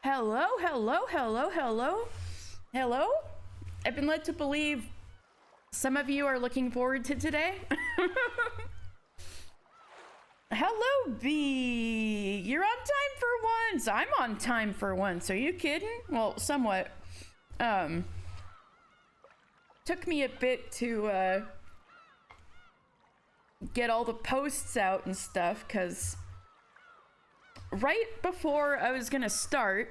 Hello, hello, hello, hello, hello. I've been led to believe some of you are looking forward to today. Hello, B. You're on time for once. I'm on time for once. Are you kidding? Well, somewhat. Took me a bit to get all the posts out and stuff, because right before I was gonna start,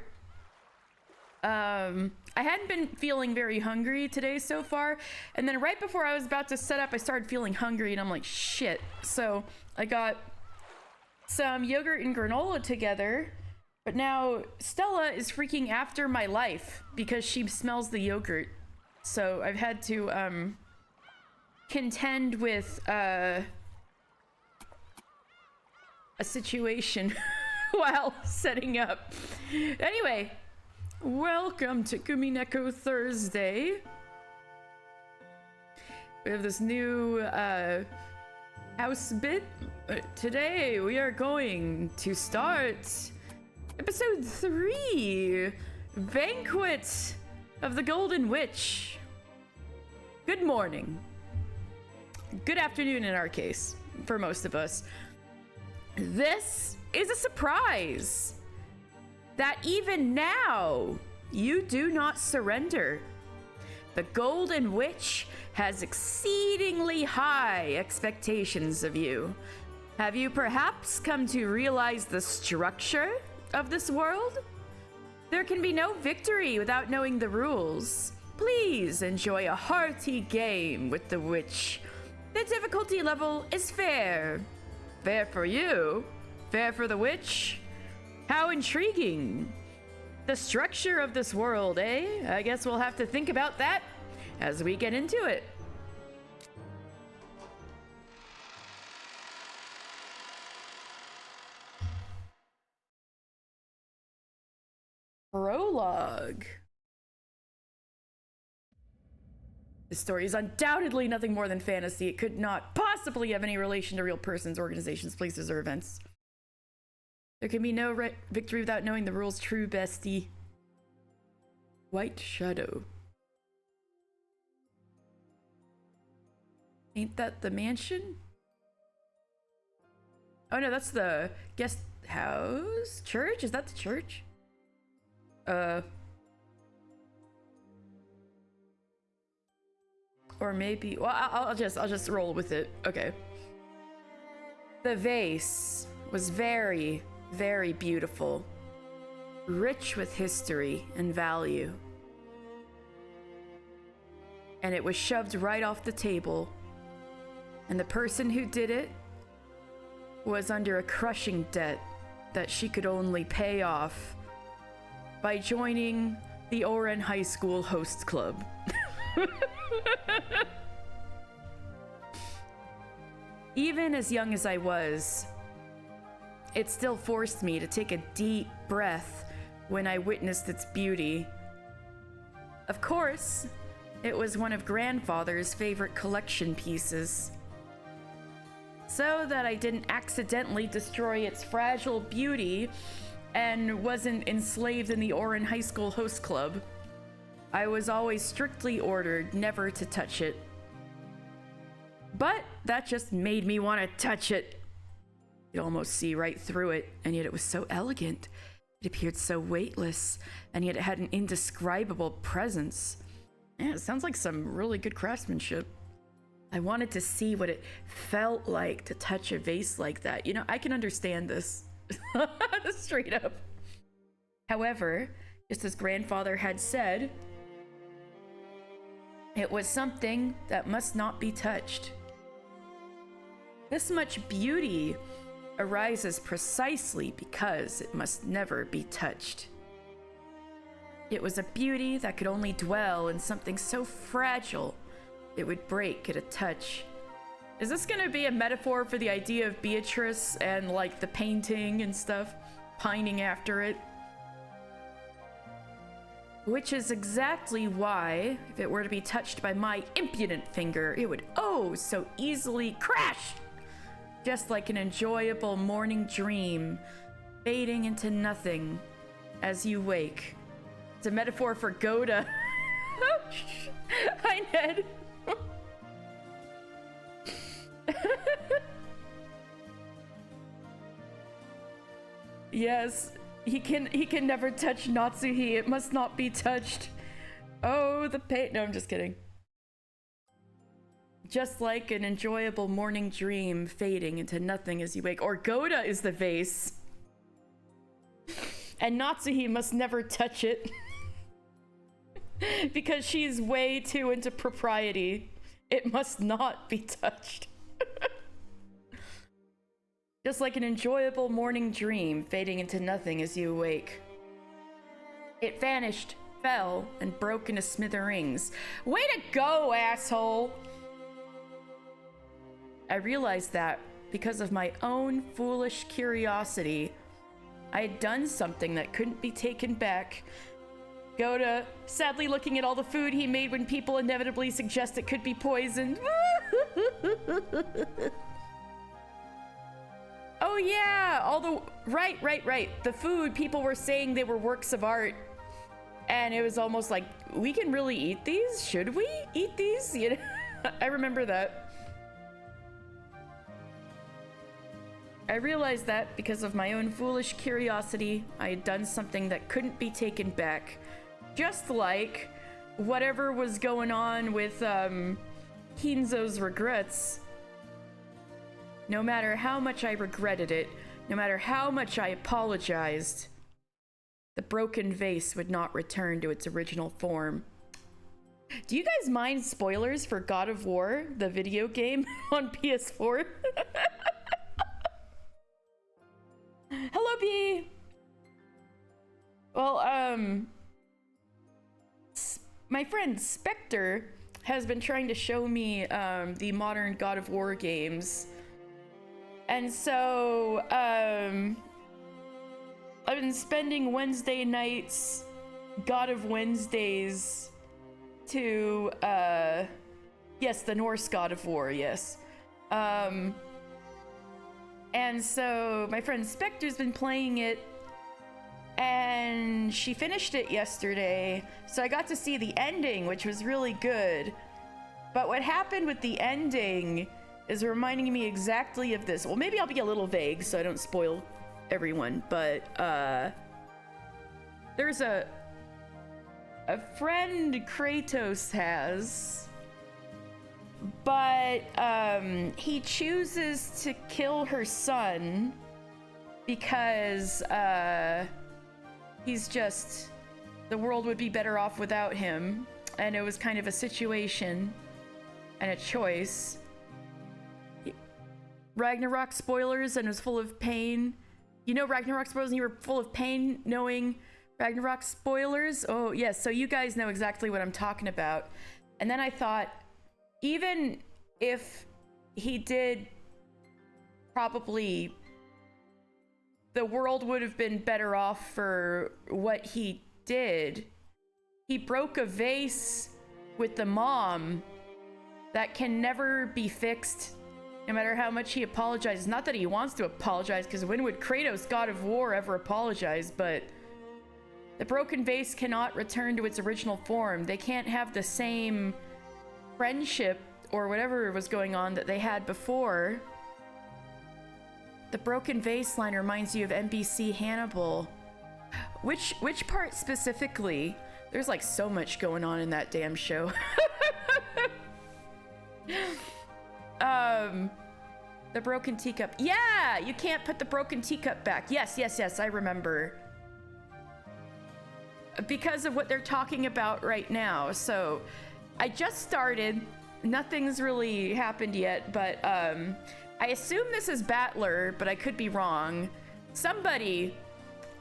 I hadn't been feeling very hungry today so far, and then right before I was about to set up, I started feeling hungry, and I'm like, shit. So I got some yogurt and granola together, but now Stella is freaking after my life because she smells the yogurt. So I've had to contend with a situation while setting up. Anyway, welcome to Umineko Thursday. We have this new house bit. Today we are going to start episode 3, Banquet of the Golden Witch. Good morning. Good afternoon in our case, for most of us. This is a surprise that even now you do not surrender. The Golden Witch has exceedingly high expectations of you. Have you perhaps come to realize the structure of this world? There can be no victory without knowing the rules. Please enjoy a hearty game with the witch. The difficulty level is fair. Fair for you? Fair for the witch? How intriguing. The structure of this world, eh? I guess we'll have to think about that as we get into it. Prologue. This story is undoubtedly nothing more than fantasy. It could not possibly have any relation to real persons, organizations, places, or events. There can be no victory without knowing the rules, true bestie. White Shadow. Ain't that the mansion? Oh no, that's the guest house? Church? Is that the church? Or maybe, well, I'll just roll with it. Okay. The vase was very, very beautiful, rich with history and value. And it was shoved right off the table. And the person who did it was under a crushing debt that she could only pay off by joining the Oren High School Hosts Club. Even as young as I was, it still forced me to take a deep breath when I witnessed its beauty. Of course, it was one of Grandfather's favorite collection pieces. So that I didn't accidentally destroy its fragile beauty and wasn't enslaved in the Oren High School Host Club, I was always strictly ordered never to touch it. But that just made me want to touch it. You could almost see right through it, and yet it was so elegant. It appeared so weightless, and yet it had an indescribable presence. Yeah, it sounds like some really good craftsmanship. I wanted to see what it felt like to touch a vase like that. You know, I can understand this. Straight up. However, just as Grandfather had said, it was something that must not be touched. This much beauty arises precisely because it must never be touched. It was a beauty that could only dwell in something so fragile it would break at a touch. Is this gonna be a metaphor for the idea of Beatrice and like the painting and stuff, pining after it? Which is exactly why, if it were to be touched by my impudent finger, it would oh so easily crash! Just like an enjoyable morning dream, fading into nothing as you wake. It's a metaphor for Goda. Hi, Ned. Yes, he can never touch Natsuhi. It must not be touched. Oh, the pain. No, I'm just kidding. Just like an enjoyable morning dream fading into nothing as you wake. Or Goda is the vase. And Natsuhi must never touch it. Because she's way too into propriety. It must not be touched. Just like an enjoyable morning dream fading into nothing as you awake. It vanished, fell, and broke into smithereens. Way to go, asshole! I realized that, because of my own foolish curiosity, I had done something that couldn't be taken back. Goda, sadly looking at all the food he made when people inevitably suggest it could be poisoned. Oh yeah, all the... Right. The food, people were saying they were works of art. And it was almost like, we can really eat these? Should we eat these? You know? I remember that. I realized that because of my own foolish curiosity, I had done something that couldn't be taken back. Just like whatever was going on with Hinzo's regrets. No matter how much I regretted it, no matter how much I apologized, the broken vase would not return to its original form. Do you guys mind spoilers for God of War, the video game on PS4? Hello, B! Well, my friend Spectre has been trying to show me the modern God of War games. And so, I've been spending Wednesday nights, God of Wednesdays, to, yes, the Norse God of War, yes. And so, my friend Spectre's been playing it, and she finished it yesterday, so I got to see the ending, which was really good. But what happened with the ending is reminding me exactly of this. Well, maybe I'll be a little vague so I don't spoil everyone, but there's a friend Kratos has, but he chooses to kill her son because he's just, the world would be better off without him, and it was kind of a situation and a choice. Ragnarok spoilers, and it was full of pain. You know Ragnarok spoilers and you were full of pain knowing Ragnarok spoilers? Oh yes, so you guys know exactly what I'm talking about. And then I thought, even if he did, probably the world would have been better off for what he did. He broke a vase with the mom that can never be fixed. No matter how much he apologizes. Not that he wants to apologize, because when would Kratos, God of War, ever apologize? But the broken vase cannot return to its original form. They can't have the same friendship or whatever was going on that they had before. The broken vase line reminds you of NBC Hannibal. Which part specifically? There's like so much going on in that damn show. The broken teacup. Yeah, you can't put the broken teacup back. Yes, I remember. Because of what they're talking about right now. So, I just started. Nothing's really happened yet, but I assume this is Battler, but I could be wrong. Somebody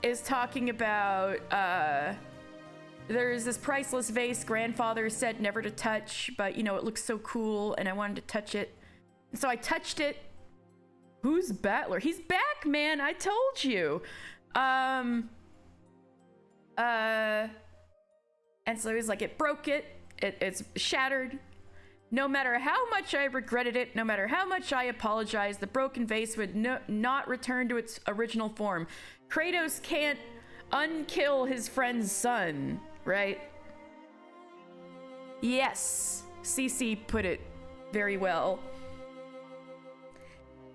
is talking about, there's this priceless vase grandfather said never to touch, but you know, it looks so cool and I wanted to touch it. So I touched it. Who's Battler? He's back, man. I told you. And so he's like, it broke it. It's shattered. No matter how much I regretted it, no matter how much I apologized, the broken vase would not return to its original form. Kratos can't unkill his friend's son, right? Yes, Cece put it very well.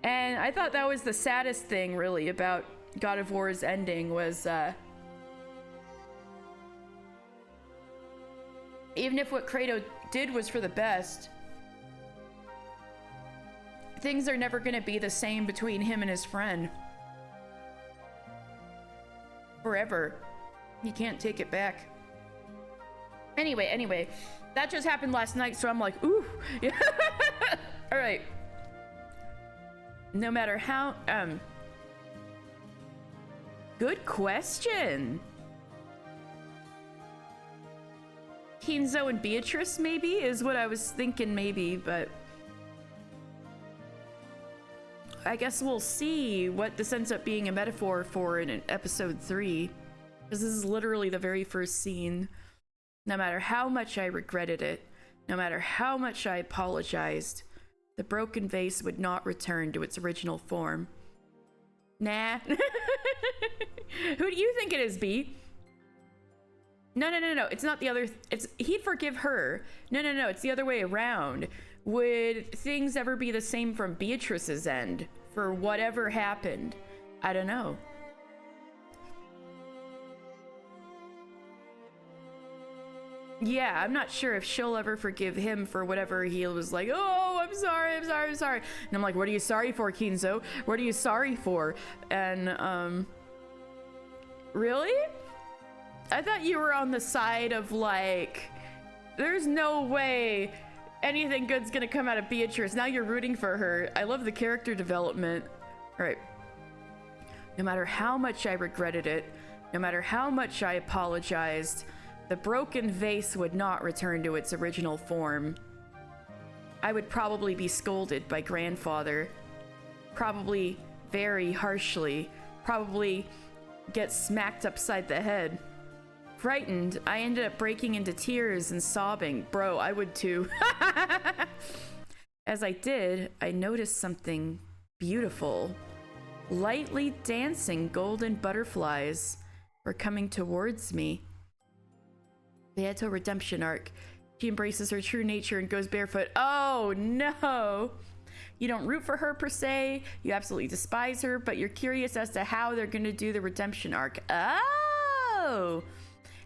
And I thought that was the saddest thing, really, about God of War's ending was, even if what Kratos did was for the best, things are never gonna be the same between him and his friend. Forever. He can't take it back. Anyway, that just happened last night, so I'm like, ooh. Yeah. All right. No matter how, good question. Kinzo and Beatrice, maybe, is what I was thinking, maybe, but I guess we'll see what this ends up being a metaphor for in episode 3. Because this is literally the very first scene. No matter how much I regretted it, no matter how much I apologized, the broken vase would not return to its original form. Nah. Who do you think it is, B? No. It's not the other. He'd forgive her. No. It's the other way around. Would things ever be the same from Beatrice's end for whatever happened? I don't know. Yeah, I'm not sure if she'll ever forgive him for whatever he was like, oh, I'm sorry. And I'm like, what are you sorry for, Kinzo? What are you sorry for? And, really? I thought you were on the side of, like, there's no way anything good's gonna come out of Beatrice. Now you're rooting for her. I love the character development. All right. No matter how much I regretted it, no matter how much I apologized, the broken vase would not return to its original form. I would probably be scolded by grandfather. Probably very harshly. Probably get smacked upside the head. Frightened, I ended up breaking into tears and sobbing. Bro, I would too. As I did, I noticed something beautiful. Lightly dancing golden butterflies were coming towards me. Beato redemption arc. She embraces her true nature and goes barefoot. Oh no! You don't root for her per se, you absolutely despise her, but you're curious as to how they're gonna do the redemption arc. Oh!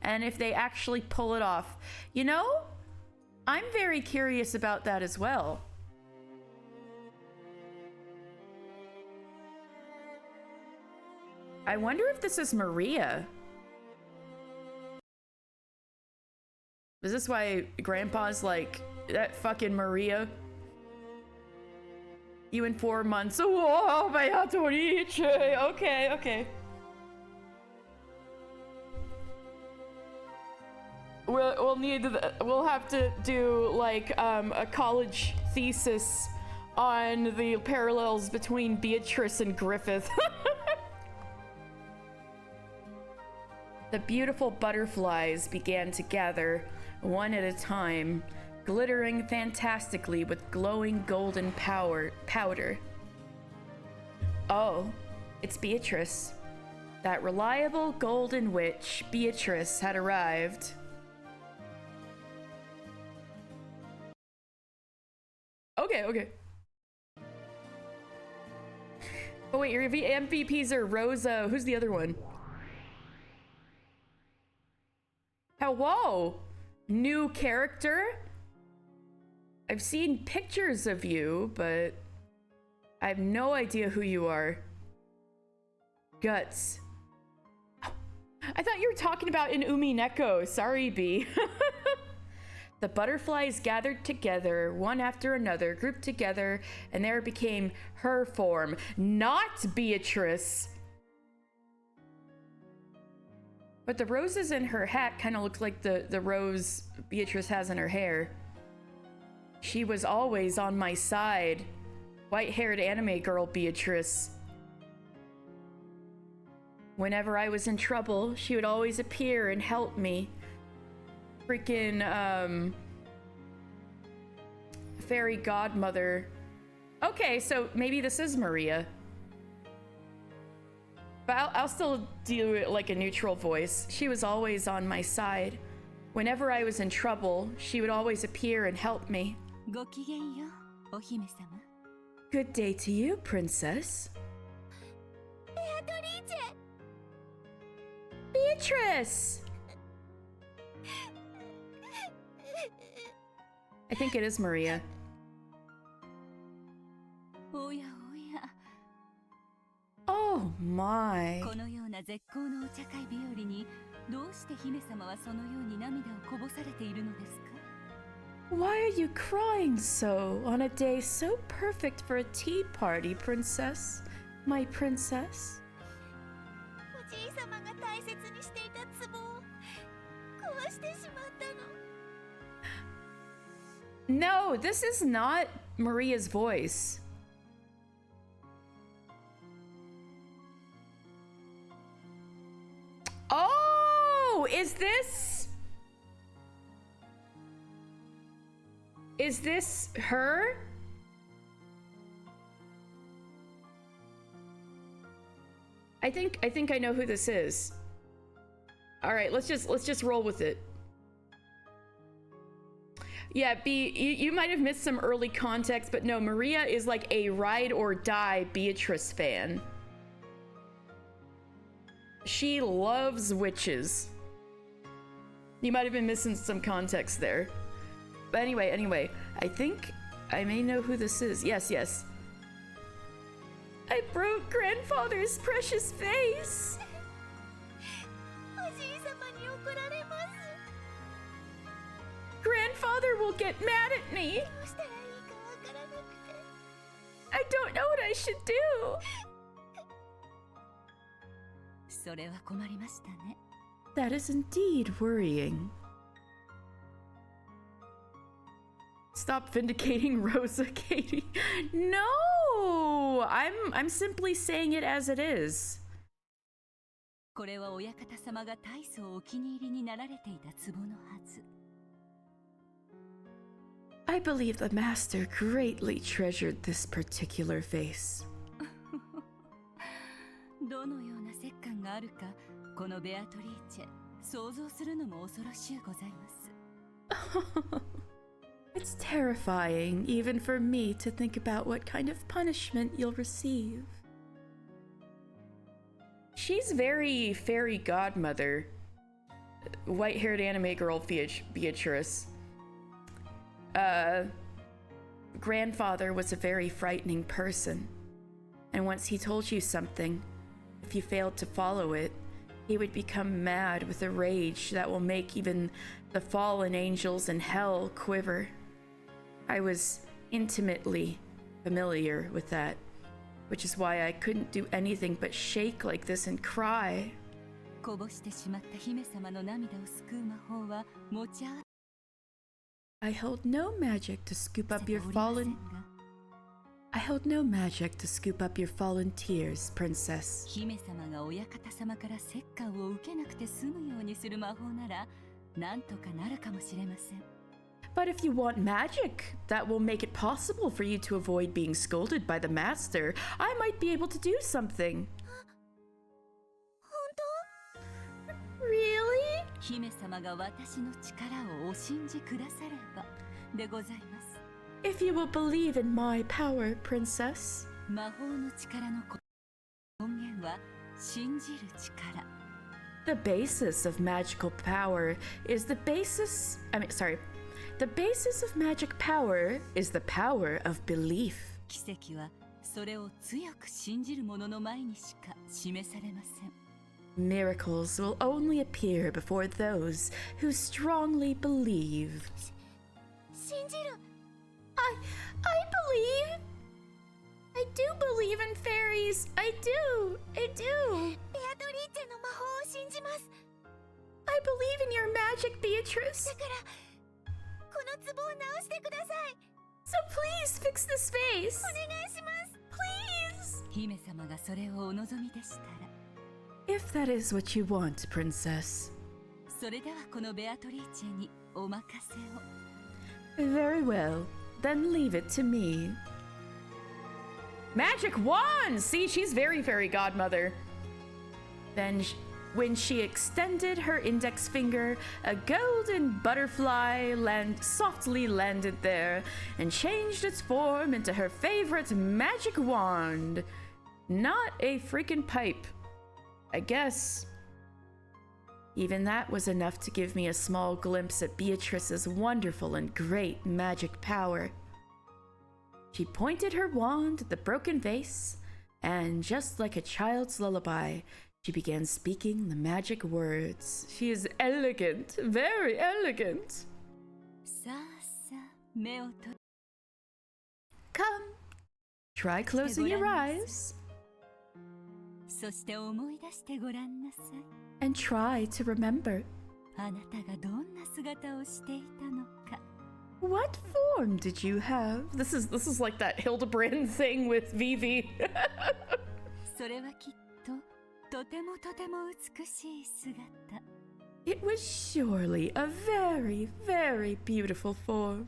And if they actually pull it off. You know, I'm very curious about that as well. I wonder if this is Maria. Is this why Grandpa's like, that fucking Maria? You in 4 months. Oh, okay. We'll have to do like a college thesis on the parallels between Beatrice and Griffith. The beautiful butterflies began to gather, one at a time, glittering fantastically with glowing golden powder. Oh, it's Beatrice. That reliable golden witch, Beatrice, had arrived. Okay. Oh wait, your MVPs are Rosa. Who's the other one? Whoa! New character? I've seen pictures of you, but I have no idea who you are. Guts. I thought you were talking about in Umineko. Sorry, B. The butterflies gathered together, one after another, grouped together, and there became her form, not Beatrice. But the roses in her hat kind of look like the rose Beatrice has in her hair. She was always on my side. White-haired anime girl Beatrice. Whenever I was in trouble, she would always appear and help me. Freaking, fairy godmother. Okay, so maybe this is Maria. But I'll still do it like a neutral voice. She was always on my side. Whenever I was in trouble, she would always appear and help me. ごきげんよう、お姫様。 Good day to you, princess. Beatrice! I think it is Maria. おやおや。 Oh my. このような絶好のお茶会日和に、どうして姫様はそのように涙をこぼされているのですか？ Why are you crying so on a day so perfect for a tea party, princess? My princess? おじい様が大切にしていた壺を壊してしまったの。 No, this is not Maria's voice. Oh, is this her? I think I know who this is. All right, let's just roll with it. Yeah, you might have missed some early context, but no, Maria is like a ride or die Beatrice fan. She loves witches. You might have been missing some context there. But anyway, I think I may know who this is. Yes. I broke grandfather's precious vase. Grandfather will get mad at me. I don't know what I should do. それは困りましたね。 That is indeed worrying. Stop vindicating Rosa, Katie. No! I'm simply saying it as it is. これは親方様が大層お気に入りになられていた壺のはず。 I believe the master greatly treasured this particular vase. どのような折感があるか、このベアトリーチェ、想像するのも恐ろしゅうございます。 It's terrifying, even for me, to think about what kind of punishment you'll receive. She's very fairy godmother. White-haired anime girl Beatrice. Grandfather was a very frightening person. And once he told you something, if you failed to follow it, he would become mad with a rage that will make even the fallen angels in hell quiver. I was intimately familiar with that, which is why I couldn't do anything but shake like this and cry. こぼしてしまった姫様の涙を救う魔法は持ち合わ I hold no magic to scoop up せて your おりませ fallen んが、 I hold no magic to scoop up your fallen tears, princess. 姫様が親方様から折感を受けなくて済むようにする魔法なら、なんとかなるかもしれません。 But if you want magic that will make it possible for you to avoid being scolded by the master, I might be able to do something. Really? 姫様が私の力をお信じくださればでございます。 If you will believe in my power, princess. 魔法の力の根源は信じる力。 The basis of magical power is the basis. The basis of magic power is the power of belief. 奇跡はそれを強く信じる者の前にしか示されません。 Miracles will only appear before those who strongly believe. 信じる。 I believe. I do believe in fairies. I do. ベアトリーチェの魔法を信じます。 I believe in your magic, Beatrice. だからこの壺を直してください。 So please fix this vase. お願いします。 Please. 姫様がそれをお望みでしたら、 If that is what you want, princess. それではこのベアトリーチェにお任せを。 Very well. Then leave it to me. Magic wand! See, she's very, very godmother. Then, when she extended her index finger, a golden butterfly softly landed there and changed its form into her favorite magic wand. Not a freaking pipe. I guess. Even that was enough to give me a small glimpse at Beatrice's wonderful and great magic power. She pointed her wand at the broken vase, and just like a child's lullaby, she began speaking the magic words. She is elegant, very elegant. Come, try closing your eyes. And try to remember. What form did you have? This is like that Hildebrand thing with Vivi. It was surely a very, very beautiful form.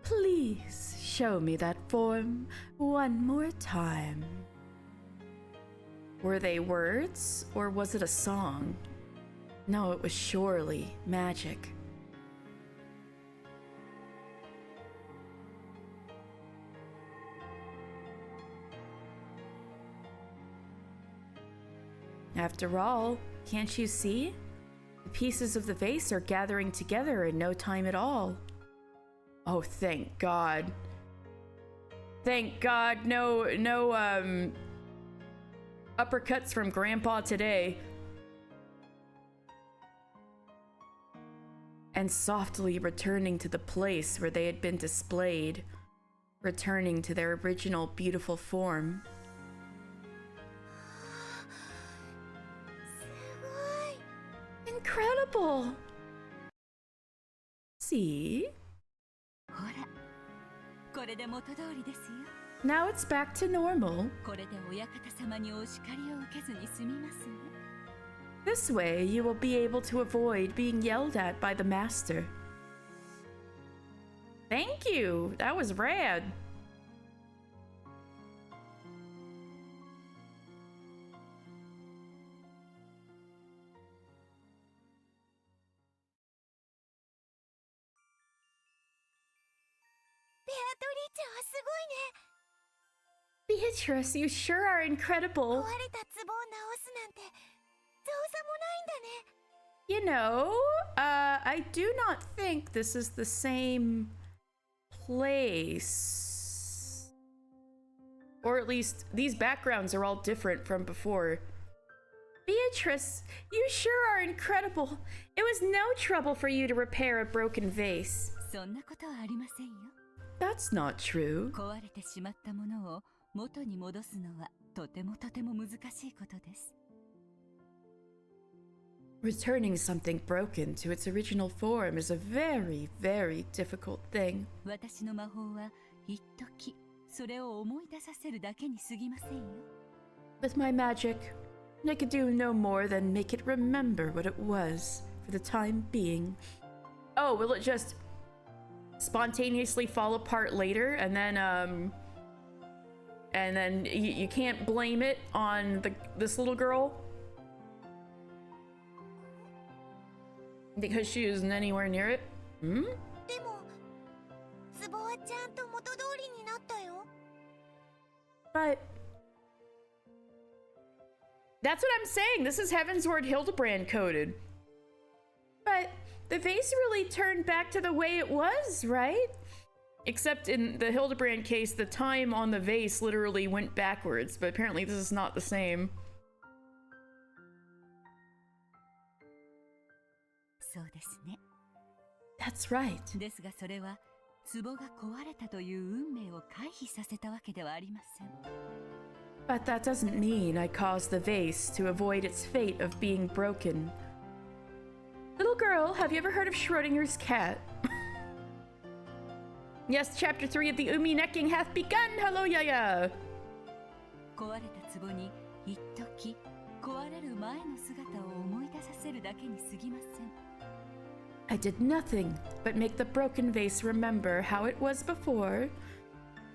Please show me that form one more time. Were they words, or was it a song? No, it was surely magic. After all, can't you see? The pieces of the vase are gathering together in no time at all. Oh, thank God. Thank God, no uppercuts from Grandpa today. And softly returning to the place where they had been displayed, returning to their original beautiful form. Incredible! See? Now it's back to normal. This way, you will be able to avoid being yelled at by the master. Thank you! That was rad. Beatrice, you sure are incredible. You know, I do not think this is the same place. Or at least, these backgrounds are all different from before. Beatrice, you sure are incredible. It was no trouble for you to repair a broken vase. That's not true. Returning something broken to its original form is a very, very difficult thing. With my magic, I could do no more than make it remember what it was for the time being. Oh, will it just spontaneously fall apart later, and then you can't blame it on this little girl because she isn't anywhere near it? But that's what I'm saying. This is Heavensward Hildebrand coded. But the vase really turned back to the way it was, right? Except in the Hildebrand case, the time on the vase literally went backwards, but apparently this is not the same. That's right. But that doesn't mean I caused the vase to avoid its fate of being broken. Little girl, have you ever heard of Schrodinger's cat? Yes, chapter 3 of the Umineko hath begun! Hello, Yaya! I did nothing but make the broken vase remember how it was before.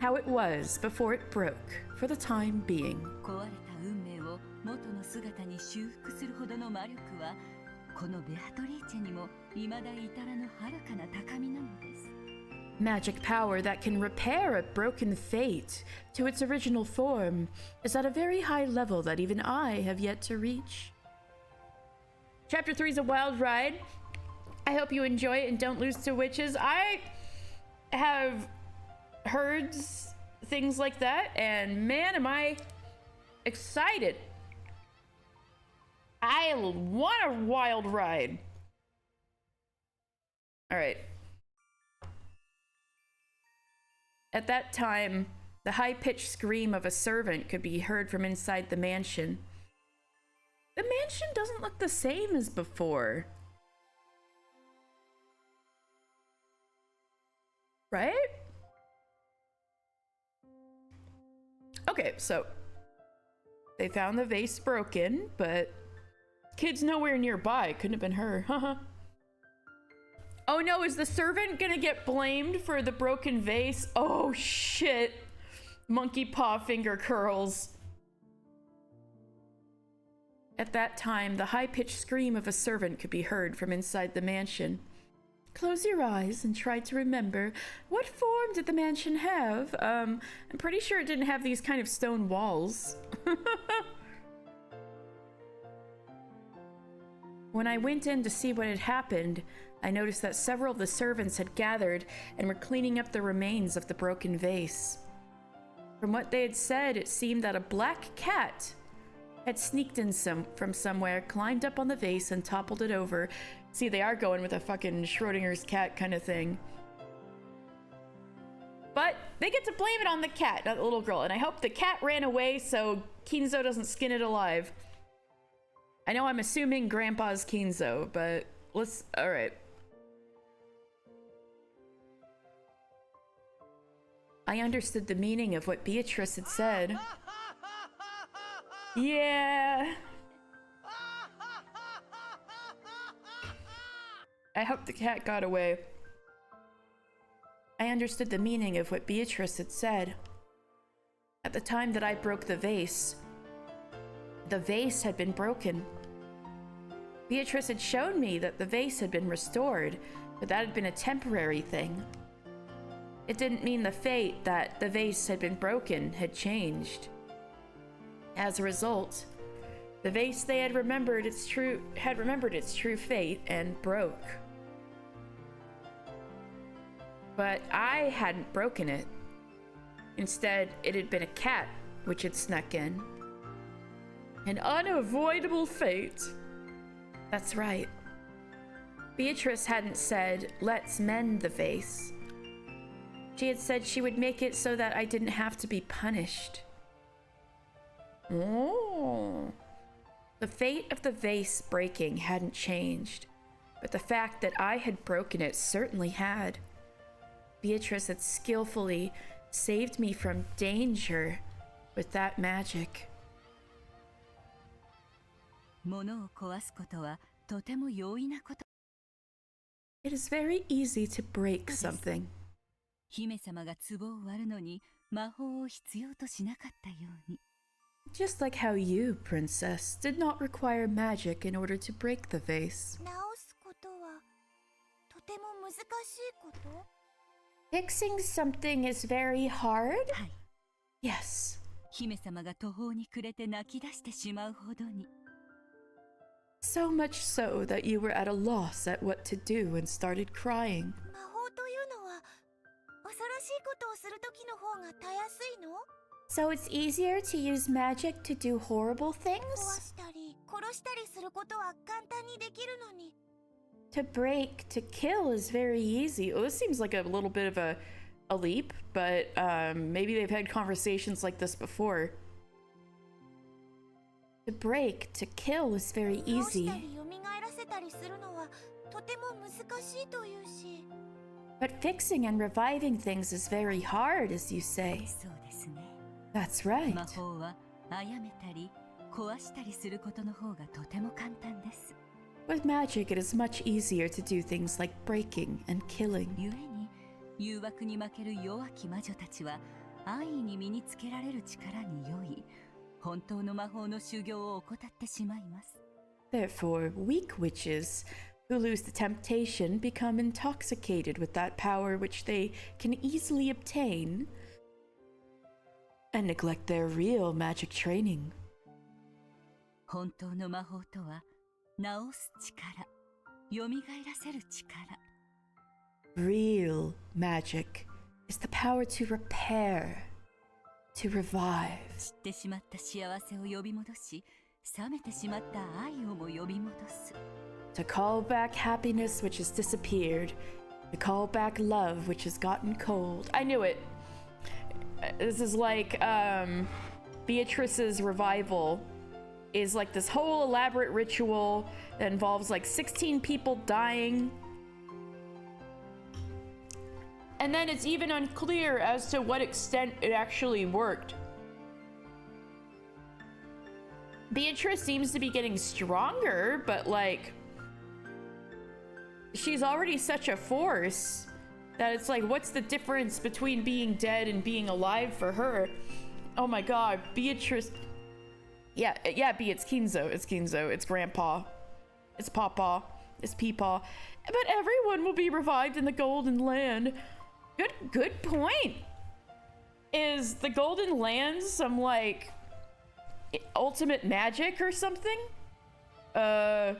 how it was before it broke, for the time being. 壊れた運命を元の姿に修復するほどの魔力はこのベアトリーチェにも未だ至らぬ遥かな高みなのです。 Magic power that can repair a broken fate to its original form is at a very high level that even I have yet to reach. Chapter 3 is a wild ride. I hope you enjoy it and don't lose to witches. I have heard things like that, and man, am I excited. I want a wild ride. All right. At that time, the high-pitched scream of a servant could be heard from inside the mansion. The mansion doesn't look the same as before. Right? Okay, so they found the vase broken, but kid's nowhere nearby. Couldn't have been her. Oh no, is the servant gonna get blamed for the broken vase? Oh shit. Monkey paw finger curls. At that time, the high-pitched scream of a servant could be heard from inside the mansion. Close your eyes and try to remember, what form did the mansion have? I'm pretty sure it didn't have these kind of stone walls. When I went in to see what had happened, I noticed that several of the servants had gathered and were cleaning up the remains of the broken vase. From what they had said, it seemed that a black cat had sneaked in from somewhere, climbed up on the vase, and toppled it over. See, they are going with a fucking Schrodinger's cat kind of thing. But they get to blame it on the cat, not the little girl. And I hope the cat ran away so Kinzo doesn't skin it alive. I know I'm assuming Grandpa's Kinzo, but let's... Alright. I understood the meaning of what Beatrice had said. Yeah. I hope the cat got away. I understood the meaning of what Beatrice had said. At the time that I broke the vase had been broken. Beatrice had shown me that the vase had been restored, but that had been a temporary thing. It didn't mean the fate that the vase had been broken had changed. As a result, the vase they had remembered its true fate and broke. But I hadn't broken it. Instead, it had been a cat which had snuck in. An unavoidable fate. That's right. Beatrice hadn't said, "Let's mend the vase." She had said she would make it so that I didn't have to be punished. Oh. The fate of the vase breaking hadn't changed, but the fact that I had broken it certainly had. Beatrice had skillfully saved me from danger with that magic. 物を壊すことはとても容易なこと。 It is very easy to break something. 姫様が壺を割るのに魔法を必要としなかったように。 Just like how you, princess, did not require magic in order to break the vase. 直すことはとても難しいこと？ Fixing something is very hard? はい。 Yes. 姫様が途方に暮れて泣き出してしまうほどに。 So much so that you were at a loss at what to do and started crying. 魔法というのは恐ろしいことをするときの方がたやすいの？ So it's easier to use magic to do horrible 壊 things? したり殺したりすることは簡単にできるのに。 To break, to kill is very easy. Well, this seems like a little bit of a leap, but maybe they've had conversations like this before. To break, to kill is very 直し easy. たり蘇らせたりするのはとても難しいというし。 But fixing and reviving things is very hard, as you say. そうですね。 That's right. 魔法は殺めたり壊したりすることの方がとても簡単です。 With magic, it is much easier to do things like breaking and killing. 故に誘惑に負ける弱き魔女たちは安易に身につけられる力に酔い、本当の魔法の修行を怠ってしまいます。Therefore, weak witches who lose the temptation become intoxicated with that power which they can easily obtain and neglect their real magic training. 本当の魔法とは、治す力、蘇らせる力。Real magic is the power to repair, to revive. 知ってしまった幸せを呼び戻し、冷めてしまった愛をも呼び戻す。To call back happiness which has disappeared, to call back love which has gotten cold. I knew it. This is like Beatrice's revival is like this whole elaborate ritual that involves like 16 people dying. And then it's even unclear as to what extent it actually worked. Beatrice seems to be getting stronger, but like she's already such a force that it's like, what's the difference between being dead and being alive for her? Oh my god, Beatrice. Yeah, it's Kinzo. It's Kinzo. It's Grandpa. It's Papa. It's Peepaw. But everyone will be revived in the Golden Land. Good point. Is the Golden Land some like ultimate magic or something? Oh,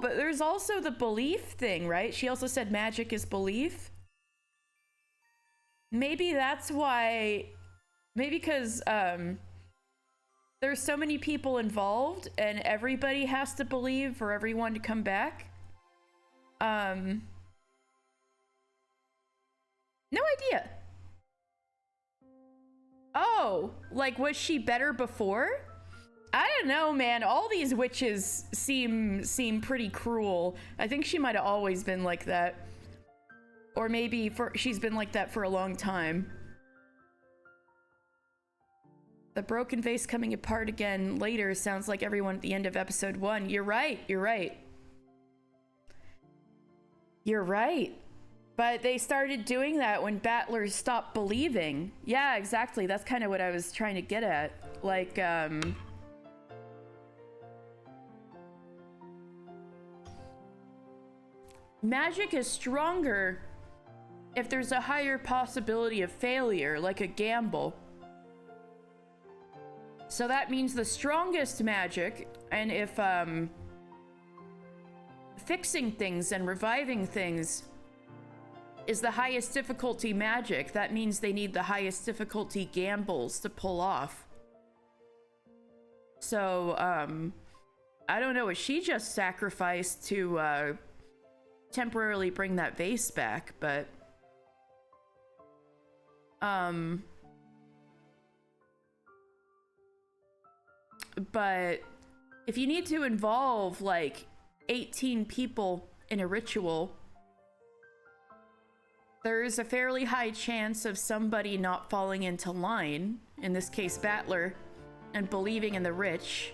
but there's also the belief thing, right? She also said magic is belief. Maybe that's why, maybe because there's so many people involved and everybody has to believe for everyone to come back. No idea. Oh, like was she better before? I don't know, man. All these witches seem pretty cruel. I think she might have always been like that. Or maybe she's been like that for a long time. The broken vase coming apart again later sounds like everyone at the end of episode 1. You're right. But they started doing that when battlers stopped believing. Yeah, exactly. That's kind of what I was trying to get at. Like, magic is stronger if there's a higher possibility of failure, like a gamble. So that means the strongest magic, and if fixing things and reviving things is the highest difficulty magic, that means they need the highest difficulty gambles to pull off. So, I don't know, she just sacrificed to temporarily bring that vase back, but if you need to involve like 18 people in a ritual, there's a fairly high chance of somebody not falling into line, in this case Battler, and believing in the rich.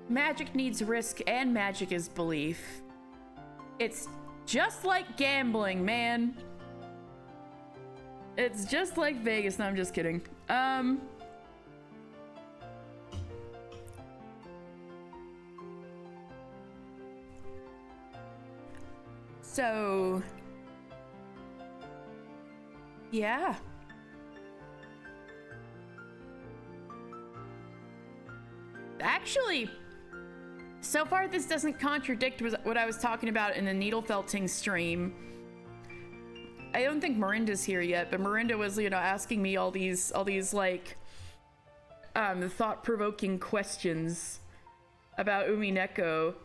Magic needs risk and magic is belief. It's just like gambling, man. It's just like Vegas. No, I'm just kidding. So yeah. Actually, so far this doesn't contradict what I was talking about in the needle felting stream. I don't think Miranda's here yet, but Miranda was, asking me all these like thought-provoking questions about Umineko,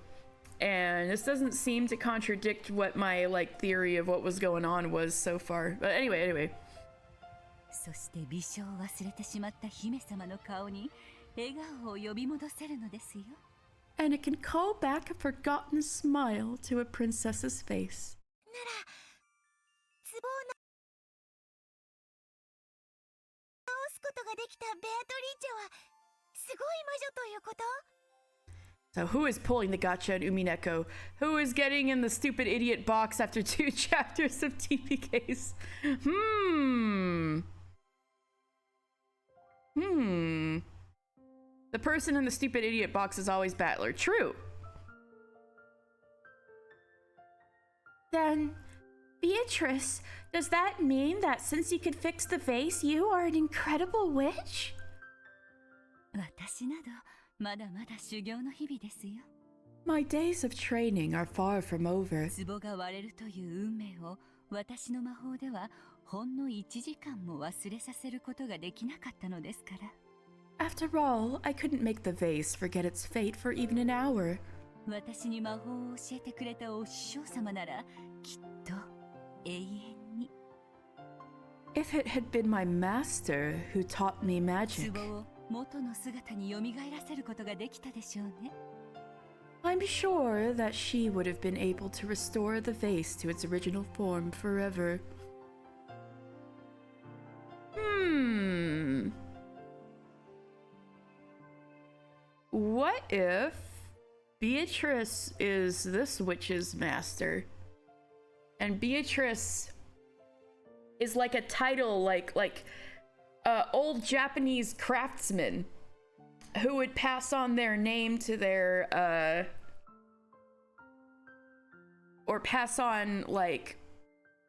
and this doesn't seem to contradict what my theory of what was going on was so far. But anyway. そして微笑を忘れてしまった姫様の顔に笑顔を呼び戻せるのですよ。And it can call back a forgotten smile to a princess's face. なら、ツボを直すことができたベアトリーチェはすごい魔女ということ？ So who is pulling the gotcha in Umineko? Who is getting in the stupid idiot box after 2 chapters of TPKs? The person in the stupid idiot box is always Battler. True. Then, Beatrice, does that mean that since you could fix the vase, you are an incredible witch? 私などまだまだ修行の日々ですよ。 My days of training are far from over. 壺が割れるという運命を私の魔法ではほんの1時間も忘れさせることができなかったのですから。 After all, I couldn't make the vase forget its fate for even an hour. 私に魔法を教えてくれたお師匠様ならきっと永遠に。 If it had been my master who taught me magic, 壺を元の姿に蘇らせることができたでしょうね。 I'm sure that she would have been able to restore the vase to its original form forever. What if Beatrice is this witch's master? And Beatrice is like a title, like old Japanese craftsman who would pass on their name to their or pass on like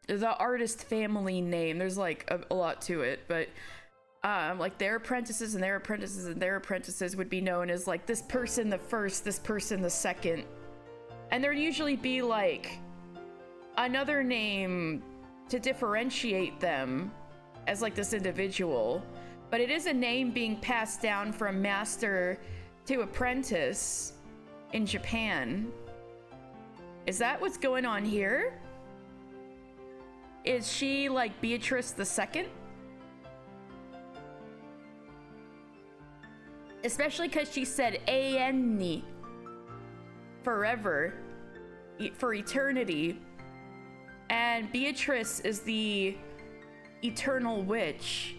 the artist family name. There's like a lot to it, but like their apprentices and their apprentices and their apprentices would be known as like this person the first, this person the second, and there'd usually be like another name to differentiate them as like this individual, but it is a name being passed down from master to apprentice in Japan. Is that what's going on here? Is she like Beatrice the Second? Especially because she said A-N-Ni, forever, for eternity. And Beatrice is the eternal witch.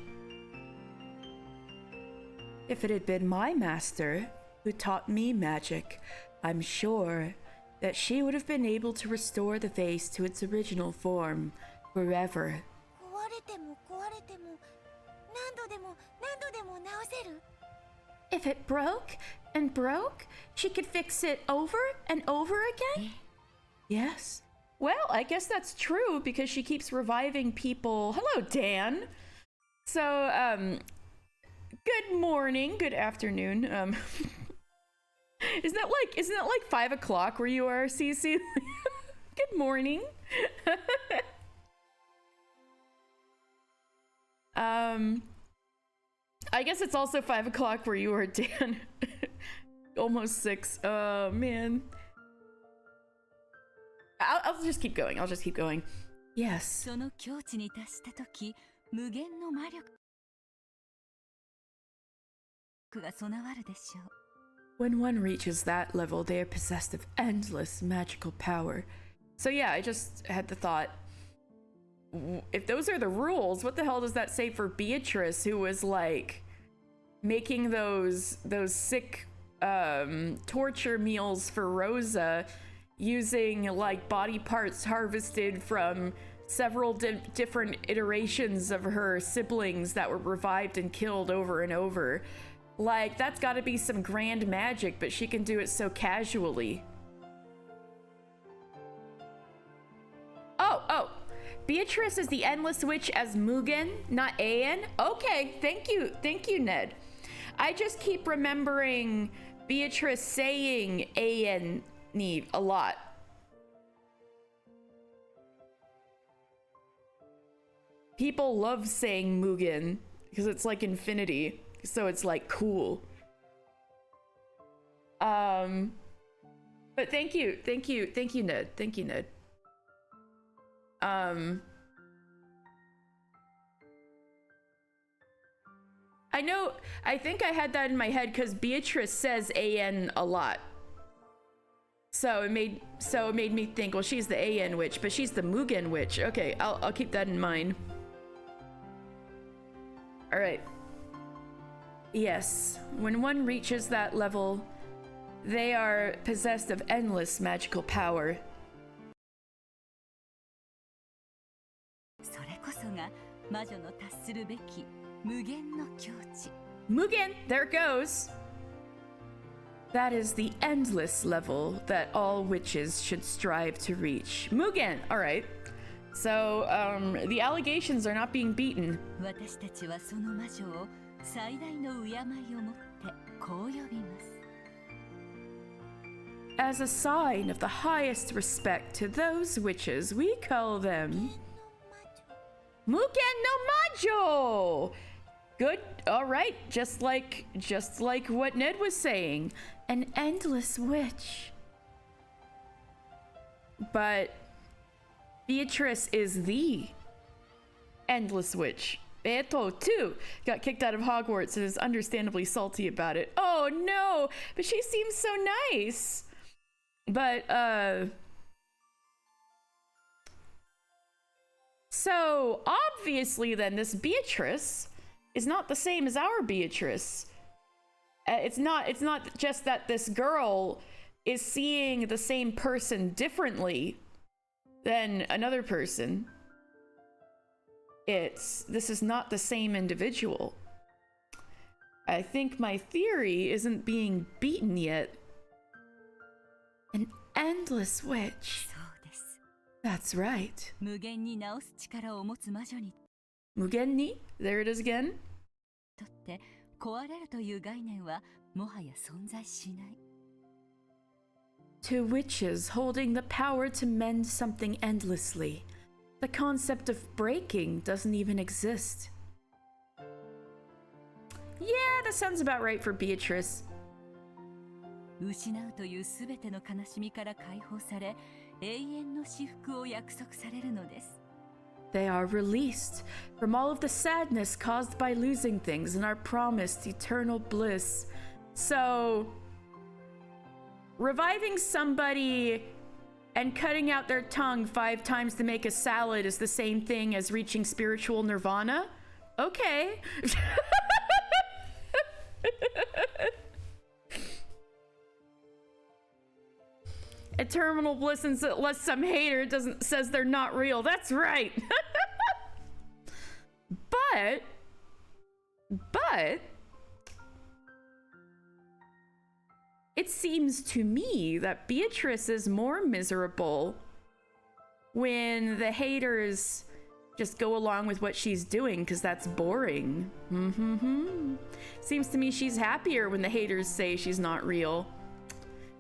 If it had been my master who taught me magic, I'm sure that she would have been able to restore the vase to its original form forever. 壊れても壊れても何度でも何度でも直せる If it broke and broke, she could fix it over and over again? Yes. Well, I guess that's true because she keeps reviving people. Hello, Dan. So, good morning, good afternoon. Isn't that like 5 o'clock where you are, Cece? Good morning. I guess it's also 5 o'clock where you are, Dan. Almost 6. Oh, man. I'll just keep going. I'll just keep going. Yes. その境地に達した時、無限の魔力が備わるでしょう。 When one reaches that level, they are possessed of endless magical power. So yeah, I just had the thought, if those are the rules, what the hell does that say for Beatrice, who was like making those sick torture meals for Rosa using like body parts harvested from several different iterations of her siblings that were revived and killed over and over. Like, that's gotta be some grand magic, but she can do it so casually. Oh, Beatrice is the Endless Witch as Mugen, not An? Okay, thank you, Ned. I just keep remembering Beatrice saying An a lot. People love saying Mugen because it's like infinity, so it's like cool. But thank you, Ned. Thank you, Ned. I think I had that in my head because Beatrice says An a lot. So it made me think, well, she's the An witch, but she's the Mugen witch. Okay, I'll keep that in mind. All right. Yes, when one reaches that level, They are possessed of endless magical power. それこそが魔女の達するべき無限の境地。 Mugen, there it goes. That is the endless level that all witches should strive to reach. Mugen, all right. So, the allegations are not being beaten. 私たちはその魔女を最大の敬いをもってこう呼びます。 As a sign of the highest respect to those witches, we call them Mugen no Majo. Good. All right. Just like what Ned was saying, an endless witch. But Beatrice is the endless witch. Beto too got kicked out of Hogwarts and is understandably salty about it. Oh no, but she seems so nice. But so obviously then this Beatrice is not the same as our Beatrice. It's not just that this girl is seeing the same person differently than another person. This is not the same individual. I think my theory isn't being beaten yet. An endless witch. そうです。 That's right. 無限に治す力を持つ魔女に Mugenni? There it is again. とって壊れるという概念はもはや存在しない。 To witches holding the power to mend something endlessly. The concept of breaking doesn't even exist. Yeah, that sounds about right for Beatrice. 失うというすべての悲しみから解放され、永遠の至福を約束されるのです。 They are released from all of the sadness caused by losing things and are promised eternal bliss. So, reviving somebody and cutting out their tongue 5 times to make a salad is the same thing as reaching spiritual nirvana? Okay. Eternal bliss unless some hater says they're not real. That's right. but it seems to me that Beatrice is more miserable when the haters just go along with what she's doing because that's boring. Seems to me she's happier when the haters say she's not real.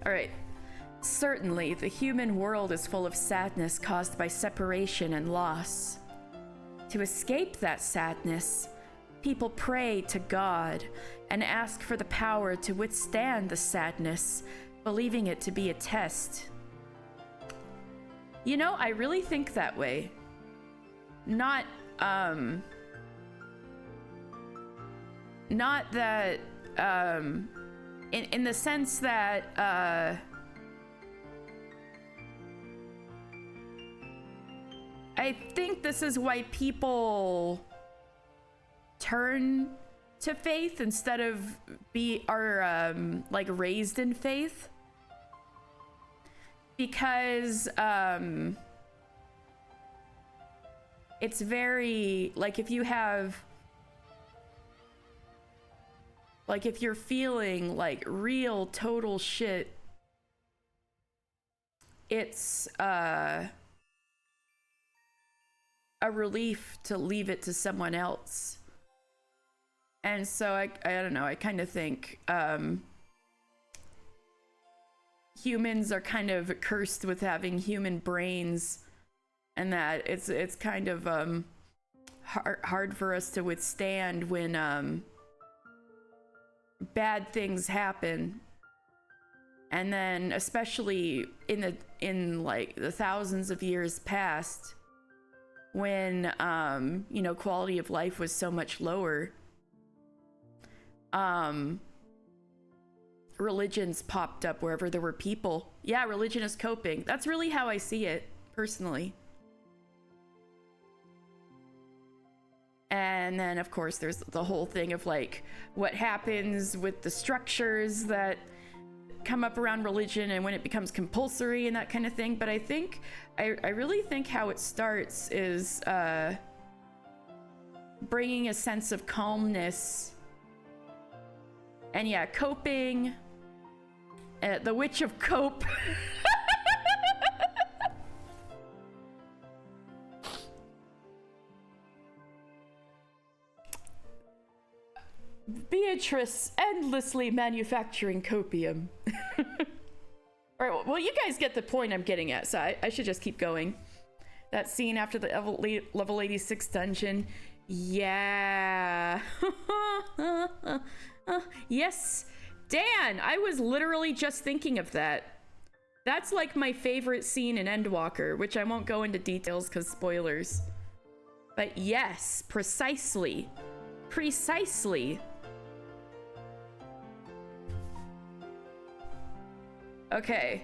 All right. Certainly, the human world is full of sadness caused by separation and loss. To escape that sadness, people pray to God and ask for the power to withstand the sadness, believing it to be a test. You know, I really think that way. Not that, in the sense that, I think this is why people turn to faith instead of are like raised in faith, because it's very like if you're feeling like real total shit, it's a relief to leave it to someone else. And so I don't know, I kind of think humans are kind of cursed with having human brains, and that it's kind of hard for us to withstand when bad things happen. And then especially in like the thousands of years past, when you know, quality of life was so much lower, religions popped up wherever there were people. Yeah, religion is coping. That's really how I see it personally. And then of course there's the whole thing of like what happens with the structures that come up around religion and when it becomes compulsory and that kind of thing. But I think, I really think how it starts is bringing a sense of calmness. And yeah, coping. The Witch of Cope. Beatrice endlessly manufacturing copium. Alright, well, you guys get the point I'm getting at, so I should just keep going. That scene after the level 86 dungeon. Yeah. Yes. Dan, I was literally just thinking of that. That's like my favorite scene in Endwalker, which I won't go into details because spoilers. But yes, precisely. Precisely. Okay.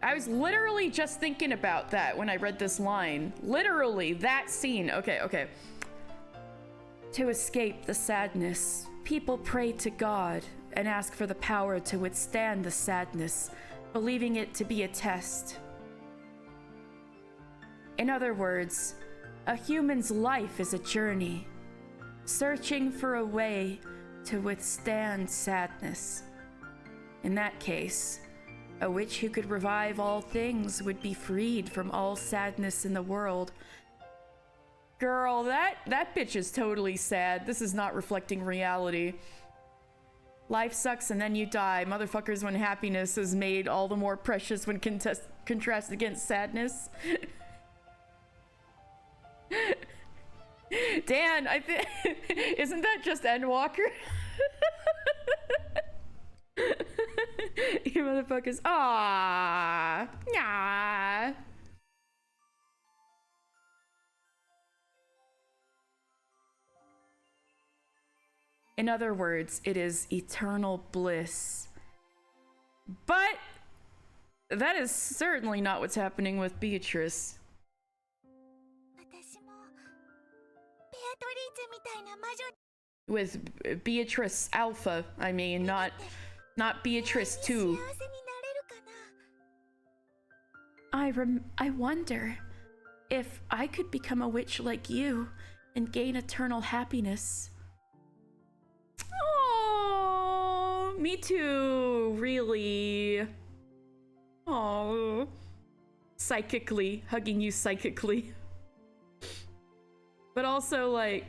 I was literally just thinking about that when I read this line. Literally, that scene. Okay, okay. To escape the sadness, people pray to God and ask for the power to withstand the sadness, believing it to be a test. In other words, a human's life is a journey, searching for a way to withstand sadness. In that case, a witch who could revive all things would be freed from all sadness in the world. Girl, that bitch is totally sad. This is not reflecting reality. Life sucks and then you die. Motherfuckers, when happiness is made all the more precious when contrasted against sadness. Dan, I think isn't that just Endwalker? You motherfuckers. Ah, nah. In other words, it is eternal bliss. But that is certainly not what's happening with Beatrice. With Beatrice Alpha, I mean, not Beatrice 2. I wonder if I could become a witch like you and gain eternal happiness. Oh, me too, really. Oh, psychically, hugging you psychically. But also like,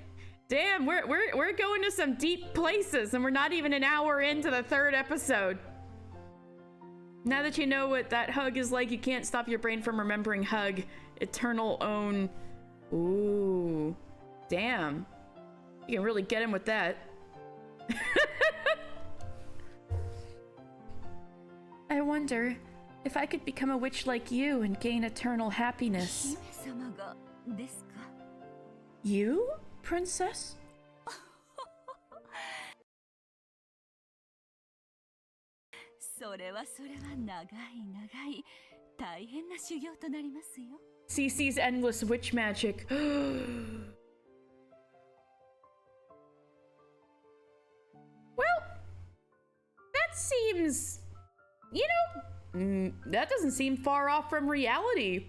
damn, we're going to some deep places and we're not even an hour into the 3rd episode. Now that you know what that hug is like, you can't stop your brain from remembering hug. Eternal own. Ooh, damn. You can really get him with that. I wonder if I could become a witch like you and gain eternal happiness. You, princess? CC's endless witch magic. Well, that seems, you know, that doesn't seem far off from reality.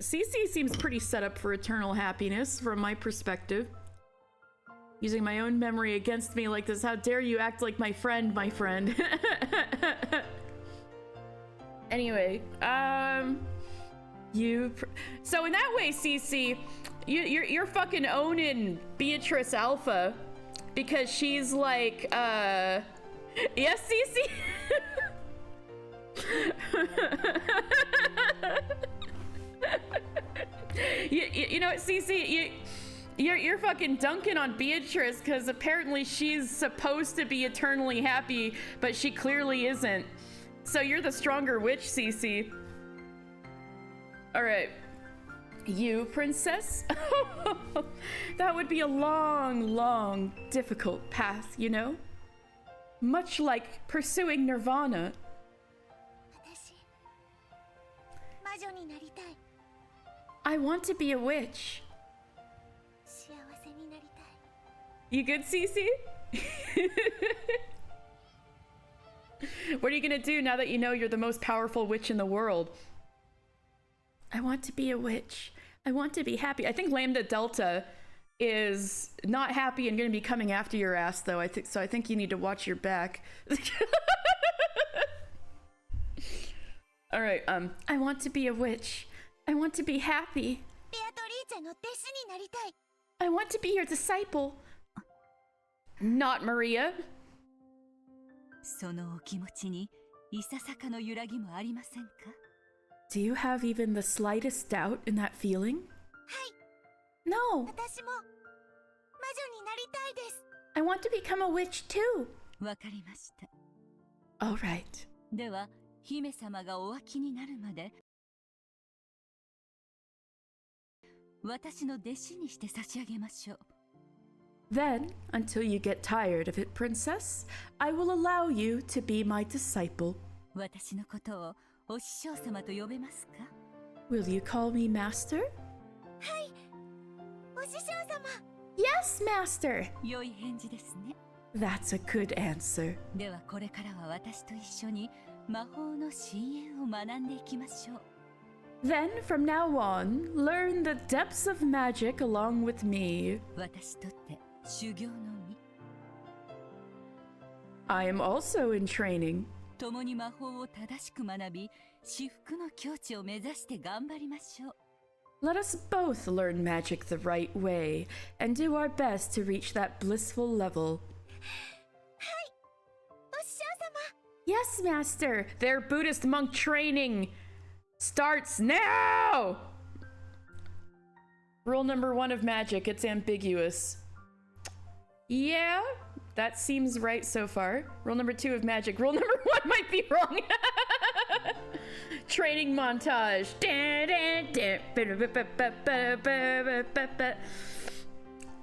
CC seems pretty set up for eternal happiness from my perspective. Using my own memory against me like this, how dare you act like my friend, my friend. Anyway, so in that way, CC, you're fucking owning Beatrice Alpha because she's like, yes, CC? you know what, CC, you're fucking dunking on Beatrice because apparently she's supposed to be eternally happy, but she clearly isn't. So you're the stronger witch, CC. All right. You, princess? That would be a long, long, difficult path, you know? Much like pursuing nirvana. I want to be a witch. You good, CC? What are you gonna do now that you know you're the most powerful witch in the world? I want to be a witch. I want to be happy. I think Lambda Delta is not happy and gonna be coming after your ass, though. I think you need to watch your back. All right. I want to be a witch. I want to be happy. ベアトリーチェの弟子になりたい。 I want to be your disciple. Not Maria. そのお気持ちにいささかの揺らぎもありませんか？ Do you have even the slightest doubt in that feeling? はい、 No. 私も魔女になりたいです。 I want to become a witch too. わかりました。 All right. では姫様がお飽きになるまで私の弟子にして差し上げましょう。 Then, until you get tired of it, princess, I will allow you to be my disciple. 私のことをお師匠様と呼べますか？ Will you call me master? はい、お師匠様。 Yes, master. 良い返事ですね。 That's a good answer. ではこれからは私と一緒に魔法の深淵を学んでいきましょう。 Then, from now on, learn the depths of magic along with me. 私とって修行の身。 I am also in training. 共に魔法を正しく学び、至福の境地を目指して頑張りましょう。 Let us both learn magic the right way and do our best to reach that blissful level. お師匠様。 Yes, master. Their Buddhist monk training starts now! Rule number 1 of magic, it's ambiguous. Yeah, that seems right so far. Rule number 2 of magic. Rule number 1 might be wrong. Training montage.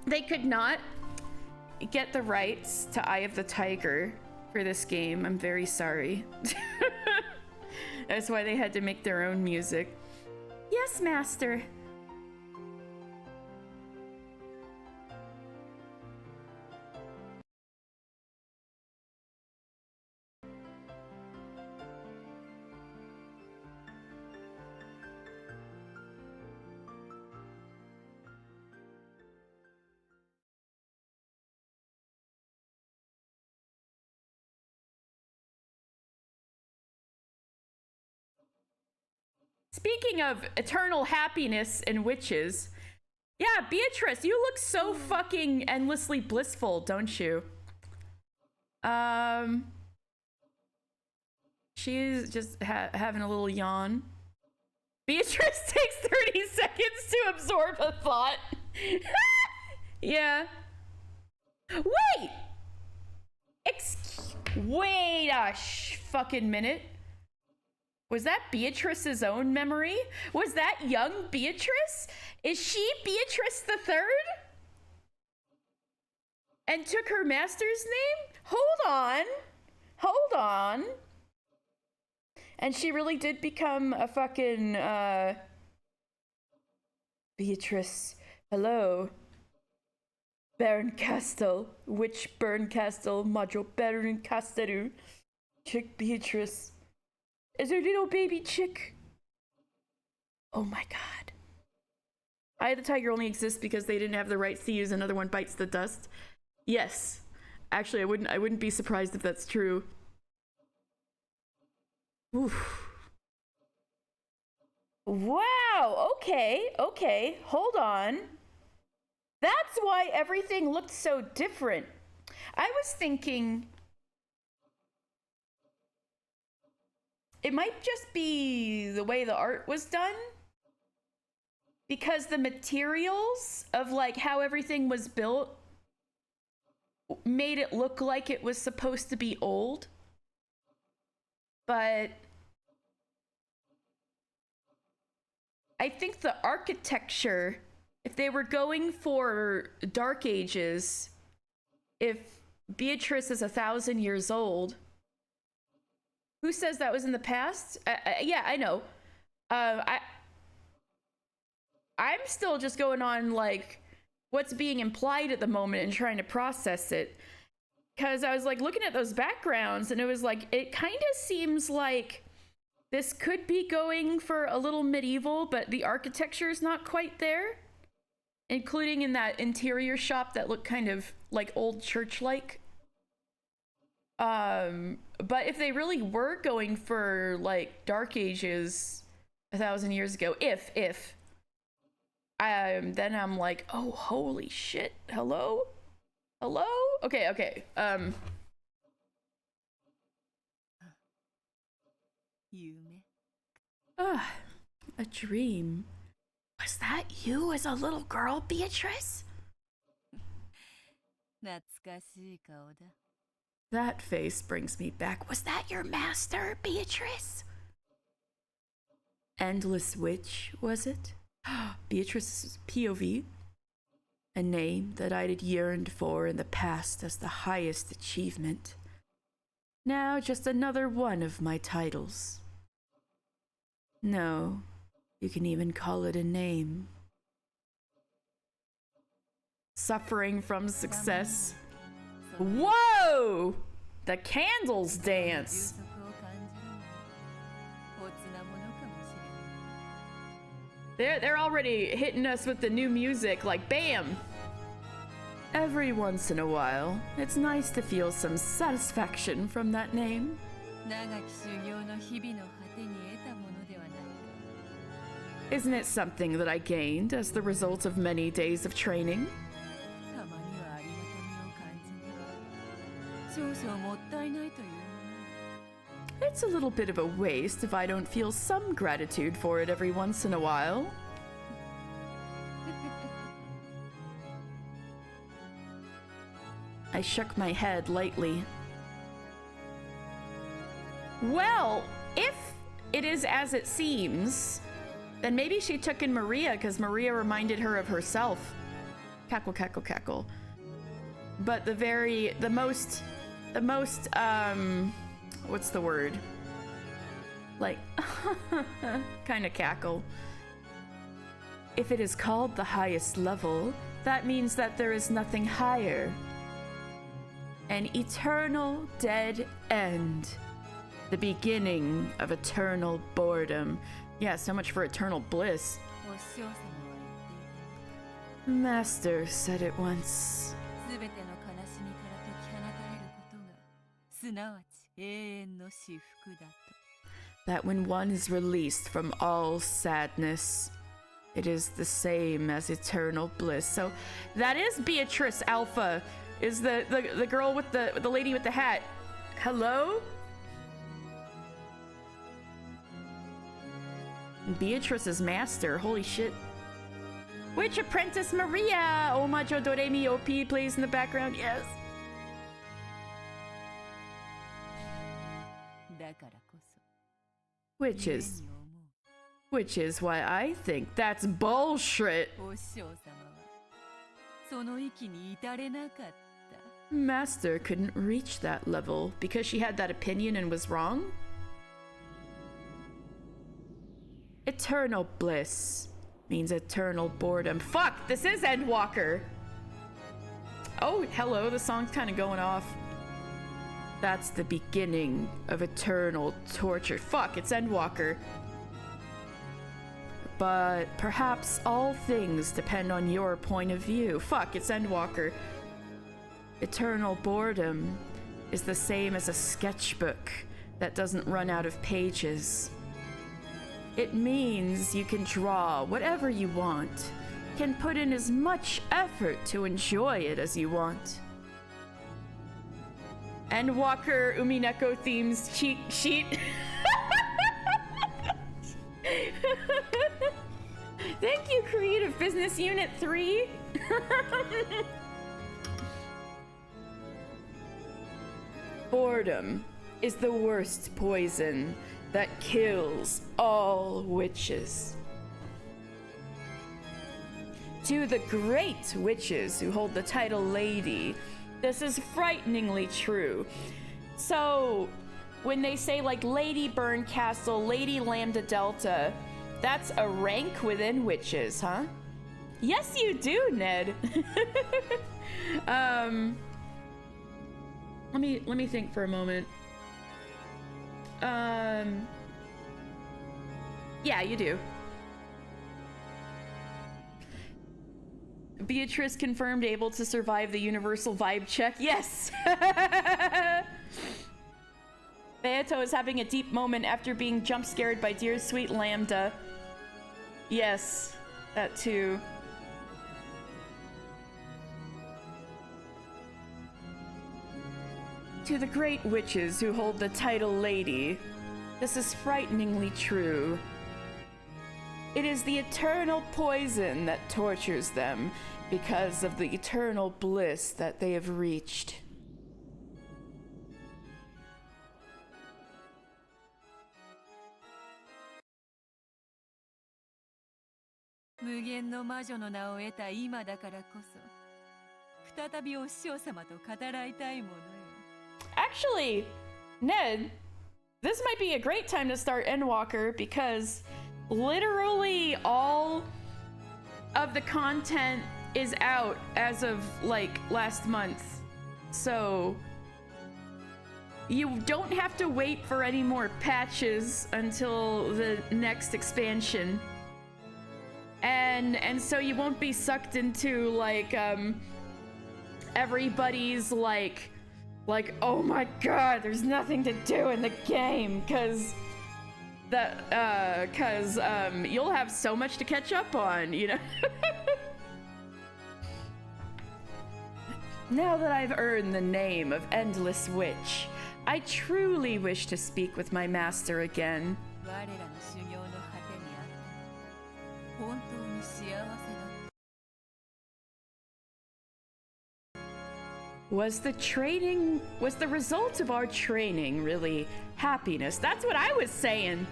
They could not get the rights to Eye of the Tiger for this game. I'm very sorry. That's why they had to make their own music. Yes, master. Speaking of eternal happiness and witches, yeah, Beatrice, you look so fucking endlessly blissful, don't you? She's just having a little yawn. Beatrice takes 30 seconds to absorb a thought. Yeah. Wait! Wait a fucking minute. Was that Beatrice's own memory? Was that young Beatrice? Is she Beatrice the Third? And took her master's name? Hold on. And she really did become a fucking, Beatrice. Hello. Berncastel. Witch Berncastel. Module Berncastel. Chick Beatrice. Is her little baby chick? Oh my god. Eye of the Tiger only exists because they didn't have the rights to use Another One Bites the Dust. Yes. Actually, I wouldn't be surprised if that's true. Oof. Wow, okay. Hold on. That's why everything looked so different. I was thinking it might just be the way the art was done, because the materials of like how everything was built made it look like it was supposed to be old. But I think the architecture, if they were going for Dark Ages, if Beatrice is 1,000 years old, who says that was in the past? Yeah, I know. I'm still just going on like what's being implied at the moment and trying to process it. because I was like looking at those backgrounds and it was like, it kind of seems like this could be going for a little medieval, but the architecture is not quite there, including in that interior shop that looked kind of like old church-like. But if they really were going for like Dark Ages 1,000 years ago, then I'm like, oh, holy shit. Hello? Okay. A dream. Was that you as a little girl, Beatrice? That face brings me back. Was that your master, Beatrice? Endless Witch, was it? Beatrice's POV. A name that I'd yearned for in the past as the highest achievement. Now just another one of my titles. No, you can even call it a name. Suffering from success. Whoa! The candles dance. They're already hitting us with the new music, like bam! Every once in a while, it's nice to feel some satisfaction from that name. Isn't it something that I gained as the result of many days of training? It's a little bit of a waste if I don't feel some gratitude for it every once in a while. I shook my head lightly. Well, if it is as it seems, then maybe she took in Maria because Maria reminded her of herself. Cackle, cackle, cackle. But the most, what's the word? Like, kind of cackle. If it is called the highest level, that means that there is nothing higher. An eternal dead end. The beginning of eternal boredom. Yeah, so much for eternal bliss. Master said it once. That when one is released from all sadness, it is the same as eternal bliss. So that is Beatrice Alpha, is the girl with the lady with the hat. Hello? Beatrice's master, holy shit. Witch Apprentice Maria! Oh majo do re mi OP plays in the background, yes. Which is why I think that's bullshit. Master couldn't reach that level because she had that opinion and was wrong? Eternal bliss means eternal boredom. Fuck, this is Endwalker. Oh, hello, the song's kind of going off. That's the beginning of eternal torture. Fuck, it's Endwalker. But perhaps all things depend on your point of view. Fuck, it's Endwalker. Eternal boredom is the same as a sketchbook that doesn't run out of pages. It means you can draw whatever you want, can put in as much effort to enjoy it as you want. Endwalker Umineko themes cheat sheet. Thank you, Creative Business Unit 3. Boredom is the worst poison that kills all witches. To the great witches who hold the title Lady, this is frighteningly true. So, when they say like Lady Burncastle, Lady Lambda Delta, that's a rank within witches, huh? Yes, you do, Ned. Let me think for a moment. Yeah, you do. Beatrice confirmed able to survive the universal vibe check. Yes! Beato is having a deep moment after being jump scared by dear sweet Lambda. Yes, that too. To the great witches who hold the title Lady, this is frighteningly true. It is the eternal poison that tortures them because of the eternal bliss that they have reached. Actually, Ned, this might be a great time to start Endwalker because literally all of the content is out as of like last month. So you don't have to wait for any more patches until the next expansion. And so you won't be sucked into like everybody's like oh my god, there's nothing to do in the game cuz you'll have so much to catch up on, you know. Now that I've earned the name of Endless Witch, I truly wish to speak with my master again. Was the result of our training really happiness? That's what I was saying.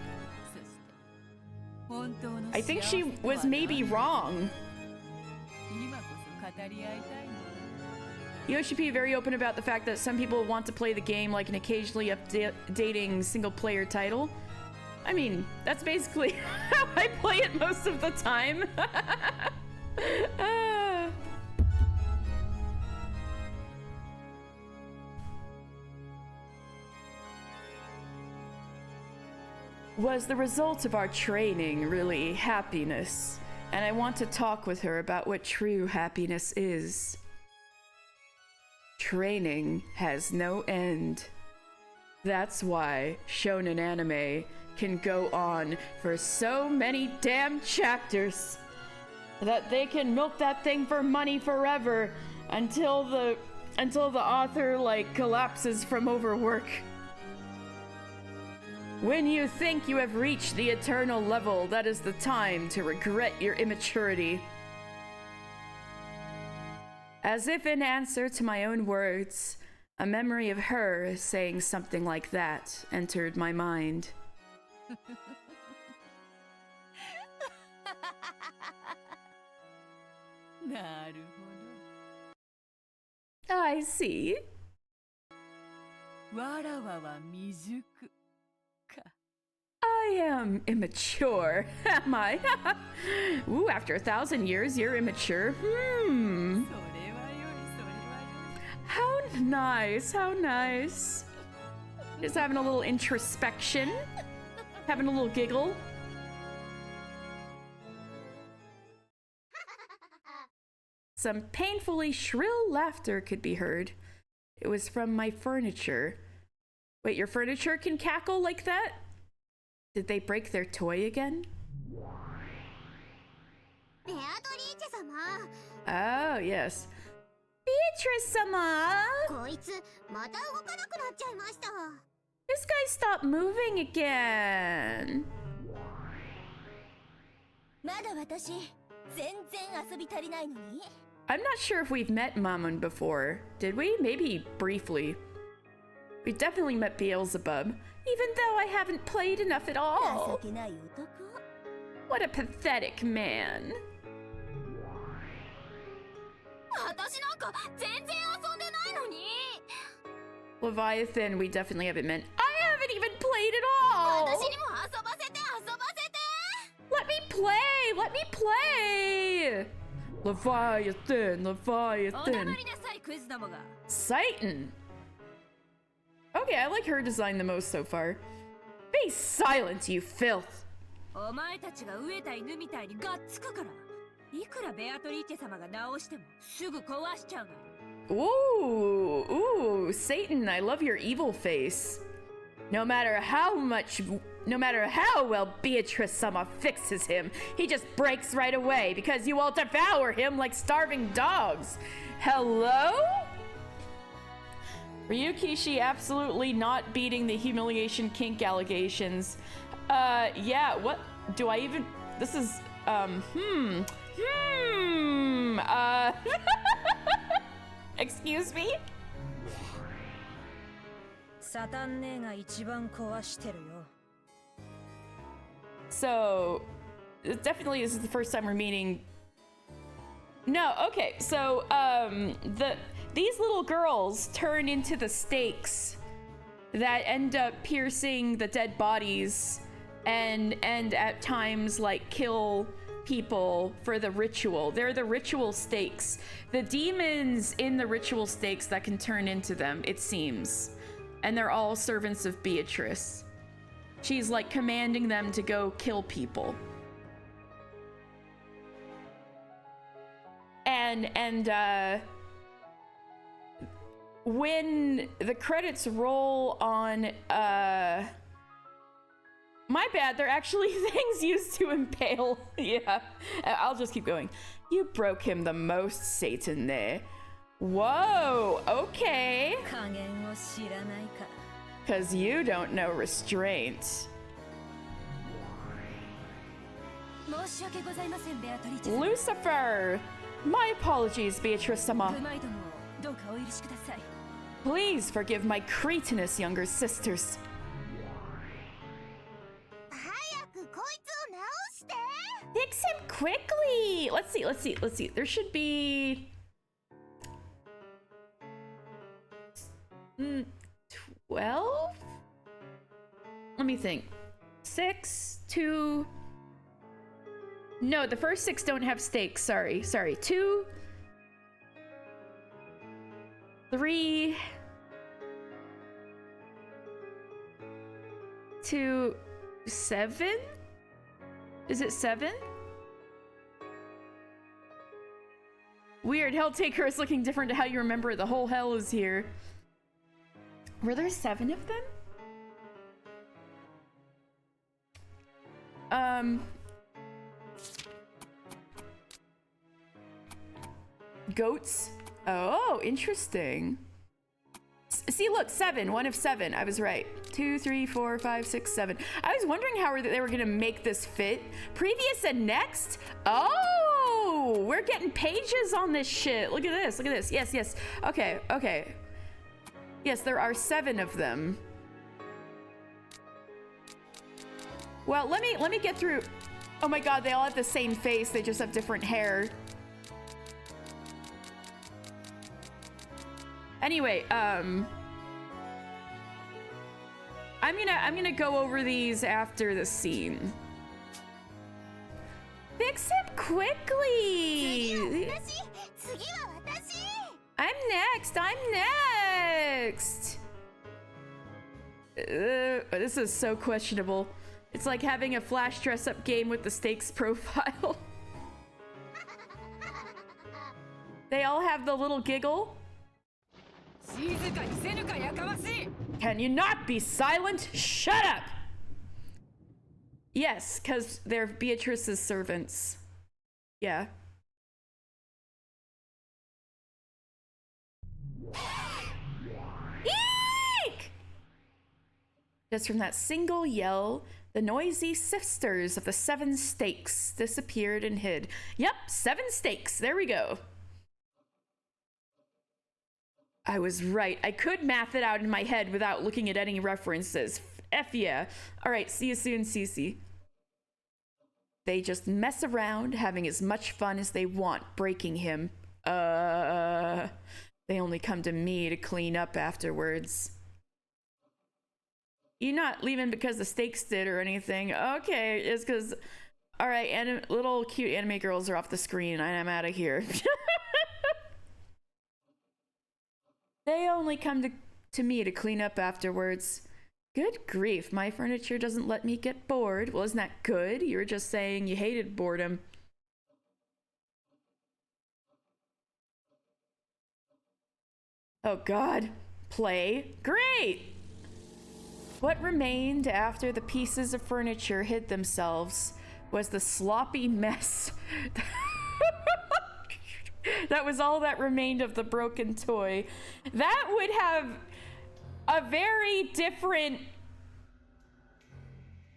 I think she was maybe wrong. Yoshi P very open about the fact that some people want to play the game like an occasionally updating single player title. I mean, that's basically how I play it most of the time. Was the result of our training really happiness? And I want to talk with her about what true happiness is. Training has no end. That's why shonen anime can go on for so many damn chapters that they can milk that thing for money forever until the author like collapses from overwork. When you think you have reached the eternal level, that is the time to regret your immaturity. As if in answer to my own words, a memory of her saying something like that entered my mind. I see. I am immature, am I? Ooh, after 1,000 years, you're immature. How nice, how nice. Just having a little introspection. Having a little giggle. Some painfully shrill laughter could be heard. It was from my furniture. Wait, your furniture can cackle like that? Did they break their toy again? Oh, yes. Beatrice-sama! This guy stopped moving again. I'm not sure if we've met Mammon before. Did we? Maybe briefly. We definitely met Beelzebub, even though I haven't played enough at all. What a pathetic man. Leviathan, we definitely haven't met. I haven't even played at all! Let me play! Let me play! Leviathan, Leviathan. Satan! Okay, I like her design the most so far. Be silent, you filth. お前たちが飢えた犬みたいにがっつくから。いくらベアトリーチェ様が直してもすぐ壊しちゃうの。Ooh, Satan, I love your evil face. No matter how well Beatrice-sama fixes him, he just breaks right away because you all devour him like starving dogs. Hello? Ryukishi absolutely not beating the humiliation kink allegations. Yeah, what do I even... This is, excuse me? サタン姉が一番壊してるよ。 So, definitely this is the first time we're meeting. No, okay, so these little girls turn into the stakes that end up piercing the dead bodies and at times like kill people for the ritual. They're the ritual stakes. The demons in the ritual stakes that can turn into them, it seems. And they're all servants of Beatrice. She's like commanding them to go kill people. And when the credits roll on, my bad, they're actually things used to impale. Yeah, I'll just keep going. You broke him the most, Satan there. Whoa, okay. 加減を知らないか。 Cause you don't know restraint. 申し訳ございません、ベアトリーチェ様。 Lucifer! My apologies, Beatrice-sama. 不毎度もどうかお許しください。 Please forgive my cretinous younger sisters. 早くこいつを直して。 Fix him quickly! Let's see. There should be... 12? Let me think. 6, 2... No, the first 6 don't have stakes. Sorry. 2... 3... 2... 7? Is it 7? Weird, Helltaker is looking different to how you remember it. The whole hell is here. Were there 7 of them? Goats? Oh, interesting. See, look, 7. 1 of 7. I was right. 2, 3, 4, 5, 6, 7. I was wondering how they were gonna make this fit. Previous and next? Oh, we're getting pages on this shit. Look at this. Look at this. Yes. Okay. Yes, there are 7 of them. Well, let me get through. Oh my god, they all have the same face. They just have different hair. Anyway, I'm gonna go over these after the scene. Fix him quickly! I'm next! This is so questionable. It's like having a Flash dress-up game with the stakes profile. They all have the little giggle. Can you not be silent? Shut up! Yes, because they're Beatrice's servants. Yeah. Eek! Just from that single yell, the noisy sisters of the 7 stakes disappeared and hid. Yep, 7 stakes. There we go. I was right. I could math it out in my head without looking at any references. F yeah. All right, see you soon, Cece. They just mess around, having as much fun as they want, breaking him. They only come to me to clean up afterwards. You're not leaving because the stakes did or anything. Okay, it's because... All right, little cute anime girls are off the screen and I'm out of here. They only come to me to clean up afterwards. Good grief, my furniture doesn't let me get bored. Well, isn't that good? You were just saying you hated boredom. Oh god. Play. Great! What remained after the pieces of furniture hid themselves was the sloppy mess. That was all that remained of the broken toy. That would have a very different...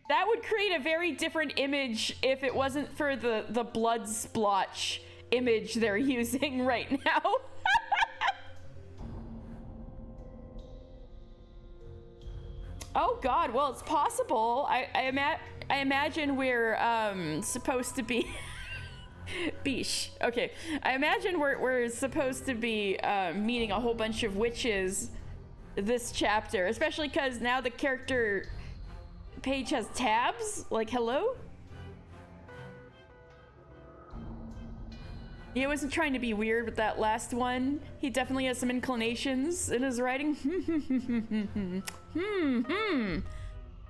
That would create a very different image if it wasn't for the blood splotch image they're using right now. Oh god, well, it's possible. I imagine we're supposed to be... Beesh. Okay, I imagine we're supposed to be meeting a whole bunch of witches this chapter, especially because now the character page has tabs. Like, hello? He wasn't trying to be weird with that last one. He definitely has some inclinations in his writing.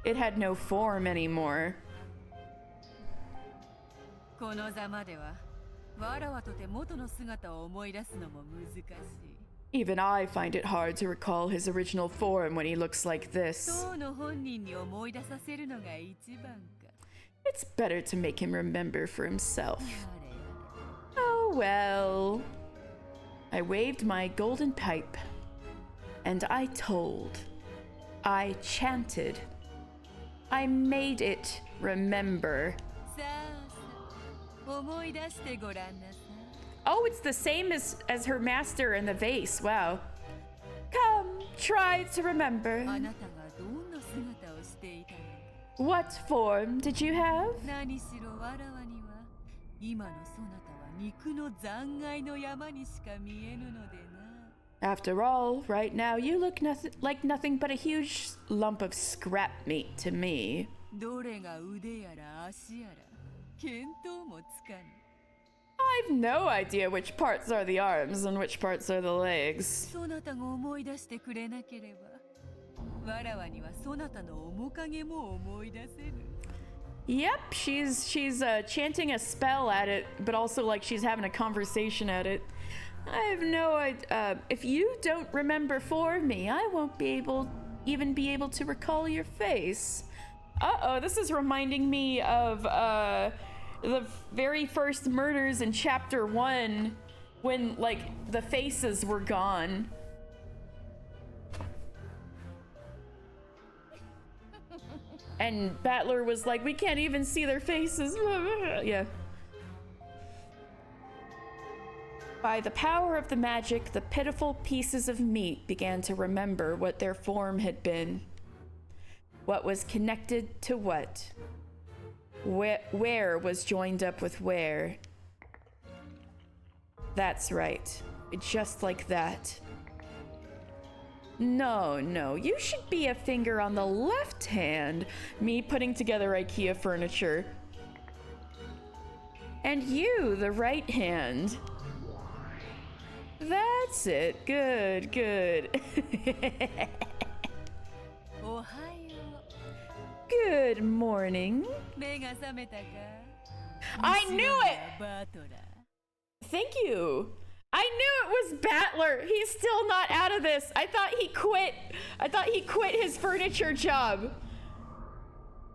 It had no form anymore. Even I find it hard to recall his original form when he looks like this. It's better to make him remember for himself. Oh well. I waved my golden pipe, and I told. I chanted. I made it remember. Oh, it's the same as her master in the vase. Wow. Come, try to remember. What form did you have? After all, right now you look like nothing but a huge lump of scrap meat to me. I've no idea which parts are the arms and which parts are the legs. Yep, she's chanting a spell at it, but also like she's having a conversation at it. I have no idea. If you don't remember for me, I won't even be able to recall your face. Uh-oh, this is reminding me of the very first murders in chapter 1 when like the faces were gone. And Battler was like, we can't even see their faces. Yeah. By the power of the magic, the pitiful pieces of meat began to remember what their form had been. What was connected to what? Where was joined up with where? That's right. Just like that. No, you should be a finger on the left hand. Me putting together IKEA furniture. And you, the right hand. That's it. Good. Good morning. I knew it! Thank you. I knew it was Battler. He's still not out of this. I thought he quit his furniture job.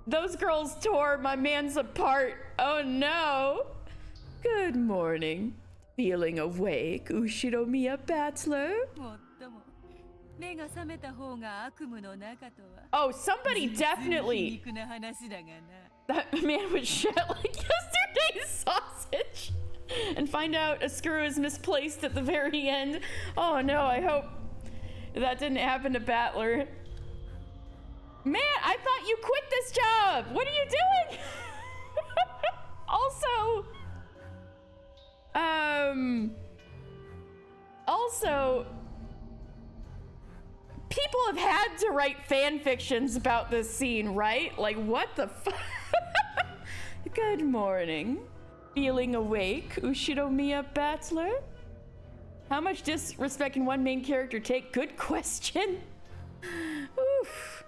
Those girls tore my man's apart. Oh no. Good morning. Feeling awake, Ushiromiya Battler? Oh, somebody definitely. That man would shit like yesterday's sausage and find out a screw is misplaced at the very end. Oh no, I hope that didn't happen to Battler. Man, I thought you quit this job. What are you doing? Also, people have had to write fan fictions about this scene, right? Like, what the fuck? Good morning. Feeling awake, Ushiromiya Battler? How much disrespect can one main character take? Good question. Oof.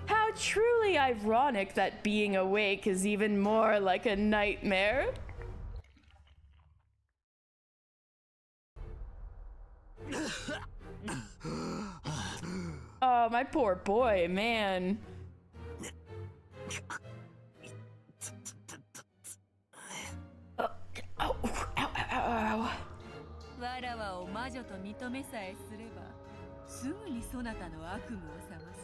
How truly ironic that being awake is even more like a nightmare. Oh, my poor boy, man. Oh, ow, ow, ow. わらわを魔女と認めさえすれば、すぐにそなたの悪夢を覚まし、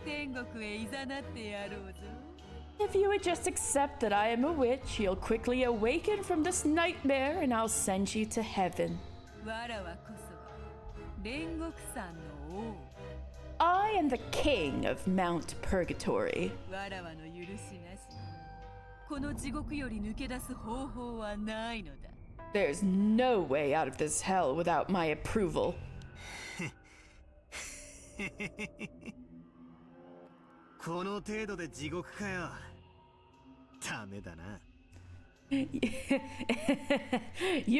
天国へ誘ってやろうぞ。If you would just accept that I am a witch, you'll quickly awaken from this nightmare and I'll send you to heaven. わらわこそは煉獄山の王。 I am the king of Mount Purgatory. わらわの許しなし。この地獄より抜け出す方法はないのだ。 There's no way out of this hell without my approval. この程度で地獄かよ。ダメだな。You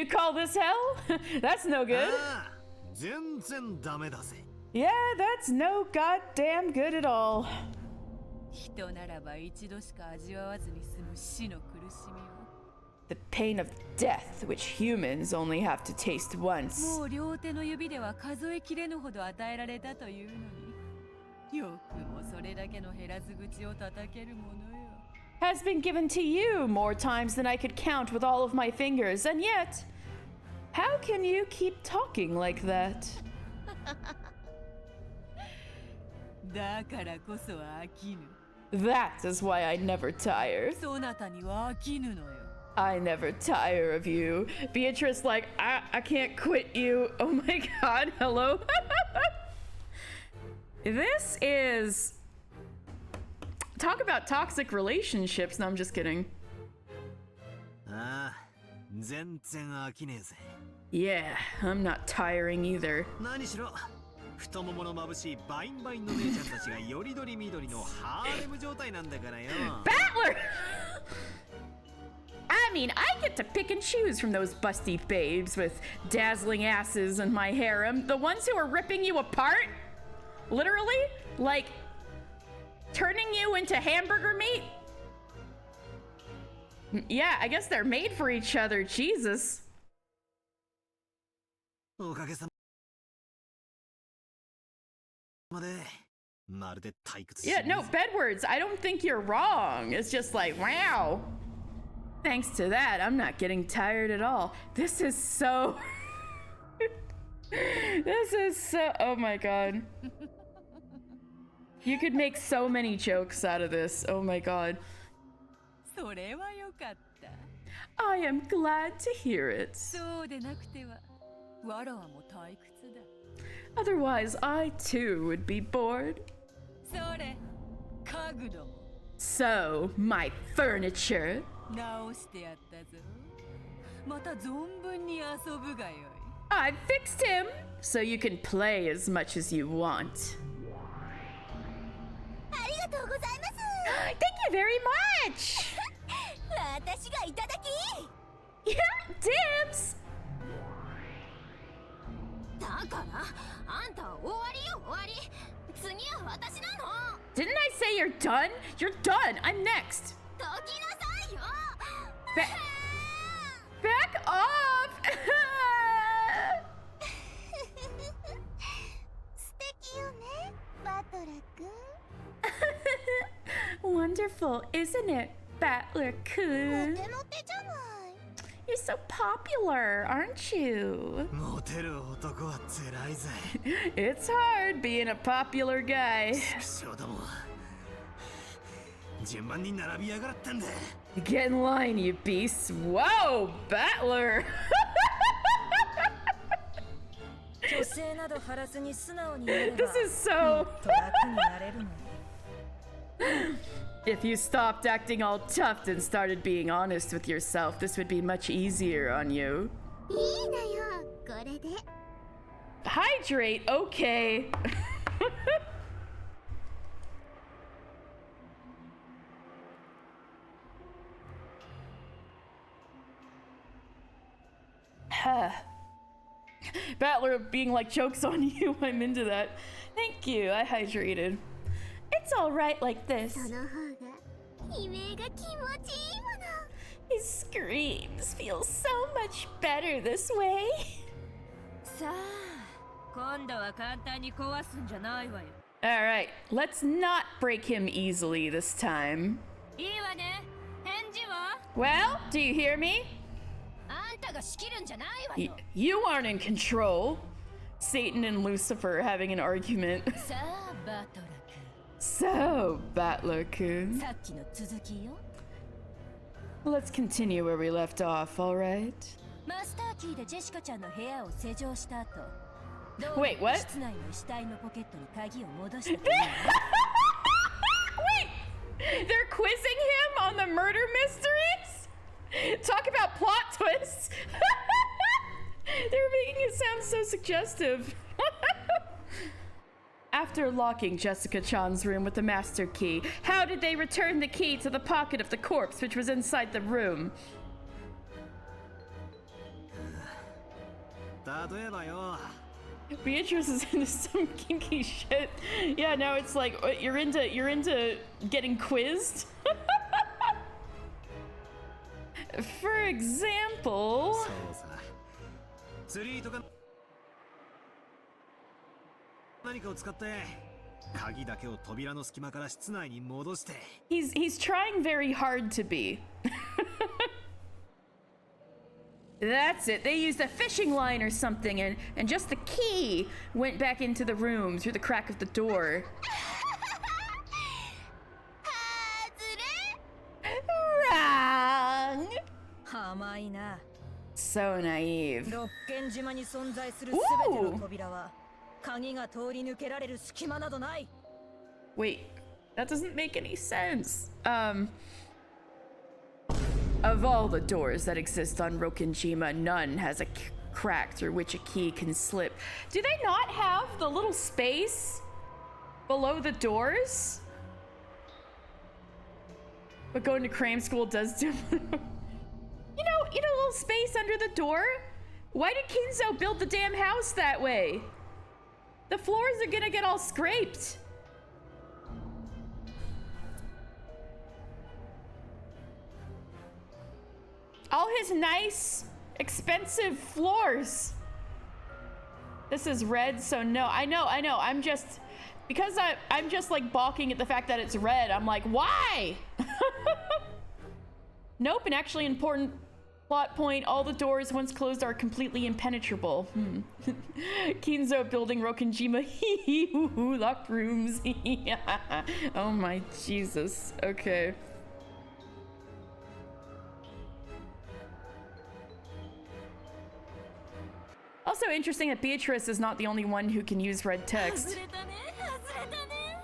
call this hell? That's no good. ああ、全然ダメだぜ。Yeah, that's no goddamn good at all. 人ならば一度しか味わわずに済む死の苦しみを。 The pain of death, which humans only have to taste once. もう両手の指では数えきれぬほど与えられたというのに、よくもそれだけの減らず口を叩けるものよ。 Has been given to you more times than I could count with all of my fingers, and yet, how can you keep talking like that? だからこそ飽きぬ。 That is why I never tire. そなたには飽きぬのよ。 I never tire of you. Beatrice, like, I can't quit you. Oh my god, hello? This is... Talk about toxic relationships. No, I'm just kidding. ああ、全然飽きねえぜ。 Yeah, I'm not tiring either. 何しろ、太ももの眩しいバインバインの姉ちゃんたちがよりどりみどりのハーレム状態なんだからよ。Battler! I mean, I get to pick and choose from those busty babes with dazzling asses in my harem. The ones who are ripping you apart? Literally? Like, turning you into hamburger meat? Yeah, I guess they're made for each other. Jesus. おかげさまで、まるで退屈し Yeah, no, Bedwards, I don't think you're wrong. It's just like, wow. Thanks to that, I'm not getting tired at all. This is so... This is so... Oh my god. You could make so many jokes out of this. Oh my god. それはよかった。 I am glad to hear it. そうでなくては、わらわも退屈だ。 Otherwise, I too would be bored. それ、家具ども。 So, my furniture. 直してやったぞ。また存分に遊ぶがよい。 I fixed him, so you can play as much as you want. ありがとうございます Thank you very much! 私がいただき Yeah, dibs! だからあんたは終わりよ終わり次は私なの Didn't I say you're done? You're done! I'm next! どきなさいよ Back off! 素敵よねバトラくん Wonderful, isn't it, Battler モ Kun? テモテじゃない You're so popular, aren't you? モテる男は辛いぜ。 It's hard being a popular guy. クソども。順番に並びやがらったんだ。 Get in line, you beasts. Whoa, Battler! 虚勢など張らずに素直になれば This is so... もっと楽になれるのよ。 If you stopped acting all tough and started being honest with yourself, this would be much easier on you. いいのよこれで Hydrate, okay. Battler being like, joke's on you. I'm into that. Thank you. I hydrated. It's all right like this. その方が悲鳴が気持ちいいもの。 His screams feel so much better this way. さあ今度は簡単に壊すんじゃないわよ。 All right, let's not break him easily this time. いいわね。返事は？ Well, do you hear me? あんたが仕切るんじゃないわ Y- よ。 you aren't in control. Satan and Lucifer having an argument. さあバトラ So, Battler-kun. 君、さっきの続きよ。 Let's continue where we left off, alright? マスターキーでジェシカちゃんの部屋を施錠した後、 Wait, what? 室内の死体のポケットに鍵を戻したと Wait! They're quizzing him on the murder mysteries? Talk about plot twists! They're making it sound so suggestive. After locking Jessica Chan's room with the master key, how did they return the key to the pocket of the corpse which was inside the room? 例えばよ、 Beatrice is into some kinky shit. Yeah, now it's like you're into getting quizzed. For example, そうさ、釣り糸か何かを使って鍵だけを扉の隙間から室内に戻して。 he's trying very hard to be. That's it. They used a fishing line or something, and just the key went back into the room through the crack of the door. はずれ Wrong. 甘いな。 So naive. 六軒島に存在するすべての扉は鍵が通り抜けられる隙間などない。 Wait, that doesn't make any sense. Of all the doors that exist on Rokenjima, none has a crack through which a key can slip. Do they not have the little space below the doors? But going to cram school does do. You know, a little space under the door? Why did Kinzo build the damn house that way? The floors are gonna get all scraped. All his nice, expensive floors. This is red, so no. I know. I'm just... Because I'm just like balking at the fact that it's red. I'm like, why? Nope, an actually important plot point. All the doors, once closed, are completely impenetrable. Kinzo building Rokenjima. Locked rooms. Oh my Jesus. Okay. Also interesting that Beatrice is not the only one who can use red text. 外れたね外れたね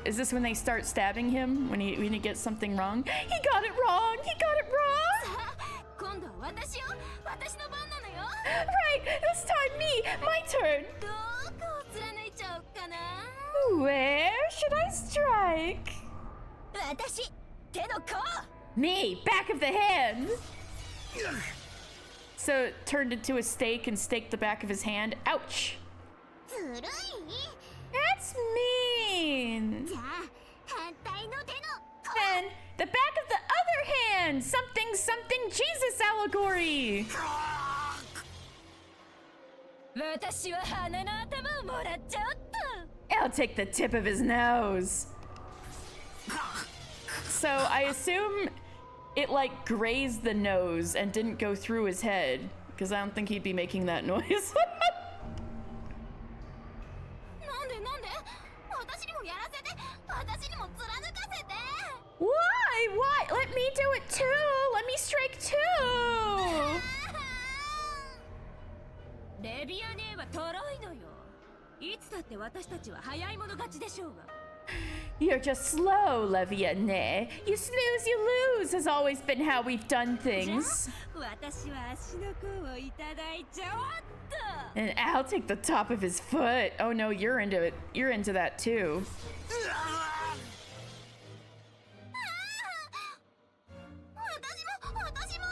Is this when they start stabbing him when he gets something wrong? He got it wrong. He got it wrong. さあ今度は私よ私の番なのよ Right, this time me, my turn. どこを貫いちゃおうかな Where should I strike? 私手の甲 Me, back of the hand. So it turned into a stake and staked the back of his hand. Ouch. ずるい That's mean. じゃあ反対の手の甲 And the back of the other hand. Something, something Jesus allegory. 私は花の頭をもらっちゃおっと。 I'll take the tip of his nose. So I assume it like grazed the nose and didn't go through his head, because I don't think he'd be making that noise. なんでなんで私にもやらせて私にも貫かせて Why? Why? Let me do it too. Let me strike too. レビア姉はトロいのよ。いつだって私たちは早い者勝ちでしょうが。 You're just slow, Leviane. You snooze, you lose has always been how we've done things. 私は足の甲をいただいちゃおっと。 And I'll take the top of his foot. Oh no, you're into it. You're into that too. 私も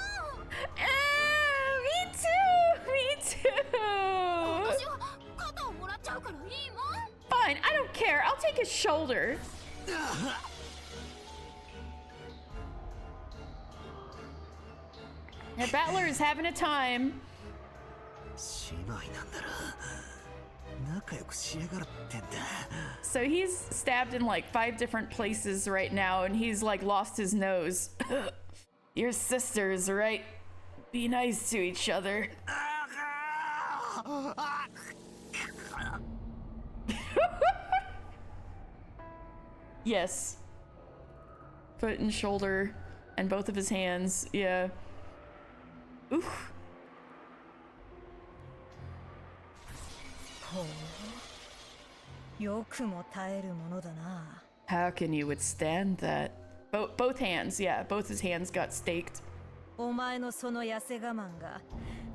Me too. Me too. care. I'll take his shoulder. The battler is having a time. 姉妹なんだろ。仲良くしやがるってんだ。 So he's stabbed in like 5 different places right now, and he's like lost his nose. Your sisters, right? Be nice to each other. Yes. Foot and shoulder, and both of his hands. Yeah. Oof. How can you withstand that? Both hands, yeah, both his hands got staked. お前のその痩せ我慢が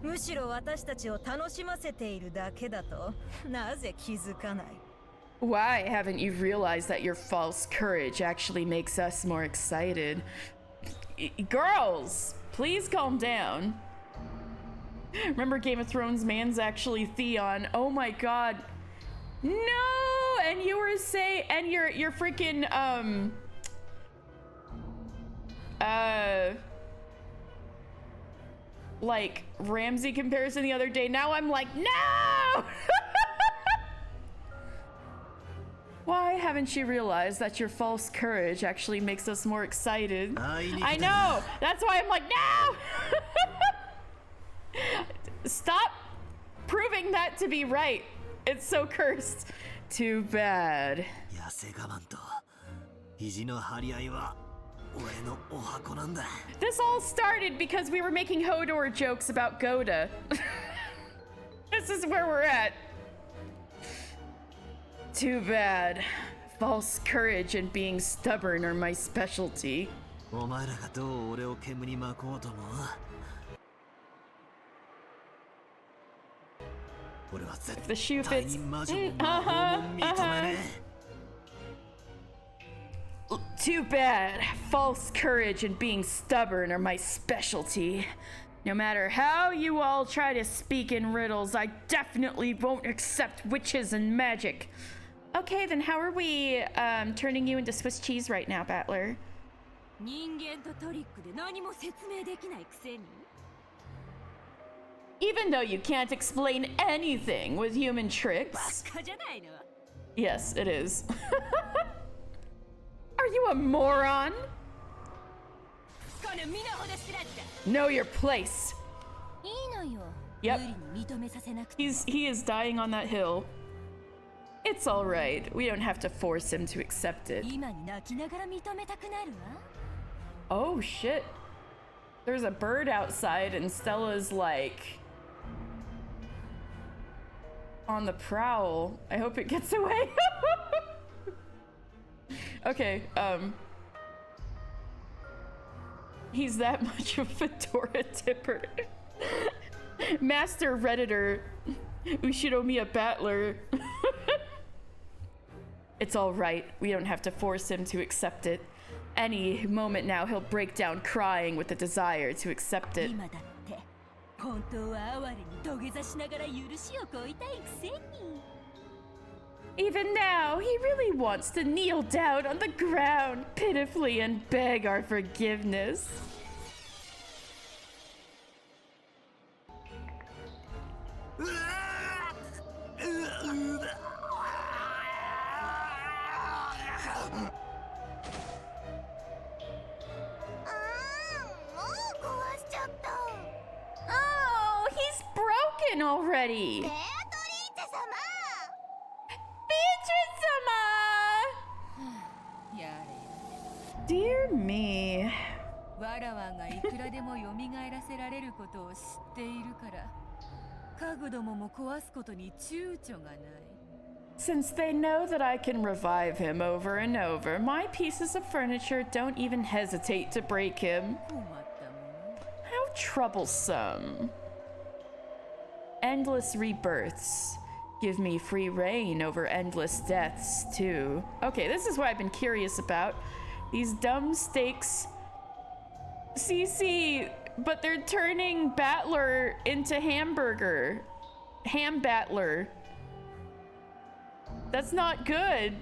むしろ私たちを楽しませているだけだとなぜ気づかない Why haven't you realized that your false courage actually makes us more excited? Girls, please calm down. Remember Game of Thrones man's actually Theon. Oh my god. No! And you were saying, and you're freaking, like Ramsey comparison the other day. Now I'm like, no! Why haven't you realized that your false courage actually makes us more excited? I know! That's why I'm like, no! Stop proving that to be right. It's so cursed. Too bad. This all started because we were making Hodor jokes about Goda. This is where we're at. Too bad. False courage and being stubborn are my specialty. If the shoe fits. Too bad. False courage and being stubborn are my specialty. No matter how you all try to speak in riddles, I definitely won't accept witches and magic. Okay, then how are we turning you into Swiss cheese right now, Battler? Even though you can't explain anything with human tricks. Yes, it is. Are you a moron? Know your place. Yep. He is dying on that hill. It's all right. We don't have to force him to accept it. Oh shit. There's a bird outside and Stella's like on the prowl. I hope it gets away. Okay, he's that much of a Dora tipper. Master Redditor Ushiromiya Battler. It's all right. We don't have to force him to accept it. Any moment now, he'll break down crying with the desire to accept it. Even now, he really wants to kneel down on the ground pitifully and beg our forgiveness. Oh, he's broken already. Dear me. Since they know that I can revive him over and over, my pieces of furniture don't even hesitate to break him. How troublesome. Endless rebirths. Give me free reign over endless deaths, too. Okay, this is what I've been curious about. These dumb stakes. CC, but they're turning Battler into hamburger. Ham Battler. That's not good.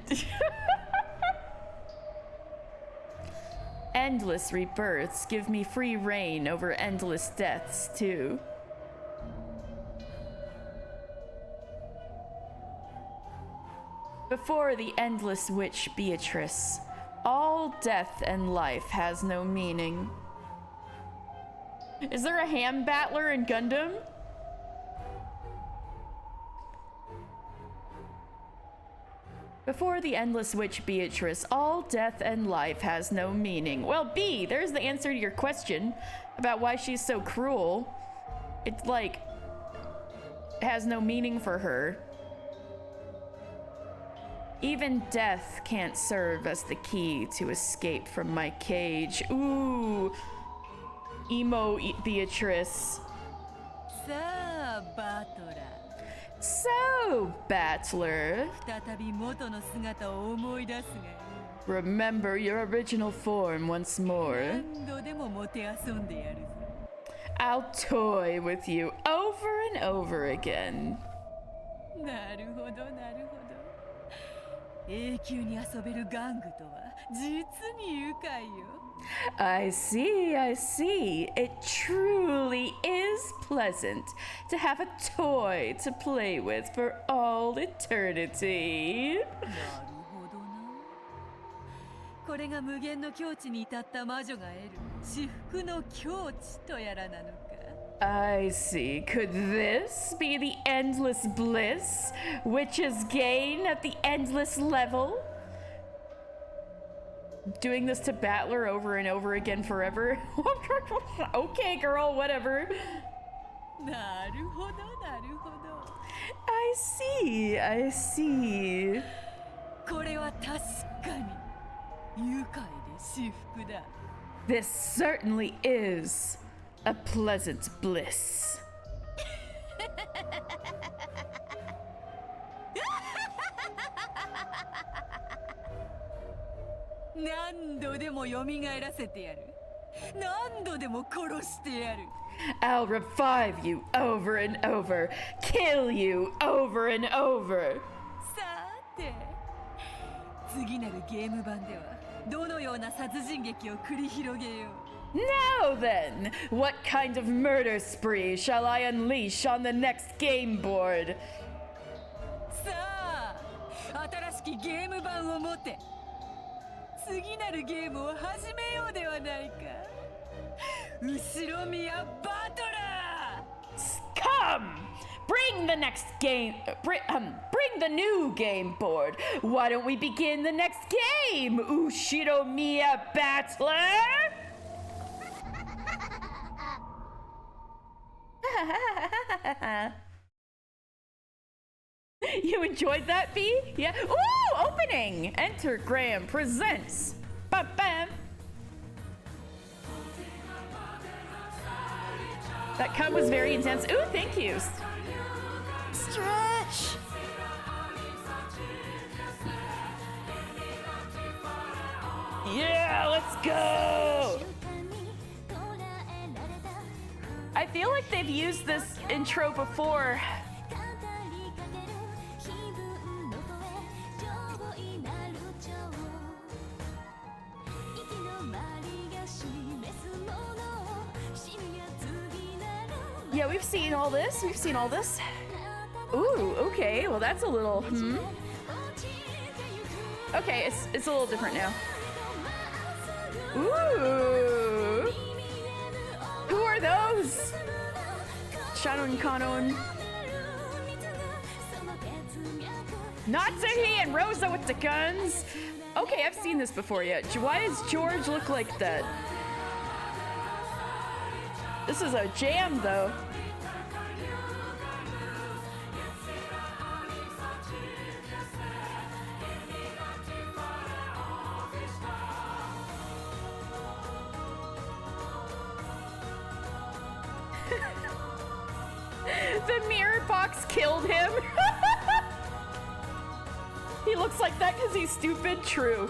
Endless rebirths give me free reign over endless deaths, too. Before the endless witch Beatrice, all death and life has no meaning. Is there a ham battler in Gundam? Before the endless witch Beatrice, all death and life has no meaning. Well, B, there's the answer to your question about why she's so cruel. It's like, has no meaning for her. Even death can't serve as the key to escape from my cage. Ooh, emo Beatrice. So, Battler, remember your original form once more. I'll toy with you over and over again. I see. It truly is pleasant to have a toy to play with for all eternity. I see. Could this be the endless bliss witches gain at the endless level? Doing this to Battler over and over again forever? Okay, girl, whatever. I see. This certainly is a pleasant bliss. I'll revive you over and over, kill you over and over. Now then, what kind of murder spree shall I unleash on the next game board? Come! Bring the next game. Bring the new game board. Why don't we begin the next game, Ushiromiya Battler? You enjoyed that, B? Yeah. Ooh, opening. Enter Graham presents. Bam, bam. That cut was very intense. Ooh, thank you. Stretch. Yeah, let's go. I feel like they've used this intro before. Yeah, we've seen all this. Ooh, okay. Well, that's a little, Okay, it's a little different now. Ooh. Who are those? Shannon Kanon. Natsuhi and Rosa with the guns. Okay, I've seen this before yet. Why does George look like that? This is a jam, though. The mirror box killed him. He looks like that because he's stupid. True.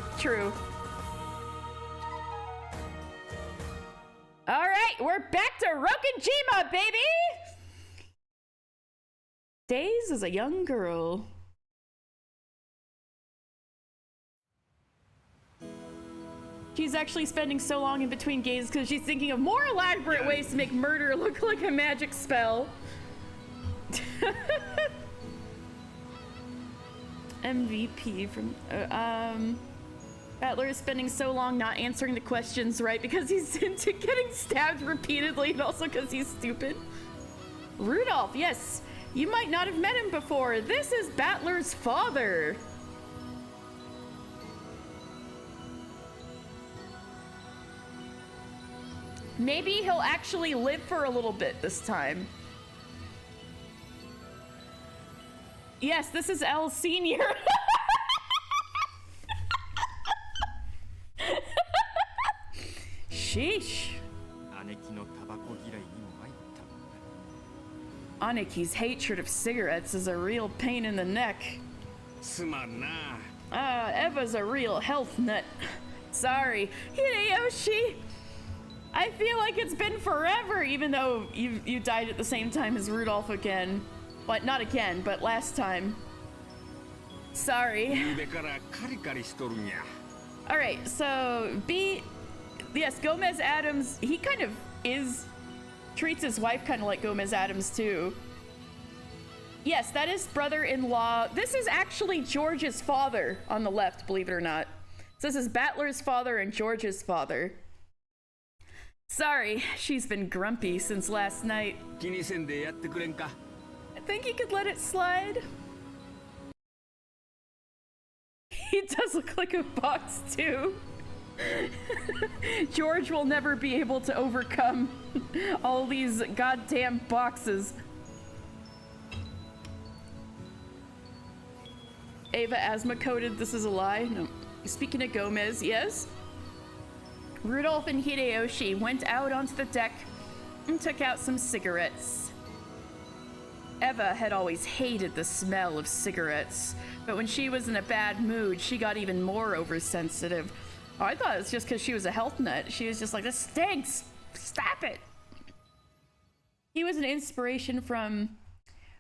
All right, we're back to Rokenjima, baby! Days as a young girl. She's actually spending so long in between games because she's thinking of more elaborate ways to make murder look like a magic spell. MVP from Battler is spending so long not answering the questions right because he's into getting stabbed repeatedly and also because he's stupid. Rudolph, yes, you might not have met him before. This is Battler's father. Maybe he'll actually live for a little bit this time. Yes, this is L Senior. Sheesh. Aneki's hatred of cigarettes is a real pain in the neck. Eva's a real health nut. Sorry, Hideyoshi. I feel like it's been forever, even though you died at the same time as Rudolph again. But not again, but last time. Sorry. Alright, so yes, Gomez Adams, he kind of treats his wife kind of like Gomez Adams too. Yes, that is brother-in-law. This is actually George's father on the left, believe it or not. So this is Battler's father and George's father. Sorry, she's been grumpy since last night. I think you could let it slide. He does look like a box too. George will never be able to overcome all these goddamn boxes. Ava asthma coded, this is a lie. No. Speaking of Gomez, yes? Rudolph and Hideyoshi went out onto the deck and took out some cigarettes. Eva had always hated the smell of cigarettes, but when she was in a bad mood, she got even more oversensitive. Oh, I thought it was just because she was a health nut. She was just like, this stinks! Stop it! He was an inspiration from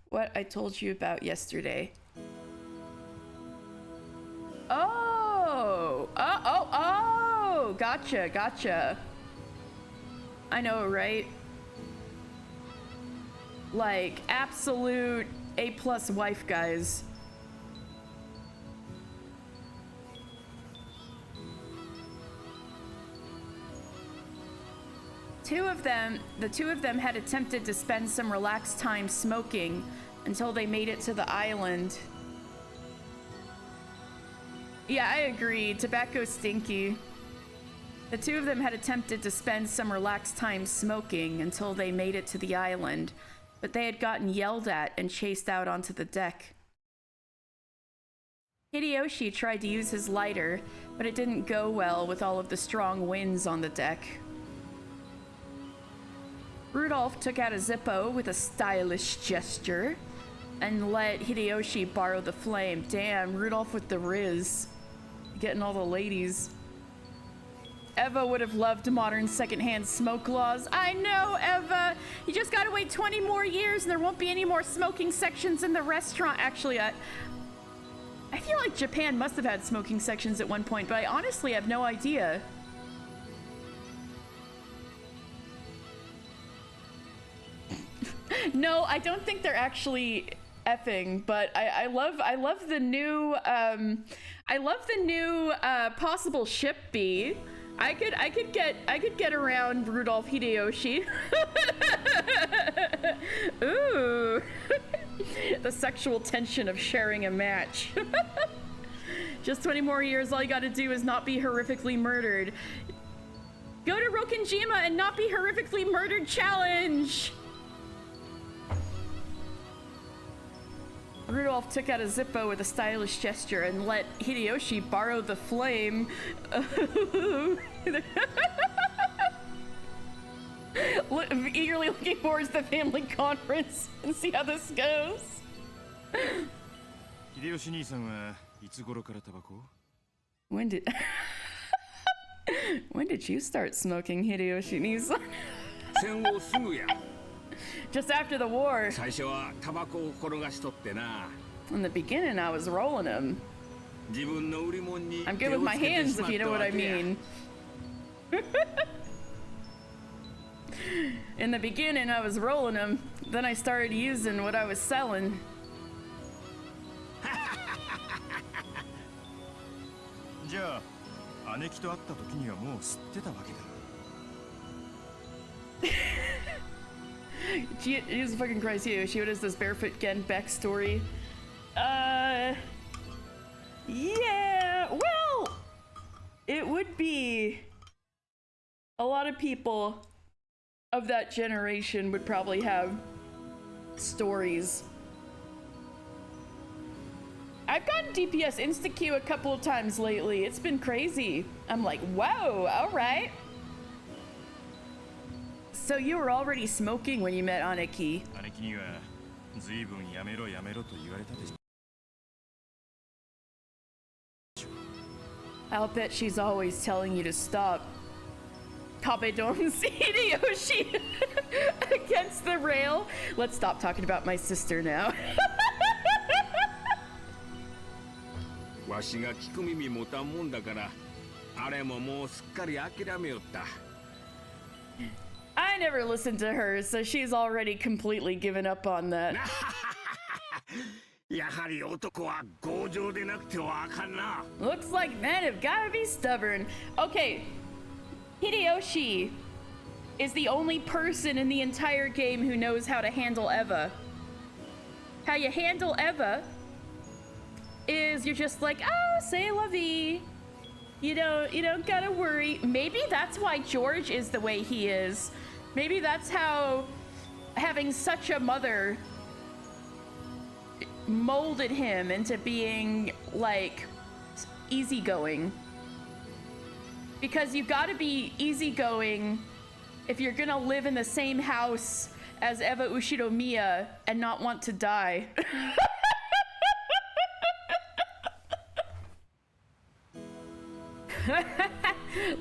what I told you about yesterday. Oh! Gotcha. I know, right? Like, absolute A+ wife guys. The two of them had attempted to spend some relaxed time smoking until they made it to the island. Yeah, I agree. Tobacco's stinky. The two of them had attempted to spend some relaxed time smoking until they made it to the island, but they had gotten yelled at and chased out onto the deck. Hideyoshi tried to use his lighter, but it didn't go well with all of the strong winds on the deck. Rudolph took out a Zippo with a stylish gesture and let Hideyoshi borrow the flame. Damn, Rudolph with the riz. Getting all the ladies. Eva would have loved modern secondhand smoke laws. I know, Eva! You just gotta wait 20 more years and there won't be any more smoking sections in the restaurant. Actually, I feel like Japan must have had smoking sections at one point, but I honestly have no idea. No, I don't think they're actually effing, but I love the new possible ship B. I could get around Rudolph Hideyoshi. Ooh. The sexual tension of sharing a match. Just 20 more years, all you gotta do is not be horrifically murdered. Go to Rokenjima and not be horrifically murdered challenge! Rudolph took out a Zippo with a stylish gesture and let Hideyoshi borrow the flame. Eagerly looking forward to the family conference and see how this goes. When did you start smoking, Hideyoshi-san? Just after the war. In the beginning, I was rolling them. I'm good with my hands, if you know what I mean. In the beginning, I was rolling them. Then I started using what I was selling. じゃあ姉貴と会った時にはもう知ってたわけだ。Jesus fucking Christ, Yoshi, what is this Barefoot Gen backstory? Yeah, well, it would be a lot of people of that generation would probably have stories. I've gotten DPS insta-Q a couple of times lately. It's been crazy. I'm like, whoa, all right. So you were already smoking when you met Aneki. 姉貴には随分やめろやめろと言われたでしょ。 I'll bet she's always telling you to stop. Kabedon's Hideyoshi against the rail. Let's stop talking about my sister now. わしが聞く耳持たんもんだからあれももうすっかり諦めよった。 I never listened to her, so she's already completely given up on that. やはり男は強情でなくてはあかんな。 Looks like men have gotta be stubborn. Okay, Hideyoshi is the only person in the entire game who knows how to handle Eva. How you handle Eva is you're just like, oh, say la vie. You don't gotta worry. Maybe that's why George is the way he is. Maybe that's how having such a mother molded him into being like easygoing. Because you gotta be easygoing if you're gonna live in the same house as Eva Ushiromiya and not want to die.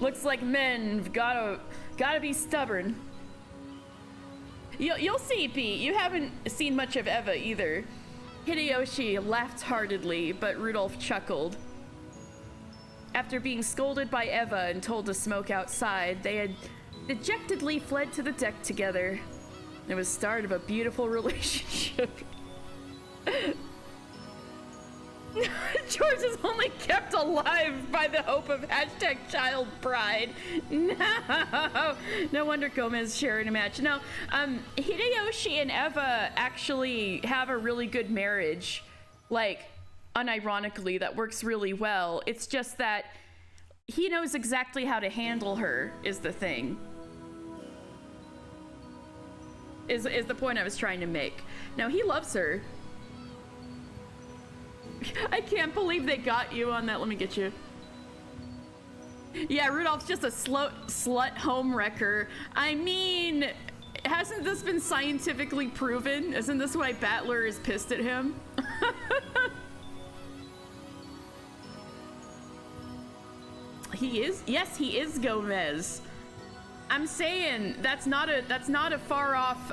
Looks like men gotta be stubborn. You'll see, Pete. You haven't seen much of Eva either. Hideyoshi laughed heartedly, but Rudolph chuckled. After being scolded by Eva and told to smoke outside, they had dejectedly fled to the deck together. It was the start of a beautiful relationship. George is only kept alive by the hope of #child pride. No, no wonder Gomez sharing a match. No, Hideyoshi and Eva actually have a really good marriage. Like, unironically, that works really well. It's just that he knows exactly how to handle her, is the thing. Is the point I was trying to make. Now, he loves her. I can't believe they got you on that. Let me get you. Yeah, Rudolph's just a slut home wrecker. I mean, hasn't this been scientifically proven? Isn't this why Battler is pissed at him? He is? Yes, he is Gomez. I'm saying that's not a far off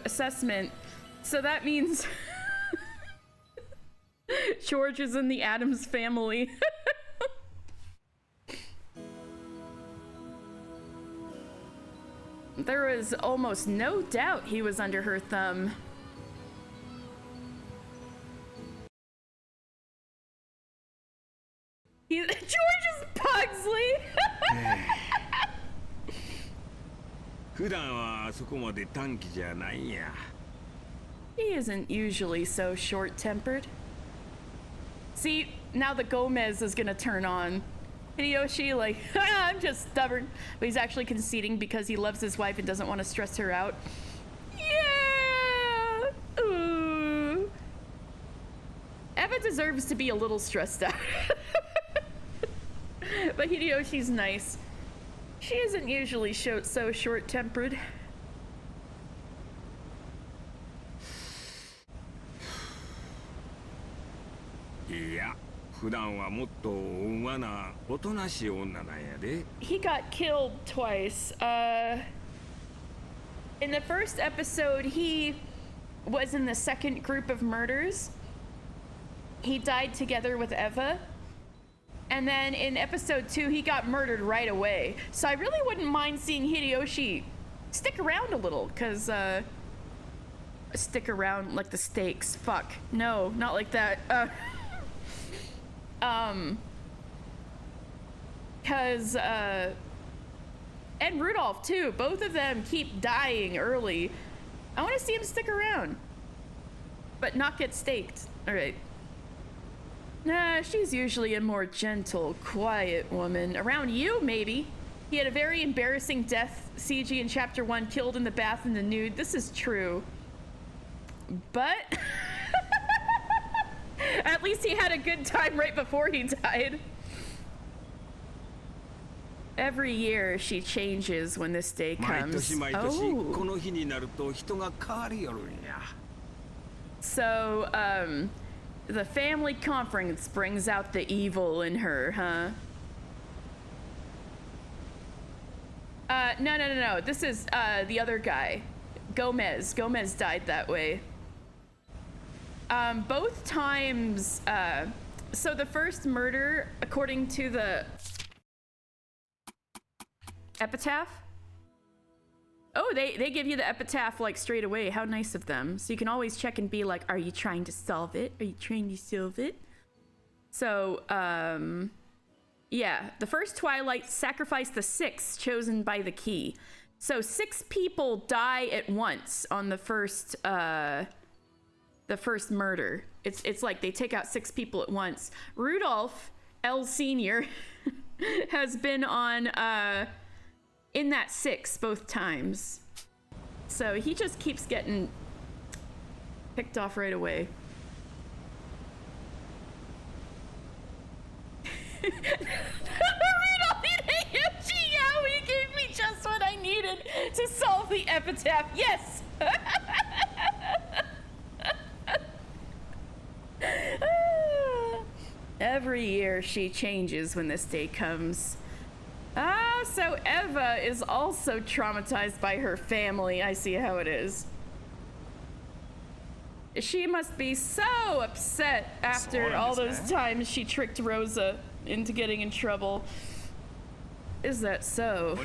assessment. So that means George is in the Addams family. There was almost no doubt he was under her thumb. George is Pugsley! 普段はそこまで短気じゃないんや。 He isn't usually so short-tempered. See, now the Gomez is gonna turn on. Hideyoshi, like, I'm just stubborn. But he's actually conceding because he loves his wife and doesn't want to stress her out. Yeah! Ooh. Eva deserves to be a little stressed out. But Hideyoshi's nice. She isn't usually so short-tempered. He got killed twice. In the first episode, he was in the second group of murders. He died together with Eva. And then in episode 2, he got murdered right away. So I really wouldn't mind seeing Hideyoshi stick around a little, because, stick around like the stakes. Fuck. No, not like that. Because, and Rudolph, too. Both of them keep dying early. I want to see him stick around, but not get staked. All right. Nah, she's usually a more gentle, quiet woman. Around you, maybe. He had a very embarrassing death, CG in Chapter 1, killed in the bath in the nude. This is true. But at least he had a good time right before he died. Every year she changes when this day comes. Oh. So, the family conference brings out the evil in her, huh? No. This is, the other guy. Gomez. Gomez died that way. Both times, so the first murder, according to the epitaph. Oh, they give you the epitaph like straight away. How nice of them. So you can always check and be like, are you trying to solve it? Are you trying to solve it? So, yeah. The first Twilight sacrificed the 6 chosen by the key. So 6 people die at once on the first murder. It's like they take out 6 people at once. Rudolph L. Sr. has been on, in that 6 both times. So he just keeps getting picked off right away. Rudolph Hideyoshi, yeah, he gave me just what I needed to solve the epitaph. Yes! Every year she changes when this day comes. So Eva is also traumatized by her family. I see how it is. She must be so upset after all those times she tricked Rosa into getting in trouble. Is that so?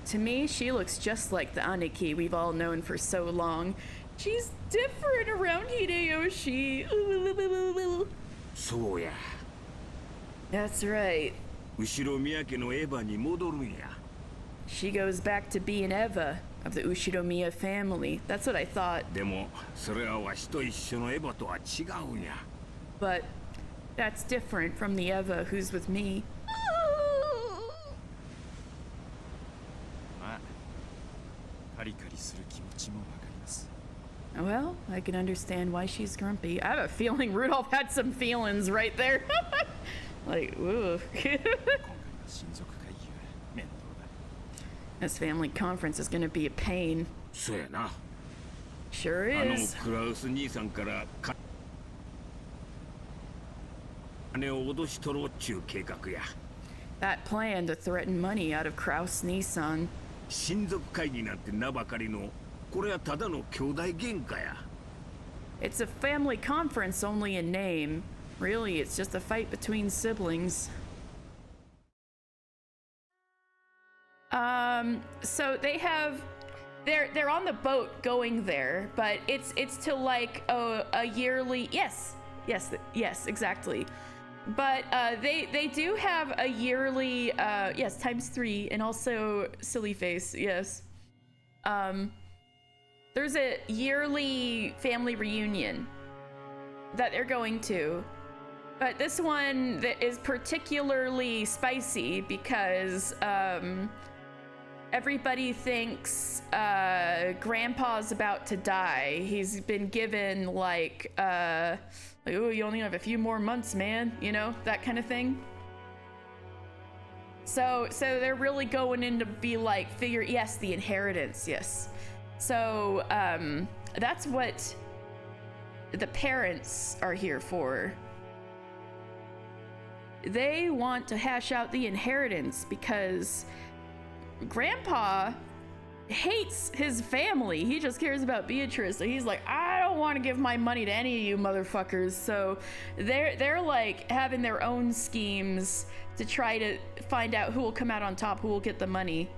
To me, she looks just like the Aniki we've all known for so long. She's different around Hideyoshi. So yeah. That's right. She goes back to being Eva of the Ushiromiya family. That's what I thought. But that's different from the Eva who's with me. Well, I can understand why she's grumpy. I have a feeling Rudolph had some feelings right there. Like, ooh. This family conference is gonna be a pain. Sure is. That plan to threaten money out of Kraus Nissan. It's a family conference only in name. Really, it's just a fight between siblings. So they have, they're on the boat going there, but it's to like a yearly, yes, exactly. But they do have a yearly, yes, ×3, and also silly face, yes. There's a yearly family reunion that they're going to. But this one is particularly spicy because everybody thinks Grandpa's about to die. He's been given like, oh, you only have a few more months, man. You know, that kind of thing. So they're really going in to be like, yes, the inheritance, yes. So that's what the parents are here for. They want to hash out the inheritance because Grandpa hates his family. He just cares about Beatrice. So he's like, I don't don't want to give my money to any of you motherfuckers. So they're like having their own schemes to try to find out who will come out on top, who will get the money.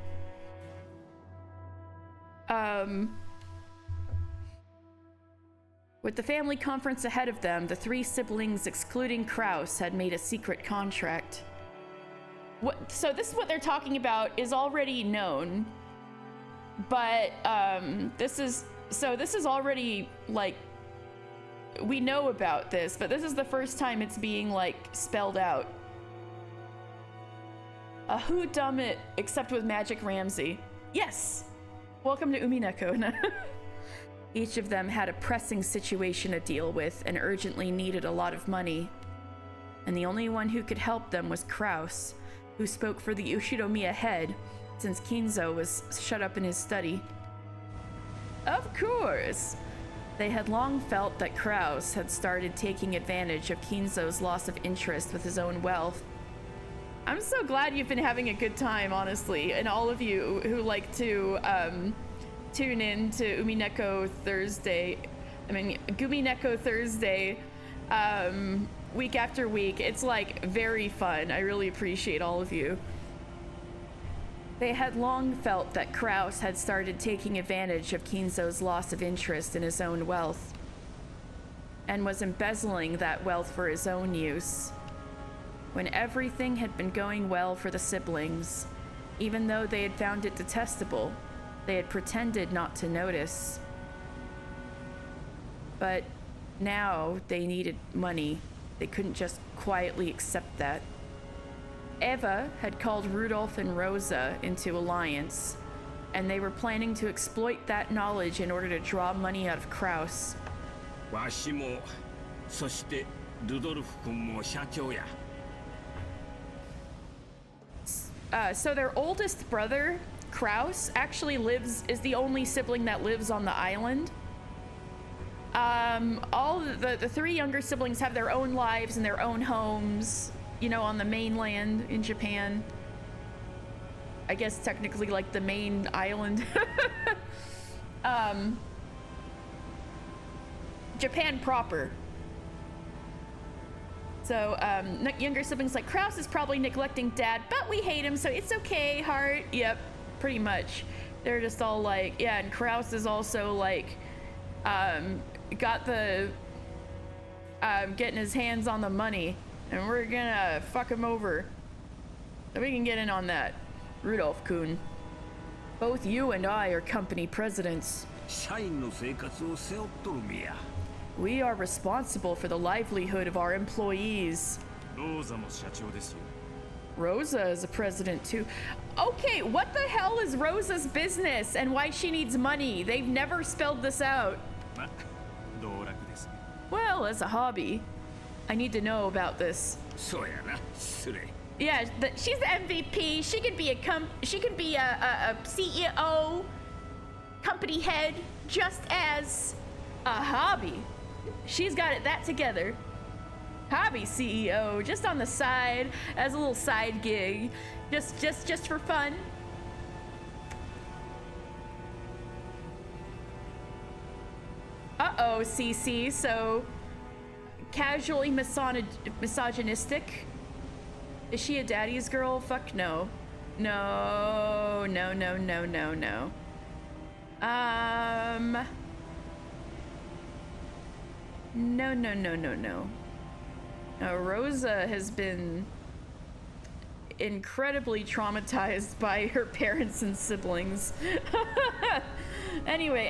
With the family conference ahead of them, the three siblings, excluding Kraus, had made a secret contract. So this is what they're talking about is already known, but this is already, like, we know about this, but this is the first time it's being, like, spelled out. A whodunit, except with Magic Ramsey. Yes! Welcome to Umineko. Each of them had a pressing situation to deal with and urgently needed a lot of money. And the only one who could help them was Kraus, who spoke for the Ushiromiya head, since Kinzo was shut up in his study. Of course! They had long felt that Kraus had started taking advantage of Kinzo's loss of interest with his own wealth. I'm so glad you've been having a good time, honestly, and all of you who like to tune in to Umineko Thursday, week after week. It's like very fun. I really appreciate all of you. They had long felt that Kraus had started taking advantage of Kinzo's loss of interest in his own wealth and was embezzling that wealth for his own use. When everything had been going well for the siblings, even though they had found it detestable, they had pretended not to notice. But now they needed money. They couldn't just quietly accept that. Eva had called Rudolph and Rosa into alliance, and they were planning to exploit that knowledge in order to draw money out of Kraus. わしもそしてルドルフ君も社長や So their oldest brother, Kraus, actually is the only sibling that lives on the island. All the three younger siblings have their own lives and their own homes, you know, on the mainland in Japan. I guess technically like the main island. Japan proper. So, younger siblings like Kraus is probably neglecting dad, but we hate him, so it's okay, heart. Yep, pretty much. They're just all like, yeah, and Kraus is also like, got the, getting his hands on the money, and we're gonna fuck him over. So we can get in on that. Rudolph-kun. Both you and I are company presidents. 社員の生活を背負っとる身や We are responsible for the livelihood of our employees. Rosa is a president too. Okay, what the hell is Rosa's business and why she needs money? They've never spelled this out. Well, as a hobby, I need to know about this. そうやな失礼 Yeah, she's the MVP. She could be a CEO, company head, just as a hobby. She's got that together. Hobby CEO, just on the side as a little side gig, just for fun. Uh-oh, CC. So casually misogynistic. Is she a daddy's girl? Fuck no. No. No. Now, Rosa has been incredibly traumatized by her parents and siblings. Anyway.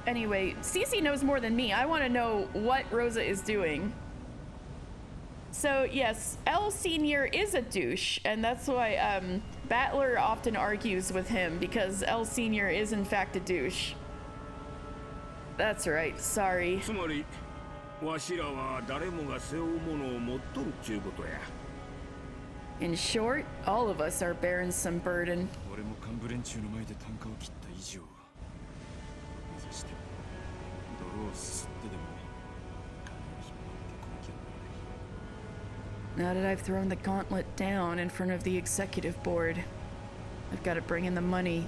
Anyway, Cece knows more than me. I want to know what Rosa is doing. So, yes, L Senior is a douche, and that's why Battler often argues with him, because L Senior is in fact a douche. That's right, sorry. つまりわしらは誰もが背負うものを持っとるっちゅうことや In short, all of us are bearing some burden. 俺も幹部連中の前で単価を切った以上目指して泥をすすってでも金を引っ張ってこなきゃならない Now that I've thrown the gauntlet down in front of the executive board, I've got to bring in the money,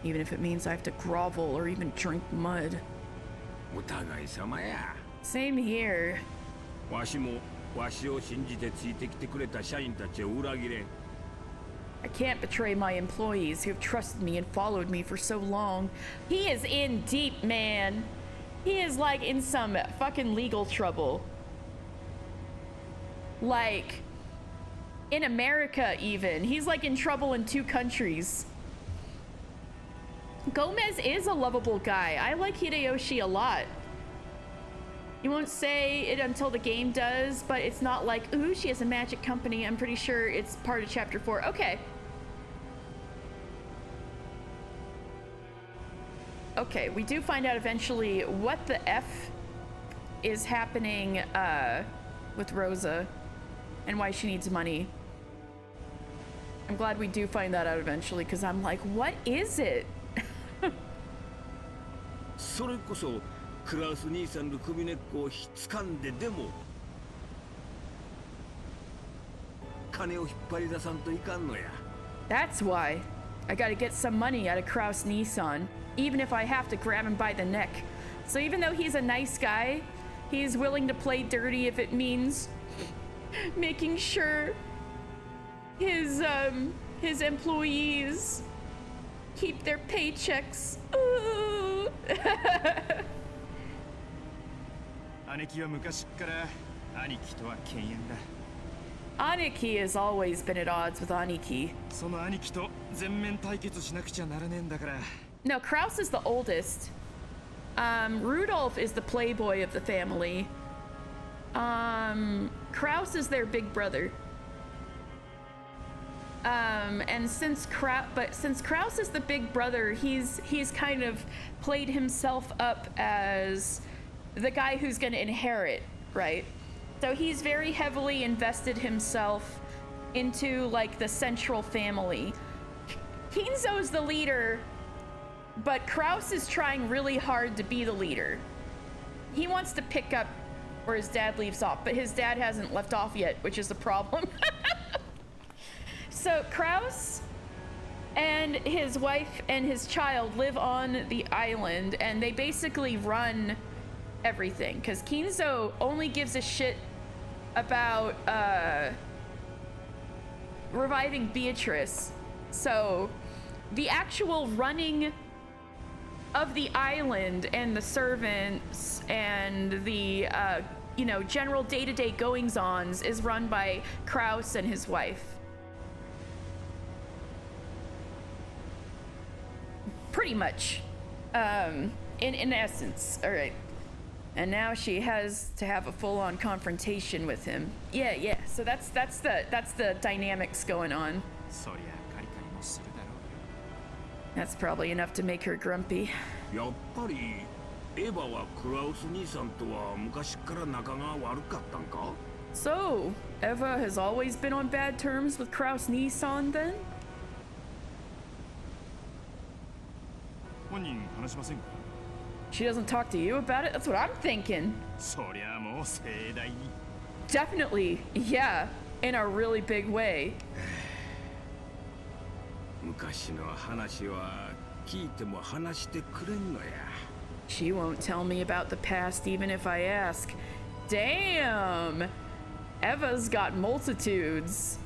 even if it means I have to grovel or even drink mud. お互い様や。 Same here. わしもわしを信じてついてきてくれた社員たちを裏切れん。 I can't betray my employees who have trusted me and followed me for so long. He is in deep, man. He is like in some fucking legal trouble. Like, in America even. He's like in trouble in 2 countries. Gomez is a lovable guy. I like Hideyoshi a lot. You won't say it until the game does, but it's not like, ooh, she has a magic company. I'm pretty sure it's part of chapter 4. Okay. Okay, we do find out eventually what the F is happening with Rosa and why she needs money. I'm glad we do find that out eventually, because I'm like, what is it? それこそクラウス兄さんの首根っこをひっつかんででも金を引っ張り出さんといかんのや。 That's why. I gotta get some money out of Kraus Nissan, even if I have to grab him by the neck. So even though he's a nice guy, he's willing to play dirty if it means making sure his employees keep their paychecks. Ooh. 姉貴は昔っから兄貴とは犬猿だ。 Aniki has always been at odds with Aniki. その兄貴と全面対決しなくちゃならねえんだから。 No, Kraus is the oldest. Rudolph is the playboy of the family. Kraus is their big brother. And since Kraus is the big brother, he's kind of played himself up as the guy who's going to inherit, right? So he's very heavily invested himself into like the central family. Kinzo's the leader, but Kraus is trying really hard to be the leader. He wants to pick up where his dad leaves off, but his dad hasn't left off yet, which is the problem. So Kraus and his wife and his child live on the island, and they basically run everything, because Kinzo only gives a shit about reviving Beatrice. So the actual running of the island and the servants and the general day-to-day goings-ons is run by Kraus and his wife. Pretty much, in essence. All right. And now she has to have a full-on confrontation with him. Yeah. So that's the dynamics going on. そりゃカリカリもするだろうよ。 That's probably enough to make her grumpy. やっぱりエヴァはクラウス兄さんとは昔から仲が悪かったんか？ So, Eva has always been on bad terms with Kraus Nissan then? 本人話しませんか？ She doesn't talk to you about it? That's what I'm thinking. そりゃもう盛大に。 Definitely, yeah, in a really big way. 昔の話は聞いても話してくれんのや。 She won't tell me about the past even if I ask. Damn! Eva's got multitudes.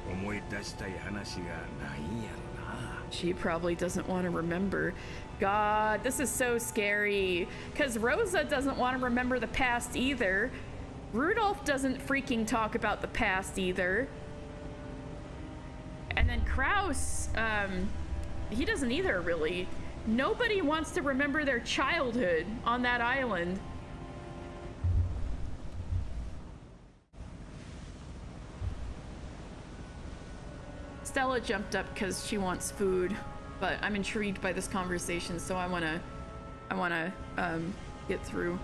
思い出したい話がないんやろな。 She probably doesn't want to remember. God, this is so scary. Because Rosa doesn't want to remember the past either. Rudolph doesn't freaking talk about the past either. And then Kraus, he doesn't either, really. Nobody wants to remember their childhood on that island. Stella jumped up because she wants food, but I'm intrigued by this conversation, so I wanna get through.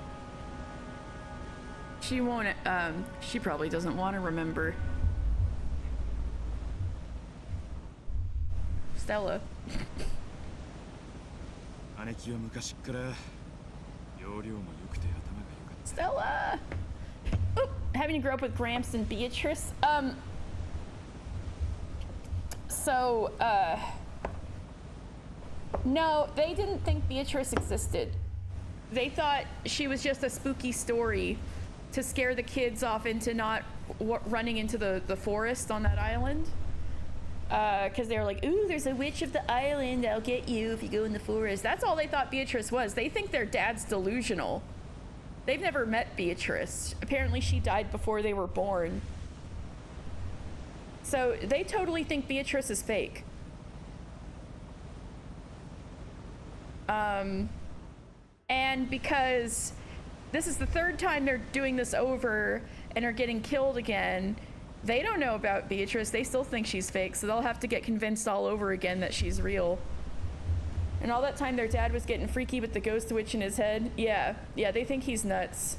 She won't, she probably doesn't want to remember. Stella. 姉貴は昔から容量も良くて頭が良かった。 Stella! Oop, having to grow up with Gramps and Beatrice. so, no, they didn't think Beatrice existed. They thought she was just a spooky story to scare the kids off into not running into the forest on that island. Because they were like, ooh, there's a witch of the island, I'll get you if you go in the forest. That's all they thought Beatrice was. They think their dad's delusional. They've never met Beatrice. Apparently she died before they were born. So they totally think Beatrice is fake. And because this is the third time they're doing this over and are getting killed again, they don't know about Beatrice. They still think she's fake, so they'll have to get convinced all over again that she's real. And all that time their dad was getting freaky with the ghost witch in his head. Yeah, they think he's nuts.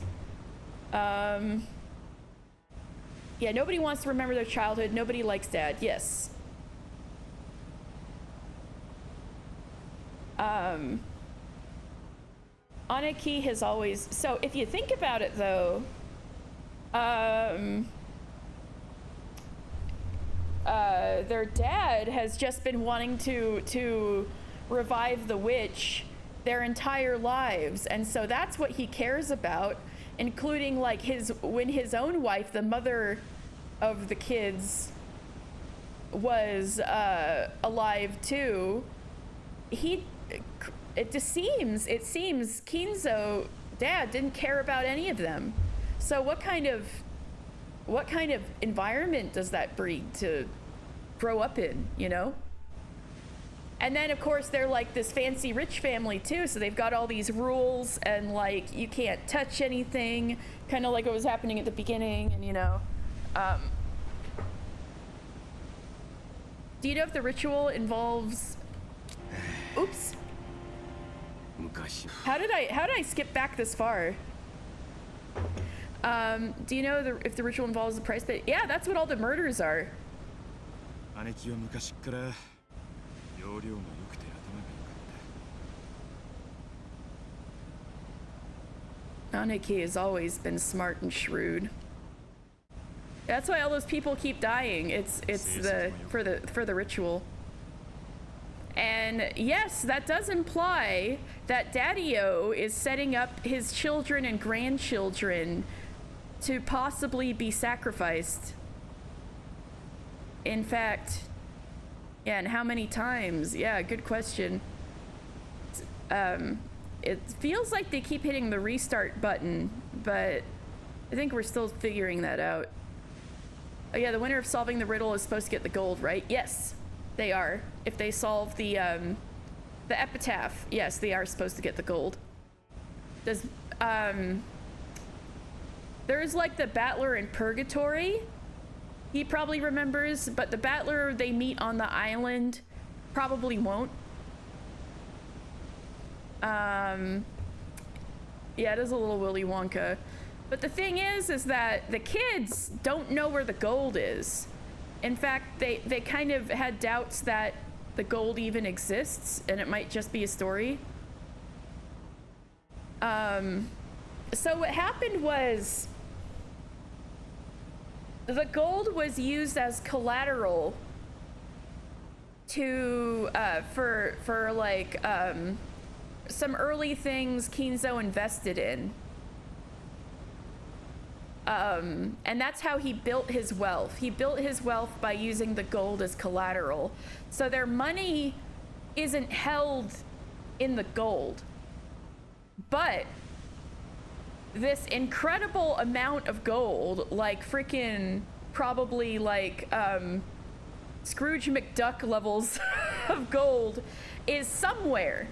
Yeah, nobody wants to remember their childhood. Nobody likes dad. Yes. Aniki has always... So if you think about it, though, their dad has just been wanting to revive the witch their entire lives, and so that's what he cares about, including like when his own wife, the mother of the kids, was alive too. It seems Kinzo dad didn't care about any of them. So what kind of environment does that breed to grow up in, you know? And then of course they're like this fancy rich family too, so they've got all these rules and like you can't touch anything, kind of like what was happening at the beginning, and you know. Do you know if the ritual involves... Oops. How did I skip back this far? Do you know if the ritual involves the price pit? Yeah, that's what all the murders are. Aniki has always been smart and shrewd. That's why all those people keep dying. It's for the ritual. And yes, that does imply that Daddy-O is setting up his children and grandchildren to possibly be sacrificed. In fact, yeah, and how many times? Yeah, good question. It feels like they keep hitting the restart button, but I think we're still figuring that out. Oh yeah, the winner of solving the riddle is supposed to get the gold, right? Yes, they are. If they solve the epitaph, yes, they are supposed to get the gold. There's like the battler in Purgatory. He probably remembers, but the battler they meet on the island probably won't. Yeah, it is a little Willy Wonka. But the thing is that the kids don't know where the gold is. In fact, they kind of had doubts that the gold even exists, and it might just be a story. So what happened was the gold was used as collateral to for like some early things Kinzo invested in. And that's how he built his wealth. He built his wealth by using the gold as collateral. So their money isn't held in the gold. But this incredible amount of gold, like freaking probably like Scrooge McDuck levels of gold, is somewhere.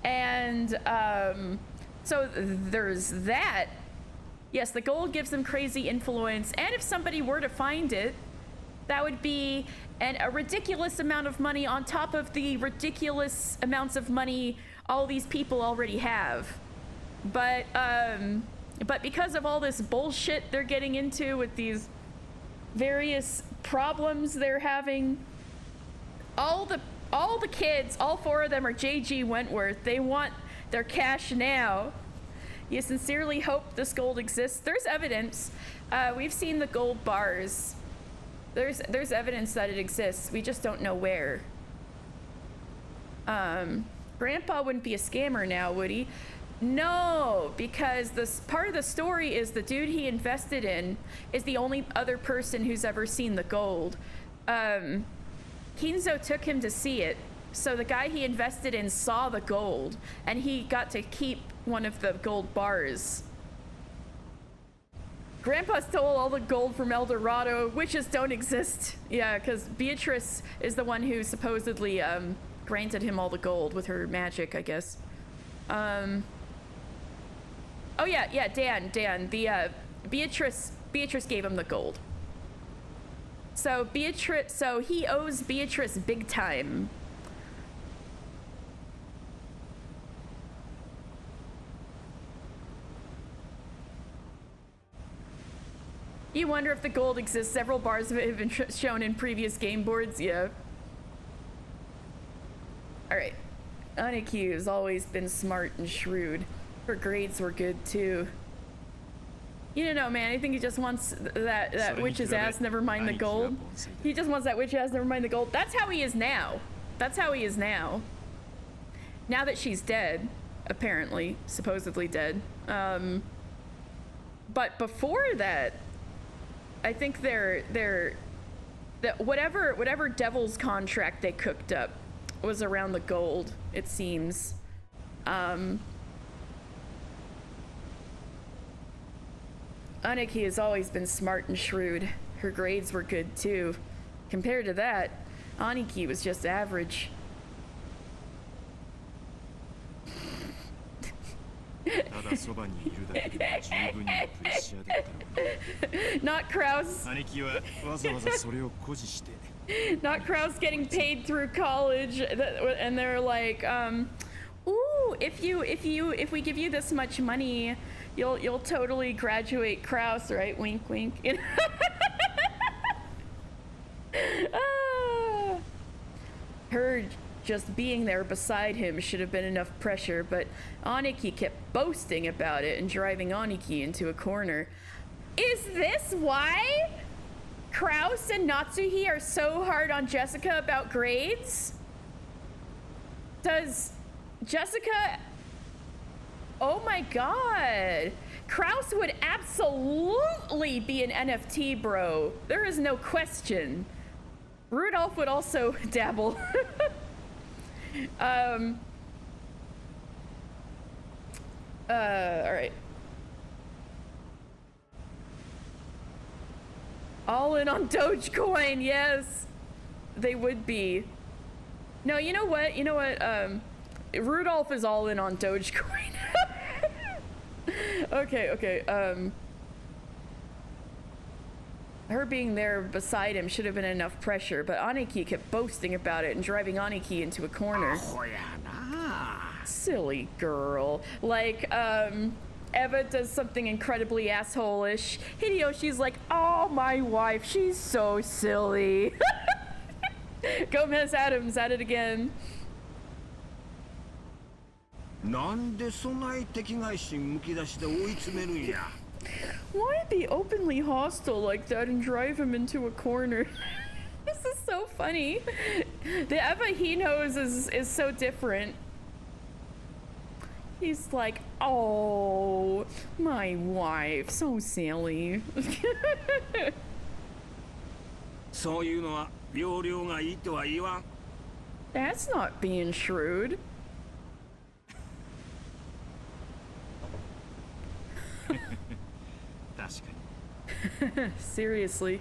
And so there's that. Yes, the gold gives them crazy influence, and if somebody were to find it, that would be a ridiculous amount of money on top of the ridiculous amounts of money all these people already have. But because of all this bullshit they're getting into with these various problems they're having, all the kids, all 4 of them are J.G. Wentworth. They want their cash now. You sincerely hope this gold exists. There's evidence. We've seen the gold bars There's evidence that it exists. We just don't know where. Grandpa wouldn't be a scammer now, would he? No, because this part of the story is the dude he invested in is the only other person who's ever seen the gold. Kinzo took him to see it, so the guy he invested in saw the gold, and he got to keep one of the gold bars. Grandpa stole all the gold from El Dorado. Witches don't exist. Yeah, because Beatrice is the one who supposedly granted him all the gold with her magic, I guess. Oh yeah, Dan. The Beatrice gave him the gold. So he owes Beatrice big time. You wonder if the gold exists. Several bars of it have been shown in previous game boards. Yeah. All right. Aniki has always been smart and shrewd. Her grades were good too. You don't know, man. I think he just wants that witch's ass, never mind the gold. He just wants that witch's ass, never mind the gold. That's how he is now. That's how he is now. Now that she's dead, apparently, supposedly dead. But before that, I think that whatever devil's contract they cooked up was around the gold, it seems. Aniki has always been smart and shrewd. Her grades were good too. Compared to that, Aniki was just average. Not Kraus. Not Kraus getting paid through college, and they're like, ooh, if we give you this much money, you'll totally graduate Kraus, right? Wink, wink. Her just being there beside him should have been enough pressure, but Aniki kept boasting about it and driving Aniki into a corner. Is this why Kraus and Natsuhi are so hard on Jessica about grades? Does Jessica... Oh my god. Kraus would absolutely be an NFT bro. There is no question. Rudolph would also dabble. Alright. All in on Dogecoin, yes. They would be. No, you know what? Rudolph is all in on Dogecoin. Okay. Her being there beside him should have been enough pressure, but Aniki kept boasting about it and driving Aniki into a corner. Silly girl. Like, Eva does something incredibly asshole-ish. Hideyoshi's like, oh, my wife, she's so silly. Gomez Adams at it again. Why be openly hostile like that and drive him into a corner? This is so funny. The Eva he knows is so different. He's like, oh, my wife, so silly. That's not being shrewd. Seriously.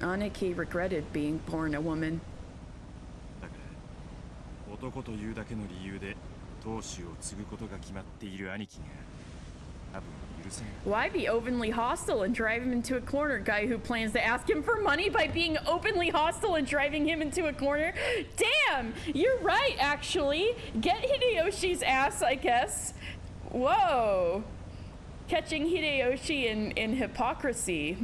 Aniki regretted being born a woman. Why be openly hostile and drive him into a corner? Guy who plans to ask him for money by being openly hostile and driving him into a corner? Damn, you're right, actually. Get Hideyoshi's ass, I guess. Whoa. Catching Hideyoshi in hypocrisy.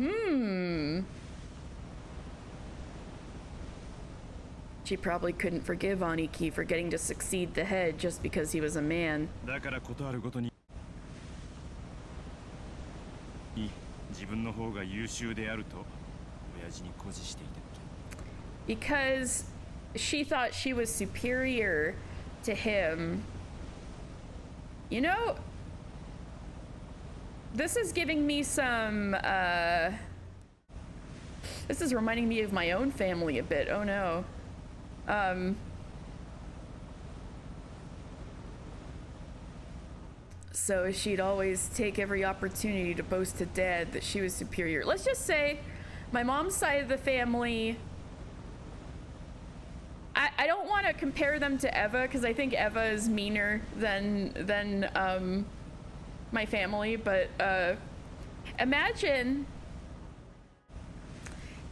She probably couldn't forgive Aniki for getting to succeed the head just because he was a man. 自分の方が優秀であると親父に誇示していたっけ。 Because she thought she was superior to him. You know, this is giving me some, this is reminding me of my own family a bit. Oh no. So she'd always take every opportunity to boast to Dad that she was superior. Let's just say my mom's side of the family, I don't want to compare them to Eva because I think Eva is meaner than my family, but imagine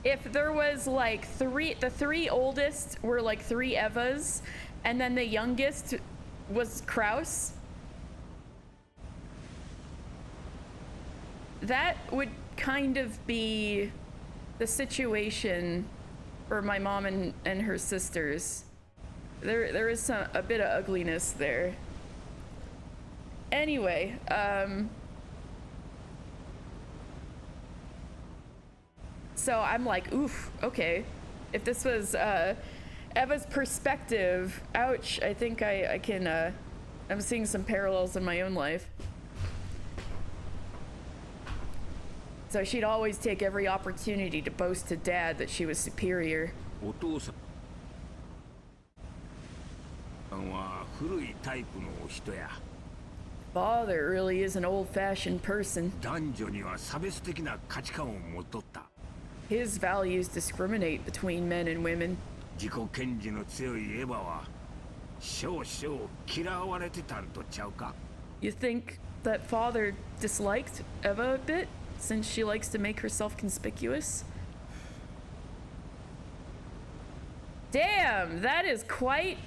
if there was like the three oldest were like three Evas, and then the youngest was Kraus. That would kind of be the situation for my mom and her sisters. There is a bit of ugliness there. Anyway, so I'm like, oof, okay. If this was Eva's perspective, ouch, I think I can, I'm seeing some parallels in my own life. So she'd always take every opportunity to boast to Dad that she was superior. お父さんは古いタイプのお人や。 Father really is an old-fashioned person. 男女には差別的な価値観を持っとった。 His values discriminate between men and women. 自己顕示の強いエヴァは少々嫌われてたんとちゃうか。 You think that Father disliked Eva a bit, since she likes to make herself conspicuous? Damn, that is quite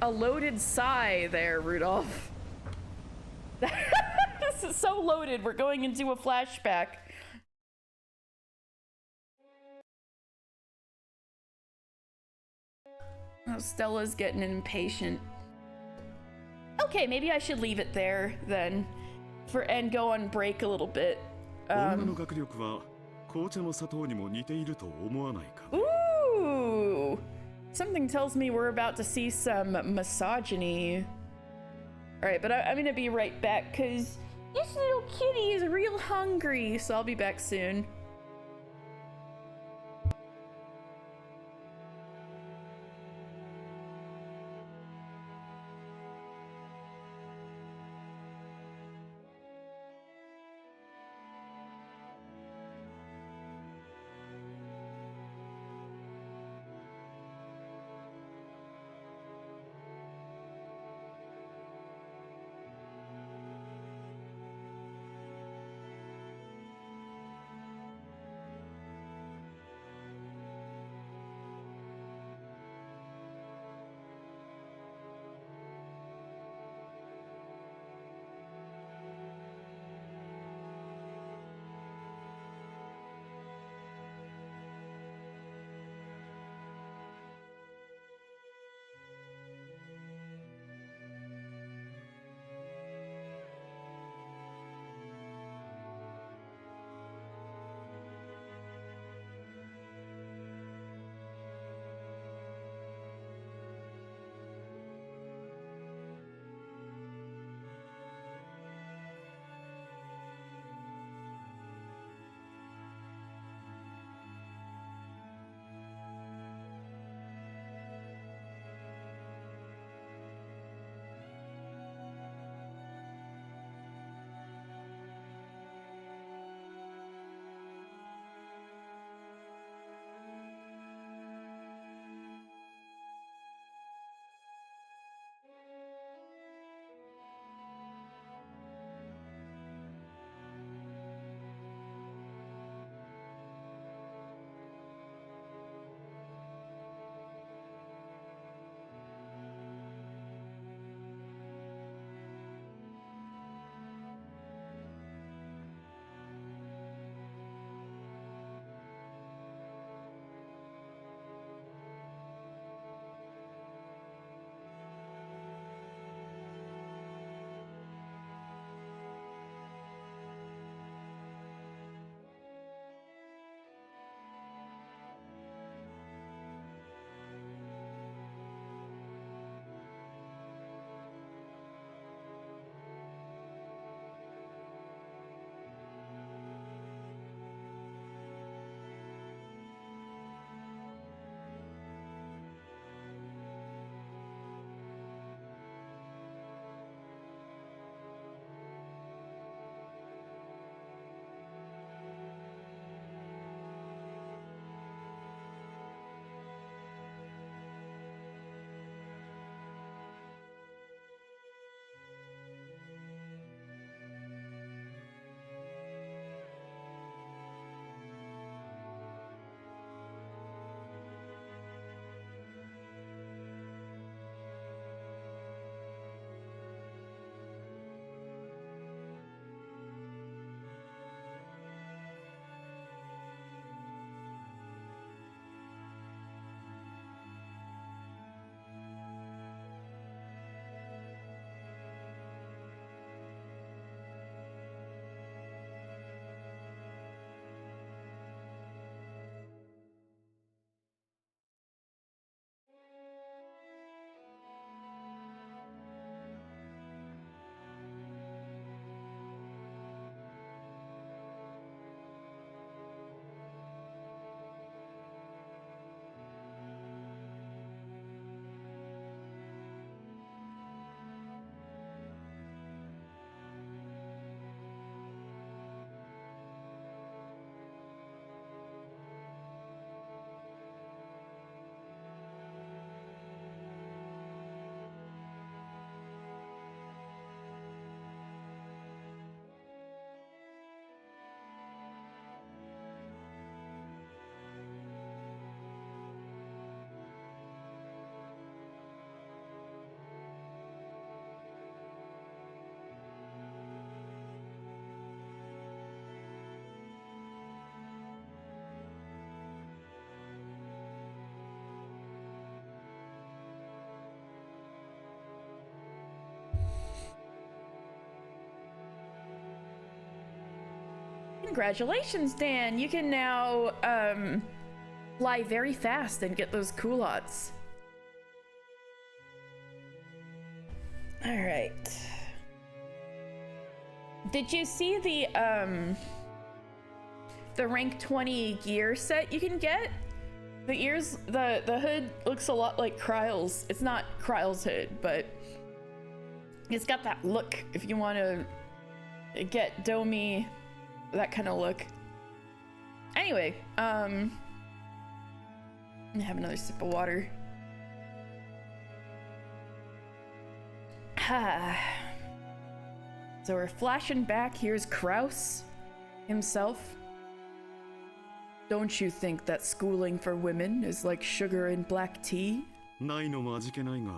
a loaded sigh there, Rudolph. This is so loaded. We're going into a flashback. Oh, Stella's getting impatient. Okay, maybe I should leave it there then, and go on break a little bit. 女の学力は紅茶の砂糖にも似ていると思わないか。 Ooh! Something tells me we're about to see some misogyny. Alright, but I'm gonna be right back because this little kitty is real hungry, so I'll be back soon. Congratulations, Dan. You can now fly very fast and get those culottes. All right. Did you see the rank 20 gear set you can get? The ears, the hood looks a lot like Kryle's. It's not Kryle's hood, but it's got that look if you want to get Domi, that kind of look. Anyway, I'm gonna have another sip of water. So we're flashing back. Here's Kraus himself. Don't you think that schooling for women is like sugar in black tea? ないのも味気ないが、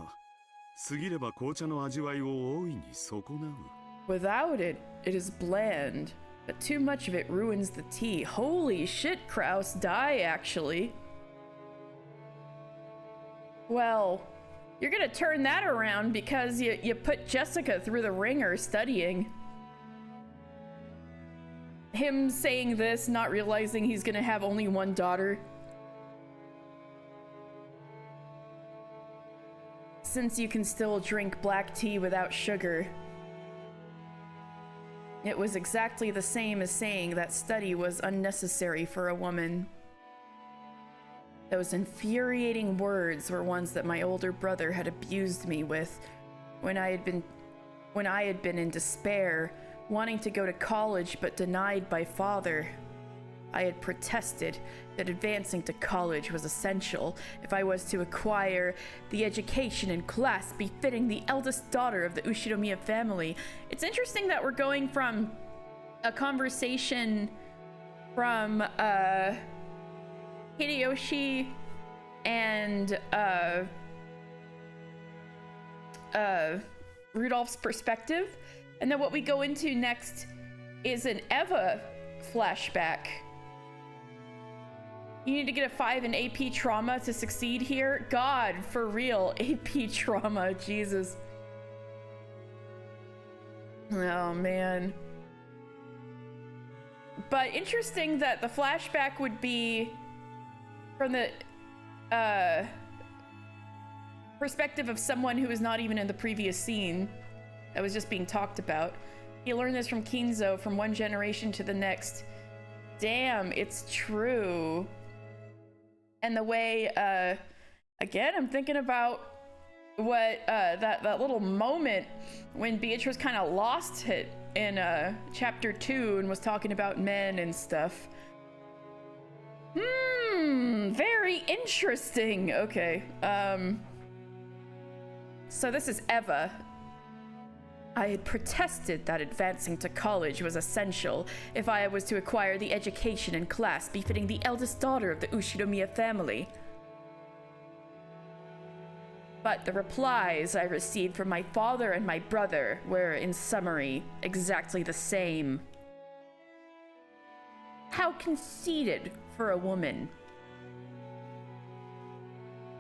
過ぎれば紅茶の味わいを大いに損なう。 Without it, it is bland, but too much of it ruins the tea. Holy shit, Kraus, die actually. Well, you're gonna turn that around because you put Jessica through the ringer studying. Him saying this, not realizing he's gonna have only one daughter. Since you can still drink black tea without sugar. It was exactly the same as saying that study was unnecessary for a woman. Those infuriating words were ones that my older brother had abused me with when I had been in despair, wanting to go to college but denied by father. I had protested that advancing to college was essential if I was to acquire the education and class befitting the eldest daughter of the Ushinomiya family. It's interesting that we're going from a conversation from Hideyoshi and Rudolph's perspective, and then what we go into next is an Eva flashback. You need to get a 5 in AP trauma to succeed here? God, for real, AP trauma, Jesus. Oh man. But interesting that the flashback would be from the perspective of someone who was not even in the previous scene that was just being talked about. He learned this from Kinzo from one generation to the next. Damn, it's true. And the way, again, I'm thinking about what that little moment when Beatrice kind of lost it in chapter 2 and was talking about men and stuff. Very interesting. Okay. So this is Eva. I had protested that advancing to college was essential if I was to acquire the education and class befitting the eldest daughter of the Ushinomiya family. But the replies I received from my father and my brother were, in summary, exactly the same. How conceited for a woman.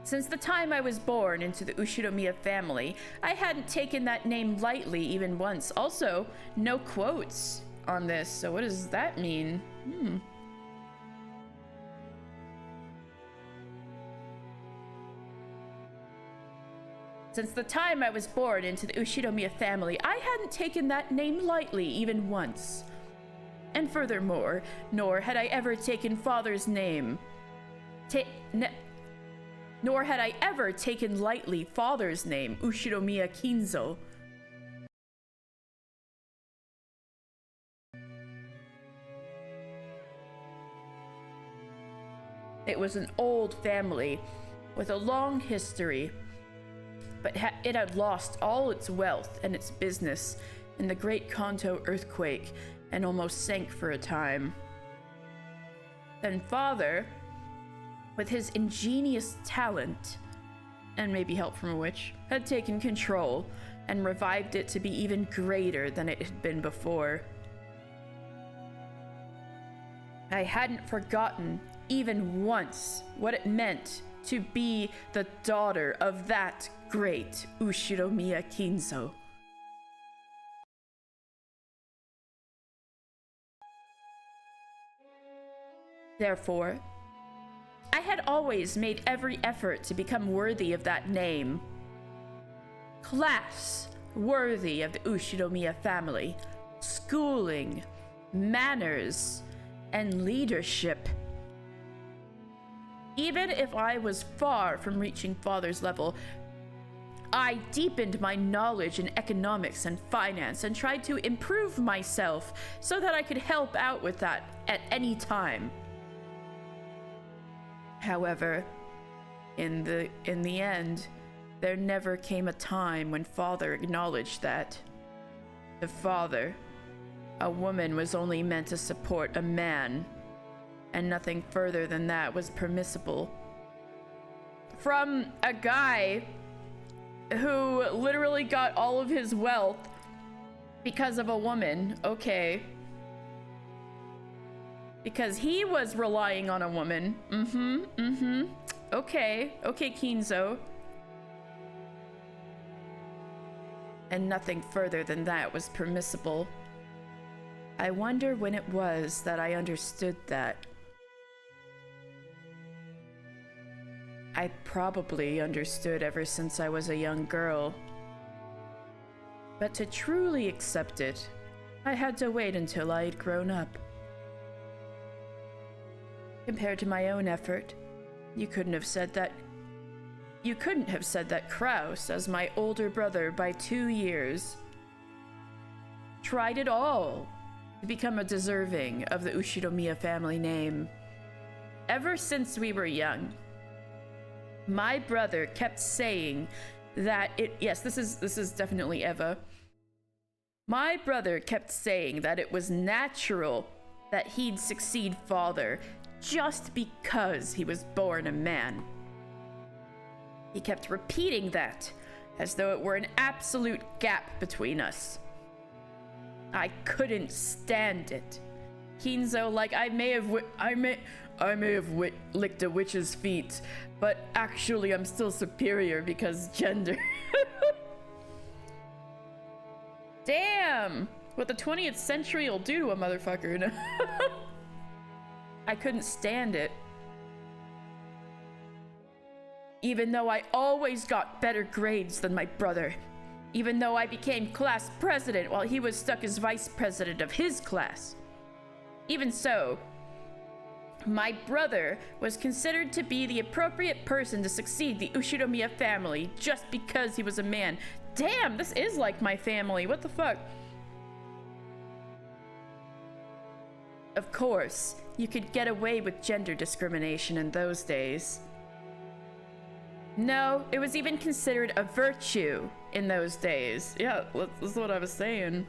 Since the time I was born into the Ushinomiya family, I hadn't taken that name lightly even once. Also, no quotes on this, so what does that mean? Since the time I was born into the Ushinomiya family, I hadn't taken that name lightly even once. And furthermore, nor had I ever taken father's name. Nor had I ever taken lightly father's name, Ushinomiya Kinzo. It was an old family with a long history, but it had lost all its wealth and its business in the Great Kanto earthquake and almost sank for a time. Then father, with his ingenious talent, and maybe help from a witch, had taken control and revived it to be even greater than it had been before. I hadn't forgotten, even once, what it meant to be the daughter of that great Ushinomiya Kinzo. Therefore, I had always made every effort to become worthy of that name. Class worthy of the Ushinomiya family, schooling, manners, and leadership. Even if I was far from reaching father's level, I deepened my knowledge in economics and finance and tried to improve myself so that I could help out with that at any time. However, in the end, there never came a time when father acknowledged that. To father, a woman was only meant to support a man, and nothing further than that was permissible. From a guy who literally got all of his wealth because of a woman, okay. Because he was relying on a woman. Okay, Kinzo. And nothing further than that was permissible. I wonder when it was that I understood that. I probably understood ever since I was a young girl. But to truly accept it, I had to wait until I had grown up. Compared to my own effort, you couldn't have said that Kraus, as my older brother by 2 years, tried it all to become a deserving of the Ushinomiya family name. Ever since we were young, my brother kept saying that yes, this is definitely Eva. My brother kept saying that it was natural that he'd succeed father just because he was born a man. He kept repeating that as though it were an absolute gap between us. I couldn't stand it. Kinzo, like, I may have licked a witch's feet, but actually I'm still superior because gender. Damn! What the 20th century will do to a motherfucker. I couldn't stand it. Even though I always got better grades than my brother. Even though I became class president while he was stuck as vice president of his class. Even so, my brother was considered to be the appropriate person to succeed the Ushinomiya family just because he was a man. Damn, this is like my family. What the fuck? Of course, you could get away with gender discrimination in those days. No, it was even considered a virtue in those days. Yeah, that's what I was saying.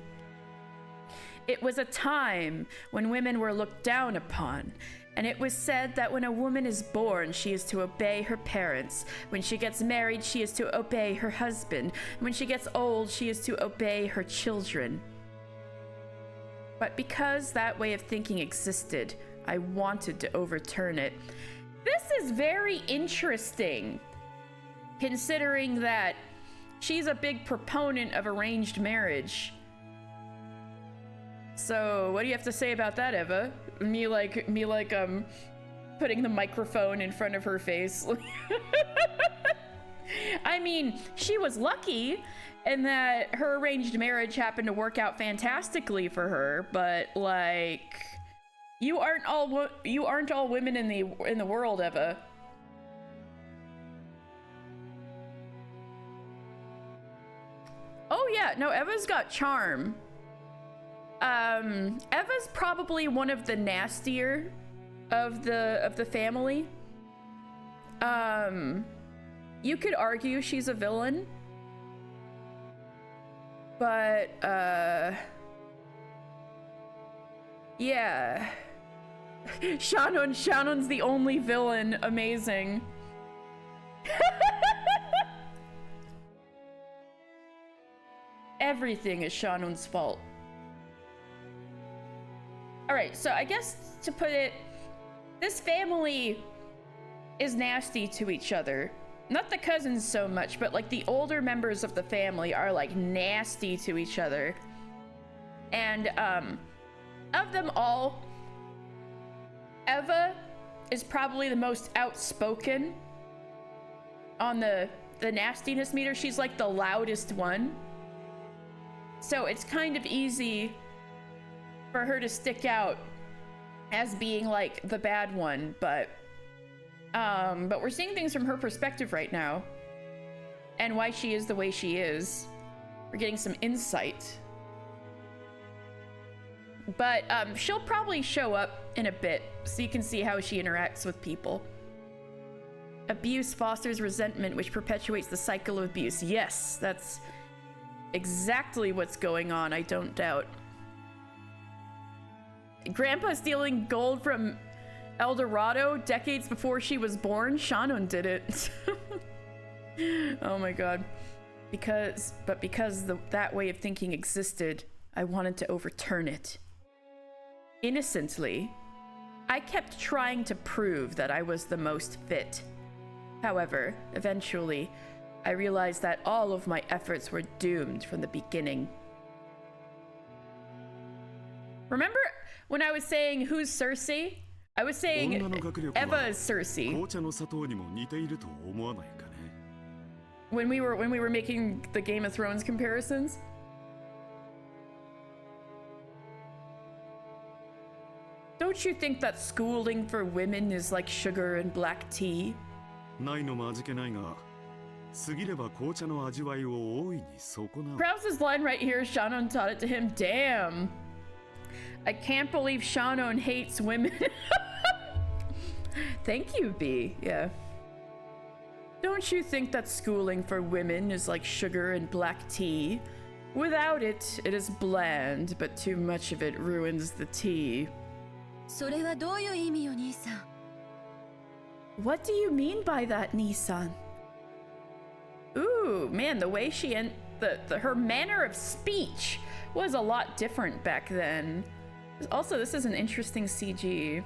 It was a time when women were looked down upon, and it was said that when a woman is born, she is to obey her parents. When she gets married, she is to obey her husband. When she gets old, she is to obey her children. But because that way of thinking existed, I wanted to overturn it. This is very interesting, considering that she's a big proponent of arranged marriage. So, what do you have to say about that, Eva? Me putting the microphone in front of her face. I mean, she was lucky in that her arranged marriage happened to work out fantastically for her, but like, you aren't all women in the world, Eva. Oh yeah, no, Eva's got charm. Eva's probably one of the nastier of the family. You could argue she's a villain. But, yeah. Shannon's the only villain. Amazing. Everything is Shannon's fault. Alright, so I guess to put it, this family is nasty to each other. Not the cousins so much, but like the older members of the family are like nasty to each other. And of them all, Eva is probably the most outspoken on the nastiness meter. She's like the loudest one. So it's kind of easy for her to stick out as being like the bad one, but we're seeing things from her perspective right now and why she is the way she is. We're getting some insight. But she'll probably show up in a bit so you can see how she interacts with people. Abuse fosters resentment, which perpetuates the cycle of abuse. Yes, that's exactly what's going on, I don't doubt. Grandpa stealing gold from El Dorado decades before she was born? Shannon did it. Oh my god. Because that way of thinking existed, I wanted to overturn it. Innocently, I kept trying to prove that I was the most fit. However, eventually, I realized that all of my efforts were doomed from the beginning. Remember when I was saying who's Cersei? I was saying Eva is Cersei. When we were making the Game of Thrones comparisons. Don't you think that schooling for women is like sugar and black tea? Krause's line right here, Shannon taught it to him. Damn. I can't believe Shannon hates women. Thank you, B. Yeah. Don't you think that schooling for women is like sugar and black tea? Without it, it is bland, but too much of it ruins the tea. それはどういう意味よ、兄さん。What do you mean by that, Nissan? Ooh, man, the way she her manner of speech was a lot different back then. Also, this is an interesting CG.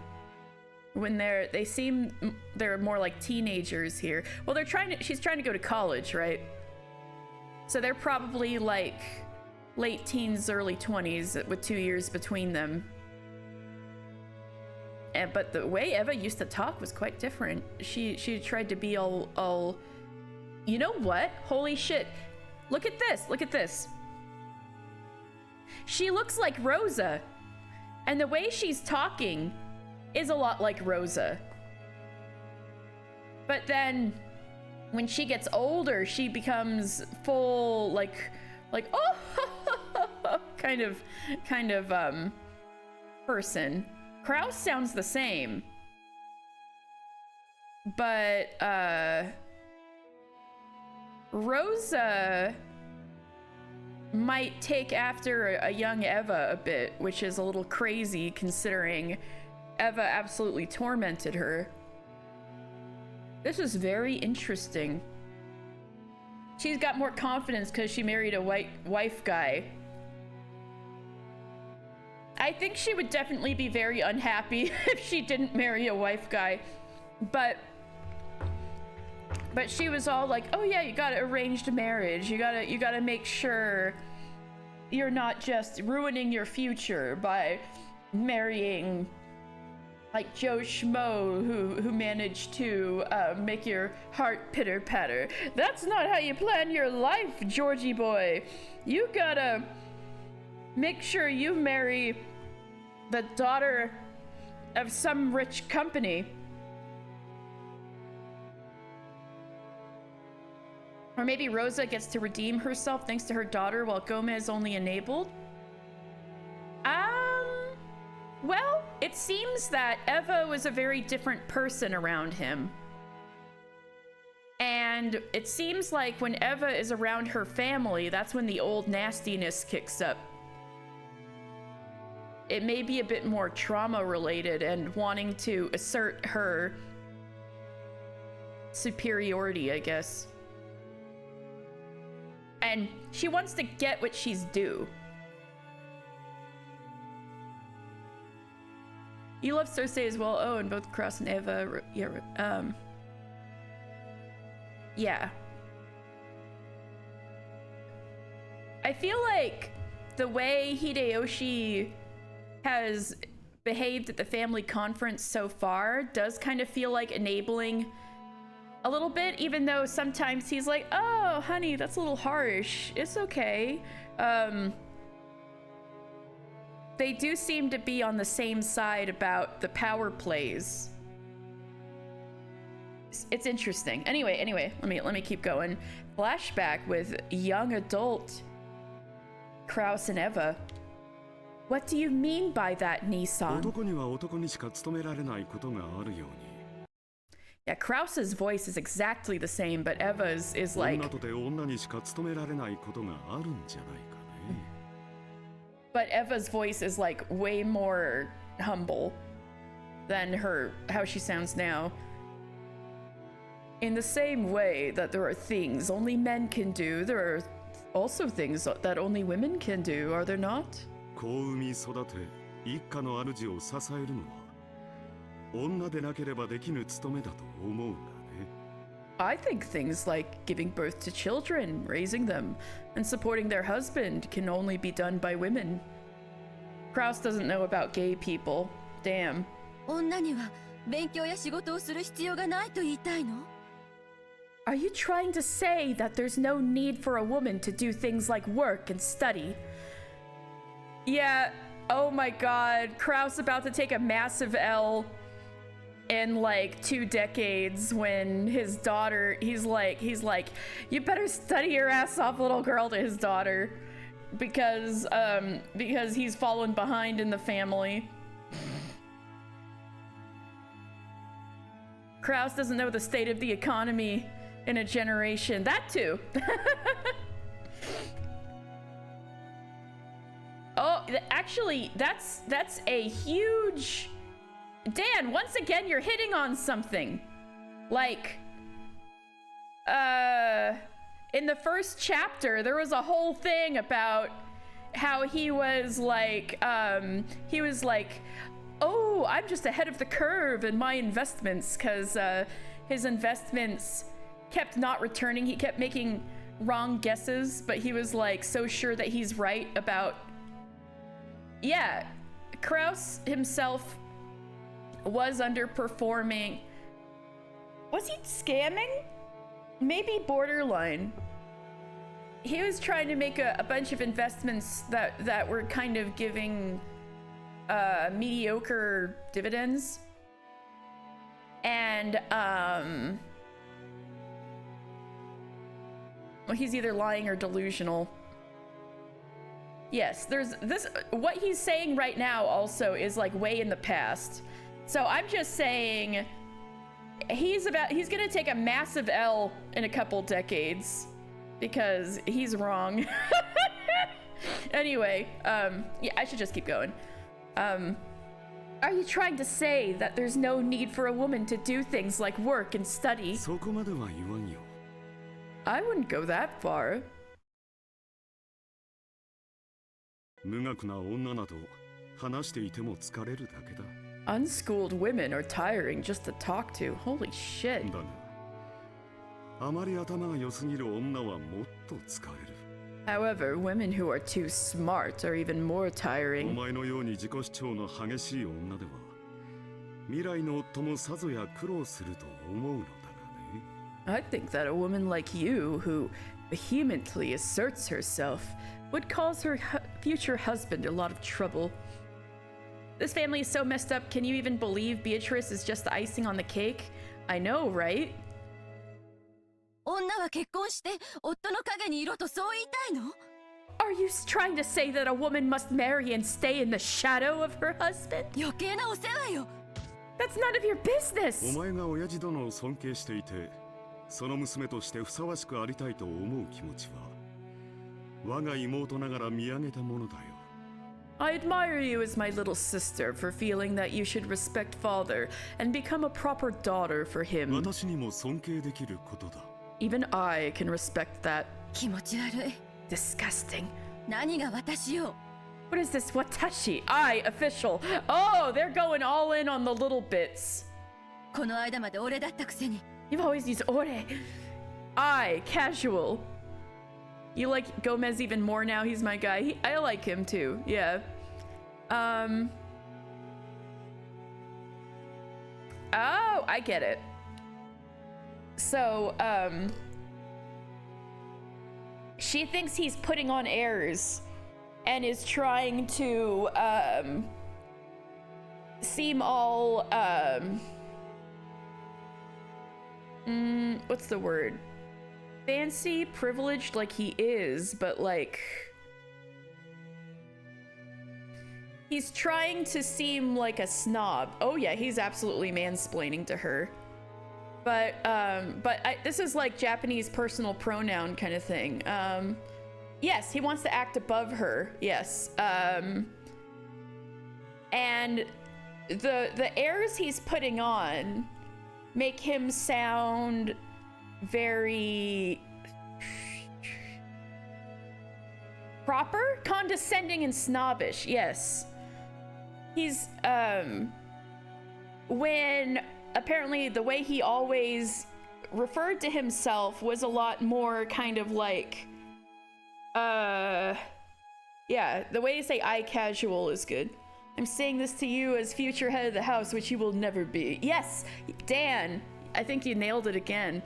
When they're more like teenagers here. Well, she's trying to go to college, right? So they're probably like late teens, early 20s with 2 years between them. But the way Eva used to talk was quite different. She tried to be all, you know what? Holy shit. Look at this. Look at this. She looks like Rosa. And the way she's talking is a lot like Rosa. But then when she gets older, she becomes full like oh kind of person. Krause sounds the same. But Rosa might take after a young Eva a bit, which is a little crazy considering Eva absolutely tormented her. This is very interesting. She's got more confidence because she married a white wife guy. I think she would definitely be very unhappy if she didn't marry a wife guy. But she was all like, oh yeah, you got arranged marriage. You gotta make sure you're not just ruining your future by marrying like Joe Schmo who managed to make your heart pitter patter. That's not how you plan your life, Georgie boy. You gotta make sure you marry the daughter of some rich company. Or maybe Rosa gets to redeem herself thanks to her daughter while Gomez only enabled? Well, it seems that Eva was a very different person around him. And it seems like when Eva is around her family, that's when the old nastiness kicks up. It may be a bit more trauma related and wanting to assert her superiority, I guess. And she wants to get what she's due. You love Cersei as well. Oh, and both Cross and Eva. Yeah. I feel like the way Hideyoshi has behaved at the family conference so far does kind of feel like enabling a little bit, even though sometimes he's like, oh, honey, that's a little harsh. It's okay. They do seem to be on the same side about the power plays. It's interesting. Anyway, let me keep going. Flashback with young adult Kraus and Eva. What do you mean by that, Nissan? 男には男にしか務められないことがあるように Yeah, Kraus's voice is exactly the same, but Eva's is like... 女とて女にしか務められないことがあるんじゃないかね But Eva's voice is like way more humble than how she sounds now. In the same way that there are things only men can do, there are also things that only women can do, are there not? 子を産み育て一家の主を支えるのは女でなければできぬ務めだと思うんだね I think things like giving birth to children, raising them, and supporting their husband can only be done by women. Kraus doesn't know about gay people. Damn. 女には勉強や仕事をする必要がないと言いたいの？ Are you trying to say that there's no need for a woman to do things like work and study? Yeah, oh my god, Kraus about to take a massive L in like 2 decades when his daughter, he's like, you better study your ass off, little girl, to his daughter because he's fallen behind in the family. Kraus doesn't know the state of the economy in a generation. That too. Oh, actually, that's a huge... Dan, once again, you're hitting on something. Like, in the first chapter, there was a whole thing about how he was like, oh, I'm just ahead of the curve in my investments, because his investments kept not returning. He kept making wrong guesses, but he was like so sure that he's right about... Yeah, Kraus himself was underperforming. Was he scamming? Maybe borderline. He was trying to make a bunch of investments that were kind of giving mediocre dividends. And well, he's either lying or delusional. Yes, there's this, what he's saying right now also is like way in the past. So I'm just saying he's gonna take a massive L in a couple decades because he's wrong. Anyway, yeah, I should just keep going. Are you trying to say that there's no need for a woman to do things like work and study? そこまでは言わんよ I wouldn't go that far. 無学な女など話していても疲れるだけだ Unschooled women are tiring just to talk to. Holy shit. だがあまり頭が良すぎる女はもっと疲れる However, women who are too smart are even more お tiring. 前のように自己主張の激しい女では未来の夫もさぞや苦労すると思うのだがね I think that a woman like you, who vehemently asserts herself, would cause her future husband a lot of trouble. This family is so messed up, can you even believe Beatrice is just the icing on the cake? I know, right? 女は結婚して夫の陰にいろとそう言いたいの？ Are you trying to say that a woman must marry and stay in the shadow of her husband? 余計なお世話よ。 That's none of your お business! 前が親父殿を尊敬していてその娘としてふさわしくありたいと思う気持ちは我が妹ながら見上げたものだよ I admire you as my little sister for feeling that you should respect father and become a proper daughter for him. 私にも尊敬できることだ Even I can respect that. 気持ち悪い。 Disgusting. 何が私よ。 What is this watashi? I, official. Oh, they're going all in on the little bits. この間まで俺だったくせに。 You've always used ore. I, casual. You like Gomez even more now? He's my guy. I like him too. Yeah. Oh, I get it. So, she thinks he's putting on airs and is trying to, seem all, what's the word? Fancy, privileged like he is, but like... He's trying to seem like a snob. Oh yeah, he's absolutely mansplaining to her. But this is like Japanese personal pronoun kind of thing. Yes, he wants to act above her. Yes. And the airs he's putting on make him sound very proper, condescending, and snobbish. Yes. He's when apparently the way he always referred to himself was a lot more kind of like yeah, the way to say I casual is good. I'm saying this to you as future head of the house, which you will never be. Yes, Dan, I think you nailed it again.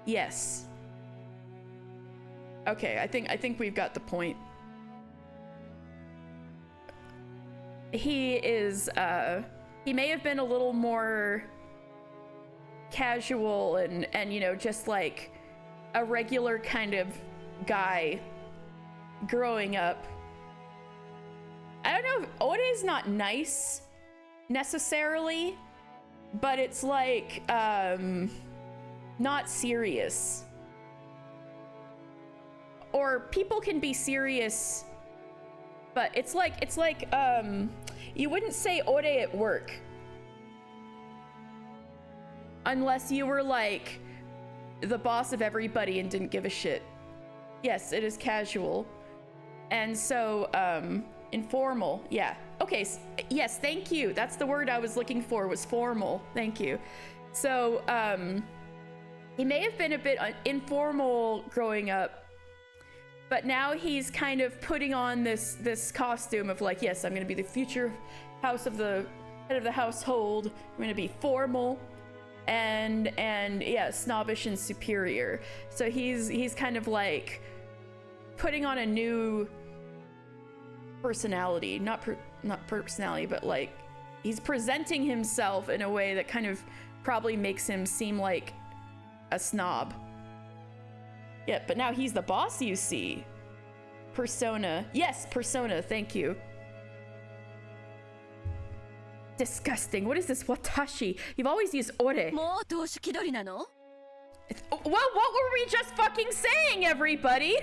Yes. Okay, I think we've got the point. He is, he may have been a little more casual and you know, just like a regular kind of guy growing up. I don't know if Ode's not nice necessarily, but it's like, not serious. Or people can be serious, but it's like you wouldn't say Ode at work unless you were like the boss of everybody and didn't give a shit. Yes, it is casual. And so informal. Yeah. Okay, yes, thank you. That's the word I was looking for, was formal. Thank you. So he may have been a bit informal growing up, but now he's kind of putting on this costume of like, yes, I'm gonna be the future head of the household. I'm gonna be formal and yeah, snobbish and superior. So he's kind of like putting on a new personality, not personality, but like he's presenting himself in a way that kind of probably makes him seem like a snob. Yeah, but now he's the boss, you see. Persona. Yes, persona, thank you. Disgusting. What is this watashi? You've always used ore. Well, what were we just fucking saying, everybody?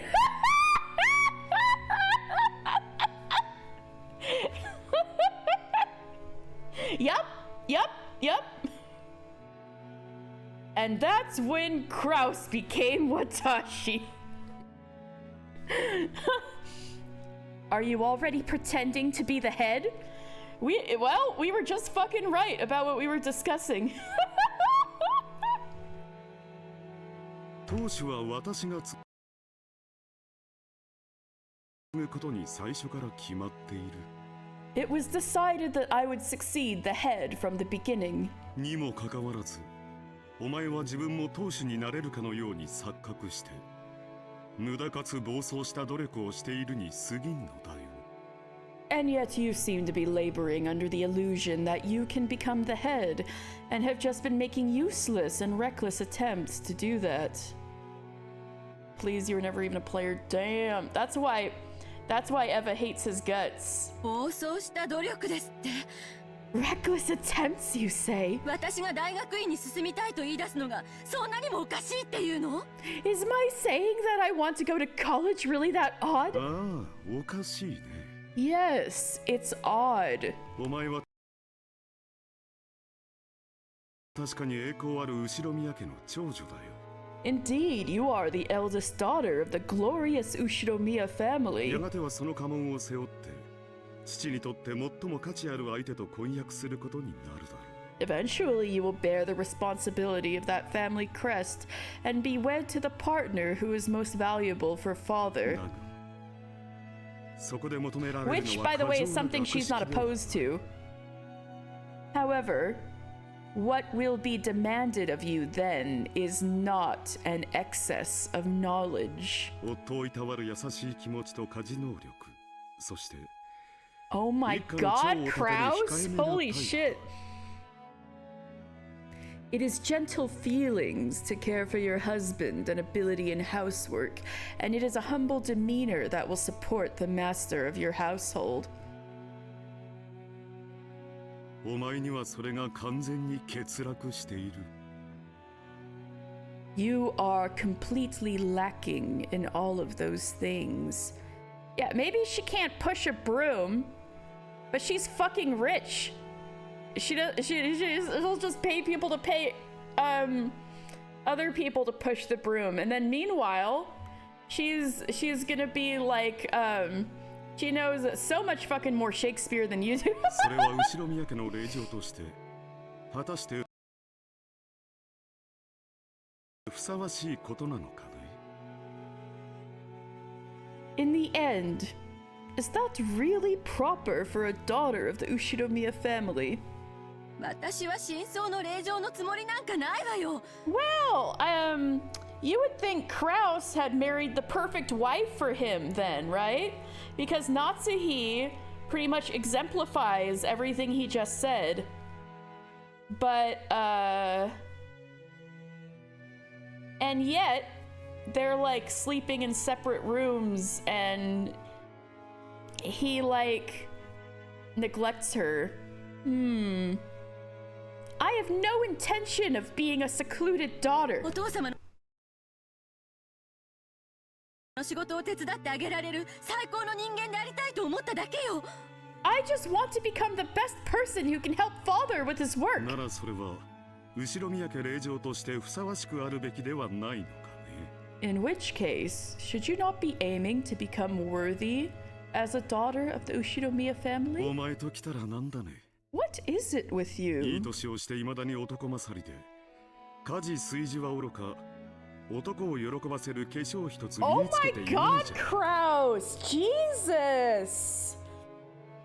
Yep. And that's when Kraus became Watashi. Are you already pretending to be the head? We were just fucking right about what we were discussing. 当初は私が継ぐことに最初から決まっている。 It was decided that I would succeed the head from the beginning. にもかかわらず、お前は自分も当主になれるかのように錯覚して、無駄かつ暴走した努力をしているに過ぎんのだよ。 And yet you seem to be laboring under the illusion that you can become the head, and have just been making useless and reckless attempts to do that. Please, you were never even a player. Damn, that's why Eva hates his guts. 暴走した努力ですって。 Reckless attempts, you say? 私が大学院に進みたいと言い出すのがそんなにもおかしいっていうの？ Is my saying that I want to go to college really that odd? ああ、おかしいね。 Yes, it's odd. お前は確かに栄光ある後ろ宮家の長女だよ。 Indeed, you are the eldest daughter of the glorious Ushiromiya family. やがてはその家紋を背負って、父にとって最も価値ある相手と婚約することになるだろう。 Eventually, you will bear the responsibility of that family crest and be wed to the partner who is most valuable for father. だが、Which, by the way, is something she's not opposed to. However, what will be demanded of you then is not an excess of knowledge. Oh my god, Kraus? Holy shit. It is gentle feelings to care for your husband and ability in housework, and it is a humble demeanor that will support the master of your household. You are completely lacking in all of those things. Yeah, maybe she can't push a broom, but she's fucking rich. She'll just pay people to pay other people to push the broom, and then meanwhile she's gonna be like she knows so much fucking more Shakespeare than you do. In the end, is that really proper for a daughter of the Ushinomiya family? Well, you would think Kraus had married the perfect wife for him then, right? Because Natsuhi pretty much exemplifies everything he just said. But, and yet, they're like sleeping in separate rooms and he like neglects her. I have no intention of being a secluded daughter. I just want to become the best person who can help father with his work. In which case, should you not be aiming to become worthy as a daughter of the Ushinomiya family? What is it with you? Oh my god, Kraus! Jesus!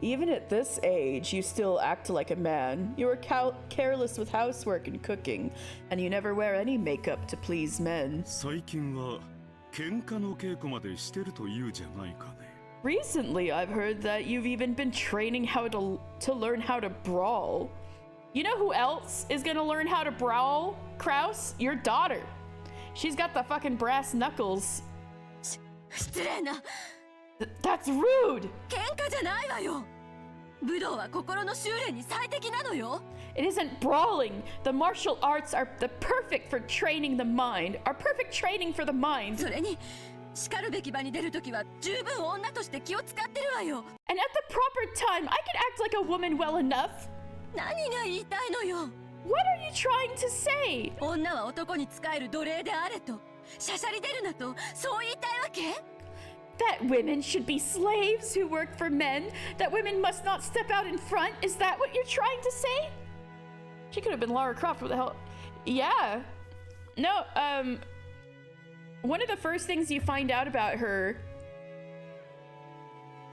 Even at this age, you still act like a man. You are careless with housework and cooking, and you never wear any makeup to please men. Recently, I've heard that you've even been training how to learn how to brawl. You know who else is gonna learn how to brawl, Kraus? Your daughter. She's got the fucking brass knuckles. That's rude! It isn't brawling. The martial arts are the perfect for training the mind. Are perfect training for the mind. And at the proper time, I can act like a woman well enough. What are you trying to say? That women should be slaves who work for men? That women must not step out in front? Is that what you're trying to say? She could have been Lara Croft. What the hell? Yeah. No, one of the first things you find out about her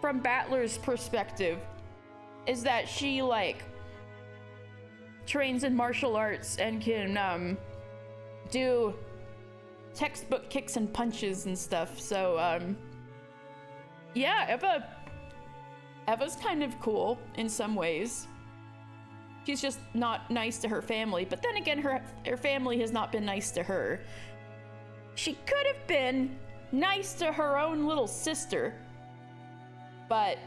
from Battler's perspective is that she, like, trains in martial arts and can, do textbook kicks and punches and stuff. So, yeah, Eva's kind of cool in some ways. She's just not nice to her family, but then again, her family has not been nice to her. She could have been nice to her own little sister, but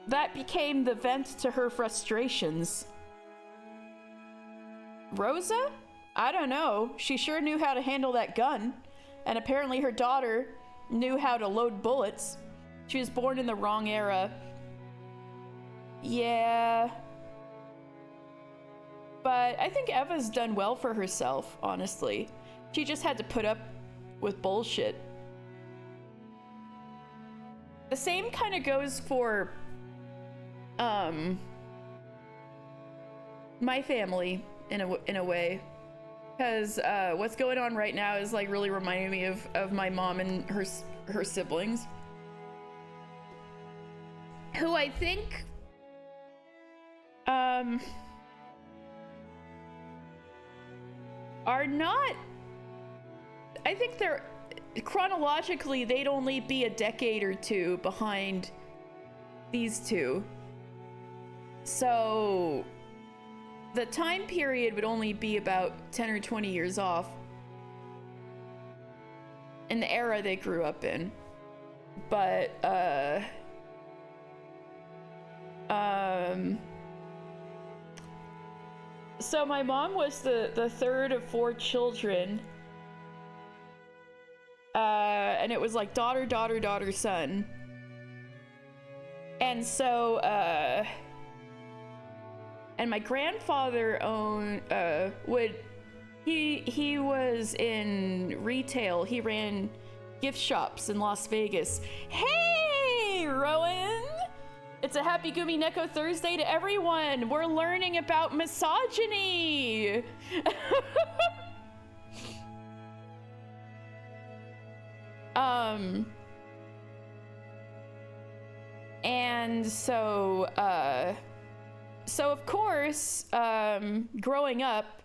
that became the vent to her frustrations. Rosa? I don't know. She sure knew how to handle that gun, and apparently her daughter knew how to load bullets. She was born in the wrong era. Yeah. But I think Eva's done well for herself, honestly. She just had to put up with bullshit. The same kind of goes for, my family, in a way. Because what's going on right now is like really reminding me of my mom and her siblings. who I think are not, I think they're chronologically they'd only be a decade or two behind these two. So the time period would only be about 10 or 20 years off in the era they grew up in. But so my mom was the third of 4 children, and it was like daughter, daughter, daughter, son. And so and my grandfather he was in retail. He ran gift shops in Las Vegas. Hey, Rowan! It's a happy Umineko Thursday to everyone. We're learning about misogyny. And so of course, growing up,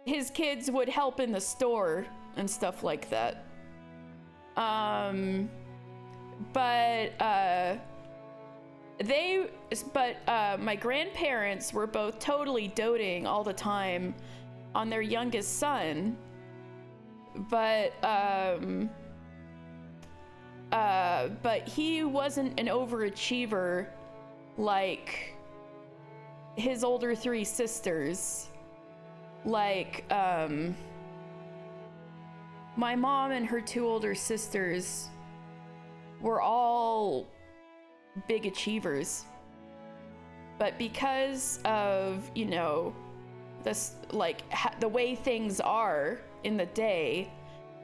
his kids would help in the store and stuff like that. My grandparents were both totally doting all the time on their youngest son, but he wasn't an overachiever like his older 3 sisters. Like, my mom and her 2 older sisters were all big achievers. But because of, you know, this, like, the way things are in the day,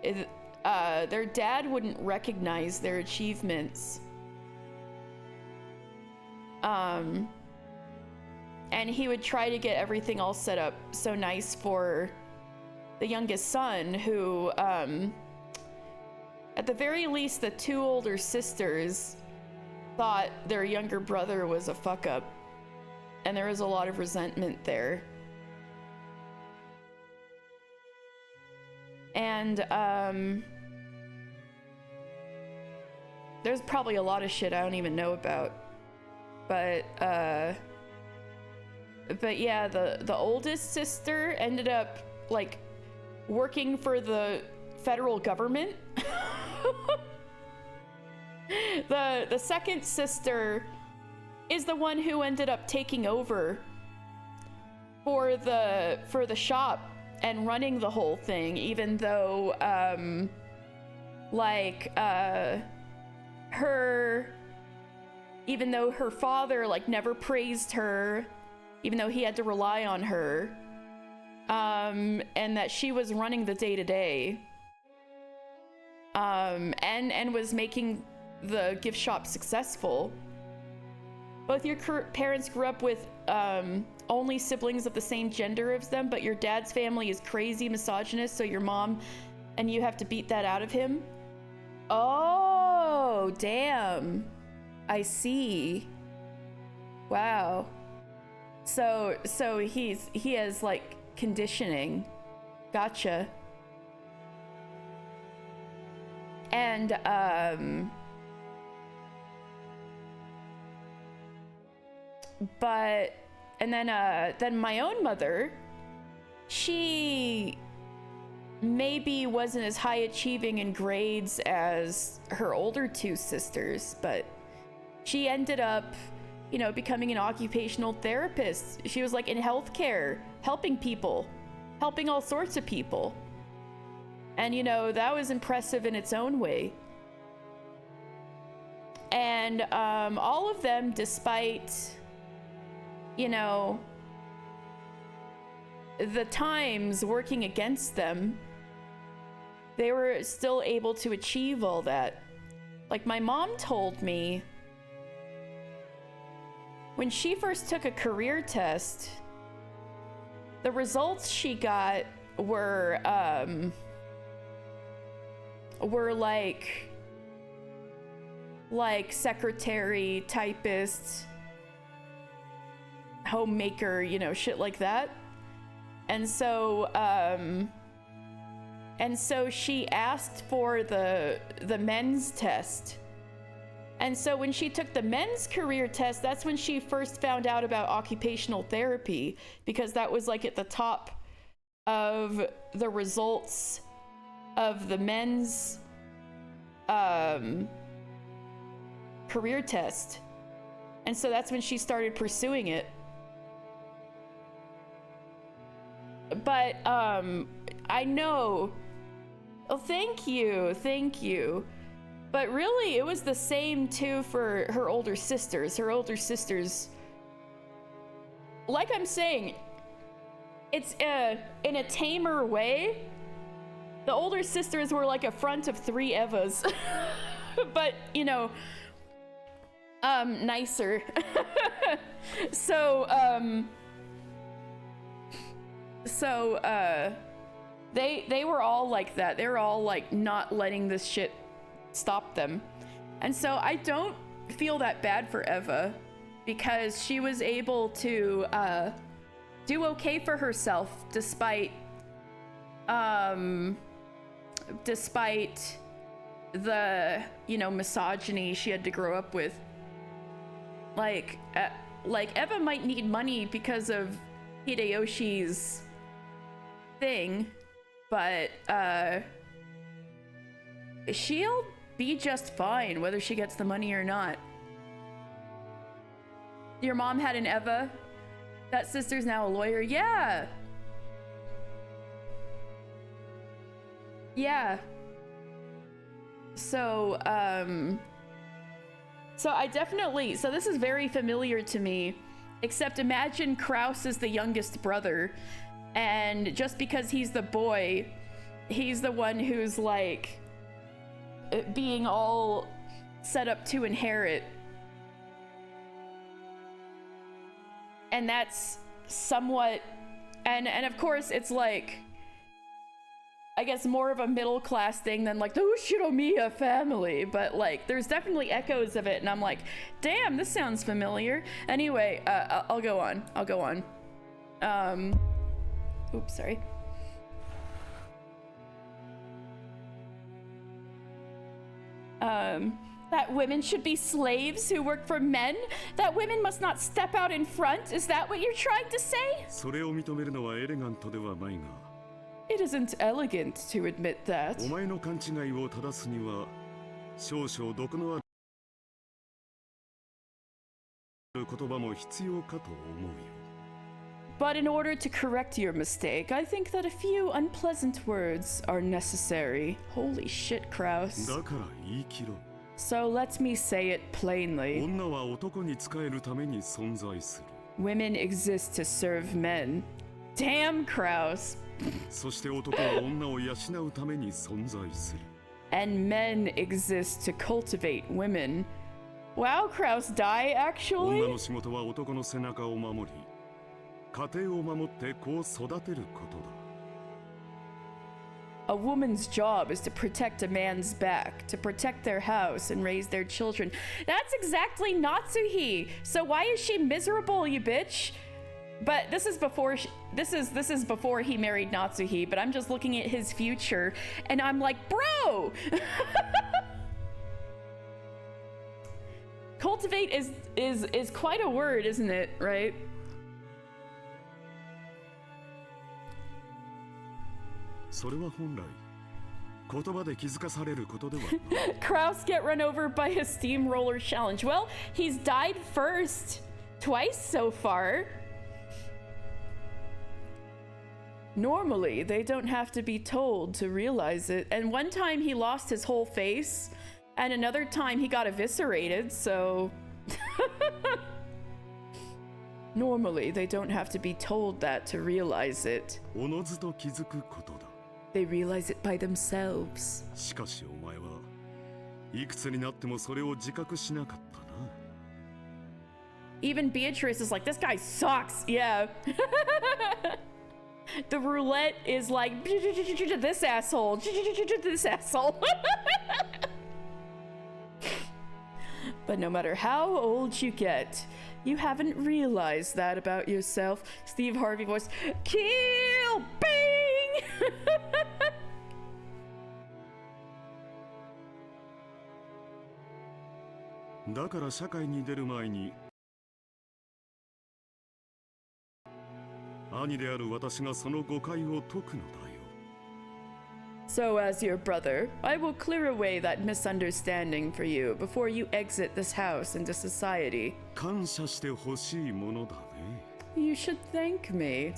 their dad wouldn't recognize their achievements. And he would try to get everything all set up so nice for the youngest son, who, at the very least, the 2 older sisters thought their younger brother was a fuck up. And there was a lot of resentment there. And, there's probably a lot of shit I don't even know about. But yeah, the oldest sister ended up, like, working for the federal government. The second sister is the one who ended up taking over for the shop and running the whole thing, even though her father, like, never praised her, even though he had to rely on her, and that she was running the day-to-day, and was making the gift shop successful. Both your parents grew up with only siblings of the same gender as them, but your dad's family is crazy misogynist, so your mom and you have to beat that out of him? Oh, damn. I see. Wow. So he has, like, conditioning. Gotcha. And then my own mother, she maybe wasn't as high achieving in grades as her older 2 sisters, but she ended up, you know, becoming an occupational therapist. She was, like, in healthcare, helping people, helping all sorts of people. And, you know, that was impressive in its own way. And all of them, despite, you know, the times working against them, they were still able to achieve all that. Like, my mom told me when she first took a career test, the results she got were like like secretary, typist, homemaker, you know, shit like that. And so she asked for the men's test. And so when she took the men's career test, that's when she first found out about occupational therapy, because that was like at the top of the results of the men's career test. And so that's when she started pursuing it. But I know. Oh, thank you. But really, it was the same too for her older sisters. Her older sisters, like I'm saying, it's in a tamer way. The older sisters were like a front of 3 Evas, but you know, nicer. So they were all like that. They were all like not letting this shit stop them. And so I don't feel that bad for Eva, because she was able to do okay for herself despite the, you know, misogyny she had to grow up with. Like Eva might need money because of Hideyoshi's thing, but she'll be just fine whether she gets the money or not. Your mom had an Eva. That sister's now a lawyer. Yeah. So I definitely, so this is very familiar to me, except imagine Kraus is the youngest brother, and just because he's the boy, he's the one who's like being all set up to inherit. And that's somewhat, and of course it's like, I guess more of a middle class thing than like the Ushiromiya family, but like there's definitely echoes of it, and I'm like, damn, this sounds familiar. Anyway, I'll go on. Oops, sorry. That women should be slaves who work for men? That women must not step out in front? Is that what you're trying to say? それを認めるのはエレガントではないが、 It isn't elegant to admit that. お前の勘違いを正すには少々毒のある言葉も必要かと思うよ。 But in order to correct your mistake, I think that a few unpleasant words are necessary. Holy shit, Kraus. だから言い切ろう。 So let me say it plainly. 女は男に仕えるために存在する。 Women exist to serve men. Damn, Kraus. そして男は女を養うために存在する。 And men exist to cultivate women. Wow, Kraus die 女 actually? の仕事は男の背中を守り、家庭を守って子を育てることだ。 A woman's job is to protect a man's back, to protect their house and raise their children. That's exactly Natsuhi. So why is she miserable, you bitch? But this is before this is before he married Natsuhi, but I'm just looking at his future and I'm like, bro. Cultivate is quite a word, isn't it, right? Kraus get run over by a steamroller challenge. Well, he's died first twice so far. Normally, they don't have to be told to realize it. And one time he lost his whole face, and another time he got eviscerated, so... Normally, they don't have to be told that to realize it. They realize it by themselves. Even Beatrice is like, this guy sucks. Yeah. The roulette is like, this asshole, this asshole. But no matter how old you get, you haven't realized that about yourself. Steve Harvey voice. Kill! Bing! だから社会に出る前に兄である私がその誤解を解くのだよ。 So as your brother, I will clear away that misunderstanding for you before you exit this house into society. 感謝してほしいものだね。 You should thank me.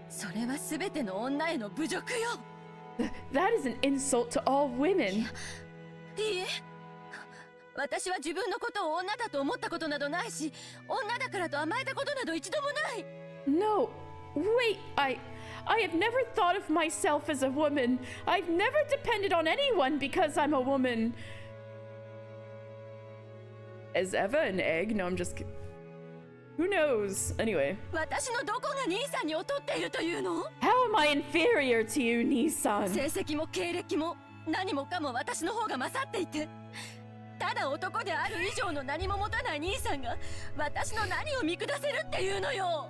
それは全ての女への侮辱よ。 That is an insult to all women. いいえ、私は自分のことを女だと思ったことなどないし、女だからと甘えたことなど一度もない。 No, wait, I have never thought of myself as a woman. I've never depended on anyone because I'm a woman. Is Eva an egg? No, I'm just kidding. Who knows? Anyway. 私のどこが兄さんに劣っているというの？ How am I inferior to you, Nissan? 成績も経歴も何もかも私の方が勝っていて、ただ男である以上の何も持たない兄さんが私の何を見下せるっていうのよ。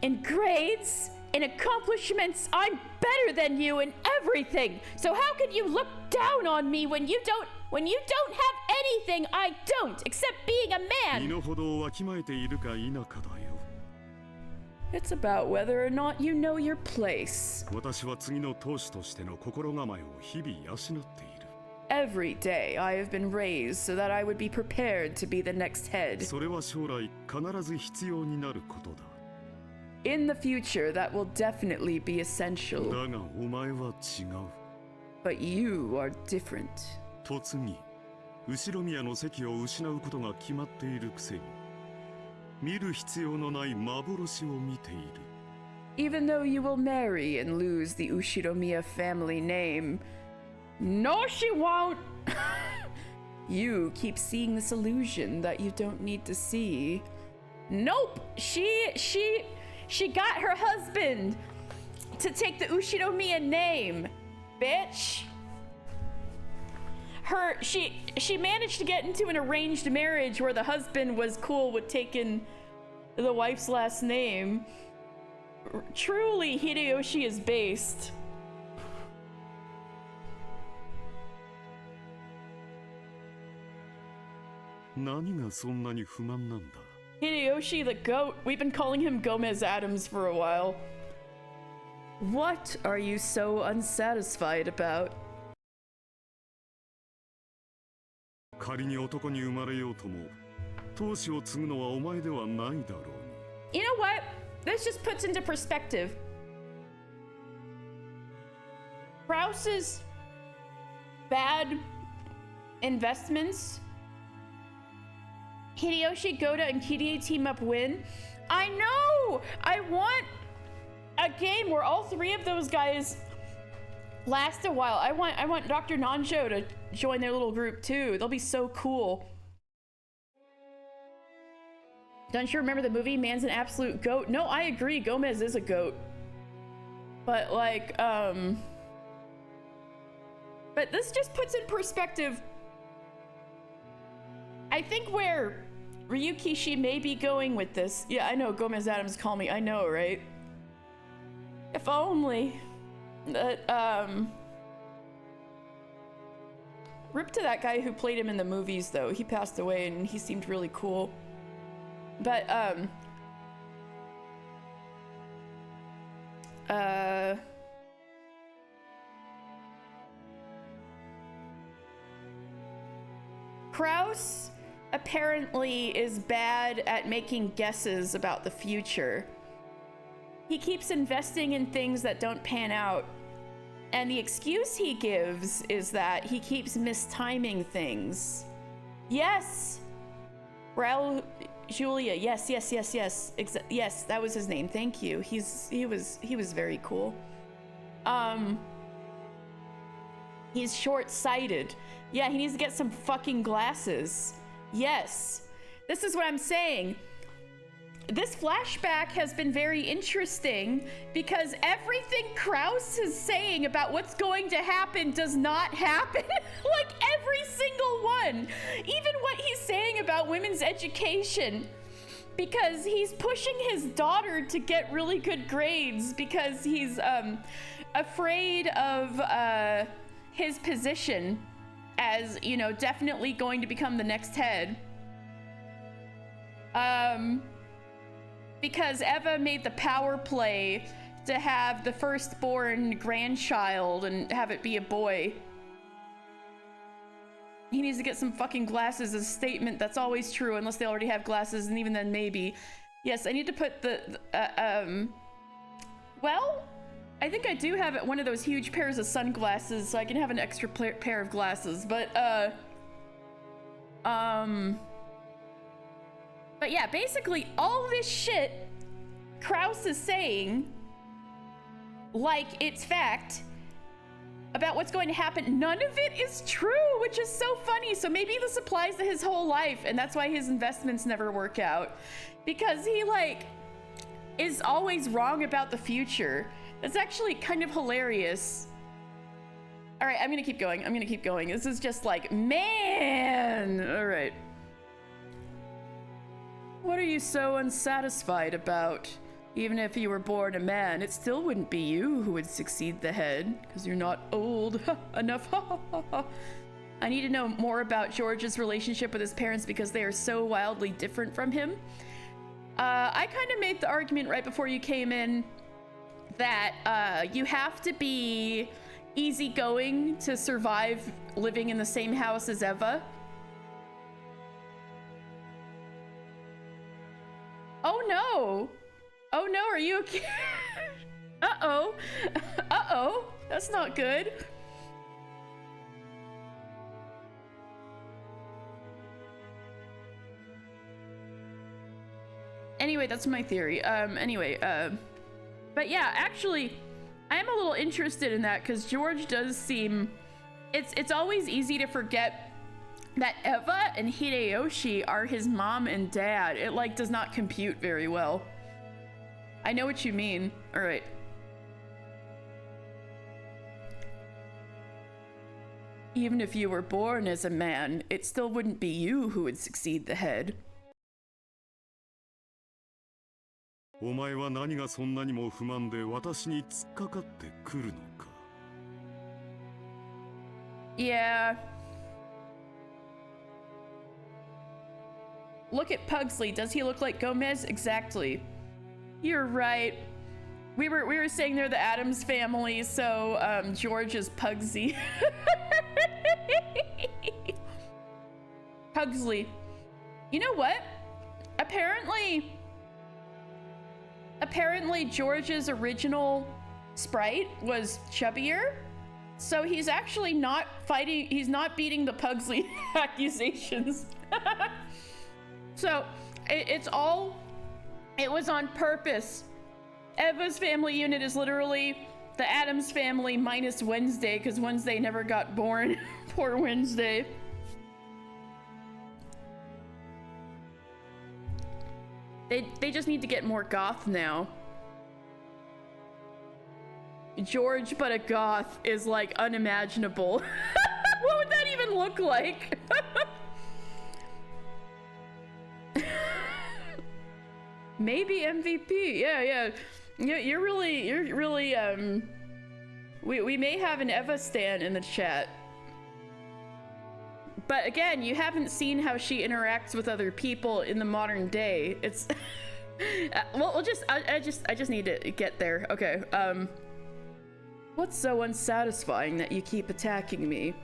In grades, in accomplishments, I'm better than you in everything. So how can you look down on me when you don't have anything I don't, except being a 身 man? の程をわきまえているか否かだよ。 It's about whether or not you know your place. 私は次の当主としての心構えを日々養っている。 Every day I have been raised so that I would be prepared to be the next head. それは将来必ず必要になることだ。 In the future, that will definitely be だ essential. がお前は違う。 But you are different. 突に後ろ宮の席を失うことが決まっているくせに見る必要のない幻を見ている。 Even though you will marry and lose the Ushiromiya family name, no, she won't. You keep seeing this illusion that you don't need to see. Nope, she got her husband to take the Ushiromiya name, bitch. She managed to get into an arranged marriage where the husband was cool with taking the wife's last name. Truly, Hideyoshi is based. Hideyoshi the goat. We've been calling him Gomez Adams for a while. What are you so unsatisfied about? 仮に男に生まれようとも当主を継ぐのはお前ではないだろうに。 You know what? This just puts into perspective. Krause's bad investments. Hideyoshi, Goda, and Kirie team up win. I know! I want a game where all three of those guys last a while. I want Dr. Nanjo to join their little group too. They'll be so cool. Don't you remember the movie Man's an Absolute Goat? No, I agree. Gomez is a goat. But like, but this just puts in perspective, I think, where Ryukishi may be going with this. Yeah, I know, Gomez Adams call me. I know, right? If only that, rip to that guy who played him in the movies, though. He passed away and he seemed really cool. But, Krause apparently is bad at making guesses about the future. He keeps investing in things that don't pan out. And the excuse he gives is that he keeps mistiming things. Yes! Raul Julia, yes. Yes, that was his name. Thank you. He was very cool. He's short-sighted. Yeah, he needs to get some fucking glasses. Yes. This is what I'm saying. this flashback has been very interesting because everything Kraus is saying about what's going to happen does not happen. Like every single one. Even what he's saying about women's education. Because he's pushing his daughter to get really good grades because he's afraid of his position as, you know, definitely going to become the next head. Because Eva made the power play to have the firstborn grandchild and have it be a boy. He needs to get some fucking glasses as a statement that's always true unless they already have glasses, and even then maybe. Yes, I need to put well, I think I do have one of those huge pairs of sunglasses, so I can have an extra pair of glasses, but yeah, basically all this shit Kraus is saying, like it's fact, about what's going to happen, none of it is true, which is so funny. So maybe this applies to his whole life, and that's why his investments never work out. Because he, like, is always wrong about the future. That's actually kind of hilarious. All right, I'm gonna keep going. This is just like, man. All right. What are you so unsatisfied about? Even if you were born a man, it still wouldn't be you who would succeed the head, because you're not old enough. I need to know more about George's relationship with his parents because they are so wildly different from him. I kind of made the argument right before you came in that you have to be easygoing to survive living in the same house as Eva. Oh no! Oh no, are you okay? Uh-oh. Uh-oh. That's not good. Anyway, that's my theory. But yeah, actually, I am a little interested in that because George does seem... It's always easy to forget that Eva and Hideyoshi are his mom and dad. It, like, does not compute very well. I know what you mean. All right. Even if you were born as a man, it still wouldn't be you who would succeed the head. お前は何がそんなにも不満で私に突っかかってくるのか Yeah. Look at Pugsley. Does he look like Gomez? Exactly. You're right. We were saying they're the Addams family, so George is Pugsy. Pugsley. You know what? Apparently George's original sprite was chubbier, so he's actually not fighting. He's not beating the Pugsley accusations. So it was on purpose. Eva's family unit is literally the Addams family minus Wednesday, because Wednesday never got born. Poor Wednesday. They just need to get more goth now. George but a goth is like unimaginable. What would that even look like? Maybe MVP. Yeah. You're really we may have an Eva stan in the chat. But again, you haven't seen how she interacts with other people in the modern day. It's well, I just need to get there. Okay. What's so unsatisfying that you keep attacking me?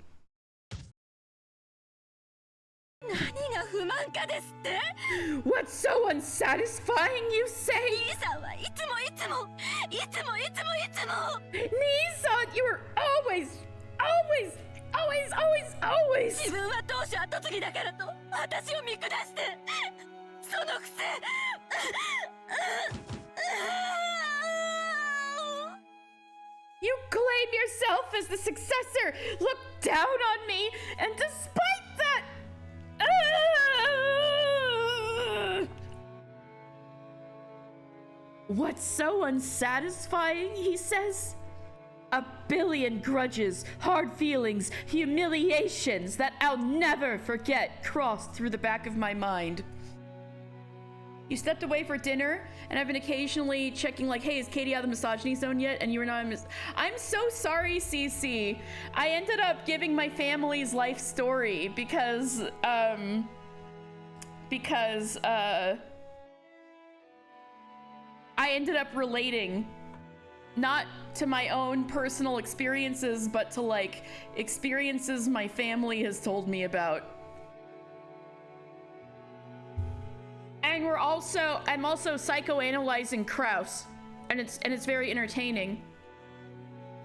何が不満かですって What's so unsatisfying, you say? 兄さんはいつもNissan, you were always 自分は当主後継ぎだからと私を見下してそのくせ You claim yourself as the successor, look down on me, and despite that... What's so unsatisfying, he says? A billion grudges, hard feelings, humiliations that I'll never forget crossed through the back of my mind. You stepped away for dinner, and I've been occasionally checking like, hey, is Katie out of the misogyny zone yet? And you were not. I'm so sorry, Cece. I ended up giving my family's life story because I ended up relating not to my own personal experiences, but to like experiences my family has told me about. And I'm also psychoanalyzing Kraus, and it's very entertaining.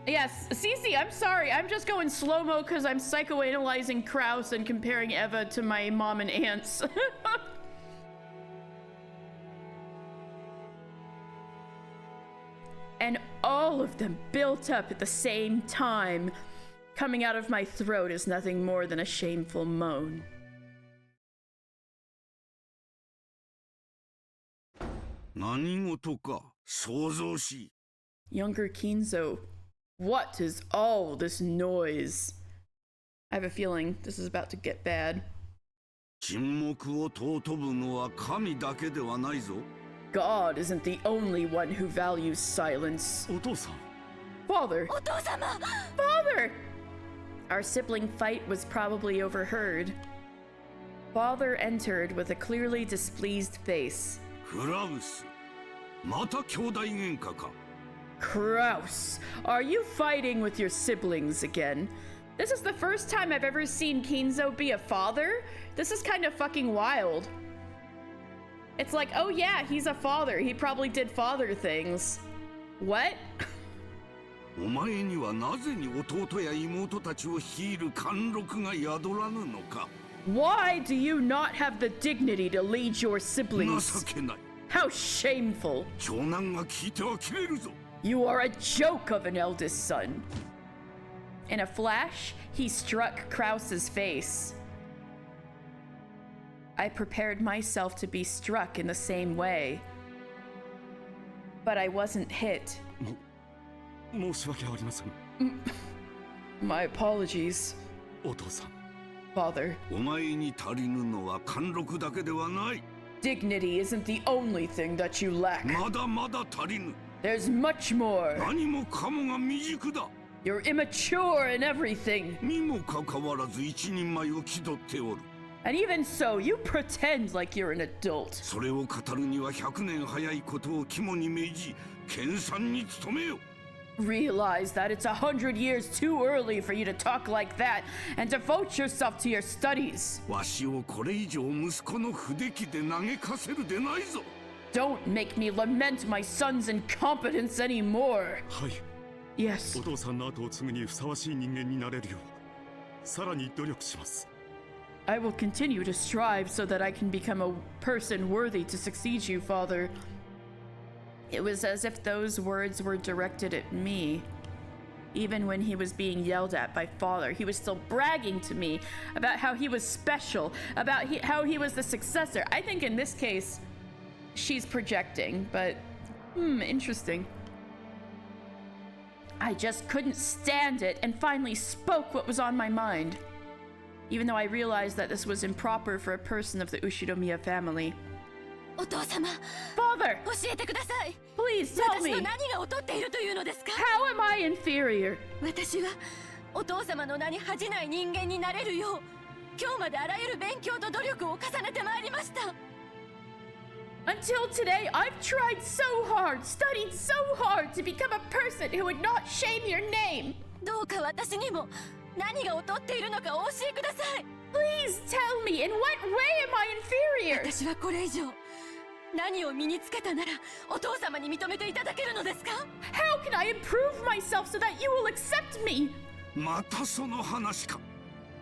Yes, Cece, I'm sorry. I'm just going slow-mo because I'm psychoanalyzing Kraus and comparing Eva to my mom and aunts. And all of them built up at the same time. Coming out of my throat is nothing more than a shameful moan. Younger Kinzo, what is all this noise? I have a feeling this is about to get bad. God isn't the only one who values silence. Father! Father! Our sibling fight was probably overheard. Father entered with a clearly displeased face. Kraus, are you fighting with your siblings again? This is the first time I've ever seen Kinzo be a father. This is kind of fucking wild. It's like, oh yeah, he's a father. He probably did father things. What? Why do you not have the dignity to lead your siblings? How shameful. You are a joke of an eldest son. In a flash, he struck Kraus's face. I prepared myself to be struck in the same way. But I wasn't hit. My apologies. Father. Dignity isn't the only thing that you lack. There's much more. You're immature in everything. And even so, you pretend like you're an adult. Realize that it's 100 years too early for you to talk like that and devote yourself to your studies. Don't make me lament my son's incompetence anymore. Yes. I will continue to strive so that I can become a person worthy to succeed you, Father. It was as if those words were directed at me. Even when he was being yelled at by Father, he was still bragging to me about how he was special, about how he was the successor. I think in this case, she's projecting, but interesting. I just couldn't stand it and finally spoke what was on my mind. Even though I realized that this was improper for a person of the Ushinomiya family. Father! Please tell me! How am I inferior? Until today, I've tried so hard, studied so hard to become a person who would not shame your name. Please tell me, in what way am I inferior? How can I improve myself so that you will accept me?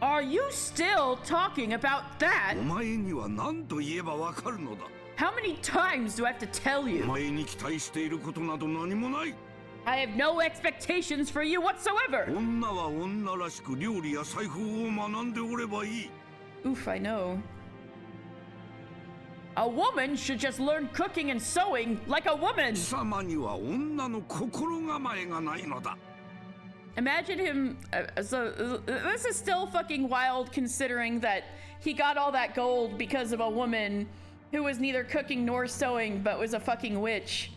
Are you still talking about that? How many times do I have to tell you? I have no expectations for you whatsoever. Oof, I know. A woman should just learn cooking and sewing like a woman. 貴様には女の心構えがないのだ。 Imagine him. This is still fucking wild considering that he got all that gold because of a woman who was neither cooking nor sewing but was a fucking witch.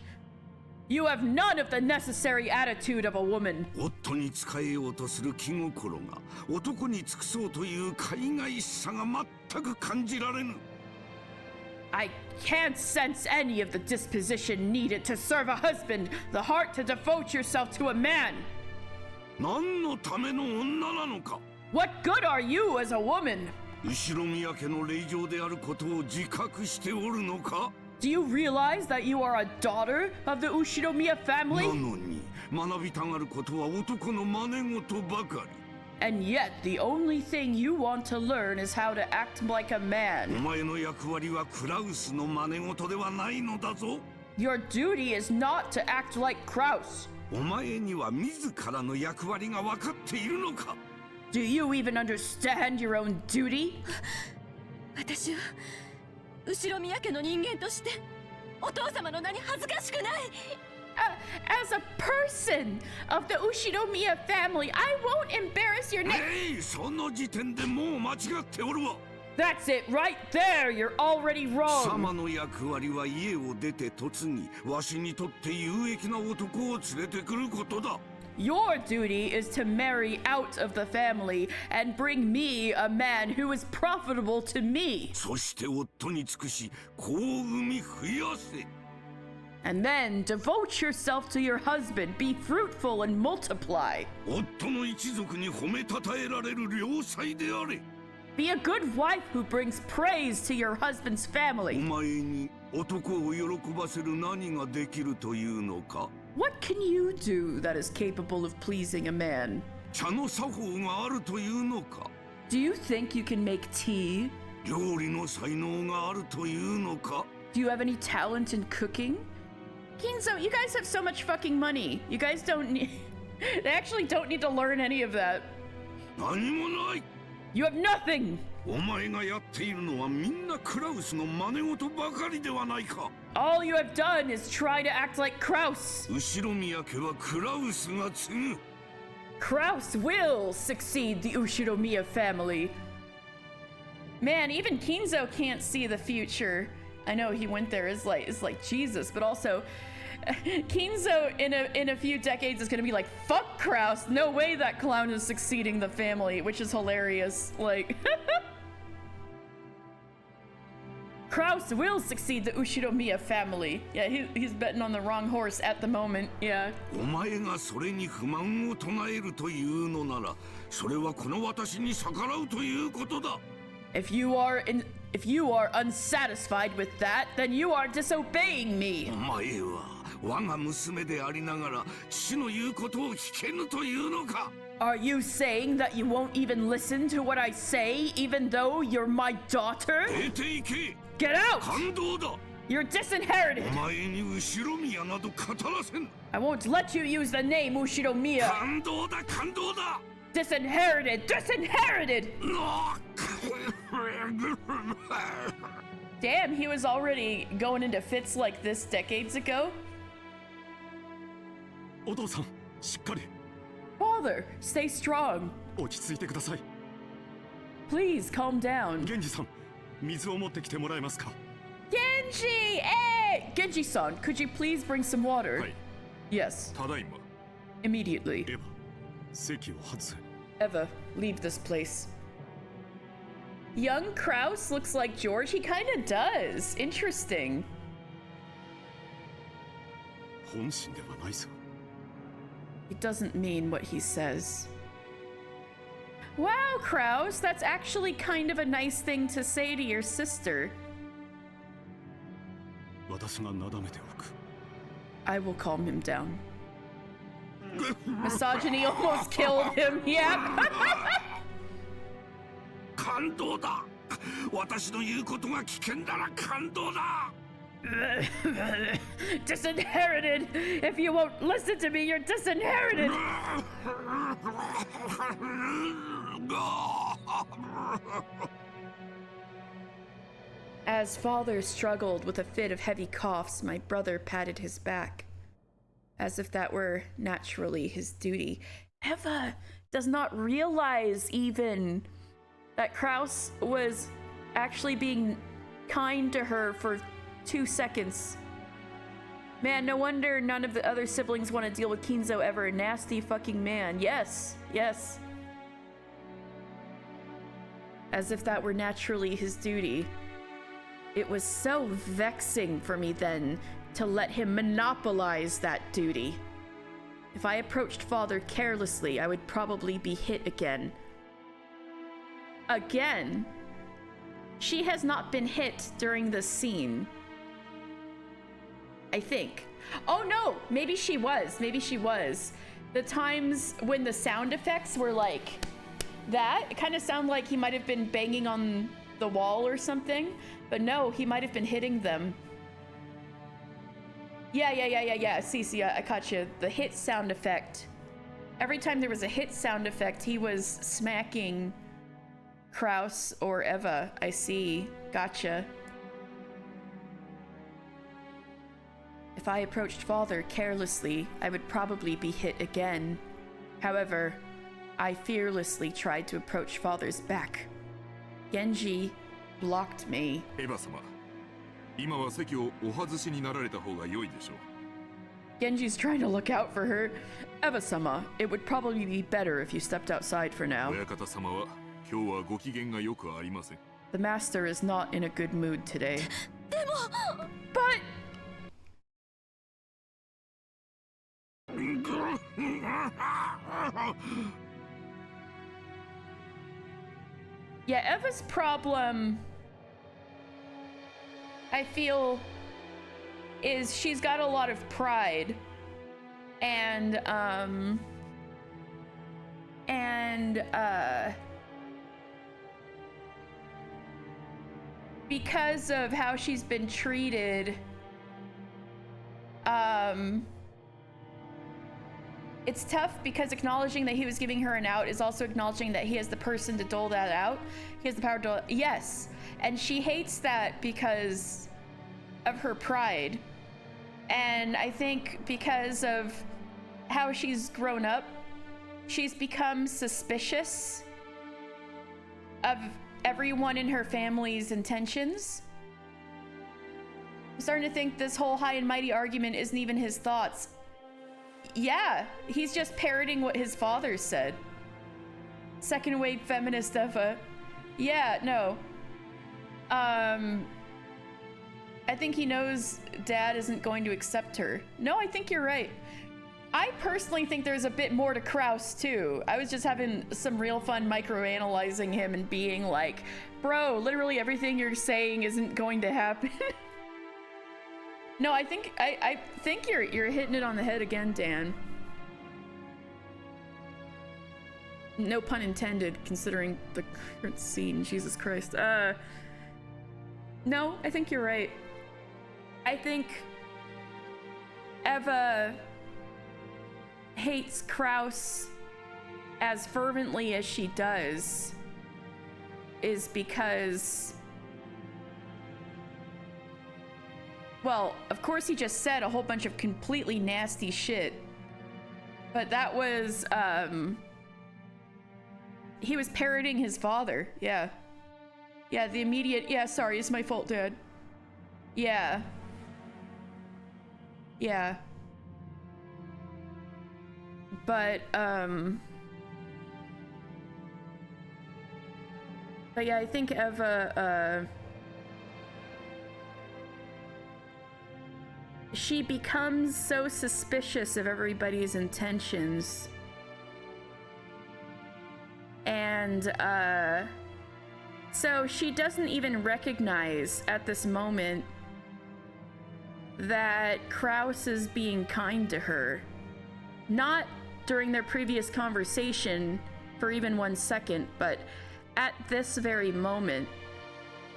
You have none of the necessary attitude of a woman. 夫に仕えようとする気心が男に尽くそうという海外しさが全く感じられぬ。 I can't sense any of the disposition needed to serve a husband, the heart to devote yourself to a man. 何のための女なのか。 What good are you as a woman? 後ろ宮家の令嬢であることを自覚しておるのか。 Do you realize that you are a daughter of the Ushinomiya な family? のに学びたがることは男の真似事ばかり。 And yet, the only thing you want to learn is how to act like a お man. 前の役割はクラウスの真似事ではないのだぞ。 Your duty is not to act like Kraus. お前には自らの役割が分かっているのか。 Do you even understand your own duty? 私は後ろ宮家の人間としてお父様の名に恥ずかしくない。 As a person of the Ushinomiya family, I won't embarrass your name. その時点でもう間違っておるわ。 That's it, right there. You're already 貴 wrong. 様の役割は家を出て嫁ぎ、わしにとって有益な男を連れてくることだ。 Your duty is to marry out of the family and bring me a man who is profitable to me. そして夫に尽くし、子を産み増やせ。 And then devote yourself to your husband, be fruitful and multiply. 夫の一族に褒めたたえられる良妻であれ。 Be a good wife who brings praise to your husband's お family. 前に男を喜ばせる何ができるというのか。 What can you do that is capable of pleasing a man? 茶の作法があるというのか。 Do you think you can make tea? 料理の才能があるというのか。 Do you have any talent in cooking? Kinzo, you guys have so much fucking money. You guys don't need... They actually don't need to learn any of that. 何もない。 You have nothing! お前がやっているのはみんなクラウスの真似事ばかりではないか。 All you have done is try to act like Kraus. 後ろ宮家はクラウスが継ぐ。 Kraus will succeed the Ushinomiya family. Man, even Kinzo can't see the future. I know he went there is like Jesus, but also Kinzo in a few decades is gonna be like, fuck Kraus, no way that clown is succeeding the family, which is hilarious. Like Kraus will succeed the Ushinomiya family. Yeah, he's betting on the wrong horse at the moment. Yeah. お前がそれに不満を唱えるというのなら、それはこの私に逆らうということだ。 If you are unsatisfied with that, then you are disobeying me. お前は我が娘でありながら父の言うことを聞けぬというのか。 Are you saying that you won't even listen to what I say, even though you're my daughter? 出て行け。 Get out! 感動だ。 You're disinherited. お前に後ろ宮など語らせん。 I won't let you use the name Ushinomiya. 感動だ感動だ。 Disinherited! Disinherited! Damn, he was already going into fits like this decades ago. お父さん、しっかり Father, stay strong. 落ち着いてください。 Please calm down. 源氏さん、水を持ってきてもらえますか。 Genji! Hey! Genji-san, could you please bring some water? はい、 Yes, ただいま。 immediately. エヴァ、席を外せ。 Eva, leave this place. Young Kraus looks like George. He kind of does. Interesting. 本心ではないさ。 He doesn't mean what he says. Wow, Kraus, that's actually kind of a nice thing to say to your sister. 私がなだめておく。 I will calm him down. Misogyny almost killed him. Yep. 感動だ。私の言うことが危険なら感動だ。 Disinherited. If you won't listen to me, you're disinherited. As father struggled with a fit of heavy coughs, my brother patted his back, as if that were naturally his duty. Eva does not realize even that Kraus was actually being kind to her for 2 seconds. Man, no wonder none of the other siblings want to deal with Kinzo ever. Nasty fucking man. Yes, yes. As if that were naturally his duty. It was so vexing for me then to let him monopolize that duty. If I approached father carelessly, I would probably be hit again. Again? She has not been hit during this scene. I think. Oh no, maybe she was. Maybe she was. The times when the sound effects were like that, it kind of sounded like he might have been banging on the wall or something, but no, he might have been hitting them. Yeah. See, I caught you. The hit sound effect. Every time there was a hit sound effect, he was smacking Kraus or Eva. I see. Gotcha. If I approached father carelessly, I would probably be hit again. However, I fearlessly tried to approach father's back. Genji blocked me. エヴァ様、今は席をお外しになられた方が良いでしょう。 Genji's trying to look out for her. Eva-sama, it would probably be better if you stepped outside for now. 親方様は今日はご機嫌がよくありません。 The master is not in a good mood today. But yeah, Eva's problem, I feel, is she's got a lot of pride, and because of how she's been treated, it's tough because acknowledging that he was giving her an out is also acknowledging that he has the person to dole that out. He has the power to dole. Yes. And she hates that because of her pride. And I think because of how she's grown up, she's become suspicious of everyone in her family's intentions. I'm starting to think this whole high and mighty argument isn't even his thoughts. Yeah, he's just parroting what his father said. Second wave feminist Eva. Yeah, no. I think he knows dad isn't going to accept her. No, I think you're right. I personally think there's a bit more to Kraus too. I was just having some real fun microanalyzing him and being like, bro, literally everything you're saying isn't going to happen. No, I think you're hitting it on the head again, Dan. No pun intended, considering the current scene. Jesus Christ. No, I think you're right. I think Eva hates Kraus as fervently as she does is because, well, of course he just said a whole bunch of completely nasty shit, but that was, he was parroting his father. Yeah, the immediate, yeah, sorry, it's my fault, Dad. Yeah. But yeah, I think Eva, she becomes so suspicious of everybody's intentions. And, so she doesn't even recognize at this moment that Kraus is being kind to her. Not during their previous conversation for even 1 second, but at this very moment.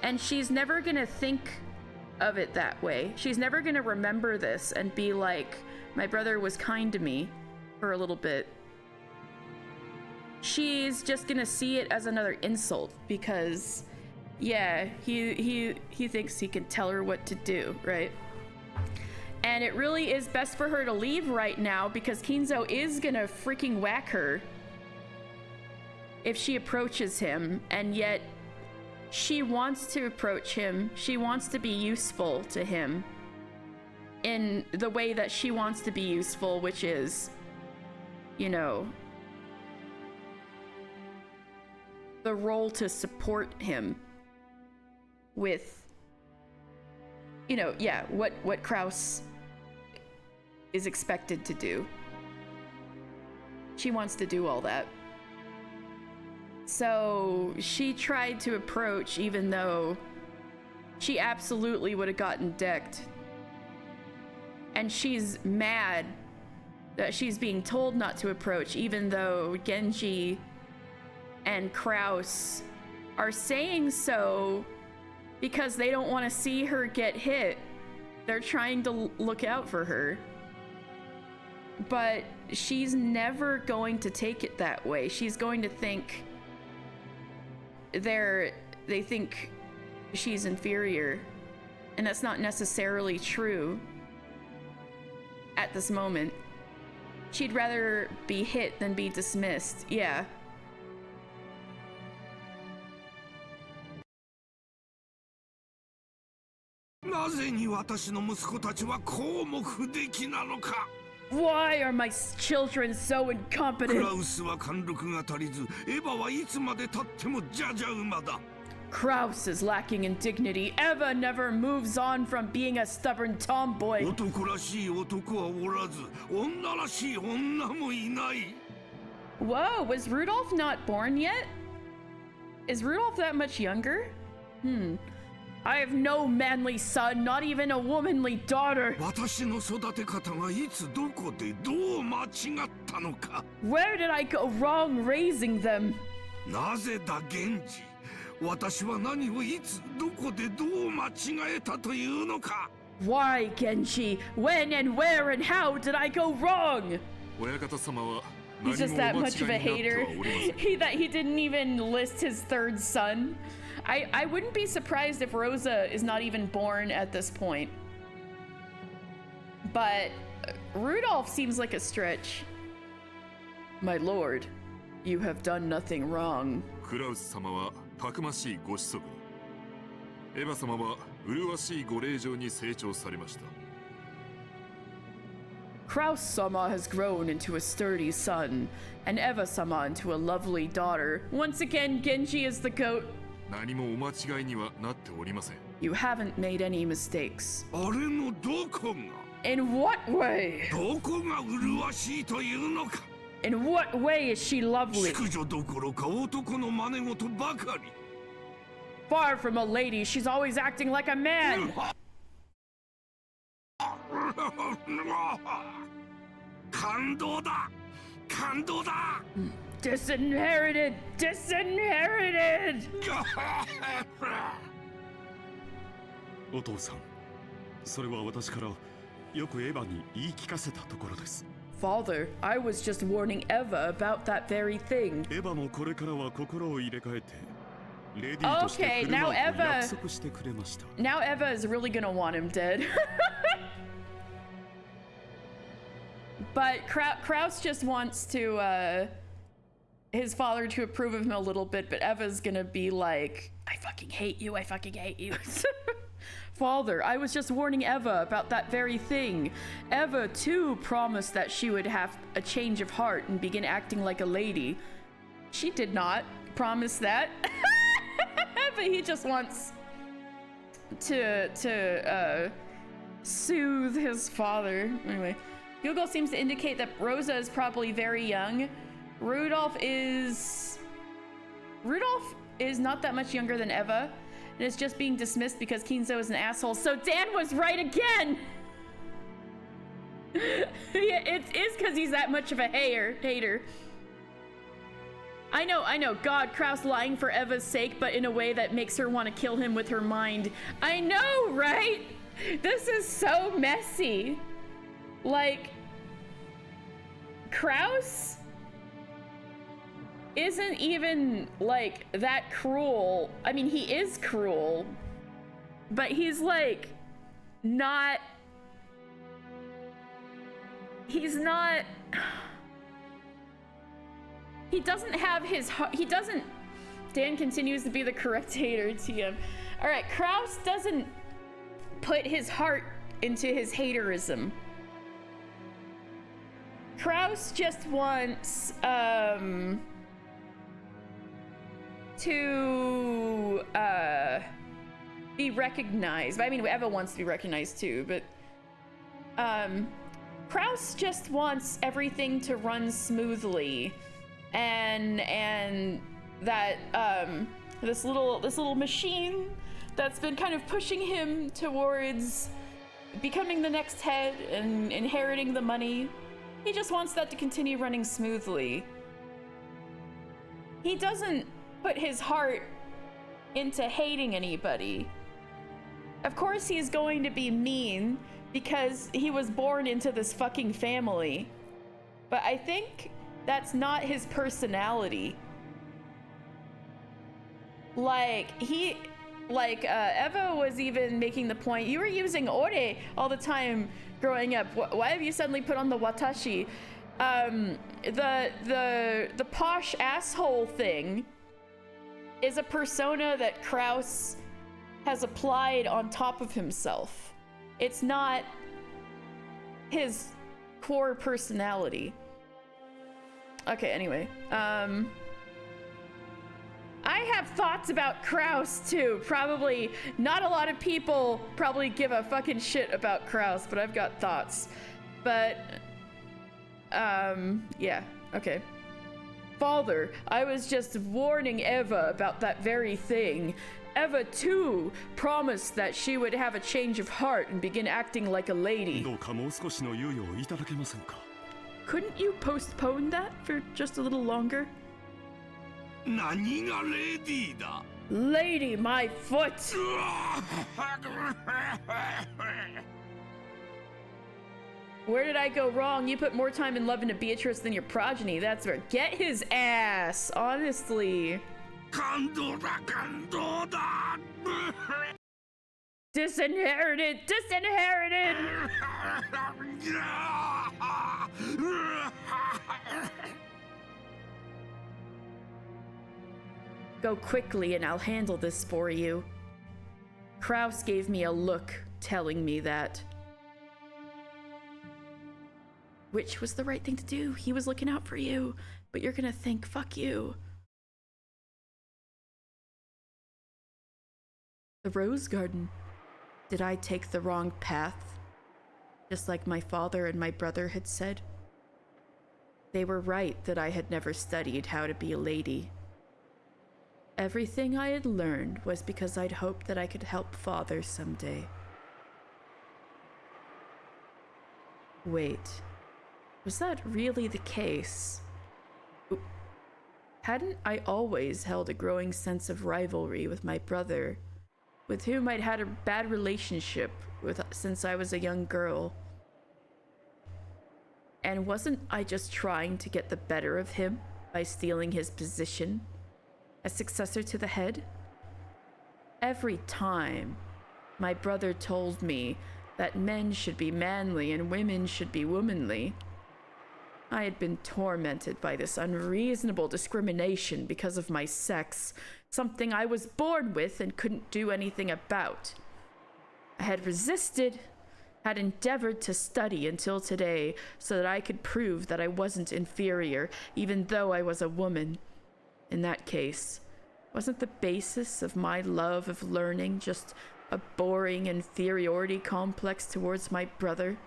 And she's never gonna think of it that way. She's never gonna remember this and be like, my brother was kind to me for a little bit. She's just gonna see it as another insult because Yeah, he thinks he can tell her what to do, right? And it really is best for her to leave right now because Kinzo is gonna freaking whack her if she approaches him, and yet she wants to approach him. She wants to be useful to him in the way that she wants to be useful, which is, you know, the role to support him with, you know, yeah, what Kraus is expected to do. She wants to do all that. So she tried to approach, even though she absolutely would have gotten decked. And she's mad that she's being told not to approach, even though Genji and Kraus are saying so because they don't want to see her get hit. They're trying to look out for her. But she's never going to take it that way. She's going to think they think she's inferior. And that's not necessarily true at this moment. She'd rather be hit than be dismissed. Yeah. Why are my children so incompetent? Kraus is lacking in dignity. Eva never moves on from being a stubborn tomboy. Whoa, was Rudolph not born yet? Is Rudolph that much younger? I have no manly son, not even a womanly daughter. Where did I go wrong raising them? Why, Genji? When and where and how did I go wrong? He's just that much of a hater. He didn't even list his third son. I wouldn't be surprised if Rosa is not even born at this point. But Rudolph seems like a stretch. My lord, you have done nothing wrong. Kraus-sama has grown into a sturdy son, and Eva-sama into a lovely daughter. Once again, Genji is the goat. You haven't made any mistakes. In what way? In what way is she lovely? Far from a lady, she's always acting like a man. Disinherited! Disinherited! お父さん、それは私からよくエヴァに言い聞かせたところです。Father, I was just warning Eva about that very thing. エヴァもこれからは心を入れ替えて、レディーとして振る舞うと約束してくれました。Now Eva is really gonna want him dead. But Kraus just wants to, his father to approve of him a little bit, but Eva's gonna be like, I fucking hate you, I fucking hate you. Father, I was just warning Eva about that very thing. Eva, too, promised that she would have a change of heart and begin acting like a lady. She did not promise that. But he just wants to soothe his father. Anyway, Google seems to indicate that Rosa is probably very young. Rudolph is not that much younger than Eva. And it's just being dismissed because Kinzo is an asshole. So Dan was right again! Yeah, it is because he's that much of a hater. I know, God, Kraus lying for Eva's sake, but in a way that makes her want to kill him with her mind. I know, right? This is so messy. Like, Kraus isn't even like that cruel. I mean, he is cruel, but he's like not. He's not. He doesn't have his. He doesn't. Dan continues to be the correct hater, TM. All right, Kraus doesn't put his heart into his haterism. Kraus just wants to be recognized. I mean, Eva wants to be recognized too, but Kraus just wants everything to run smoothly, and that this little machine that's been kind of pushing him towards becoming the next head and inheriting the money. He just wants that to continue running smoothly. He doesn't put his heart into hating anybody. Of course he's going to be mean because he was born into this fucking family. But I think that's not his personality. Eva was even making the point, you were using ore all the time growing up. Why have you suddenly put on the watashi? The posh asshole thing is a persona that Kraus has applied on top of himself. It's not his core personality. Okay, anyway. I have thoughts about Kraus too. Probably not a lot of people probably give a fucking shit about Kraus, but I've got thoughts. But yeah, okay. Father, I was just warning Eva about that very thing. Eva too promised that she would have a change of heart and begin acting like a lady. Couldn't you postpone that for just a little longer? Lady, my foot! Where did I go wrong? You put more time in loving to Beatrice than your progeny. That's where. Get his ass, honestly. Disinherited! Disinherited! Go quickly and I'll handle this for you. Kraus gave me a look telling me that. Which was the right thing to do. He was looking out for you, but you're gonna think, fuck you. The Rose Garden. Did I take the wrong path? Just like my father and my brother had said? They were right that I had never studied how to be a lady. Everything I had learned was because I'd hoped that I could help Father someday. Wait, was that really the case? Hadn't I always held a growing sense of rivalry with my brother, with whom I'd had a bad relationship with since I was a young girl? And wasn't I just trying to get the better of him by stealing his position? A successor to the head? Every time my brother told me that men should be manly and women should be womanly, I had been tormented by this unreasonable discrimination because of my sex, something I was born with and couldn't do anything about. I had resisted, had endeavored to study until today so that I could prove that I wasn't inferior, even though I was a woman. In that case, wasn't the basis of my love of learning just a boring inferiority complex towards my brother?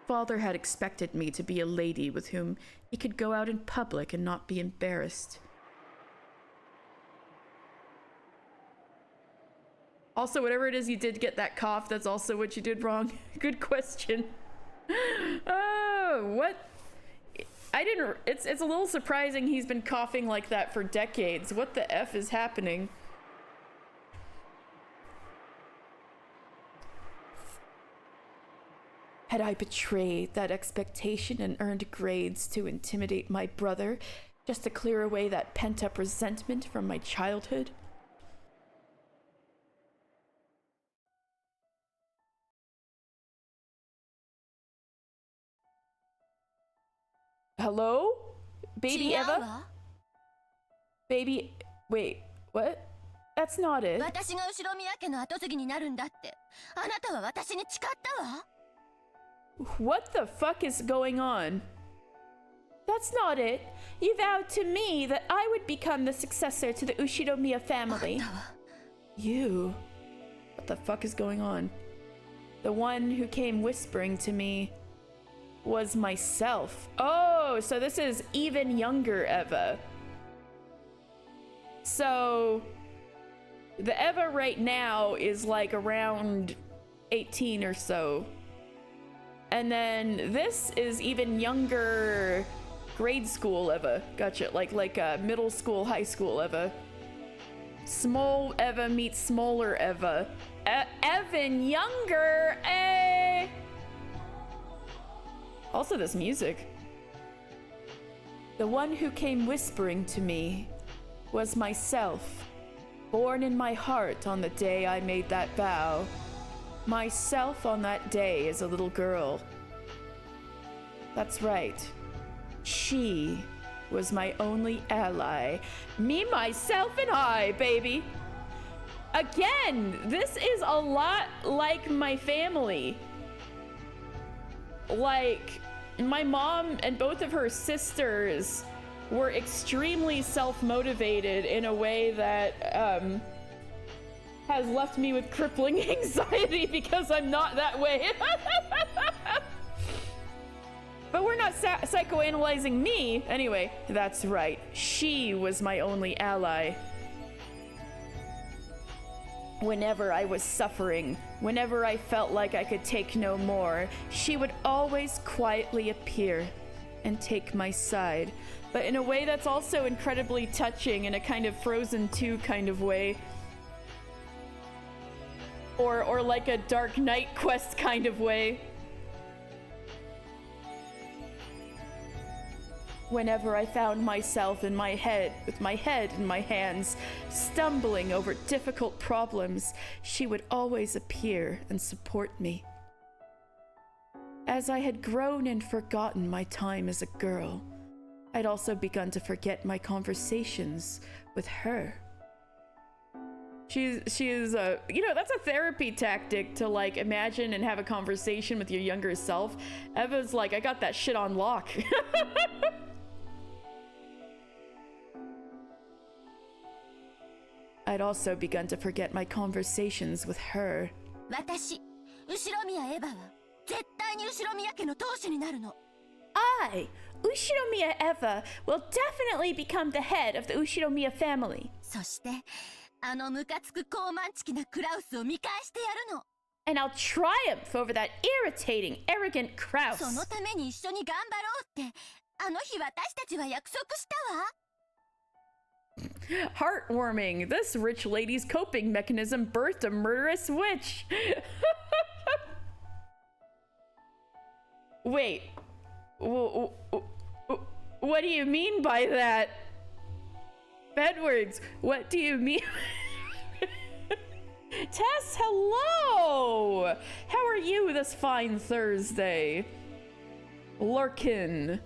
Father had expected me to be a lady with whom he could go out in public and not be embarrassed. Also, whatever it is you did to get that cough, that's also what you did wrong. Good question. Oh, what? It's a little surprising he's been coughing like that for decades. What the F is happening? Had I betrayed that expectation and earned grades to intimidate my brother just to clear away that pent-up resentment from my childhood? Hello? Baby Eva? Baby... Wait, what? That's not it. 私が後宮家の跡継ぎになるんだって。あなたは私に誓ったわ。What the fuck is going on? That's not it. You vowed to me that I would become the successor to the Ushinomiya family. You? What the fuck is going on? The one who came whispering to me was myself. Oh, so this is even younger Eva. So the Eva right now is like around 18 or so. And then this is even younger grade school Eva. Gotcha. Like middle school, high school Eva. Small Eva meets smaller Eva. Evan younger. Eh. Also this music. The one who came whispering to me was myself, born in my heart on the day I made that vow. Myself on that day as a little girl. That's right. She was my only ally. Me, myself, and I, baby. Again, this is a lot like my family. Like, my mom and both of her sisters were extremely self-motivated in a way that, has left me with crippling anxiety because I'm not that way. But we're not psychoanalyzing me. Anyway, that's right. She was my only ally. Whenever I was suffering, whenever I felt like I could take no more, she would always quietly appear and take my side. But in a way that's also incredibly touching, in a kind of Frozen 2 kind of way. Or like a Dark Knight quest kind of way. Whenever I found myself in my head, with my head in my hands, stumbling over difficult problems, she would always appear and support me. As I had grown and forgotten my time as a girl, I'd also begun to forget my conversations with her. She's you know, that's a therapy tactic to like imagine and have a conversation with your younger self. Eva's like, I got that shit on lock. I'd also begun to forget my conversations with her. 私、後宮エヴァは絶対に後宮家の当主になるの。I, Ushinomiya Eva, will definitely become the head of the Ushinomiya family. そして、あのムカつく高慢ちきなクラウスを見返してやるの。And I'll triumph over that irritating, arrogant Kraus. そのために一緒に頑張ろうって、あの日私たちは約束したわ。Heartwarming. This rich lady's coping mechanism birthed a murderous witch. Wait. What do you mean by that? Bedwards, what do you mean? Tess, hello! How are you this fine Thursday? Lurkin.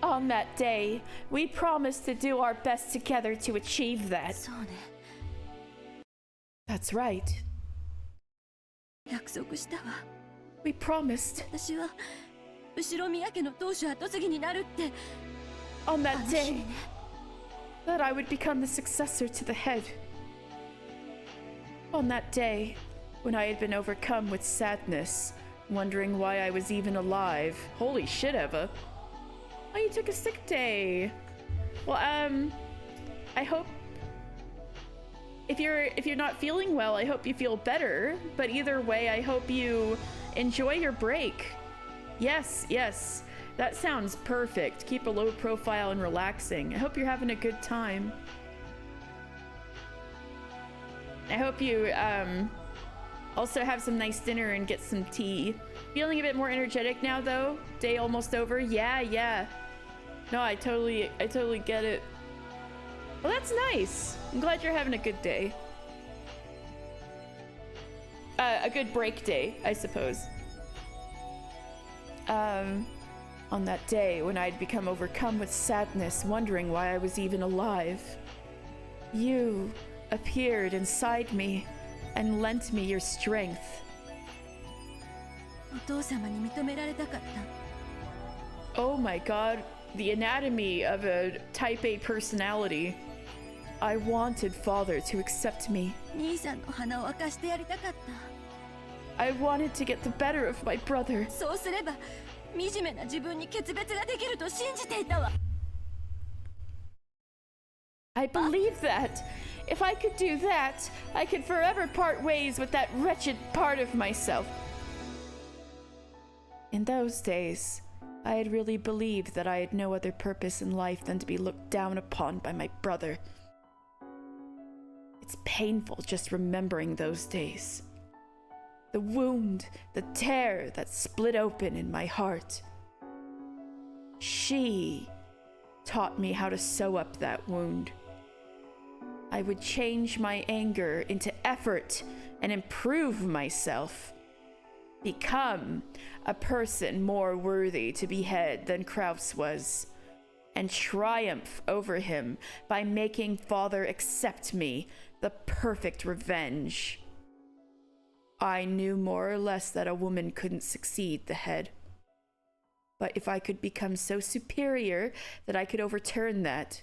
On that day, we promised to do our best together to achieve that. そうね。That's right. 約束したわ。We promised. 私は後宮家の当主跡継ぎになるって。On that day, that I would become the successor to the head. On that day, when I had been overcome with sadness, wondering why I was even alive. Holy shit, Eva. Oh, you took a sick day. Well, I hope if you're not feeling well, I hope you feel better. But either way, I hope you enjoy your break. Yes, yes. That sounds perfect. Keep a low profile and relaxing. I hope you're having a good time. I hope you Also have some nice dinner and get some tea. Feeling a bit more energetic now though. Day almost over. Yeah. No, I totally get it. Well, that's nice. I'm glad you're having a good day. A good break day, I suppose. On that day when I'd become overcome with sadness, wondering why I was even alive, you appeared inside me and lent me your strength. お父様に認められたかった。 Oh my god, the anatomy of a type A personality. I wanted father to accept me. 兄さんの鼻を明かしてやりたかった。 I wanted to get the better of my brother. そうすれば惨めな自分に決別ができると信じていたわ。 I believed that. If I could do that, I could forever part ways with that wretched part of myself. In those days, I had really believed that I had no other purpose in life than to be looked down upon by my brother. It's painful just remembering those days. The wound, the tear that split open in my heart. She taught me how to sew up that wound. I would change my anger into effort and improve myself. Become a person more worthy to be head than Kraus was, and triumph over him by making father accept me, the perfect revenge. I knew more or less that a woman couldn't succeed the head. But if I could become so superior that I could overturn that,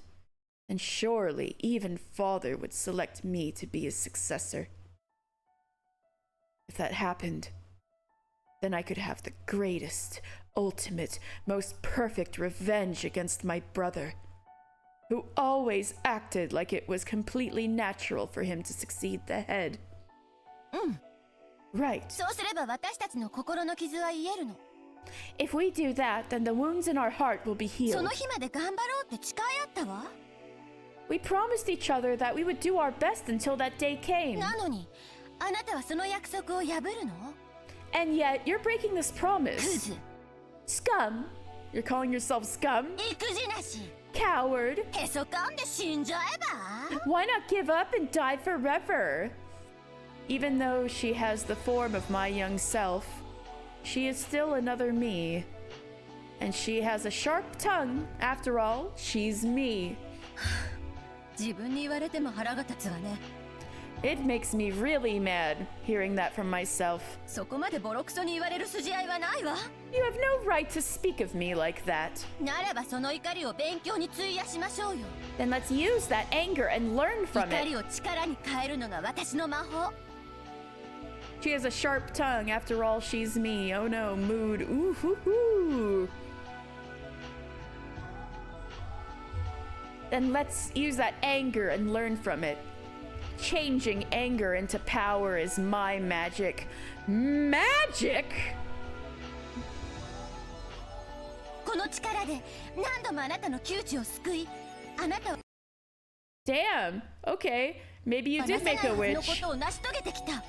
then surely even father would select me to be his successor. If that happened, then I could have the greatest, ultimate, most perfect revenge against my brother, who always acted like it was completely natural for him to succeed the head. Right. そうすれば私たちの心の傷は癒えるの。 If we do that, then the wounds in our heart will be そ healed. の日まで頑張ろうって誓い合ったわ。 We promised each other that we would do our best until that day came. なのに、あなたはその約束を破るの？ And yet, you're breaking this ク promise. ズ、 Scum? You're calling yourself scum? 育児なし、 Coward? へそかんで死んじゃえば？ Why not give up and die forever? Even though she has the form of my young self, she is still another me. And she has a sharp tongue. After all, she's me. 自分に言われても腹が立つわね。 It makes me really mad hearing that from myself. そこまでボロクソに言われる筋合いはないわ。 You have no right to speak of me like that. ならばその怒りを勉強に費やしましょうよ。 Then let's use that anger and learn from 怒り it. を力に変えるのが私の魔法。 She has a sharp tongue. After all, she's me. Oh no, mood. Ooh hoo hoo. Then let's use that anger and learn from it. Changing anger into power is my magic. Magic? この力で何度もあなたの窮地を救い、あなたは Damn. Okay. Maybe you 話 did せない make a はずの witch. ことを成し遂げてきた。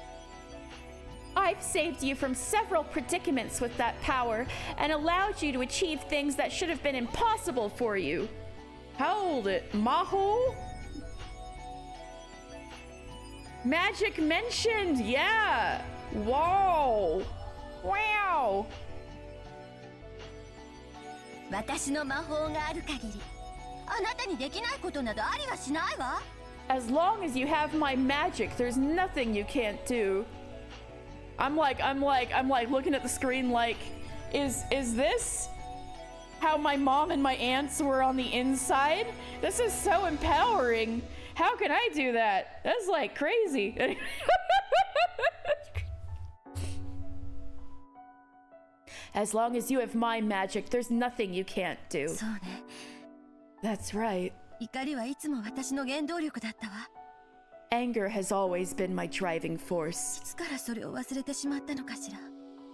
I've saved you from several predicaments with that power and allowed you to achieve things that should have been impossible for you. Hold it, Maho? Magic mentioned, yeah. Whoa. Wow. 私の魔法がある限り、あなたにできないことなどありはしないわ。 As long as you have my magic, there's nothing you can't do. I'm like looking at the screen like, is this how my mom and my aunts were on the inside? This is so empowering. How can I do that? That's like crazy. As long as you have my magic, there's nothing you can't do. そうね。 That's right. 怒りはいつも私の原動力だったわ。 Anger has always been my driving force. いつからそれを忘れてしまったのかしら。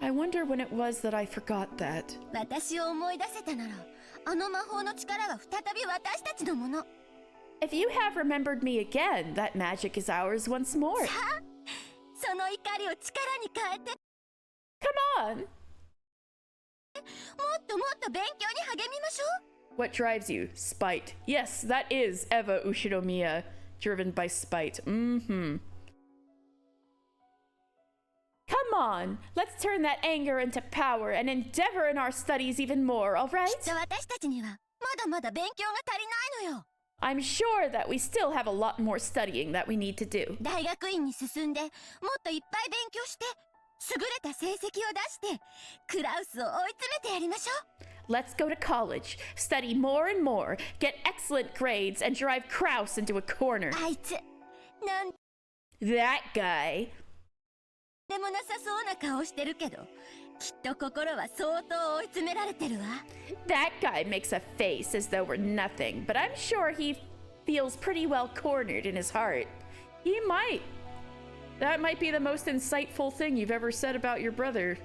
I wonder when it was that I forgot that. 私を思い出せたなら、あの魔法の力は再び私たちのもの。 If you have remembered me again, that magic is ours once more. そその怒りを力に変えて、 Come on! もっともっと勉強に励みましょう。 What drives you? Spite. Yes, that is Eva Ushinomiya, driven by spite. Mm-hmm. Come on, let's turn that anger into power and endeavor in our studies even more, all right? きっと私たちにはまだまだ勉強が足りないのよ。 I'm sure that we still have a lot more studying that we need to do. 大学院に進んでもっといっぱい勉強して優れた成績を出してクラウスを追い詰めてやりましょう。 Let's go to college, study more and more, get excellent grades, and drive Kraus into a corner. あいつなん That guy. でもなさそうな顔してるけど、きっと心は相当追い詰められてるわ。 That guy makes a face as though we're nothing, but I'm sure he feels pretty well cornered in his heart. He might. That might be the most insightful thing you've ever said about your brother.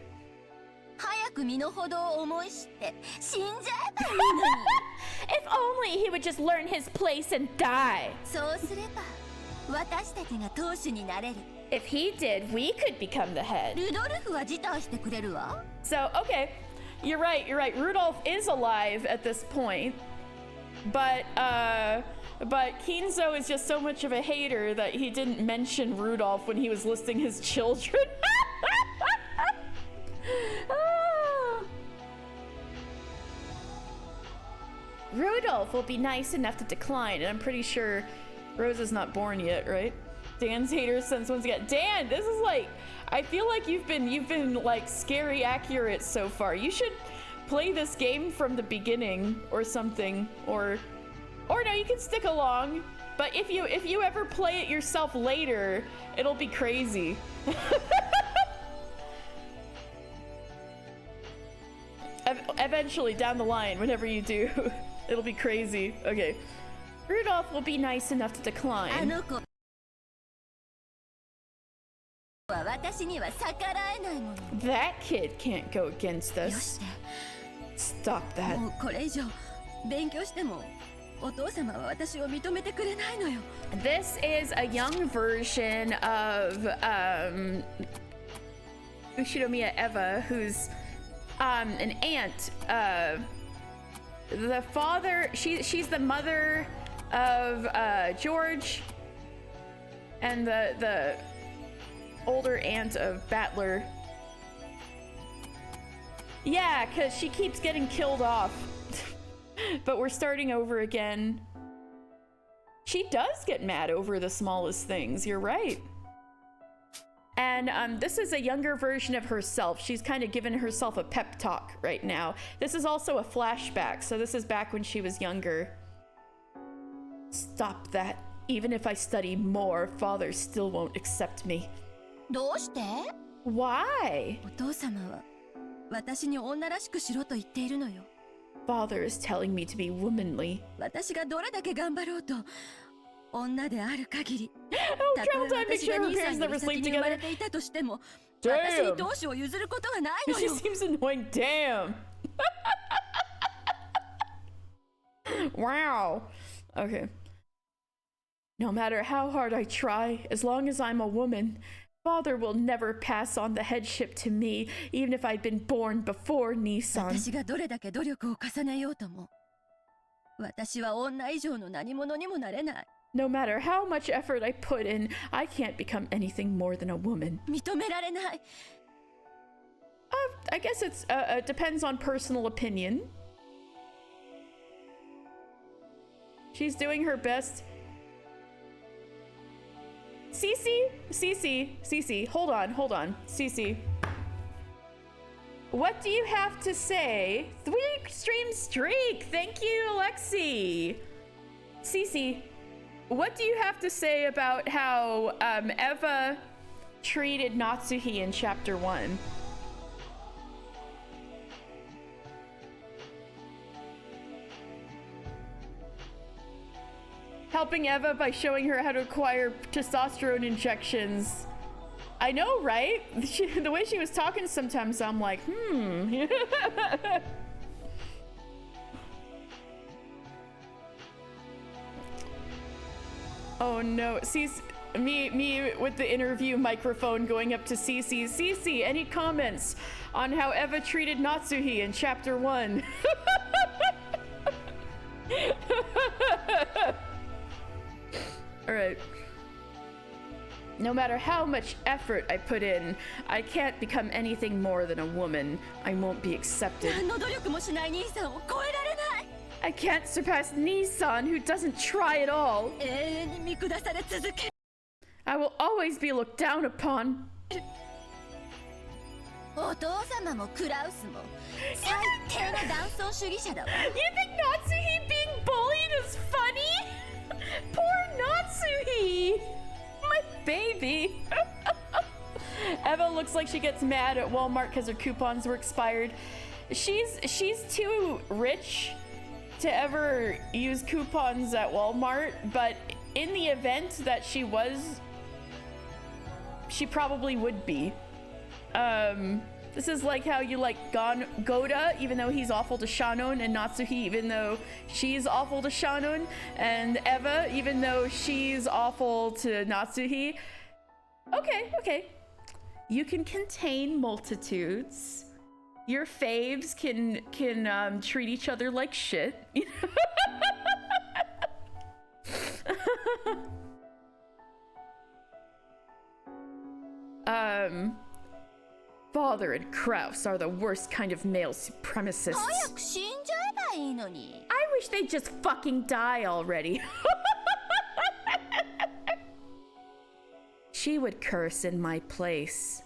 早く身の程を思い知って死んじゃえばいいのに。 If only he would just learn his place and die. そうすれば私たちが当主になれる。 If he did, we could become the head. ルドルフは辞退してくれるわ。 So, okay, you're right. Rudolph is alive at this point, but Kinzo is just so much of a hater that he didn't mention Rudolph when he was listing his children. Ah. Rudolph will be nice enough to decline, and I'm pretty sure Rosa's not born yet, right? Dan's hater sense once again. Dan, this is like, I feel like you've been like scary accurate so far. You should play this game from the beginning or something, or no, you can stick along. But if you ever play it yourself later, it'll be crazy. Eventually, down the line, whenever you do, it'll be crazy. Okay. Rudolph will be nice enough to あ decline. の子は私には逆らえないもの。 That kid can't go against よ us. して Stop that. もうこれ以上勉強してもお父様は私を認めてくれないのよ。 This is a young version of Ushinomiya Eva, who's an aunt. The father, she's the mother of George, and the older aunt of Battler. Yeah, because she keeps getting killed off. But we're starting over again. She does get mad over the smallest things, you're right. And this is a younger version of herself. She's kind of given herself a pep talk right now. This is also a flashback, so this is back when she was younger. Stop that. Even if I study more, Father still won't accept me. どうして？ Why? お父様は私に女らしくしろと言っているのよ。 Father is telling me to be womanly. 私がどれだけ頑張ろうと女である限り、 Oh, たと Travel え Time, make 私が sure her 兄さ parents んより never 先 sleep に生まれ together. ていたとしても、 Damn. 私に同志を譲ることはないの She よ。 seems annoying. Damn. Wow. Okay. No matter how hard I try, as long as I'm a woman, Father will never pass on the headship to me, even if I'd been born before Nissan. 私がどれだけ努力を重ねようとも、私は女以上の何者にもなれない。 No matter how much effort I put in, I can't become anything more than a woman. 認められない。 I guess it depends on personal opinion. She's doing her best. Cece, hold on. Cece. What do you have to say? 3-stream streak! Thank you, Alexi! Cece, what do you have to say about how Eva treated Natsuhi in Chapter 1? Helping Eva by showing her how to acquire testosterone injections. I know, right? The way she was talking sometimes, I'm like, Oh no, see, me with the interview microphone going up to Cece. Cece, any comments on how Eva treated Natsuhi in chapter 1? Alright. No matter how much effort I put in, I can't become anything more than a woman. I won't be accepted. 何の努力もしない兄さんを超えられない。 I can't surpass Nissan, who doesn't try at all. 永遠に見下され続け。 I will always be looked down upon. お父様もクラウスも最低の男尊主義者だわ。 You think Natsuhi being bullied is funny? Poor Natsuhi! My baby! Eva looks like she gets mad at Walmart because her coupons were expired. She's too rich to ever use coupons at Walmart, but in the event that she was, she probably would be. This is like how you like Goda, even though he's awful to Shannon, and Natsuhi, even though she's awful to Shannon, and Eva, even though she's awful to Natsuhi. Okay. You can contain multitudes. Your faves can treat each other like shit. Father and Kraus are the worst kind of male supremacists. 早く死んじゃえばいいのに。 I wish they'd just fucking die already. She would curse in my place.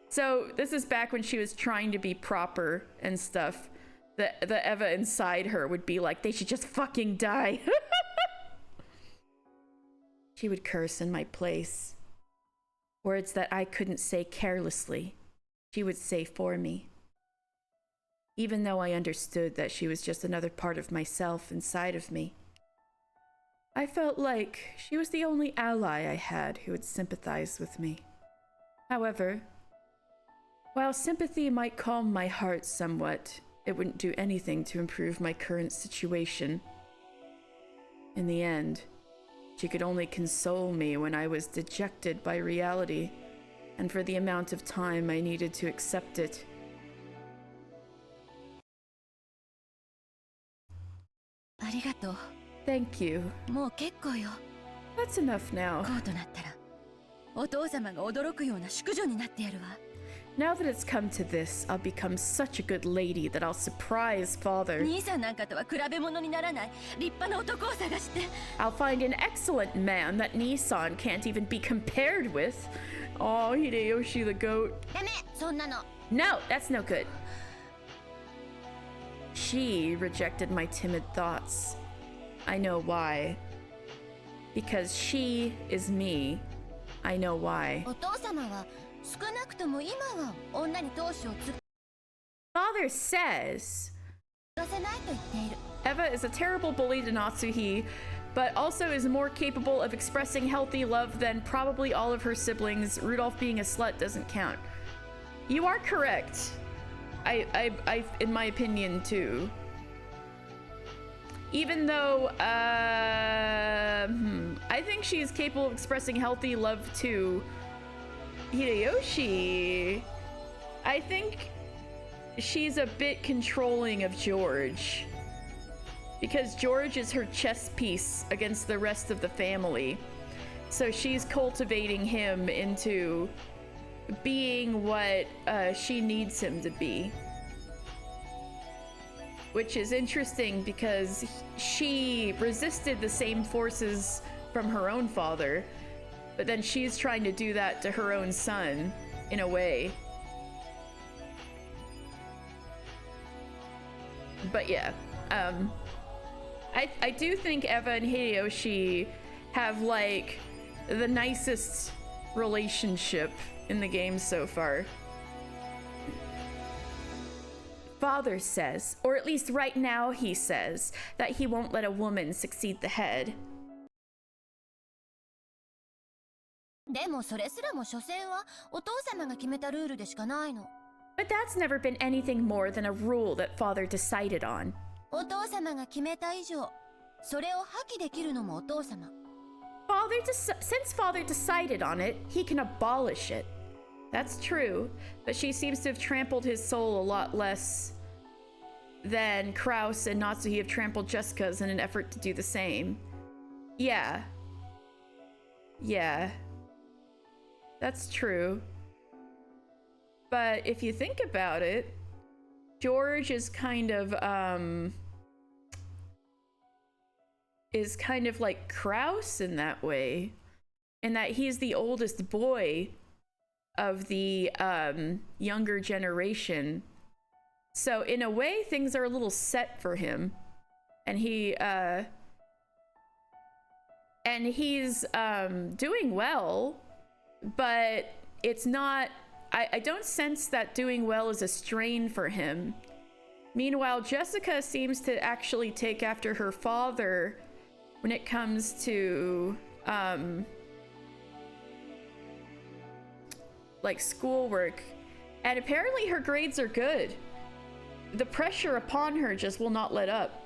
So this is back when she was trying to be proper and stuff. The Eva inside her would be like, they should just fucking die. She would curse in my place. Words that I couldn't say carelessly, she would say for me. Even though I understood that she was just another part of myself inside of me. I felt like she was the only ally I had who would sympathize with me. However, while sympathy might calm my heart somewhat, it wouldn't do anything to improve my current situation. In the end, she could only console me when I was dejected by reality, and for the amount of time I needed to accept it. ありがとう。 Thank you. もう結構よ。 That's enough now. こうとなったら、お父様が驚くような淑女になってやるわ。 Now that it's come to this, I'll become such a good lady that I'll surprise father. 兄さんなんかとは比べ物にならない立派な男を探して。 I'll find an excellent man that Nissan can't even be compared with. Oh, Hideyoshi the goat. ダメそんなの。 No, that's no good. She rejected my timid thoughts. I know why. Because she is me. I know why. お父様は少なくとも今は女に闘志をつ Father says かせないと言っている。 Eva is a terrible bully to Natsuhi, but also is more capable of expressing healthy love than probably all of her siblings. Rudolph being a slut doesn't count. You are correct. I in my opinion too. Even though, I think she's capable of expressing healthy love too. Hideyoshi, I think she's a bit controlling of George. Because George is her chess piece against the rest of the family. So she's cultivating him into being what she needs him to be. Which is interesting because she resisted the same forces from her own father, but then she's trying to do that to her own son, in a way. But yeah, I do think Eva and Hideyoshi have like the nicest relationship in the game so far. Father says, or at least right now he says, that he won't let a woman succeed the head. でもそれすらも所詮はお父様が決めたルールでしかないの。 But that's never been anything more than a rule that father decided on. お父様が決めた以上、それを破棄できるのもお父様。Since Father decided on it, he can abolish it. That's true, but she seems to have trampled his soul a lot less than Kraus and Natsuhi have trampled Jessica's in an effort to do the same. Yeah. Yeah. That's true. But if you think about it, George is kind of like Kraus in that way, in that he's the oldest boy of the younger generation. So in a way, things are a little set for him, and he's doing well, but it's not. I don't sense that doing well is a strain for him. Meanwhile, Jessica seems to actually take after her father when it comes to like schoolwork, and apparently her grades are good. The pressure upon her just will not let up.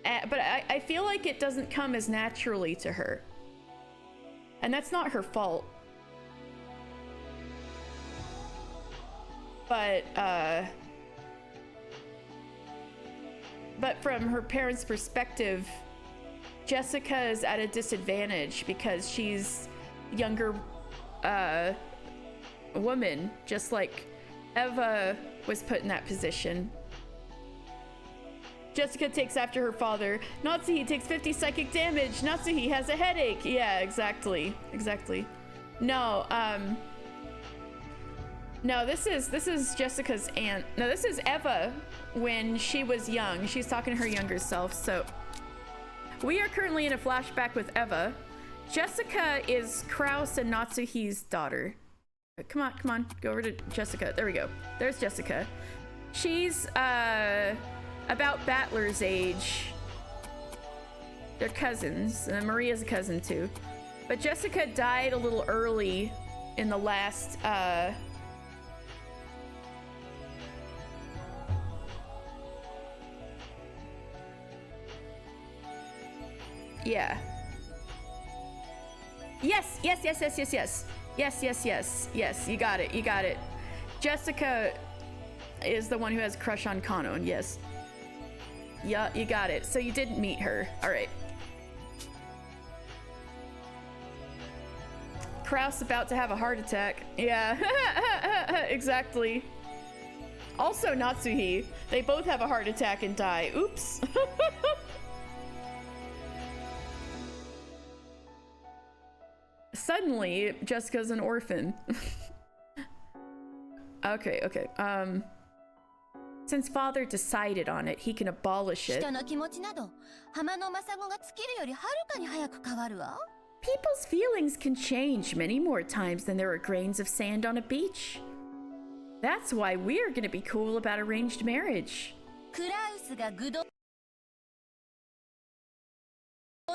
But I feel like it doesn't come as naturally to her, and that's not her fault. But from her parents' perspective, Jessica is at a disadvantage because she's a younger woman, just like Eva was put in that position. Jessica takes after her father. Natsuhi takes 50 psychic damage. Natsuhi has a headache. Yeah, exactly. No, no, this is Jessica's aunt. No, this is Eva when she was young. She's talking to her younger self. So we are currently in a flashback with Eva. Jessica is Kraus and Natsuhi's daughter. Come on, go over to Jessica. There we go. There's Jessica. She's about Battler's age. They're cousins, and Maria's a cousin too. But Jessica died a little early in the last yeah. Yes. Yes, you got it. Jessica is the one who has a crush on Kanon, yes. Yeah, you got it. So you didn't meet her. All right. Kraus about to have a heart attack. Yeah, exactly. Also Natsuhi. They both have a heart attack and die. Oops. Suddenly, Jessica's an orphan. Okay. Since Father decided on it, he can abolish it. 人の気持ちなど浜のマサゴが尽きるよりはるかに早く変わるわ。 People's feelings can change many more times than there are grains of sand on a beach. That's why we're gonna be cool about arranged marriage. クラウスが愚鈍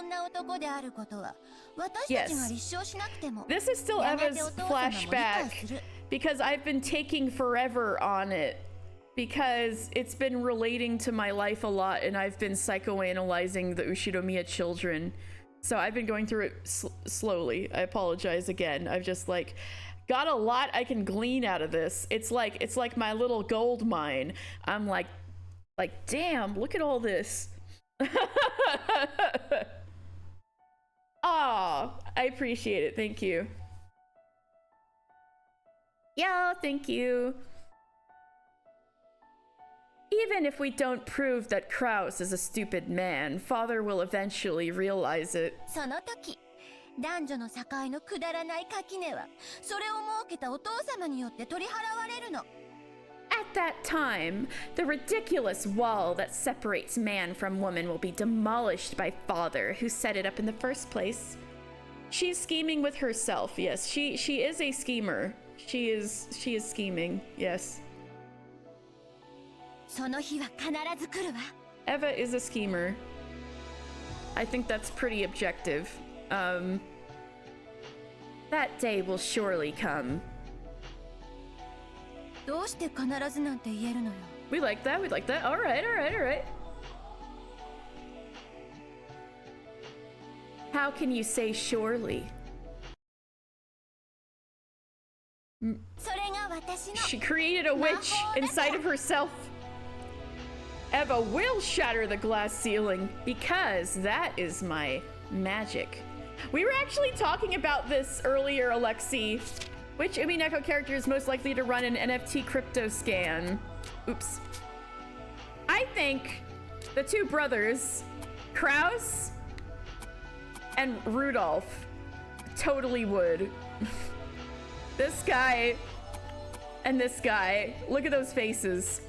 な男であることは私たちが立証しなくても This is still やが Eva's てお父様も理解 flashback する。 because I've been taking forever on it because it's been relating to my life a lot and I've been psychoanalyzing the Ushiromiya children. So I've been going through it slowly. I apologize again. I've just like got a lot I can glean out of this. It's like my little gold mine. I'm like damn, look at all this. Aw, I appreciate it. Thank you. Yeah, thank you. Even if we don't prove that Kraus is a stupid man, Father will eventually realize it. その時男女の境のくだらない垣根はそれを設けたお父様によって取り払われるの。 At that time, the ridiculous wall that separates man from woman will be demolished by Father, who set it up in the first place. She's scheming with herself, yes. She is a schemer. She is scheming, yes. その日は必ず来るわ。 Eva is a schemer. I think that's pretty objective. That day will surely come. どうして必ずなんて言えるのよ。 We like that. All right. How can you say surely? それが私の She created a witch inside of herself. Eva will shatter the glass ceiling because that is my magic. We were actually talking about this earlier, Alexi. Which Umineko character is most likely to run an NFT crypto scan? Oops. I think the two brothers, Kraus and Rudolph, totally would. This guy and this guy, look at those faces.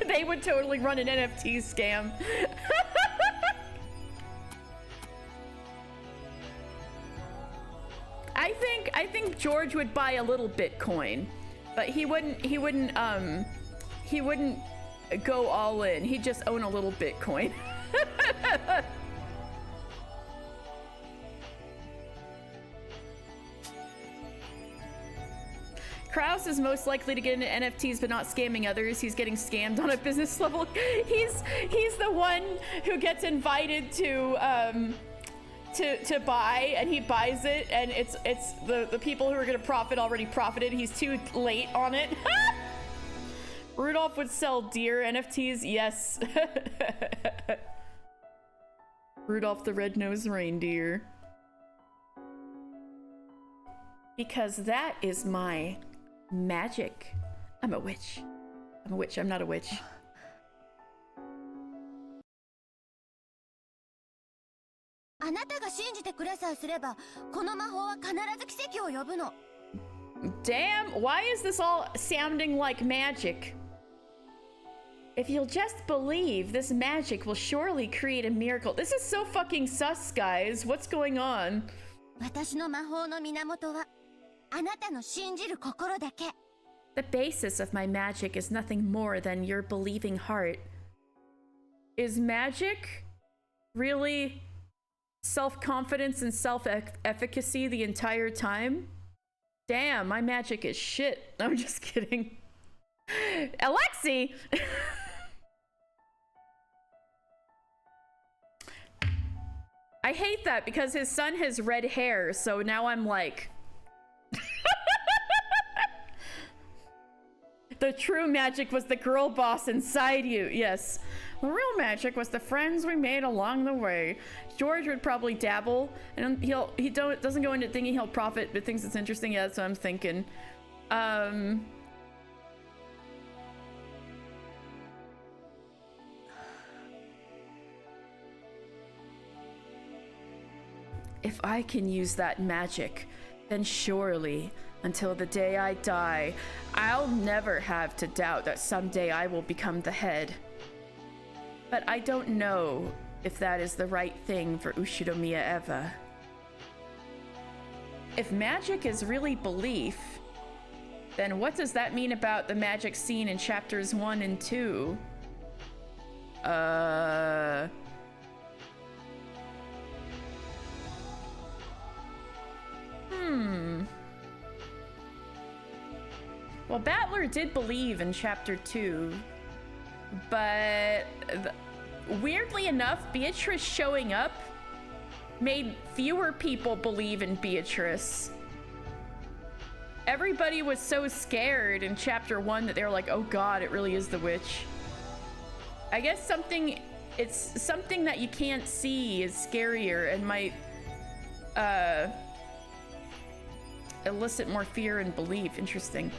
They would totally run an NFT scam. I think George would buy a little Bitcoin, but he wouldn't go all in. He'd just own a little Bitcoin. Kraus is most likely to get into NFTs but not scamming others. He's getting scammed on a business level. He's the one who gets invited to buy, and he buys it, and it's the people who are gonna profit already profited. He's too late on it. Rudolph would sell deer NFTs, yes. Rudolph the red-nosed reindeer. Because that is my magic. I'm a witch. I'm a witch, I'm not a witch. Damn, why is this all sounding like magic? If you'll just believe, this magic will surely create a miracle. This is so fucking sus, guys. What's going on? The basis of my magic is nothing more than your believing heart. Is magic really self-confidence and self-efficacy the entire time? Damn, my magic is shit. I'm just kidding. Alexi! I hate that because his son has red hair, so now I'm like... The true magic was the girl boss inside you, yes. The real magic was the friends we made along the way. George would probably dabble, and he doesn't go into thinking he'll profit, but thinks it's interesting. Yeah, that's what I'm thinking. If I can use that magic, then surely, until the day I die, I'll never have to doubt that someday I will become the head. But I don't know if that is the right thing for Ushiromiya Eva. If magic is really belief, then what does that mean about the magic scene in chapters 1 and 2? Well, Battler did believe in chapter 2, but weirdly enough, Beatrice showing up made fewer people believe in Beatrice. Everybody was so scared in chapter 1 that they were like, oh god, it really is the witch. I guess it's something that you can't see is scarier and might elicit more fear and belief. Interesting.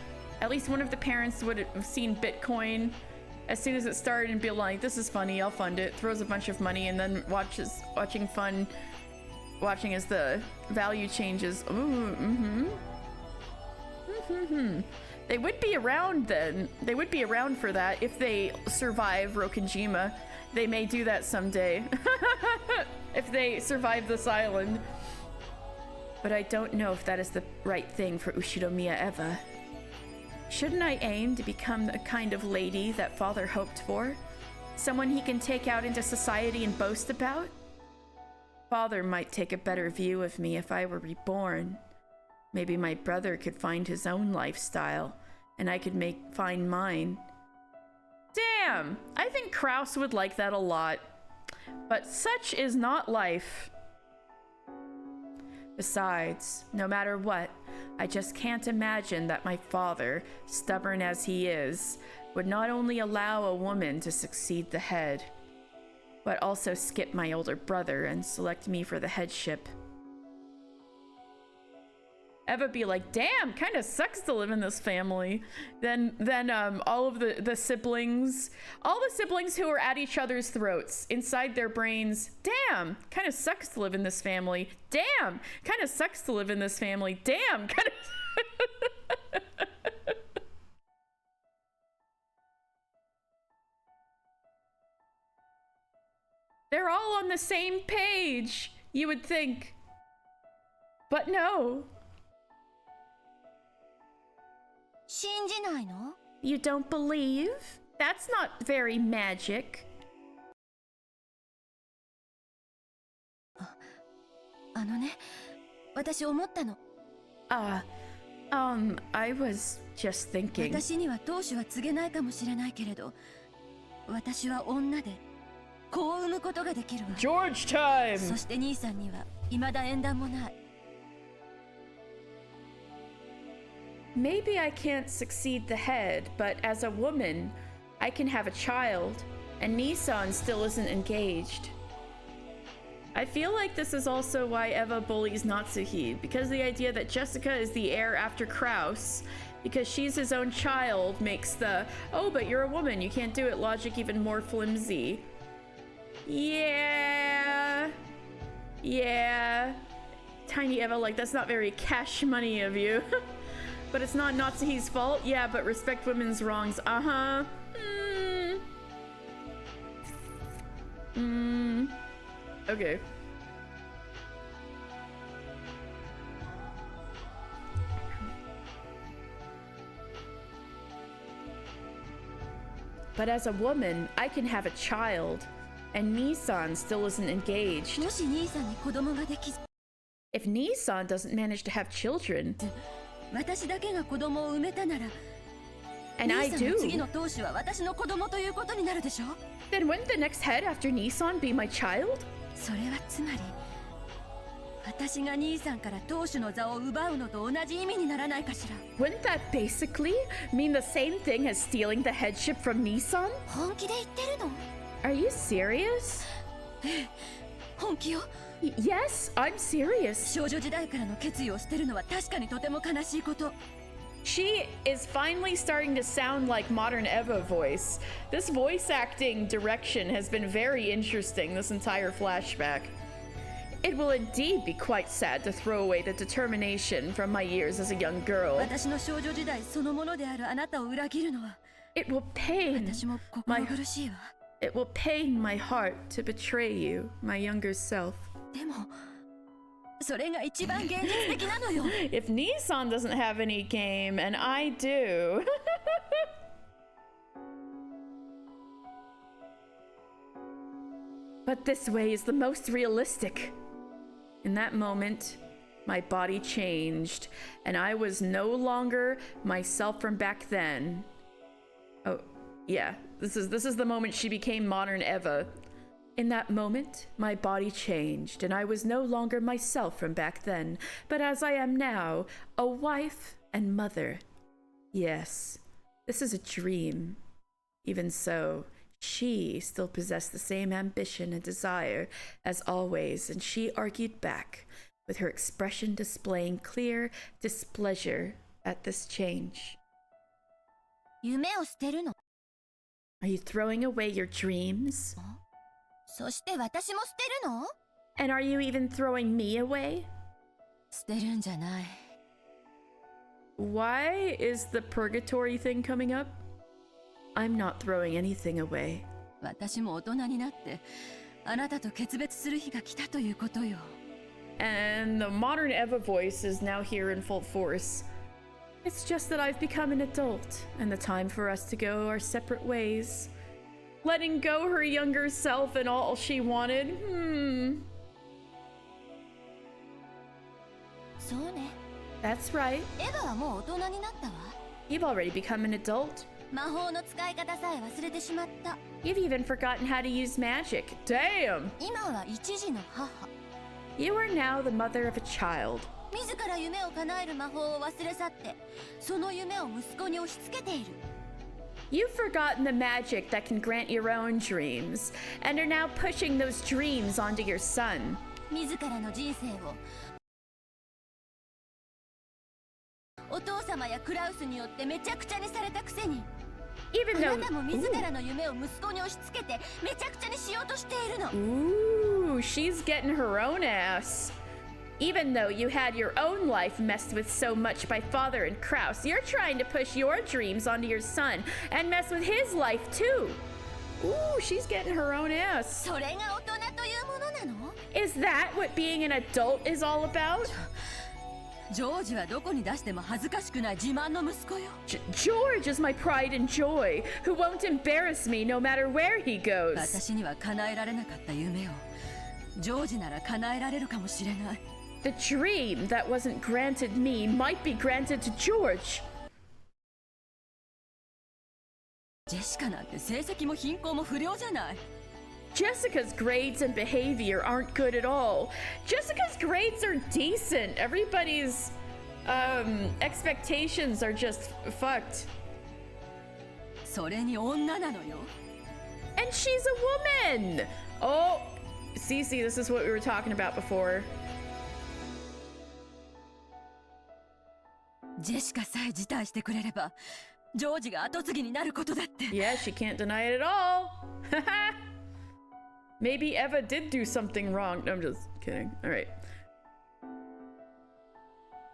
At least one of the parents would have seen Bitcoin as soon as it started and be like, this is funny, I'll fund it. Throws a bunch of money and then watching as the value changes. Ooh, They would be around then. They would be around for that if they survive Rokonjima. They may do that someday. If they survive this island. But I don't know if that is the right thing for Ushiromiya Eva. Shouldn't I aim to become the kind of lady that father hoped for? Someone he can take out into society and boast about? Father might take a better view of me if I were reborn. Maybe my brother could find his own lifestyle, and I could find mine. Damn! I think Kraus would like that a lot. But such is not life. Besides, no matter what, I just can't imagine that my father, stubborn as he is, would not only allow a woman to succeed the head, but also skip my older brother and select me for the headship. Eva be like, damn, kind of sucks to live in this family. Then all of the siblings, all the siblings who are at each other's throats, inside their brains, damn, kind of sucks to live in this family. Damn, kind of sucks to live in this family. Damn, kind of. They're all on the same page, you would think. But no. 信じないの？ You don't believe? That's not very magic. あのね、私思ったの。I was just thinking. 私には当主は告げないかもしれないけれど、私は女で子を産むことができるわ。 George time! そして兄さんには未だ縁談もない。 Maybe I can't succeed the head, but as a woman, I can have a child, and Nissan still isn't engaged. I feel like this is also why Eva bullies Natsuhi, because the idea that Jessica is the heir after Kraus, because she's his own child, makes the, oh, but you're a woman, you can't do it logic even more flimsy. Yeah. Tiny Eva, like, that's not very cash money of you. But it's not Natsuhi's fault? Yeah, but respect women's wrongs. Uh-huh. Okay. But as a woman, I can have a child, and Nissan still isn't engaged. もし兄さんに子供ができず、 If Nissan doesn't manage to have children, 私だけが子供を産めたなら、 and I 兄さんの do, 次の当主は私の子供ということになるでしょ？ then wouldn't the next head after Nissan be my child? それはつまり、私が兄さんから当主の座を奪うのと同じ意味にならないかしら。 Wouldn't that basically mean the same thing as stealing the headship from Nissan? 本気で言ってるの？ Are you serious? 本気よ。 Yes, I'm serious. 少女時代からの決意を捨てるのは確かにとても悲しいこと。 She is finally starting to sound like modern Eva voice. This voice acting direction has been very interesting this entire flashback. It will indeed be quite sad to throw away the determination from my years as a young girl. 私の少女時代そのものであるあなたを裏切るのは、 It will pain 私も心苦しいわ。 It will pain my heart to betray you, my younger self. でも、それが一番現実的なのよ。 If Nissan doesn't have any game and I do. But this way is the most realistic. In that moment, my body changed, and I was no longer myself from back then. Oh, yeah, this is the moment she became modern Eva. In that moment, my body changed, and I was no longer myself from back then, but as I am now, a wife and mother. Yes, this is a dream. Even so, she still possessed the same ambition and desire as always, and she argued back, with her expression displaying clear displeasure at this change. 夢を捨てるの？ Are you throwing away your dreams? そして私も捨てるの？ And are you even throwing me away? 捨てるんじゃない。 Why is the purgatory thing coming up? I'm not throwing anything away. 私も大人になって、あなたと決別する日が来たということよ。 And the modern Eva voice is now here in full force. It's just that I've become an adult, and the time for us to go our separate ways. Letting go her younger self and all she wanted. そうね。 That's right. エヴァはもう大人になったわ。 You've already become an adult. 魔法の使い方さえ忘れてしまった。 You've even forgotten how to use magic. Damn! 今は一児の母。You are now the mother of a child. 自ら夢を叶える魔法を忘れ去ってその夢を息子に押し付けている。 You've forgotten the magic that can grant your own dreams, and are now pushing those dreams onto your son. 自らの人生をお父様やクラウスによってめちゃくちゃにされたくせに Even あ though... なたも自らの夢を息子に押し付けてめちゃくちゃにしようとしているの。 Ooh, she's getting her own ass. Even though you had your own life messed with so much by Father and Kraus, you're trying to push your dreams onto your son and mess with his life too. Ooh, she's getting her own ass. それが大人というものなの？ Is that what being an adult is all about? ジョージはどこに出しても恥ずかしくない自慢の息子よ。George is my pride and joy, who won't embarrass me no matter where he goes. 私には叶えられなかった夢をジョージなら叶えられるかもしれない。 The dream that wasn't granted me might be granted to George. ジェシカなんて成績も貧困も不良じゃない。 Jessica's grades and behavior aren't good at all. Jessica's grades are decent. Everybody's expectations are just fucked. それに女なのよ。 And she's a woman. Oh, Cece, this is what we were talking about before. ジェシカさえ辞退してくれればジョージが後継ぎになることだって。 Yeah, she can't deny it at all. Maybe Eva did do something wrong. No, I'm just kidding. All right.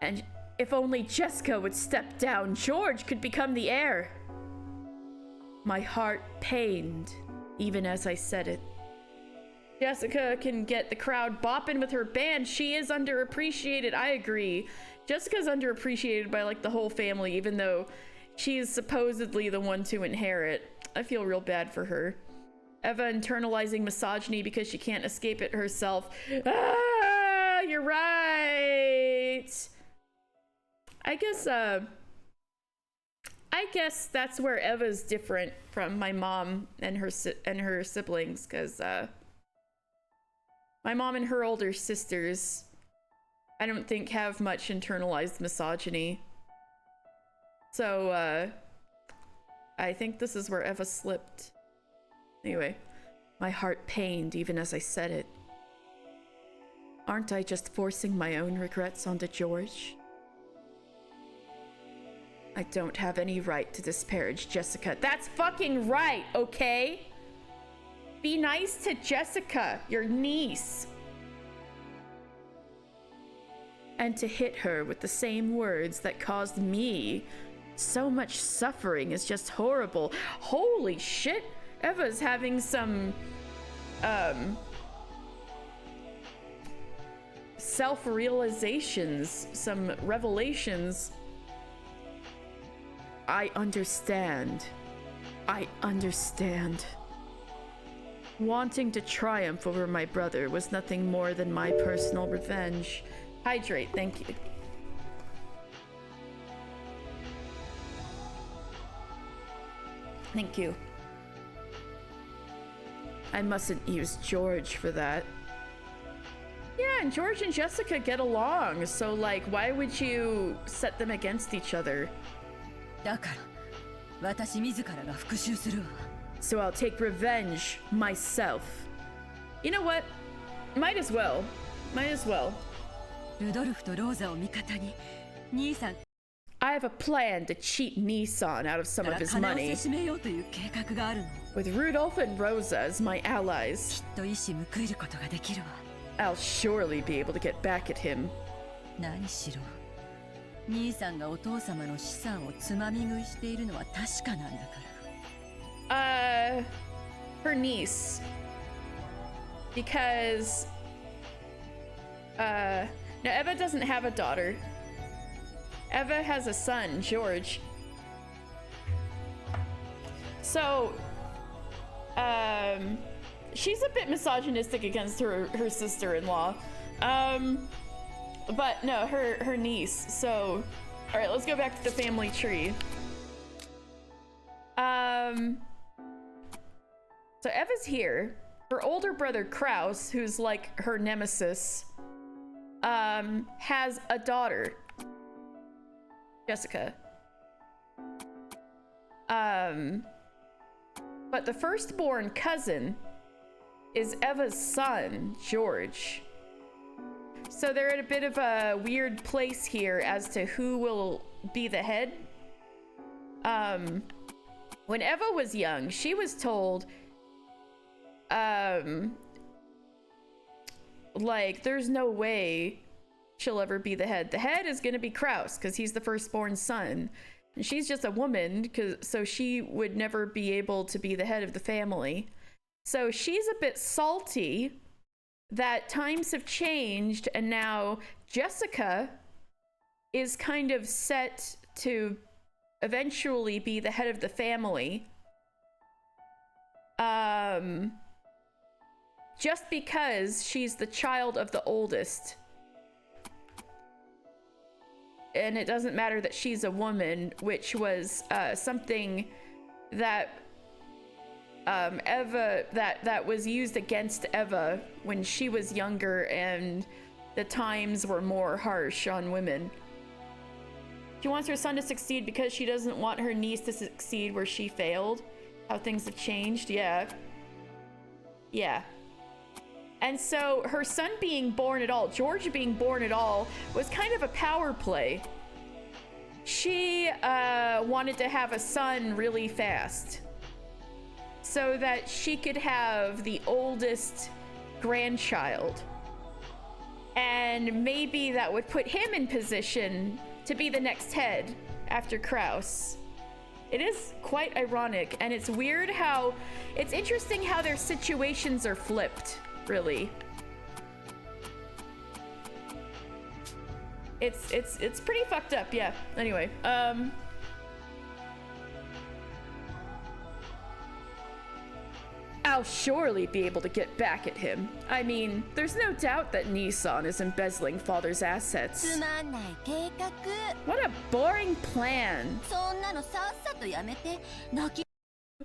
And if only Jessica would step down, George could become the heir. My heart pained, even as I said it. Jessica can get the crowd bopping with her band. She is underappreciated. I agree. Jessica's underappreciated by like the whole family, even though she's supposedly the one to inherit. I feel real bad for her. Eva internalizing misogyny because she can't escape it herself. Ah, you're right. I guess that's where Eva's different from my mom and her siblings, because my mom and her older sisters, I don't think have much internalized misogyny. So I think this is where Eva slipped. Anyway, my heart pained even as I said it. Aren't I just forcing my own regrets onto George? I don't have any right to disparage Jessica. That's fucking right, okay? Be nice to Jessica, your niece. And to hit her with the same words that caused me so much suffering is just horrible. Holy shit! Eva's having some self-realizations, some revelations. I understand. Wanting to triumph over my brother was nothing more than my personal revenge. Hydrate, thank you. Thank you. I mustn't use George for that. Yeah, and George and Jessica get along, so like, why would you set them against each other? だから私自らが復讐するわ。 So I'll take revenge myself. You know what? Might as well. ルドルフとローザを味方に兄さん I have a plan to cheat Nissan out of some か of ら his 金を money. せしめようという計画があるの。 With Rudolph and Rosa as my allies, きっと一矢報いることができるわ。 I'll surely be able to get back at him. 何しろ兄さんがお父様の資産をつまみ食いしているのは確かなんだから。Her niece. Because, no, Eva doesn't have a daughter. Eva has a son, George. So, she's a bit misogynistic against her sister-in-law. But no, her niece. So, all right, let's go back to the family tree. So Eva's here. Her older brother Kraus, who's like her nemesis, has a daughter, Jessica. But the firstborn cousin is Eva's son, George. So they're at a bit of a weird place here as to who will be the head. When Eva was young, she was told, like, there's no way she'll ever be the head. The head is gonna be Kraus, because he's the firstborn son. And she's just a woman, so she would never be able to be the head of the family. So she's a bit salty that times have changed, and now Jessica is kind of set to eventually be the head of the family. Just because she's the child of the oldest. And it doesn't matter that she's a woman, which was something that Eva, that was used against Eva when she was younger, and the times were more harsh on women. She wants her son to succeed because she doesn't want her niece to succeed where she failed. How things have changed, yeah. Yeah. And so her son being born at all, George being born at all, was kind of a power play. She wanted to have a son really fast so that she could have the oldest grandchild. And maybe that would put him in position to be the next head after Kraus. It is quite ironic, and it's weird how, it's interesting how their situations are flipped. Really, it's pretty fucked up, yeah. Anyway, I'll surely be able to get back at him. I mean, there's no doubt that Nissan is embezzling father's assets. つまんない計画。 What a boring plan. そんなのさっさとやめて泣き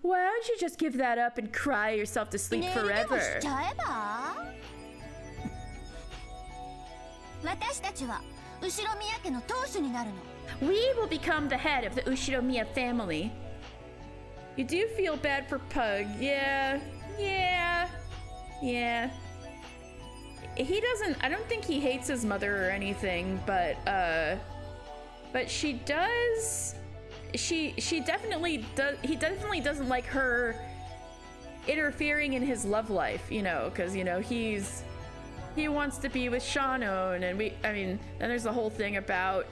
Why don't you just give that up and cry yourself to sleep 寝るでも forever? しちゃえば。私たちは後宮家の当主になるの。 We will become the head of the Ushinomiya family. You do feel bad for Pug. Yeah. He doesn't, I don't think he hates his mother or anything, but she does, she definitely does, he definitely doesn't like her interfering in his love life, you know, because, you know, he wants to be with Shannon, and then there's the whole thing about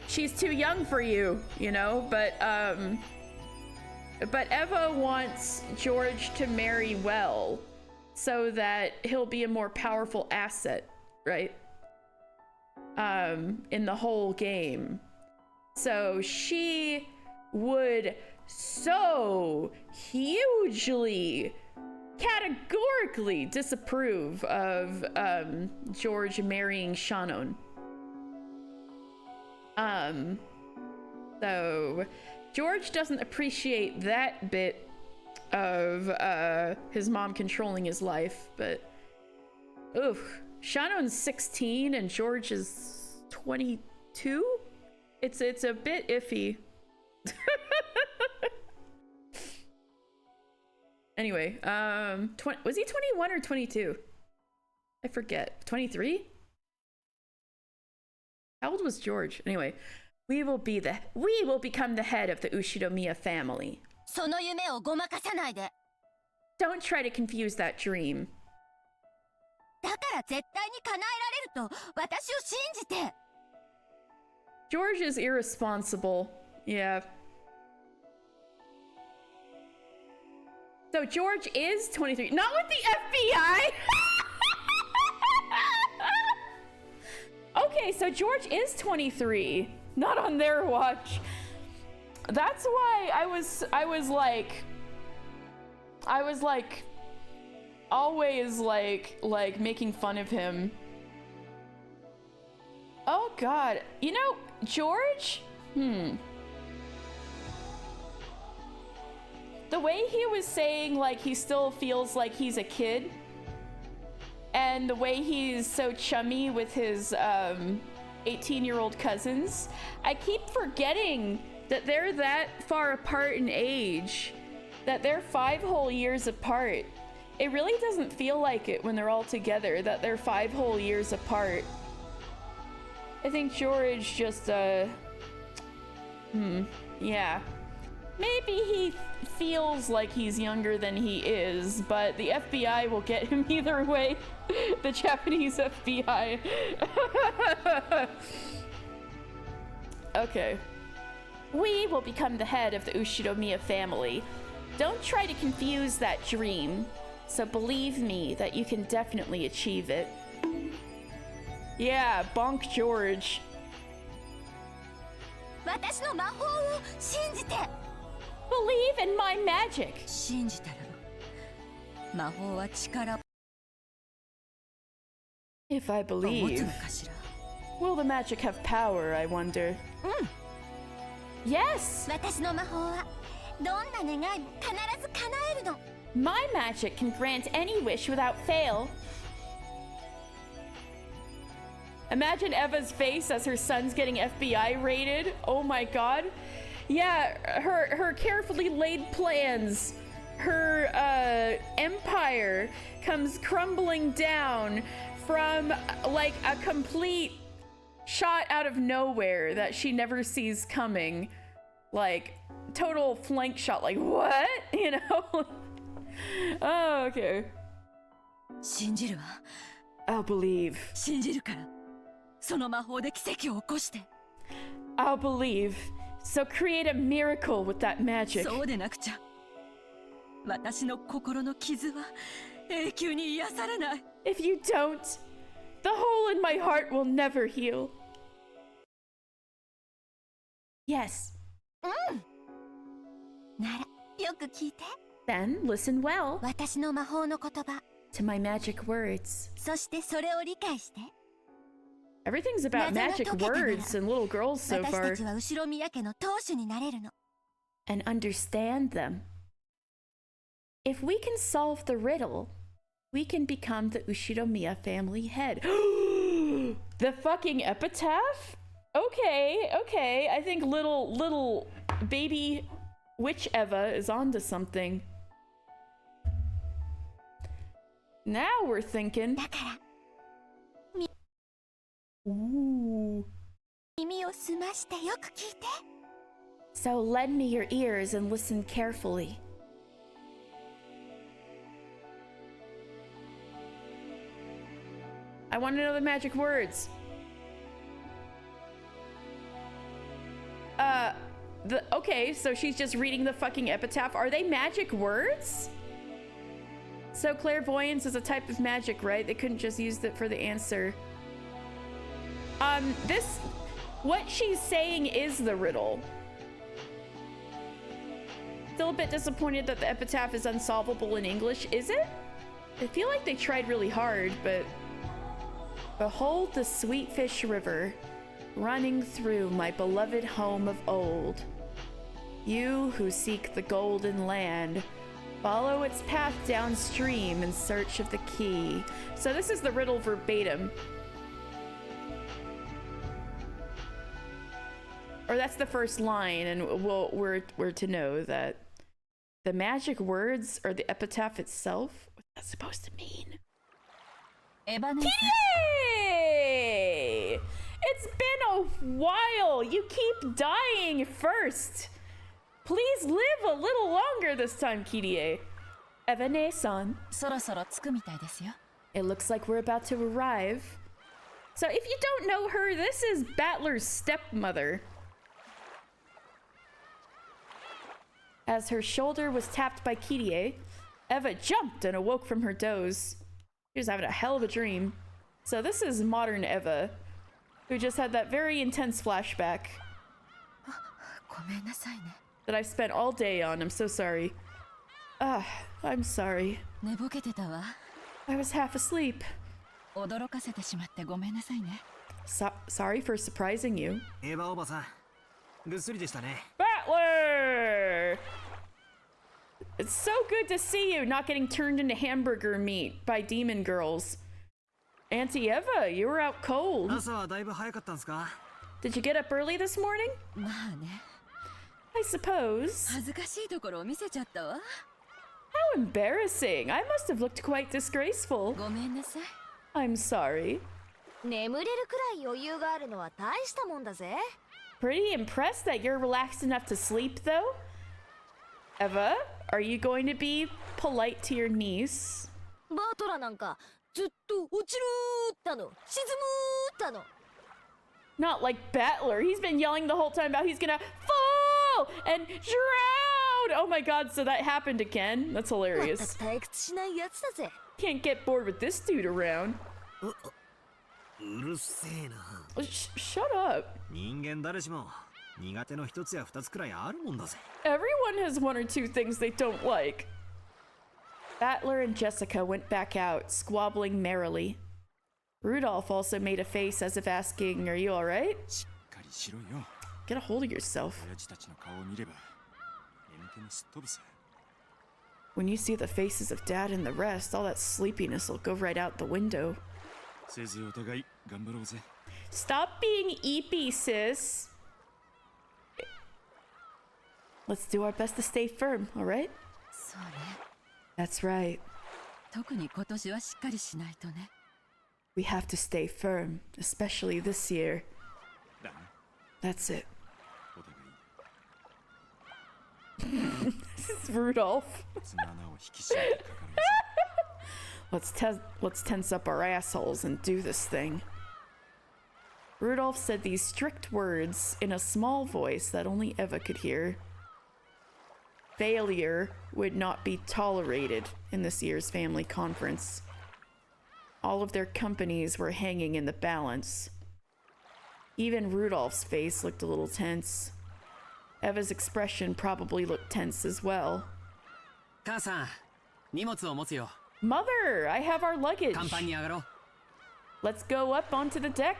she's too young for you, you know, but Eva wants George to marry well so that he'll be a more powerful asset, right? In the whole game. So she would so hugely, categorically disapprove of George marrying Shannon. So George doesn't appreciate that bit of his mom controlling his life, but oof, Shannon's 16 and George is 22. It's a bit iffy. Anyway, was he 21 or 22? I forget. 23? How old was George? Anyway, we will become the head of the Ushinomiya family. その夢をごまかさないで。 Don't try to confuse that dream. だから絶対に叶えられると私を信じて。 George is irresponsible. Yeah. So George is 23. Not with the FBI! Okay, so George is 23. Not on their watch. That's why I was like always like making fun of him. Oh god. You know, George? The way he was saying like he still feels like he's a kid, and the way he's so chummy with his 18-year-old cousins. I keep forgetting that they're that far apart in age, that they're 5 whole years apart. It really doesn't feel like it when they're all together, that they're 5 whole years apart. I think George just, yeah. Maybe he feels like he's younger than he is, but the FBI will get him either way. The Japanese FBI. Okay. We will become the head of the Ushiromiya family. Don't try to confuse that dream. So believe me that you can definitely achieve it. Yeah, bonk George. 私の魔法を信じて。 Believe in my magic. 信じたら魔法は力を If I 持つ believe, のかしら。 will the magic have power, I wonder? Yes! 私の魔法はどんな願いも必ず叶えるの。 My magic can grant any wish without fail. Imagine Eva's face as her son's getting FBI raided. Oh my god. Yeah, her carefully laid plans, her empire comes crumbling down from like a complete shot out of nowhere that she never sees coming. Like total flank shot, like what? You know? Oh, okay. 信じるわ。 I'll believe. 信じるから。その魔法で奇跡を起こして。 I'll believe. So create a miracle with that magic. そうでなくちゃ。私の心の傷は永久に癒されない。 If you don't, the hole in my heart will never heal. Yes. なら、よく聞いて。 Then listen well 私の魔法の言葉。 to my magic words. そしてそれを理解して。 Everything's about magic words and little girls so 私た far. ちは後ろ宮家の当主になれるの。 And understand them. If we can solve the riddle, we can become the Ushiromiya family head. The fucking epitaph? Okay, okay. I think little baby witch Eva is onto something. Now we're thinking. だから、 Ooh. 耳を澄ましてよく聞いて。 So lend me your ears and listen carefully. I want to know the magic words. Okay, so she's just reading the fucking epitaph. Are they magic words? So clairvoyance is a type of magic, right? They couldn't just use it for the answer. What she's saying is the riddle. Still a bit disappointed that the epitaph is unsolvable in English, is it? I feel like they tried really hard, but... Behold the sweet fish river, running through my beloved home of old. You who seek the golden land, follow its path downstream in search of the key. So this is the riddle verbatim. Or that's the first line, and we're to know that the magic words or the epitaph itself, what's that supposed to mean? エヴァ姉さん。 Hey! It's been a while! You keep dying first! Please live a little longer this time, Kirie. Evane-san. そろそろ着くみたいですよ。 It looks like we're about to arrive. So if you don't know her, this is Battler's stepmother. As her shoulder was tapped by Kirie, Eva jumped and awoke from her doze. She was having a hell of a dream. So this is modern Eva, who just had that very intense flashback ごめんなさいね。 that I've spent all day on. I'm so sorry. I'm sorry. 寝ぼけてたわ。 I was half asleep. 驚かせてしまってごめんなさいね。 Sorry for surprising you. エヴァおばさん、ぐっすりでしたね。 Battler! It's so good to see you not getting turned into hamburger meat by demon girls. Auntie Eva, you were out cold. 朝はだいぶ早かったんすか？ Did you get up early this morning? まあね、 I suppose. 恥ずかしいところを見せちゃったわ。 How embarrassing. I must have looked quite disgraceful. ごめんなさい。 I'm sorry. 眠れるくらい余裕があるのは大したもんだぜ。 Pretty impressed that you're relaxed enough to sleep, though. Eva, are you going to be polite to your niece? バートラなんかずっと落ちるーったの、沈むーったの。 Not like Battler. He's been yelling the whole time about he's gonna fall and drown. Oh my god, so that happened again. That's まった hilarious. く退屈しないやつだぜ。 Can't get bored with this dude around. うるせえな。 Shut up. 人間誰しも苦手の一つや二つくらいあるもんだぜ。 Everyone has one or two things they don't like. Battler and Jessica went back out, squabbling merrily. Rudolph also made a face as if asking, "Are you alright?" しっかりしろよ。 Get a hold of yourself. 親父たちの顔を見れば眠気もすっ飛ぶさ。 When you see the faces of Dad and the rest, all that sleepiness will go right out the window. せいぜいお互い頑張ろうぜ。 Stop being eepy, sis. Let's do our best to stay firm, alright? そうね。 That's right. 特に今年はしっかりしないとね。 We have to stay firm, especially this year. だね。 That's it. お互い This is Rudolph. 綱穴を引き締めてかかろうぜ。 Let's tense up our assholes and do this thing. Rudolph said these strict words in a small voice that only Eva could hear. Failure would not be tolerated in this year's family conference. All of their companies were hanging in the balance. Even Rudolph's face looked a little tense. Eva's expression probably looked tense as well. 母さん、荷物を持つよ。 Mother, I have our luggage. 甲板に上がろう。 Let's go up onto the deck.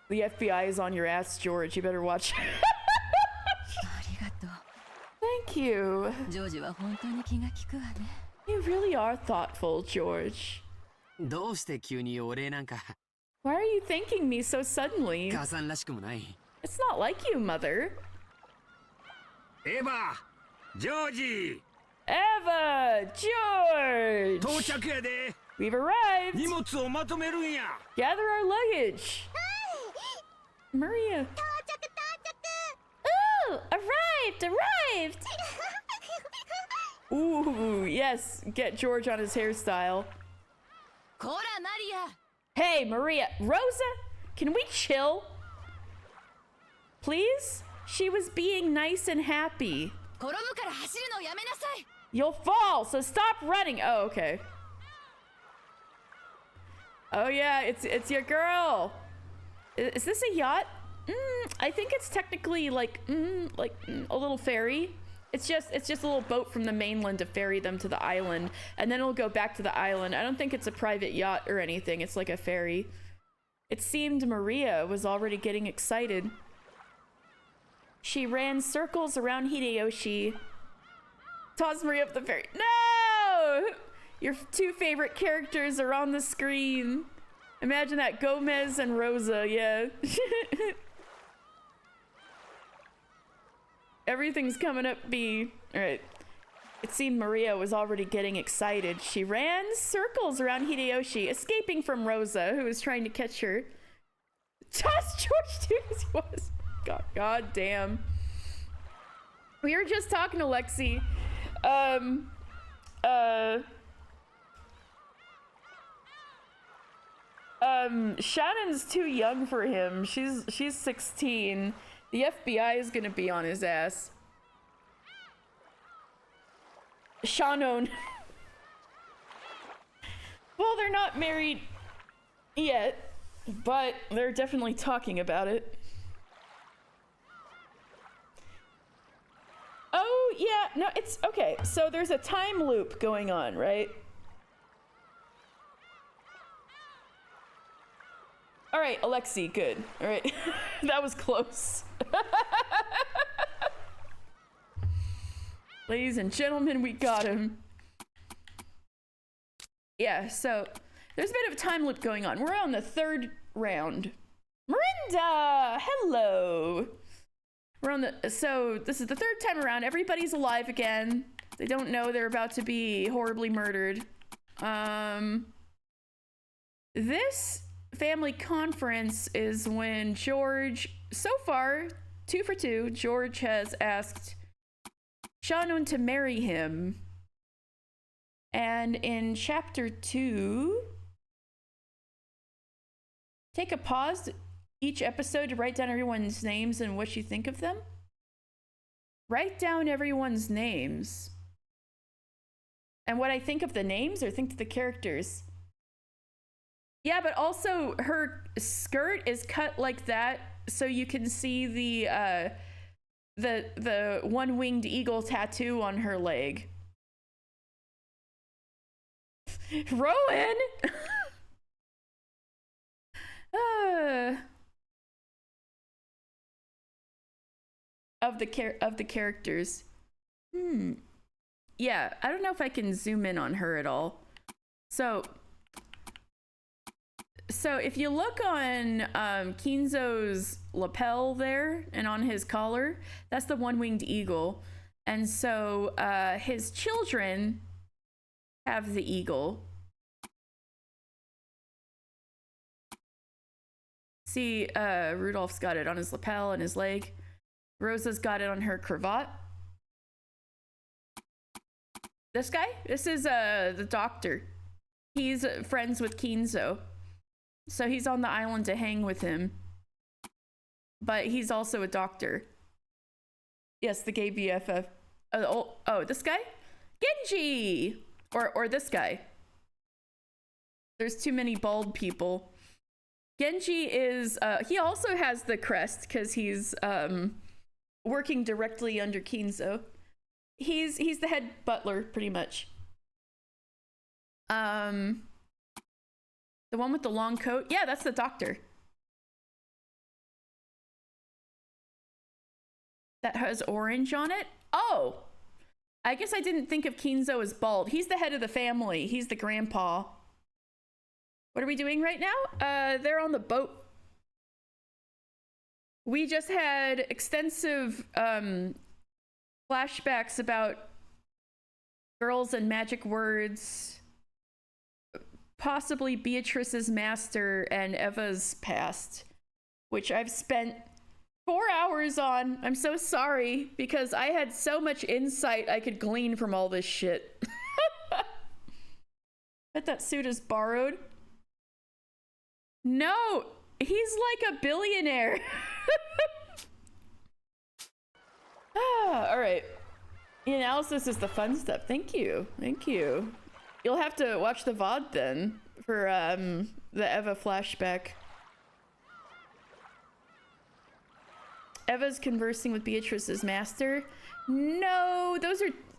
The FBI is on your ass, George. You better watch. ありがとう。 Thank you. ジョージは本当に気が利くわね。 You really are thoughtful, George. どうして急にお礼なんか。 Why are you thanking me so suddenly? 母さんらしくもない。 It's not like you, Mother. エヴァ、ジョージ、 Eva! George! 到着やで。 We've arrived. 荷物をまとめるんや。 Gather our luggage. Maria. Ooh, arrived. Ooh, yes. Get George on his hairstyle. こらマリア。 Hey, Maria. Rosa, can we chill? Please? She was being nice and happy. 転ぶから走るのやめなさい。 You'll fall, so stop running. Oh, okay. Oh yeah, it's your girl. Is this a yacht? I think it's technically like a little ferry. It's just a little boat from the mainland to ferry them to the island, and then it'll go back to the island. I don't think it's a private yacht or anything. It's like a ferry. It seemed Maria was already getting excited. She ran circles around Hideyoshi. Toss Maria up the ferry. No! Your two favorite characters are on the screen. Imagine that, Gomez and Rosa, yeah. Everything's coming up B. Alright. It seemed Maria was already getting excited. She ran circles around Hideyoshi, escaping from Rosa, who was trying to catch her. Toss George dude as he was. God damn. We were just talking to Lexi. Shannon's too young for him. She's 16. The FBI is gonna be on his ass. Shannon. Well, they're not married yet, but they're definitely talking about it. Oh, yeah, no, it's okay. So there's a time loop going on, right? All right, Alexi, good. All right, that was close. Ladies and gentlemen, we got him. Yeah, so there's a bit of a time loop going on. We're on the 3rd round. Miranda, hello. So this is the 3rd time around. Everybody's alive again. They don't know they're about to be horribly murdered. This family conference is when George, so far, 2 for 2, George has asked Shannon to marry him. And in chapter 2, take a pause each episode to write down everyone's names and what you think of them. Write down everyone's names. And what I think of the names or think of the characters. Yeah, but also her skirt is cut like that so you can see the one-winged eagle tattoo on her leg. Rowan! Of the characters. Yeah, I don't know if I can zoom in on her at all. So if you look on Kinzo's lapel there and on his collar, that's the one-winged eagle. And so his children have the eagle. See, Rudolph's got it on his lapel and his leg. Rosa's got it on her cravat. This guy? This is the doctor. He's friends with Kinzo. So he's on the island to hang with him. But he's also a doctor. Yes, the gay BFF. Oh, this guy? Genji! Or this guy. There's too many bald people. Genji is, he also has the crest because he's working directly under Kinzo. He's the head butler, pretty much. The one with the long coat? Yeah, that's the doctor. That has orange on it? Oh! I guess I didn't think of Kinzo as bald. He's the head of the family. He's the grandpa. What are we doing right now? They're on the boat. We just had extensive flashbacks about girls and magic words, possibly Beatrice's master and Eva's past, which I've spent 4 hours on. I'm so sorry, because I had so much insight I could glean from all this shit. Bet that suit is borrowed. No, he's like a billionaire. All right. The analysis is the fun stuff. Thank you. Thank you. You'll have to watch the VOD then for the Eva flashback. Eva's conversing with Beatrice's master. No,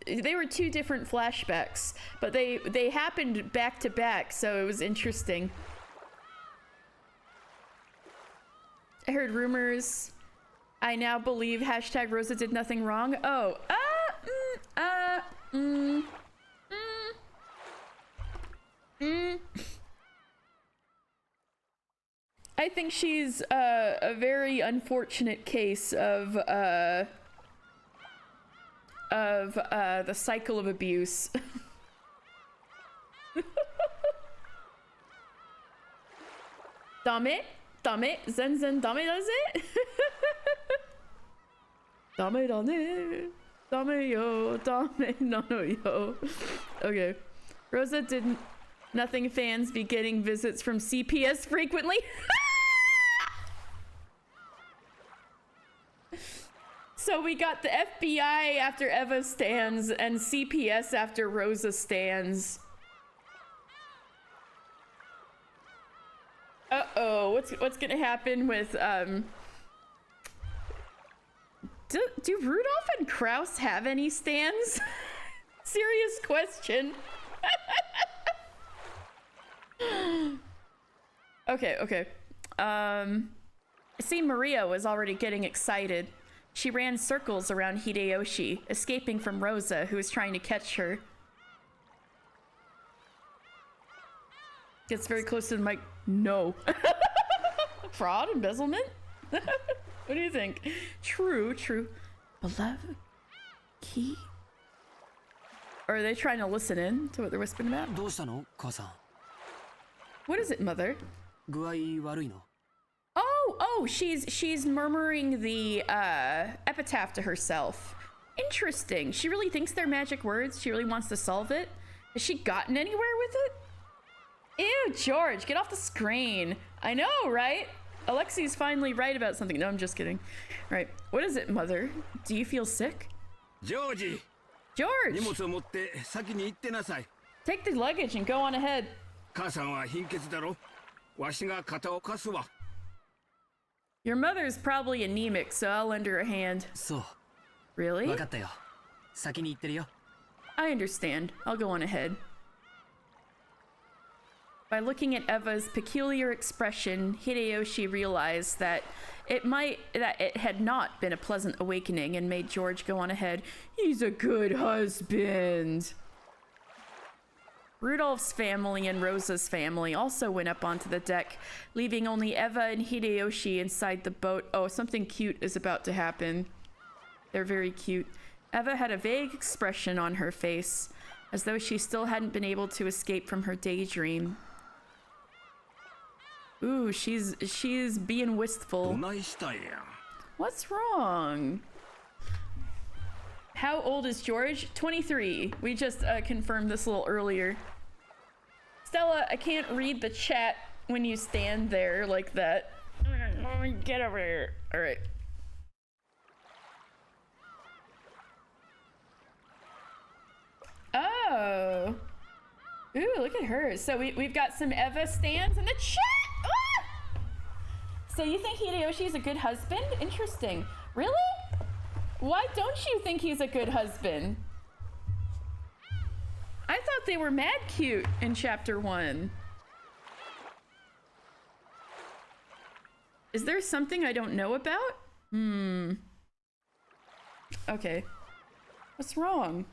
they were 2 different flashbacks, but they happened back to back, so it was interesting. I heard rumors. I now believe hashtag Rosa did nothing wrong. Oh, I think she's a very unfortunate case of the cycle of abuse. Dame, zen dame does it? Dame yo, no yo. Okay. Rosa didn't. Nothing fans be getting visits from CPS frequently. So we got the FBI after Eva stands and CPS after Rosa stands. Uh-oh, what's gonna happen with do Rudolph and Kraus have any stands? Serious question. Okay. See, Maria was already getting excited. She ran circles around Hideyoshi, escaping from Rosa, who was trying to catch her. Gets very close to the mic. No. Fraud, embezzlement? What do you think? True, true. Beloved? Key? Or are they trying to listen in to what they're whispering about? どうしたの母さん What is it, mother? 具合悪いの Oh, she's murmuring the epitaph to herself. Interesting. She really thinks they're magic words. She really wants to solve it. Has she gotten anywhere with it? Ew, George, get off the screen. I know, right? Alexi's finally right about something. No, I'm just kidding. Right. What is it, mother? Do you feel sick? ジョージ George! 荷物を持って先に行ってなさい Take the luggage and go on ahead. 母さんは貧血だろわしが肩を貸すわ Your mother's probably anemic, so I'll lend her a hand. そう Really? 分かったよ先に行ってるよ I understand. I'll go on ahead. By looking at Eva's peculiar expression, Hideyoshi realized that it had not been a pleasant awakening and made George go on ahead. He's a good husband. Rudolph's family and Rosa's family also went up onto the deck, leaving only Eva and Hideyoshi inside the boat. Oh, something cute is about to happen. They're very cute. Eva had a vague expression on her face, as though she still hadn't been able to escape from her daydream. Ooh, she's being ど wistful. ないしたんや What's wrong? How old is George? 23. We just confirmed this a little earlier. Stella, I can't read the chat when you stand there like that. Get over here. All right. Oh. Ooh, look at her. So we've got some Eva stands in the chat. Ah! So you think Hideyoshi is a good husband? Interesting. Really? Why don't you think he's a good husband? I thought they were mad cute in chapter 1. Is there something I don't know about? Okay. What's wrong?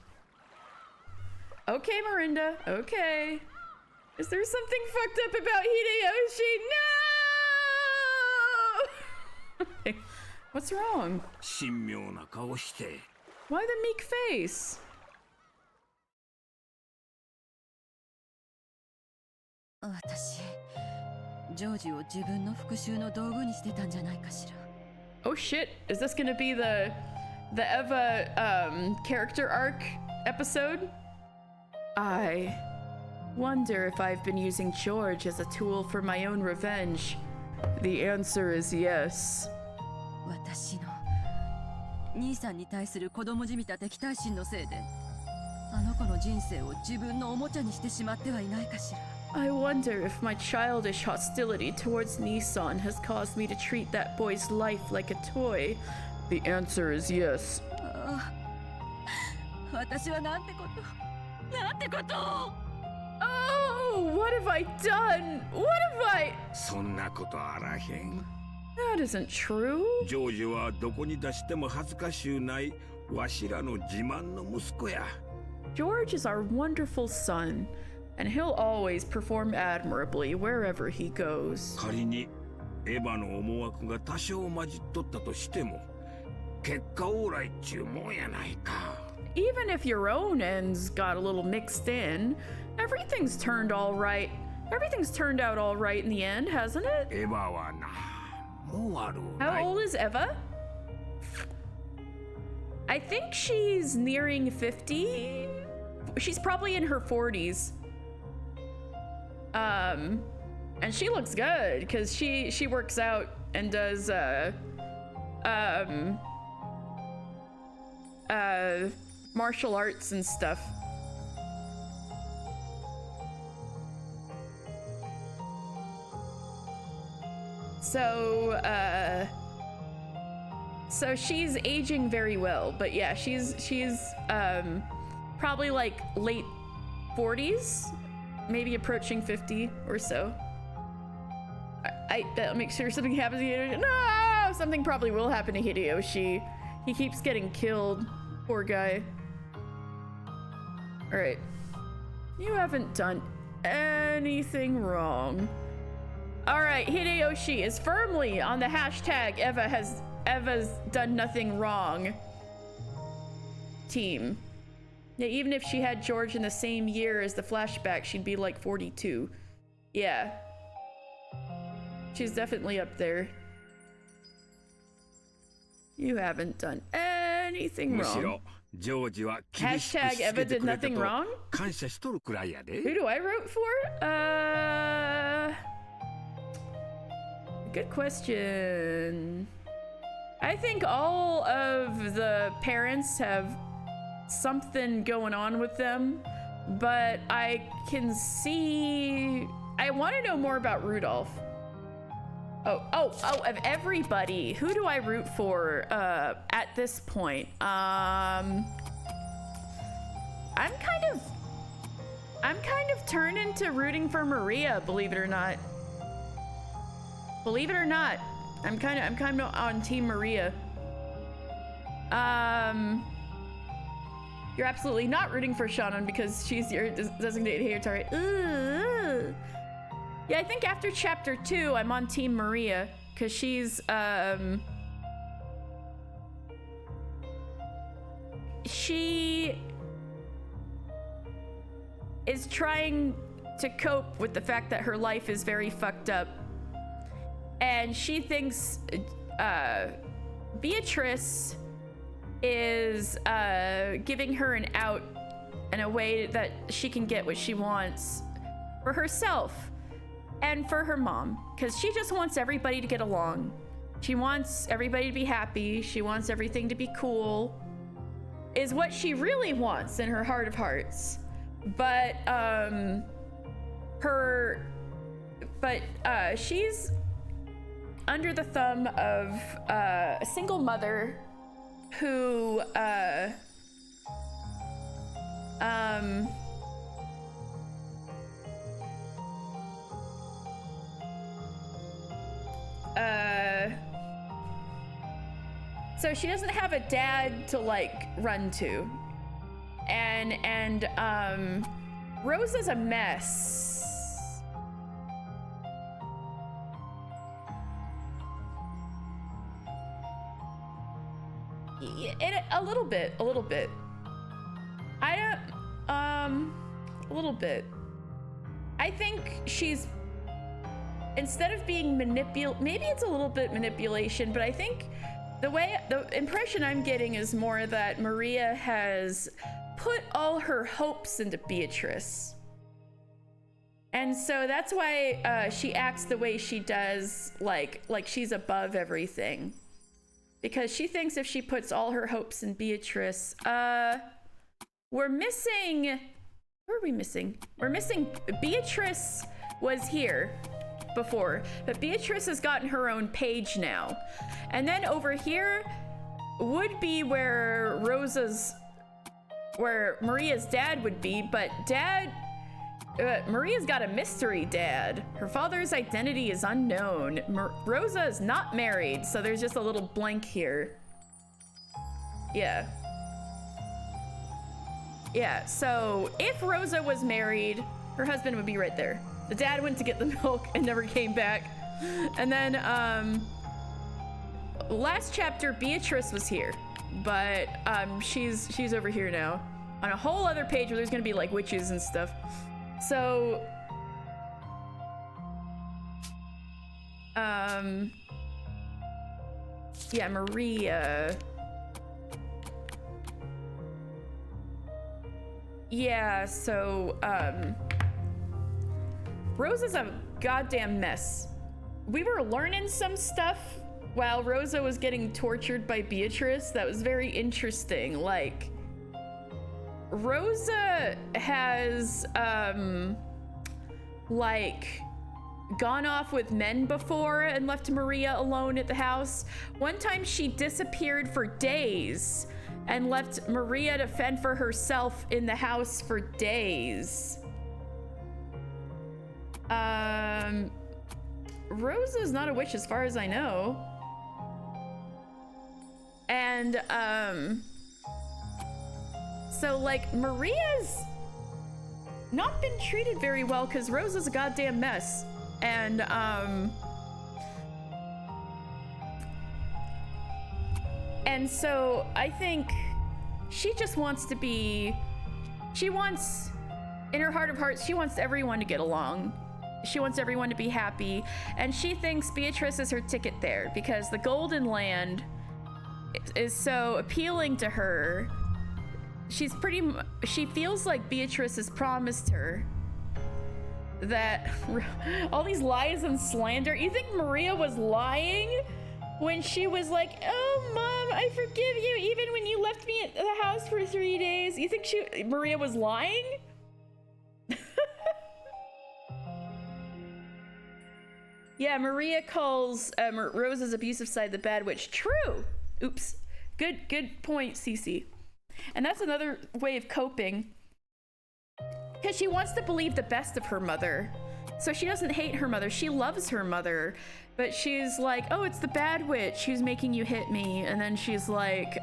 Okay, Mirinda. Okay. Is there something fucked up about Hideyoshi? No! Okay. What's wrong? 神妙な顔して Why the meek face? 私ジョージを自分の復讐の道具にしてたんじゃないかしら Oh shit, is this gonna be the Eva character arc episode? I wonder if I've been using George as a tool for my own revenge. The answer is yes. 私の兄さんに対する子供じみた敵対心のせいであの子の人生を自分のおもちゃにしてしまってはいないかしら I wonder if my childish hostility towards Nissan has caused me to treat that boy's life like a toy. The answer is yes. 私はなんてことを Oh, what have I done? What have I... そんなことあらへん That isn't true. ジョージはどこに出しても恥ずかしゅうないわしらの自慢の息子や George is our wonderful son, and he'll always perform admirably wherever he goes. 仮にエヴァの思惑が多少混じっとったとしても結果オーライっちゅうもんやないか Even if your own ends got a little mixed in, everything's turned all right. Everything's turned out all right in the end, hasn't it? エヴァはなもうある How old is Eva? I think she's nearing 50. She's probably in her 40s. And she looks good because she works out and does martial arts and stuff. So she's aging very well, but yeah, she's probably like late 40s, maybe approaching 50 or so. That'll make sure something happens to Hideyoshi. No, something probably will happen to Hideyoshi. He keeps getting killed, poor guy. All right, you haven't done anything wrong. All right, Hideyoshi is firmly on the hashtag Eva's done nothing wrong team. Yeah, even if she had George in the same year as the flashback, she'd be like 42. Yeah. She's definitely up there. You haven't done anything wrong. Hashtag Eva did nothing wrong? Who do I root for? Good question. I think all of the parents have something going on with them, but I can see... I want to know more about Rudolph. Oh, of everybody, who do I root for at this point? I'm kind of turning to rooting for Maria, believe it or not. Believe it or not, I'm kind of on Team Maria. You're absolutely not rooting for Shannon because she's your designated hater target. Ooh. Yeah, I think after chapter 2, I'm on Team Maria, because she's, she is trying to cope with the fact that her life is very fucked up. And she thinks, Beatrice is, giving her an out in a way that she can get what she wants for herself. And for her mom, because she just wants everybody to get along. She wants everybody to be happy. She wants everything to be cool, is what she really wants in her heart of hearts. But she's under the thumb of a single mother who so she doesn't have a dad to like run to, and Rosa's a mess. A little bit. A little bit. I think she's, instead of being maybe it's a little bit manipulation, but I think the impression I'm getting is more that Maria has put all her hopes into Beatrice. And so that's why she acts the way she does, like she's above everything. Because she thinks if she puts all her hopes in Beatrice, we're missing, who are we missing? We're missing, Beatrice was here before, but Beatrice has gotten her own page now. And then over here would be where Maria's dad would be, but Maria's got a mystery dad. Her father's identity is unknown. Rosa is not married, so there's just a little blank here. Yeah. Yeah, so if Rosa was married, her husband would be right there. The dad went to get the milk and never came back. And then, last chapter, Beatrice was here, but she's over here now on a whole other page where there's gonna be like witches and stuff. So, yeah, Maria. Yeah, so, Rosa's a goddamn mess. We were learning some stuff while Rosa was getting tortured by Beatrice. That was very interesting. Like, Rosa has, like, gone off with men before and left Maria alone at the house. One time she disappeared for days and left Maria to fend for herself in the house for days. Rosa's not a witch as far as I know. And, so like Maria's not been treated very well because Rose is a goddamn mess. And so I think she just wants to be, in her heart of hearts, she wants everyone to get along. She wants everyone to be happy. And she thinks Beatrice is her ticket there because the Golden Land is so appealing to her. She feels like Beatrice has promised her that all these lies and slander. You think Maria was lying when she was like, oh mom, I forgive you even when you left me at the house for 3 days? You think Maria was lying? Yeah, Maria calls Rose's abusive side the bad witch. True. Oops. Good point, Cece. And that's another way of coping. Because she wants to believe the best of her mother. So she doesn't hate her mother. She loves her mother. But she's like, oh, it's the bad witch who's making you hit me. And then she's like,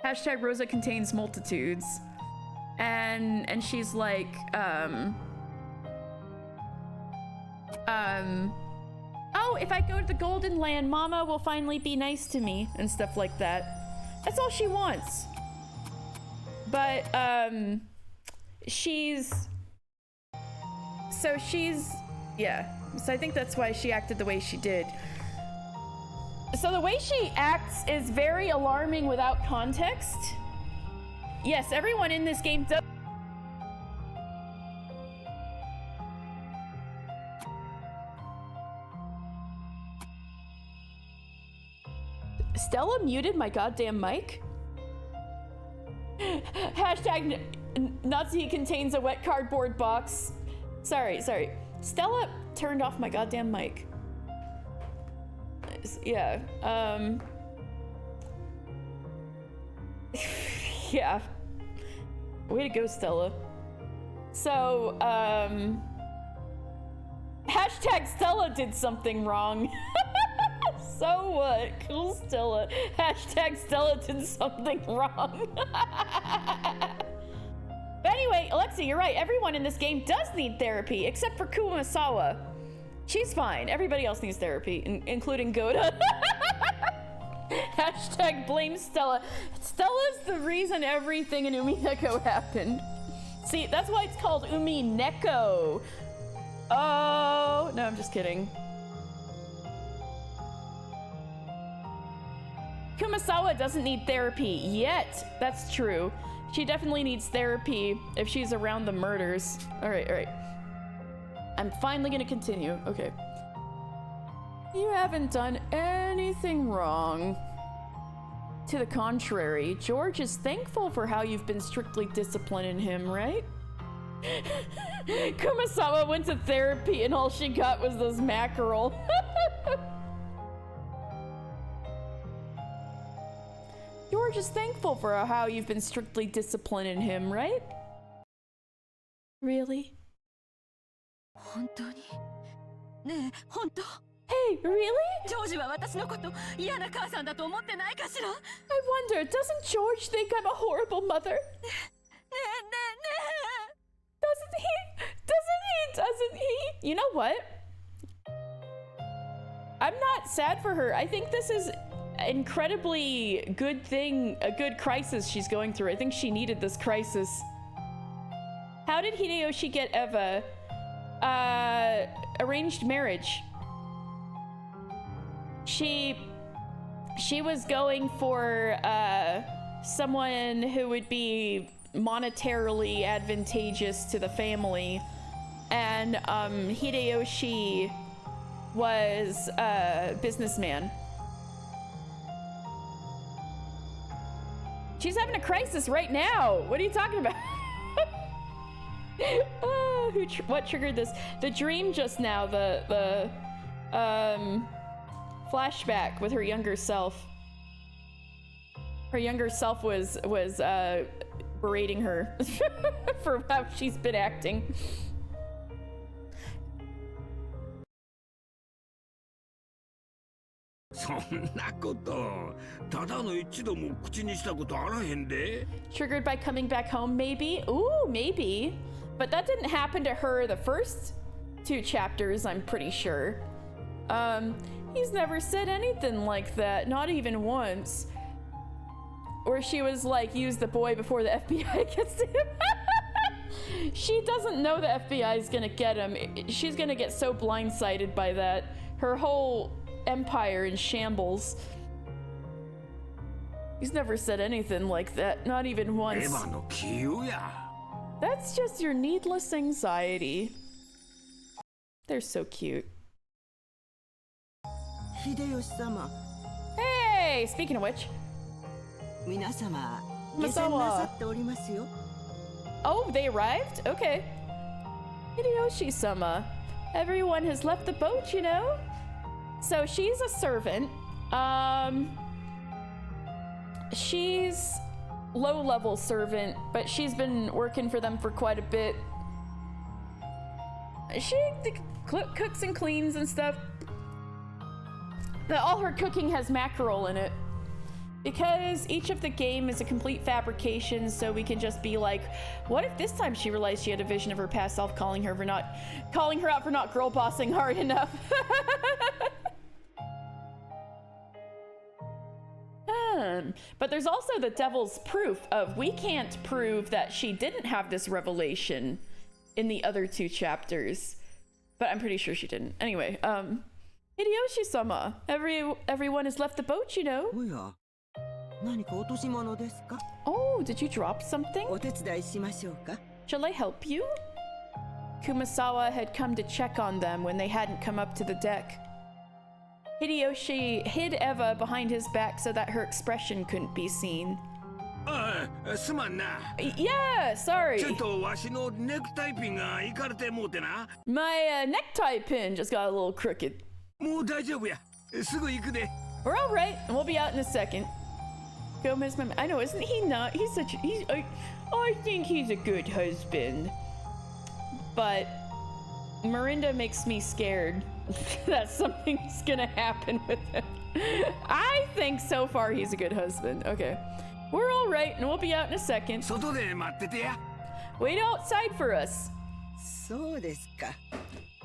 hashtag Rosa contains multitudes. And she's like, oh, if I go to the Golden Land, Mama will finally be nice to me and stuff like that. That's all she wants. But, yeah. So I think that's why she acted the way she did. So the way she acts is very alarming without context. Yes, everyone in this game does. Stella muted my goddamn mic? Hashtag Nazi contains a wet cardboard box. Sorry. Stella turned off my goddamn mic. Yeah, yeah. Way to go, Stella. So, hashtag Stella did something wrong. So what? Cool, Stella. Hashtag Stella did something wrong. But anyway, Alexa, you're right. Everyone in this game does need therapy, except for Kumasawa. She's fine. Everybody else needs therapy, including Goda. Hashtag blame Stella. Stella's the reason everything in Umineko happened. See, that's why it's called Umineko. Oh, no, I'm just kidding. Kumasawa doesn't need therapy yet. That's true. She definitely needs therapy if she's around the murders. All right. I'm finally gonna continue. Okay. You haven't done anything wrong. To the contrary, George is thankful for how you've been strictly disciplining him, right? Kumasawa went to therapy and all she got was this mackerel. George is thankful for how you've been strictly disciplining him, right? Really? Hey, really? I wonder, doesn't George think I'm a horrible mother? Doesn't he? You know what? I'm not sad for her. I think this is incredibly good thing, a good crisis she's going through. I think she needed this crisis. How did Hideyoshi get Eva? Arranged marriage. She was going for someone who would be monetarily advantageous to the family, and Hideyoshi was a businessman. She's having a crisis right now. What are you talking about? What triggered this? The dream just now. The flashback with her younger self. Her younger self was berating her for how she's been acting. そんなことただの一度も口にしたことあらへんで。 Triggered by coming back home, maybe? Ooh, maybe. But that didn't happen to her the first 2 chapters, I'm pretty sure. He's never said anything like that, not even once. Or she was like, use the boy before the FBI gets to him. She doesn't know the FBI is gonna get him. She's gonna get so blindsided by that. Her whole empire in shambles. He's never said anything like that, not even once. エヴァの杞憂や。 That's just your needless anxiety. They're so cute. 秀吉様、 Hey, speaking of which. 皆様、 Masawa. 下船なさっておりますよ。 Oh, they arrived? Okay. Hideyoshi-sama. Everyone has left the boat, you know? So she's a servant. She's low-level servant, but she's been working for them for quite a bit. She cooks and cleans and stuff. All her cooking has mackerel in it. Because each of the game is a complete fabrication, so we can just be like, what if this time she realized she had a vision of her past self calling her out for not girl bossing hard enough? But there's also the devil's proof of we can't prove that she didn't have this revelation in the other 2 chapters. But I'm pretty sure she didn't. Anyway, Hideyoshi-sama, everyone has left the boat, you know? おや、何か落とし物ですか？ Oh, did you drop something? お手伝いしましょうか？ Shall I help you? Kumasawa had come to check on them when they hadn't come up to the deck. Hideyoshi hid Eva behind his back so that her expression couldn't be seen. ああ、すまんな。 Yeah, sorry. ちょっとわしのネクタイピンがいかれてもうてな。 My necktie pin just got a little crooked. もう大丈夫や。すぐ行くで。 We're all right, and we'll be out in a second. Gomez, I know, isn't he not? He's such a, I think he's a good husband. But Mirinda makes me scared that something's gonna happen with him. I think so far he's a good husband. Okay. We're all right, and we'll be out in a second. 外で待っててや。 Wait outside for us. そうですか。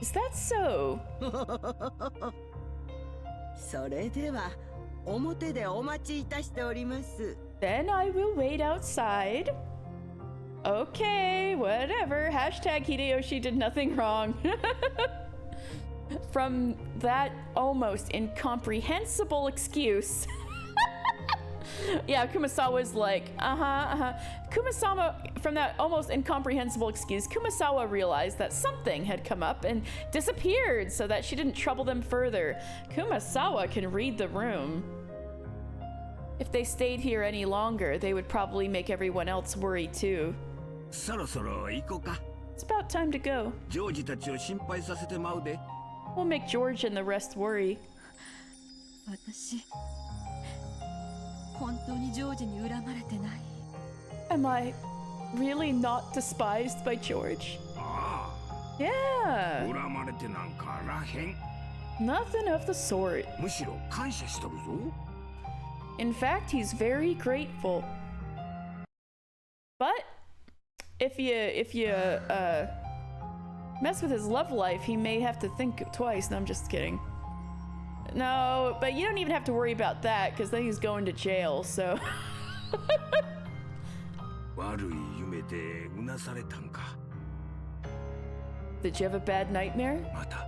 Is that so? それでは表でお待ちいたしております。 Then I will wait outside. Okay, whatever. Hashtag Hideyoshi did nothing wrong. From that almost incomprehensible excuse. Yeah, Kumasawa's like, Kumasawa, from that almost incomprehensible excuse, Kumasawa realized that something had come up and disappeared so that she didn't trouble them further. Kumasawa can read the room. If they stayed here any longer, they would probably make everyone else worry too. そろそろ行こうか。 It's about time to go. ジョージたちを心配させてまうで。 We'll make George and the rest worry. 私本当にジョージに恨まれてない？ Am I really not despised by George? ああ。 Yeah. 恨まれてなんかあらへん。 Nothing of the sort. むしろ感謝しとるぞ。 In fact, he's very grateful. But if you mess with his love life, he may have to think twice. No, I'm just kidding. No, but you don't even have to worry about that because then he's going to jail, so. 悪い夢でうなされたんか。 Did you have a bad nightmare? また。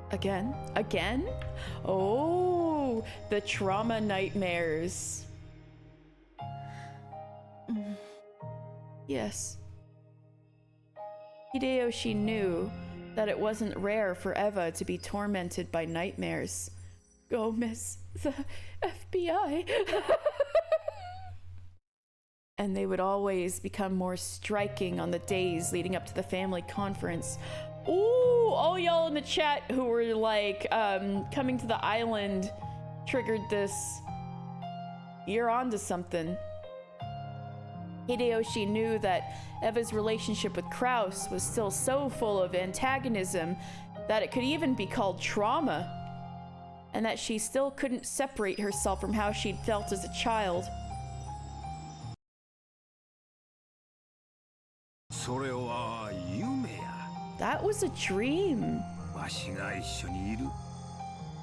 Again? Again? Oh, the trauma nightmares. Yes. Hideyoshi knew that it wasn't rare for Eva to be tormented by nightmares. Gomez, the FBI. And they would always become more striking on the days leading up to the family conference. Ooh, all y'all in the chat who were like, coming to the island triggered this. You're onto something. Hideyoshi knew that Eva's relationship with Kraus was still so full of antagonism that it could even be called trauma. and that she still couldn't separate herself from how she'd felt as a child. それは夢や。 That was a dream. わしが一緒にいる。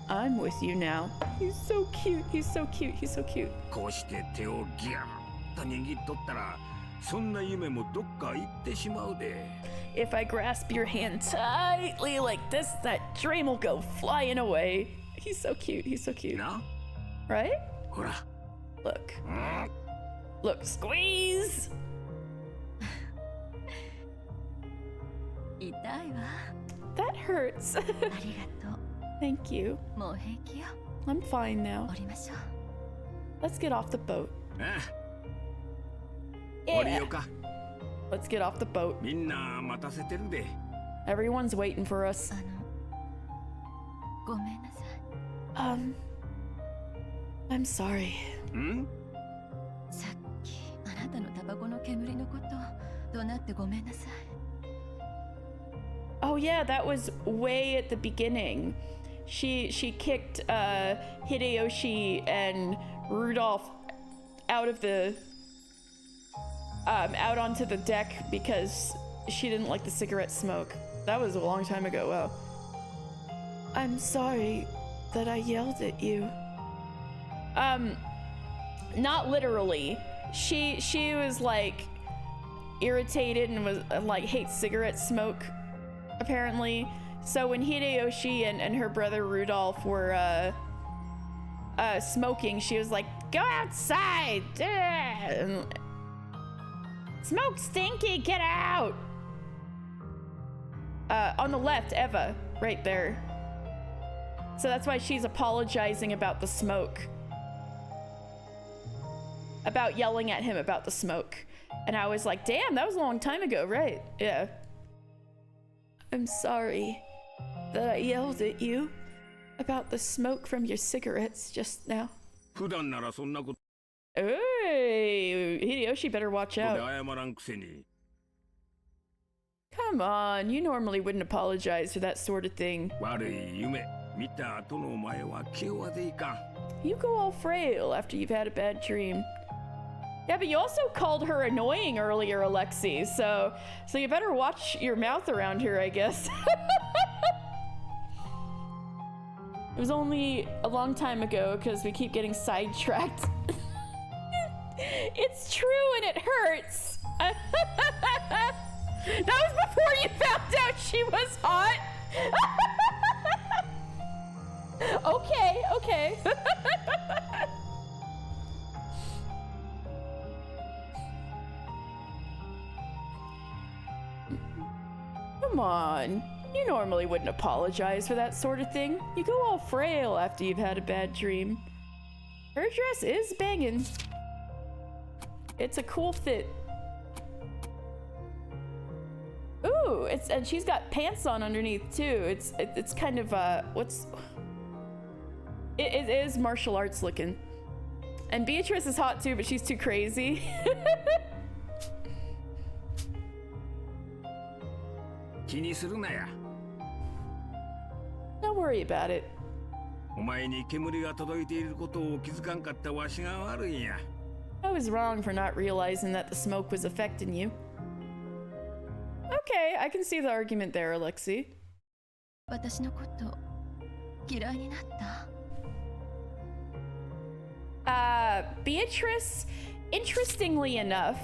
I'm with you now. He's so cute. He's so cute. He's so cute. こうして手をギュッと握っとったら、そんな夢もどっか行ってしまうで。 If I grasp your hand tightly like this, that dream will go flying away. He's so cute. He's so cute. な、 Right? ほら。 Look. Look, squeeze! 痛いわ。 That hurts. ありがとう。 Thank you. もう平気よ。 I'm fine now. 降りましょう。 Let's get off the boat. ああ、降りよ Yeah. うか。 Let's get off the boat. みんな待たせてるで。 Everyone's waiting for us. ごめんなさい。I'm sorry. ん？さっきあなたのタバコの煙のこと怒鳴ってごめんなさい。 Oh yeah, that was way at the beginning. She kicked Hideyoshi and Rudolph out of the out onto the deck because she didn't like the cigarette smoke. That was a long time ago. Wow. I'm sorry that I yelled at you. Not literally. She was like irritated and was like hates cigarette smoke apparently. So when Hideyoshi and her brother Rudolph were smoking, she was like, "Go outside! And, smoke stinky, get out!" On the left, Eva, right there. So that's why she's apologizing about the smoke. About yelling at him about the smoke. And I was like, damn, that was a long time ago, right? Yeah. I'm sorry that I yelled at you about the smoke from your cigarettes just now. 普段ならそんなこと Hey, Hideyoshi better watch で out. 謝らんくせに。 Come on, you normally wouldn't apologize for that sort of thing. 悪い夢見た後のお前は気弱でいかん。 You go all frail after you've had a bad dream. Yeah, but you also called her annoying earlier, Alexi, so you better watch your mouth around here, I guess. It was only a long time ago because we keep getting sidetracked. It's true and it hurts. That was before you found out she was hot. Okay, okay. Come on. You normally wouldn't apologize for that sort of thing. You go all frail after you've had a bad dream. Her dress is banging. It's a cool fit. Ooh, and she's got pants on underneath too. It's kind of it is martial arts looking. And Beatrice is hot too, but she's too crazy. 気にするなや。 Don't worry about it. お前に煙が届いていることを気づかんかったわしが悪いんや。 I was wrong for not realizing that the smoke was affecting you. Okay, I can see the argument there, Alexi. 私のこと嫌いになった？ Beatrice, interestingly enough,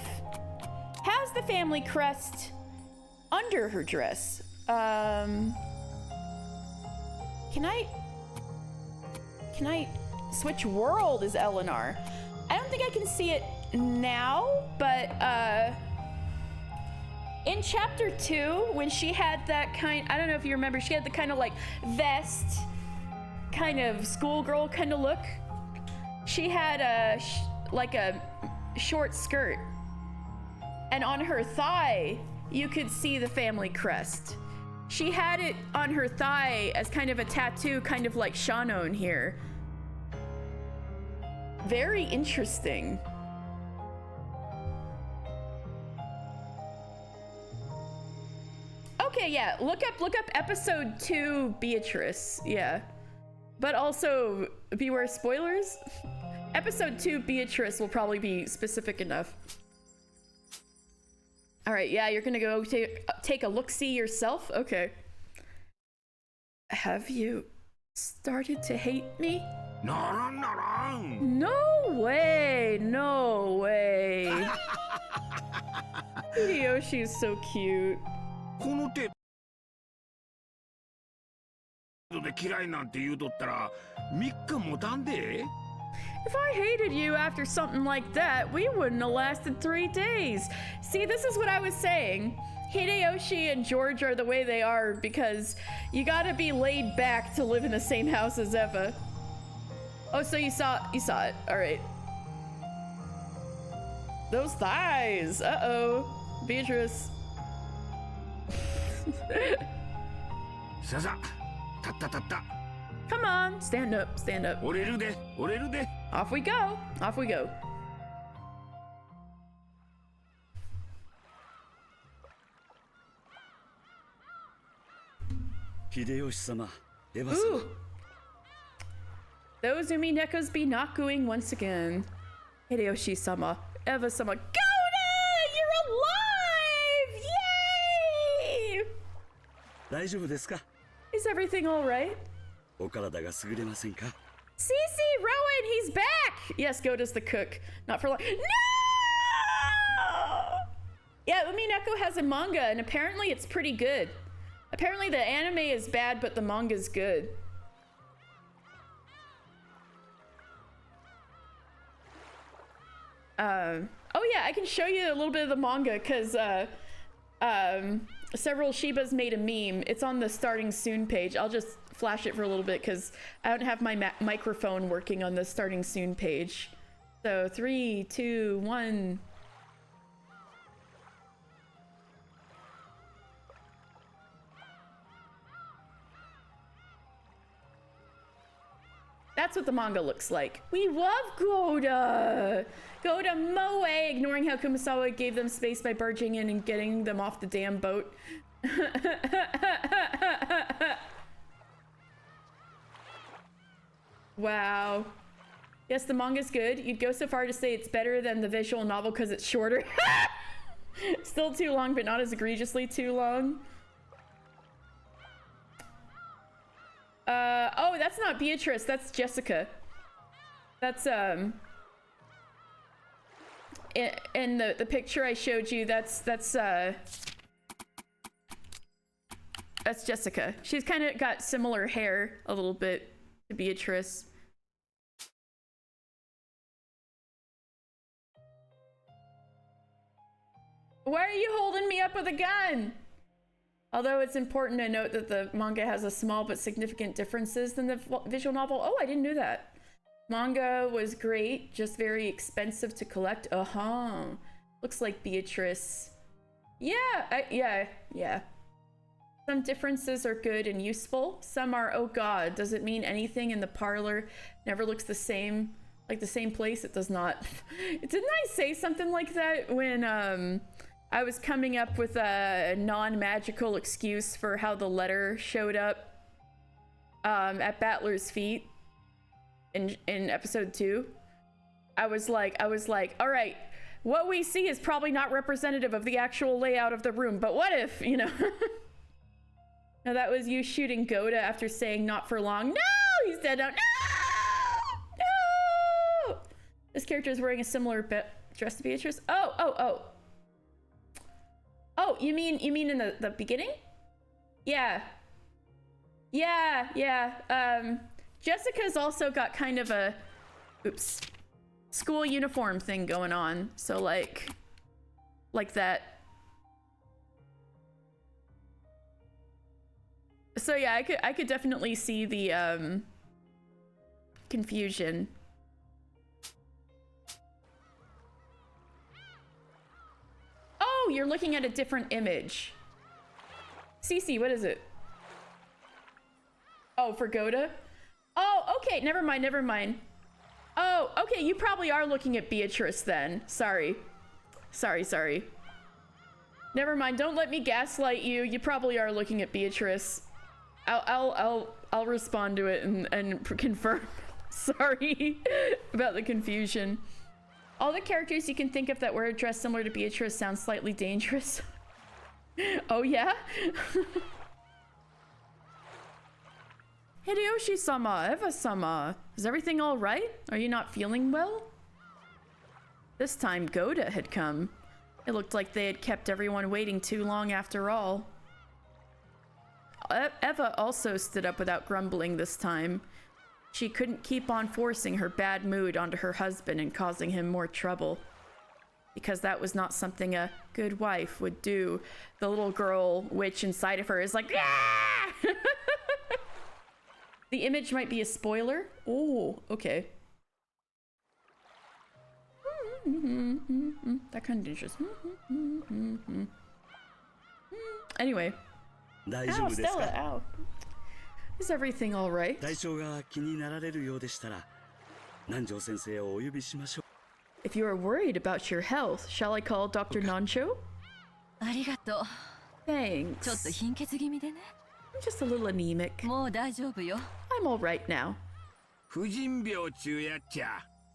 has the family crest under her dress. Can I switch world as Eleanor? I don't think I can see it now, but in chapter 2, when she had that kind, I don't know if you remember, she had the kind of like vest, kind of schoolgirl kind of look. She had a short skirt, and on her thigh you could see the family crest. She had it on her thigh as kind of a tattoo, kind of like Shannon here. Very interesting. Okay, yeah, look up episode 2 Beatrice, yeah. but also beware spoilers. Episode 2 Beatrice will probably be specific enough. All right, yeah, you're gonna go take a look-see yourself? Okay. Have you started to hate me? No way, no way. Hideyoshi is so cute. この程度で嫌いなんて言うとったら3日もたんで。If I hated you after something like that, we wouldn't have lasted 3 days. See, this is what I was saying. Hideyoshi and George are the way they are because you gotta be laid back to live in the same house as Eva. Oh, so you saw it. All right. Those thighs. Uh-oh. Beatrice. ささ、たったたった。Come on, stand up, stand up. 折れるで、折れるで。Off we go, off we go. 秀吉様、エヴァ様。Ooh. Those Uminekos be not gooing once again. Hideyoshi-sama, Eva-sama. Goda! You're alive! Yay! 大丈夫ですか? Is everything all right? お体が優れませんか? Cece, Rowan, he's back! Yes, Goda's the cook. Not for long. No! Yeah, Umineko has a manga, and apparently it's pretty good. Apparently the anime is bad, but the manga's good. Oh yeah, I can show you a little bit of the manga, because several Shibas made a meme. It's on the starting soon page. I'll just flash it for a little bit because I don't have my microphone working on the starting soon page. So 3, 2, 1. That's what the manga looks like. We love Goda! Goda Moe, ignoring how Kumasawa gave them space by barging in and getting them off the damn boat. Wow. Yes, the manga's good. You'd go so far to say it's better than the visual novel because it's shorter. Still too long, but not as egregiously too long. Oh, that's not Beatrice, that's Jessica. That's, in the picture I showed you, that's Jessica. She's kind of got similar hair a little bit to Beatrice. Why are you holding me up with a gun? Although it's important to note that the manga has a small but significant differences than the visual novel. Oh, I didn't know that. Manga was great, just very expensive to collect. Looks like Beatrice. Yeah, yeah. Some differences are good and useful. Some are, oh god, does it mean anything in the parlor never looks the same, like the same place? It does not. Didn't I say something like that when, I was coming up with a non-magical excuse for how the letter showed up at Battler's feet in episode 2. I was like, all right, what we see is probably not representative of the actual layout of the room, but what if, you know? Now that was you shooting Goda after saying not for long. No, he's dead now. No! This character is wearing a similar dress to Beatrice. Oh, you mean in the beginning? Yeah. Jessica's also got kind of a, school uniform thing going on. So like that. So yeah, I could definitely see the confusion. Oh, you're looking at a different image. Cece, what is it? Oh, for Goda? Oh, okay, never mind. Oh, okay, you probably are looking at Beatrice then. Sorry. Never mind, don't let me gaslight you. You probably are looking at Beatrice. I'll I'll respond to it and confirm. Sorry about the confusion. All the characters you can think of that wear a dress similar to Beatrice sound slightly dangerous. Oh yeah? Hideyoshi-sama, Eva-sama, is everything all right? Are you not feeling well? This time Goda had come. It looked like they had kept everyone waiting too long after all. Eva also stood up without grumbling this time. She couldn't keep on forcing her bad mood onto her husband and causing him more trouble. Because that was not something a good wife would do. The little girl witch inside of her is like, ah! The image might be a spoiler. Oh, okay. That kind of interests. Anyway. Ow, Stella, ow. Is everything all right? If you are worried about your health, shall I call Dr. Nancho? Thanks. I'm just a little anemic. I'm all right now.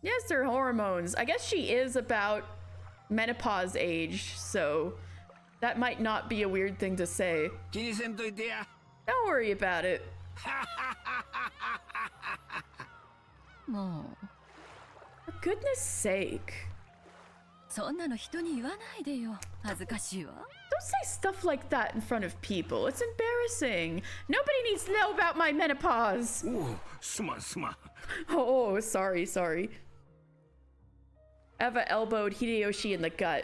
Yes, they're hormones. I guess she is about menopause age, so that might not be a weird thing to say. Don't worry about it. For goodness sake. Don't say stuff like that in front of people. It's embarrassing. Nobody needs to know about my menopause. Oh, sorry. Eva elbowed Hideyoshi in the gut.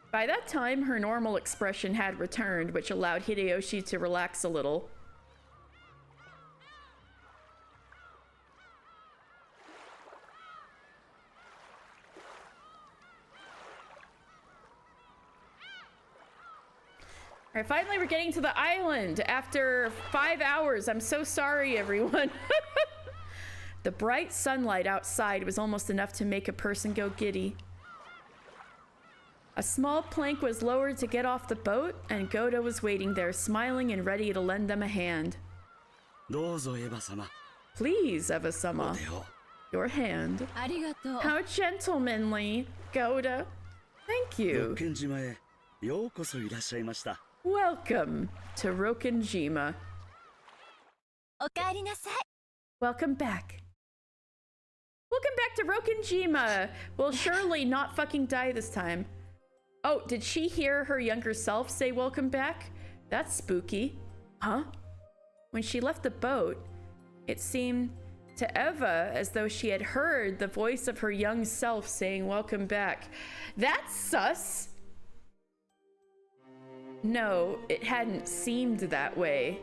By that time, her normal expression had returned, which allowed Hideyoshi to relax a little. All right, finally we're getting to the island after 5 hours. I'm so sorry, everyone. The bright sunlight outside was almost enough to make a person go giddy. A small plank was lowered to get off the boat, and Goda was waiting there, smiling and ready to lend them a hand. Please, Eva-sama. Your hand. How gentlemanly, Goda. Thank you. Welcome to Rokenjima. Welcome back. Welcome back to Rokenjima. We'll surely not fucking die this time. Oh, did she hear her younger self say welcome back? That's spooky. Huh? When she left the boat, it seemed to Eva as though she had heard the voice of her young self saying welcome back. That's sus. No, it hadn't seemed that way.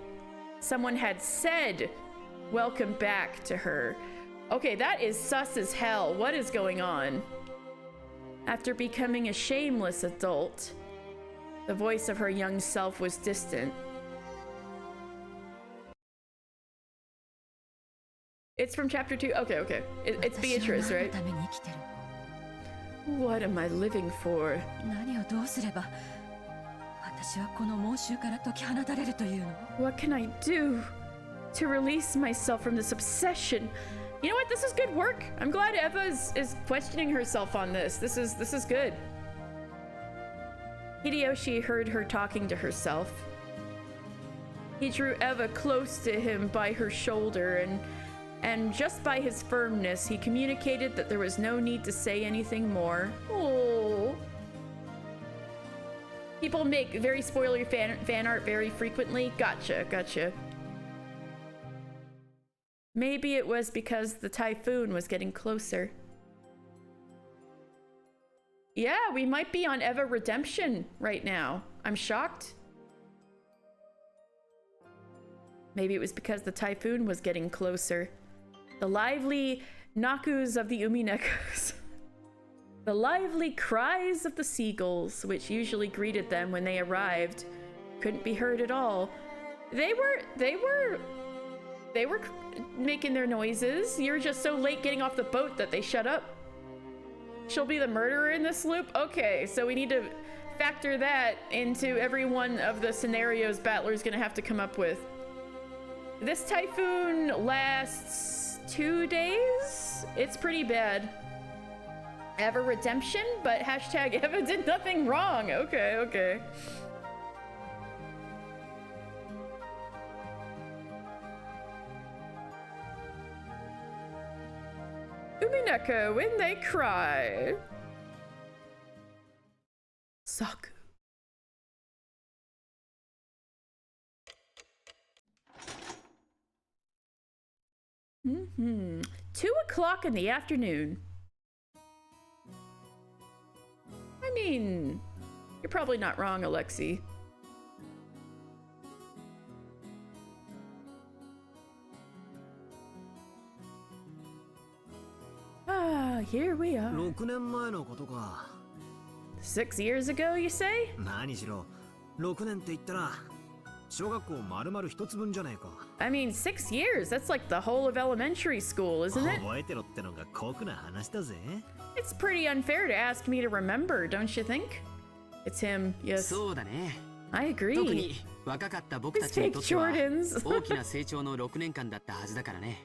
Someone had said welcome back to her. Okay, that is sus as hell. What is going on? After becoming a shameless adult, the voice of her young self was distant. It's from chapter 2. Okay. It's Beatrice, right? What am I living for? What can I do to release myself from this obsession? You know what? This is good work. I'm glad Eva is questioning herself on this. This is good. Hideyoshi heard her talking to herself. He drew Eva close to him by her shoulder, and just by his firmness, he communicated that there was no need to say anything more. Oh. People make very spoilery fan art very frequently. Gotcha. Maybe it was because the typhoon was getting closer. Yeah, we might be on Eva Redemption right now. I'm shocked. Maybe it was because the typhoon was getting closer. The lively nakus of the Uminekos. The lively cries of the seagulls, which usually greeted them when they arrived, couldn't be heard at all. They were making their noises. You're just so late getting off the boat that they shut up. She'll be the murderer in this loop? Okay, so we need to factor that into every one of the scenarios Battler's gonna have to come up with. This typhoon lasts 2 days? It's pretty bad. Eva redemption, but hashtag Eva did nothing wrong. Okay, okay. Umineko when they cry. Saku. Mm-hmm. 2 o'clock in the afternoon. I mean, you're probably not wrong, Alexi. Ah, here we are. 6年前のことか。6 years ago, you say? 何しろ、6年って言ったら、小学校丸々一つ分じゃねえか。I mean, 6 years, that's like the whole of elementary school, isn't it? 覚えてろってのが酷な話だぜ。It's pretty unfair to ask me to remember, don't you think? It's him, yes. そうだね。I agree. 特に若かった僕たちにとっては大きな成長の6年間だったはずだからね。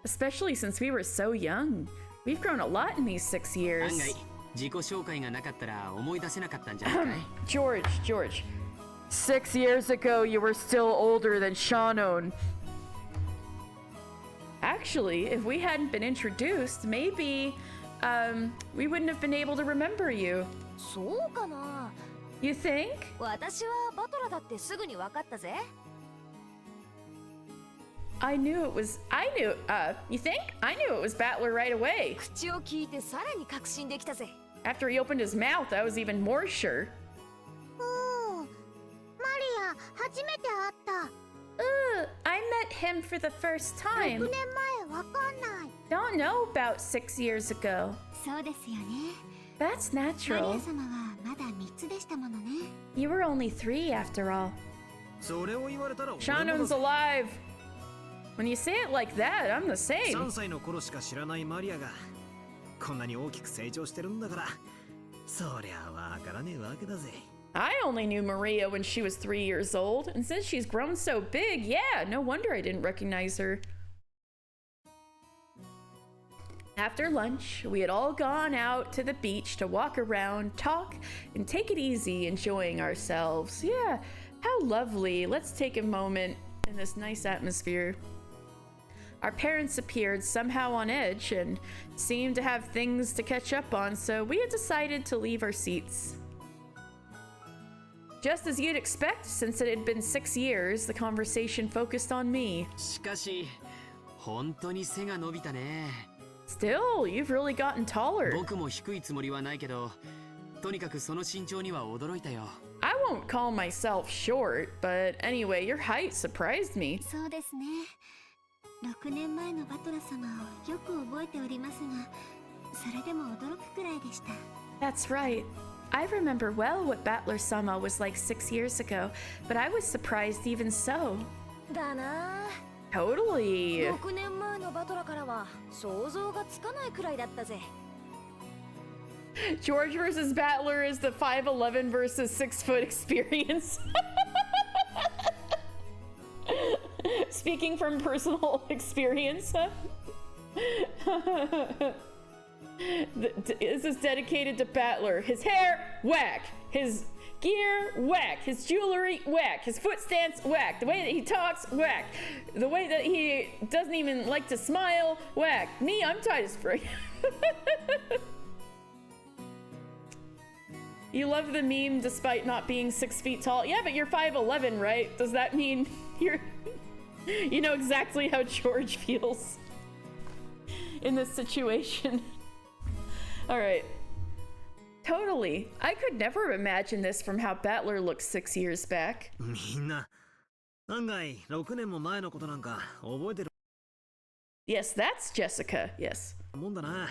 Especially since we were so young. We've grown a lot in these 6 years. 案外、自己紹介がなかったら思い出せなかったんじゃないかい？ George. 6 years ago, you were still older than Shannon. Actually, if we hadn't been introduced, maybe, we wouldn't have been able to remember you. そうかな。 You think? 私はバトラだってすぐに分かったぜ。You think? I knew it was Battler right away. 口を聞いてさらに確信できたぜ。 After he opened his mouth, I was even more sure. おお、マリア、初めて会った。Ooh, I met him for the first 6 time. 年前わかんない。 Don't know about 6 years ago. そうですよね。 That's マリ natural. ア様はまだ3つでしたものね。 You were only 3 after all. それを言われたら俺も Shannon's alive. When you say it like that, I'm the same. 3歳の頃しか知らないマリアがこんなに大きく成長してるんだから、そりゃわからねえわけだぜ。I only knew Maria when she was 3 years old, and since she's grown so big, yeah, no wonder I didn't recognize her. After lunch, we had all gone out to the beach to walk around, talk, and take it easy, enjoying ourselves. Yeah, how lovely. Let's take a moment in this nice atmosphere. Our parents appeared somehow on edge and seemed to have things to catch up on, so we had decided to leave our seats. Just as you'd expect, since it had been 6 years, the conversation focused on me. しかし、本当に背が伸びたね。Still, you've really gotten taller. 僕も低いつもりはないけど、とにかくその身長には驚いたよ。I won't call myself short, but anyway, your height surprised me. そうですね。6年前のバトラ様をよく覚えておりますが、それでも驚くくらいでした。 That's right. I remember well what Battler-sama was like 6 years ago, but I was surprised even so. だな。 Totally. 6年前のバトラからは想像がつかないくらいだったぜ。 George versus Battler is the 5'11 versus 6 foot experience. Speaking from personal experience. This is dedicated to Battler. His hair, whack. His gear, whack. His jewelry, whack. His foot stance, whack. The way that he talks, whack. The way that he doesn't even like to smile, whack. Me, I'm tight as frick. You love the meme despite not being 6 feet tall. Yeah, but you're 5'11, right? Does that mean you're... You know exactly how George feels in this situation. Alright. Totally. I could never imagine this from how Battler looked 6 years back. みんな、案外6年も前のことなんか覚えてる Yes, that's Jessica. Yes. もんだな。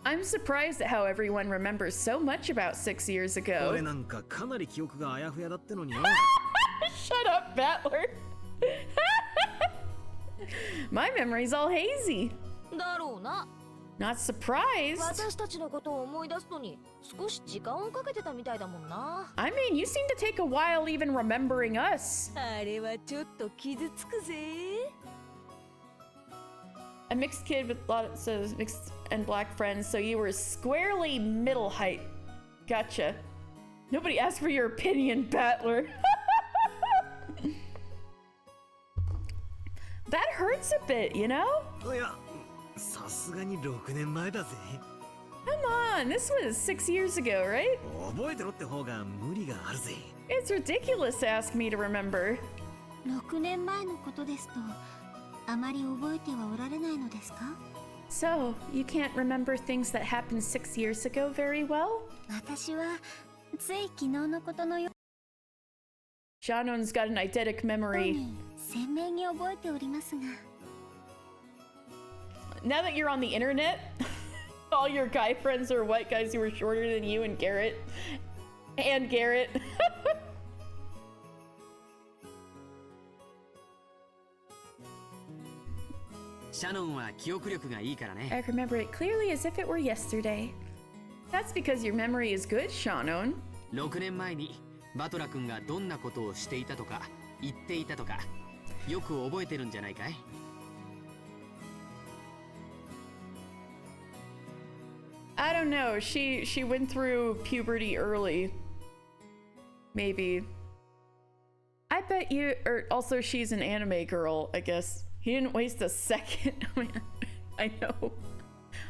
I'm surprised at how everyone remembers so much about 6 years ago. 俺なんかかなり記憶があやふやだってのによ。Shut up, Battler. My memory's all hazy. だろうな。Not surprised. 私たちのことを思い出すのに少し時間をかけてたみたいだもんな。I mean, you seem to take a while even remembering us. あれはちょっと傷つくぜ。A mixed kid with lots of mixed and black friends, so you were squarely middle height. Gotcha. Nobody asked for your opinion, Battler. That hurts a bit, you know? いや、さすがに6年前だぜ。Come on, this was 6 years ago, right? 覚えてろって方が無理があるぜ。It's ridiculous to ask me to remember. 6年前のことですと、あまり覚えてはおられないのですか？ So, you can't remember things that happened 6 years ago very well? 私はつい昨日のことのよ Shannon's got an eidetic う memory. に鮮明に覚えておりますが。Now that you're on the internet, all your guy friends are white guys who were shorter than you and Garrett. And Garrett. シャノンは記憶力がいいからね。 I remember it clearly as if it were yesterday. That's because your memory is good, Shannon. 6年前にバトラ君がどんなことをしていたとか言っていたとかよく覚えてるんじゃないかい？ I don't know. She went through puberty early. Maybe. I bet you, or also she's an anime girl, I guess. He didn't waste a second. I know.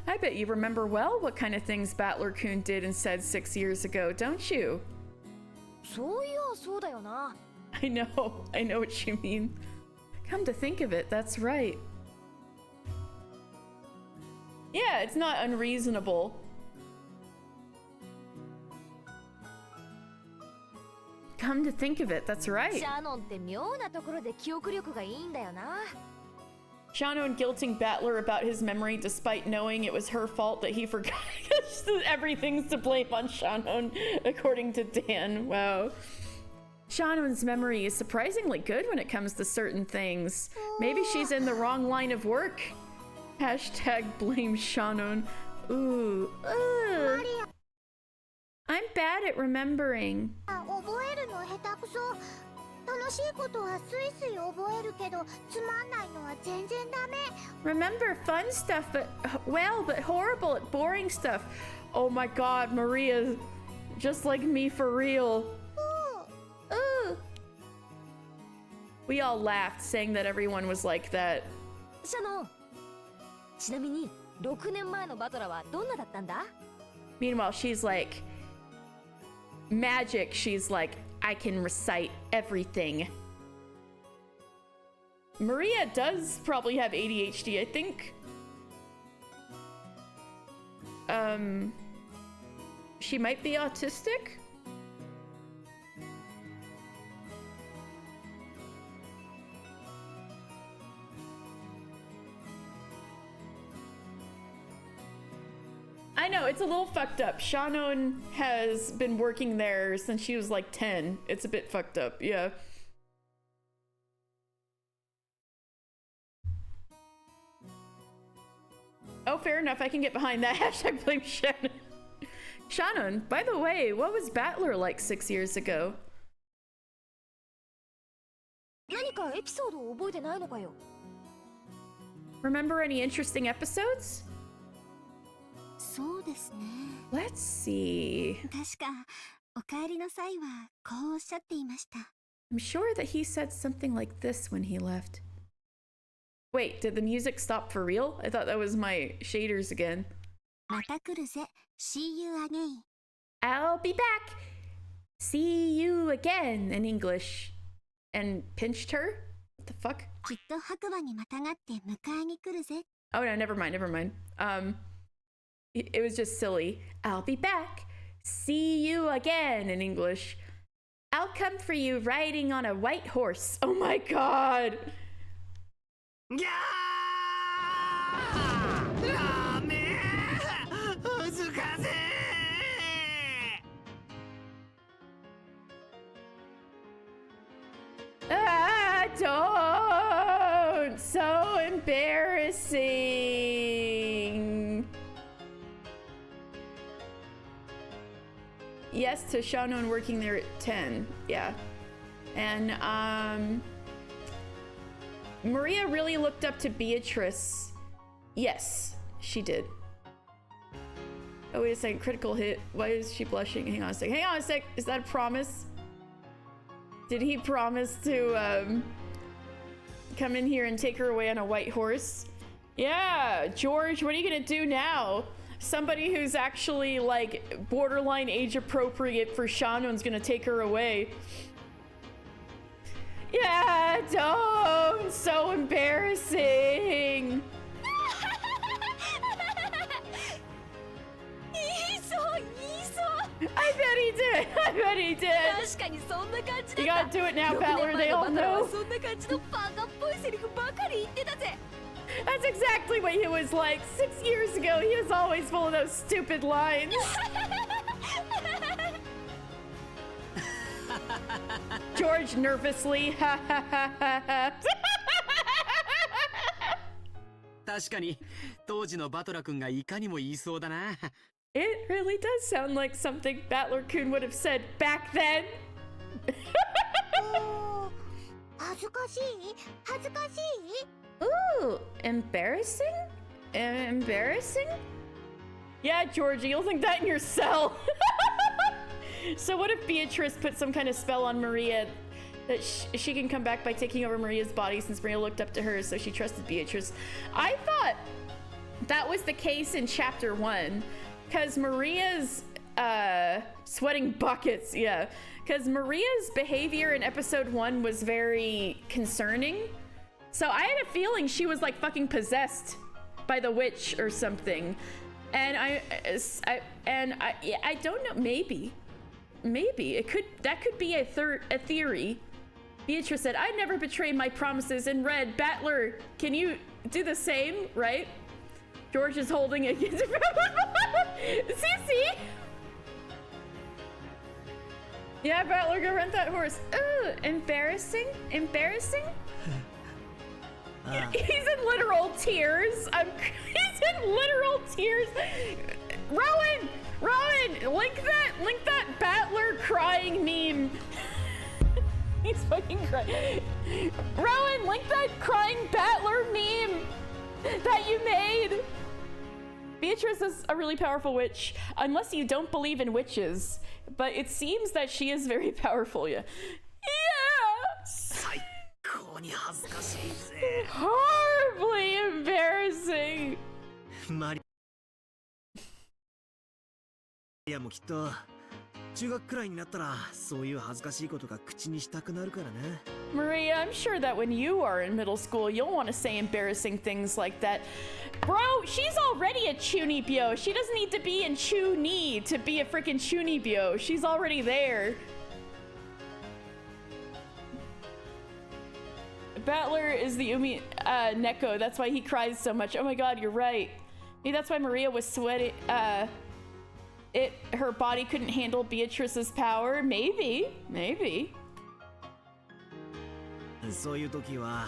I bet you remember well what kind of things Battler-kun did and said 6 years ago, don't you? そういやそうだよな。I know what you mean. Come to think of it, that's right. Yeah, it's not unreasonable. Come to think of it, that's right. シャノンって妙なところで記憶力がいいんだよな。Shannon guilting Battler about his memory despite knowing it was her fault that he forgot. Everything's to blame on Shannon, according to Dan. Wow. Shannon's memory is surprisingly good when it comes to certain things. Maybe she's in the wrong line of work. Hashtag blame Shannon. Ooh. I'm bad at remembering. 覚えるの下手くそ。楽しいことはスイスイ覚えるけど、つまんないのは全然ダメ。Remember fun stuff, but horrible at boring stuff. Oh my god, Maria, just like me for real. Ooh. We all laughed, saying that everyone was like that. シャノン。ちなみに6年前のバトラはどんなだったんだ？ Meanwhile, she's like, magic, she's like, I can recite everything. Maria does probably have ADHD, I think. She might be autistic? I know, it's a little fucked up. Shannon has been working there since she was like 10. It's a bit fucked up, yeah. Oh, fair enough. I can get behind that. Hashtag blame Shannon. Shannon, by the way, what was Battler like 6 years ago? 何かエピソードを覚えてないのかよ。 Remember any interesting episodes? そうですね。 Let's see. 確かお帰りの際はこうおっしゃっていました。 I'm sure that he said something like this when he left. Wait, did the music stop for real? I thought that was my shaders again. また来るぜ。See you again. I'll be back. See you again in English. And pinched her? What the fuck? きっと白馬にまたがって迎えに来るぜ。 Oh no, never mind. It was just silly. I'll be back. See you again in English. I'll come for you riding on a white horse. Oh my god. ギャー！ラーメン！うずかぜdon't! So embarrassing. yes to Shannon working there at 10. Yeah. And Maria really looked up to Beatrice. Yes, she did. Oh, wait a second. Critical hit. Why is she blushing? Hang on a sec. Hang on a sec. Is that a promise? Did he promise to come in here and take her away on a white horse? Yeah, George, what are you gonna do now? Somebody who's actually like borderline age appropriate for Shannon's gonna take her away. Yeah, don't. So embarrassing. I bet he did. I bet he did. You gotta do it now, Battler. They all know. That's exactly what he was like 6 years ago. He was always full of those stupid lines. George nervously. Ha ha ha ha ha. 確かに当時のバトラ君がいかにも言いそうだな。It really does sound like something Battler-kun would have said back then. Ooh, embarrassing? Embarrassing? Yeah, Georgie, you'll think that in your cell. So what if Beatrice put some kind of spell on Maria that she can come back by taking over Maria's body, since Maria looked up to her, so she trusted Beatrice? I thought that was the case in chapter 1. Because Maria's, sweating buckets, yeah. Because Maria's behavior in episode 1 was very concerning. So I had a feeling she was like fucking possessed by the witch or something. And I don't know, maybe that could be a theory. Beatrice said, "I'd never betray my promises." And Red, Battler, can you do the same, right? George is holding it. See? Yeah, Battler, go rent that horse. Ooh, embarrassing? Embarrassing? He's in literal tears. He's in literal tears. Rowan, link that Battler crying meme. He's fucking crying. Rowan, link that crying Battler meme that you made. Beatrice is a really powerful witch, unless you don't believe in witches. But it seems that she is very powerful, yeah. Yeah! Horribly embarrassing! 中学くらいになったらそういう恥ずかしいことが口にしたくなるからね。Maria, I'm sure that when you are in middle school, you'll want to say embarrassing things like that. Bro, she's already a chunibyo. She doesn't need to be in chuni to be a freaking chunibyo. She's already there. Battler is the Umineko. That's why he cries so much. Oh my god, you're right. Maybe that's why Maria was sweating. Her body couldn't handle Beatrice's power. Maybe. そういう時は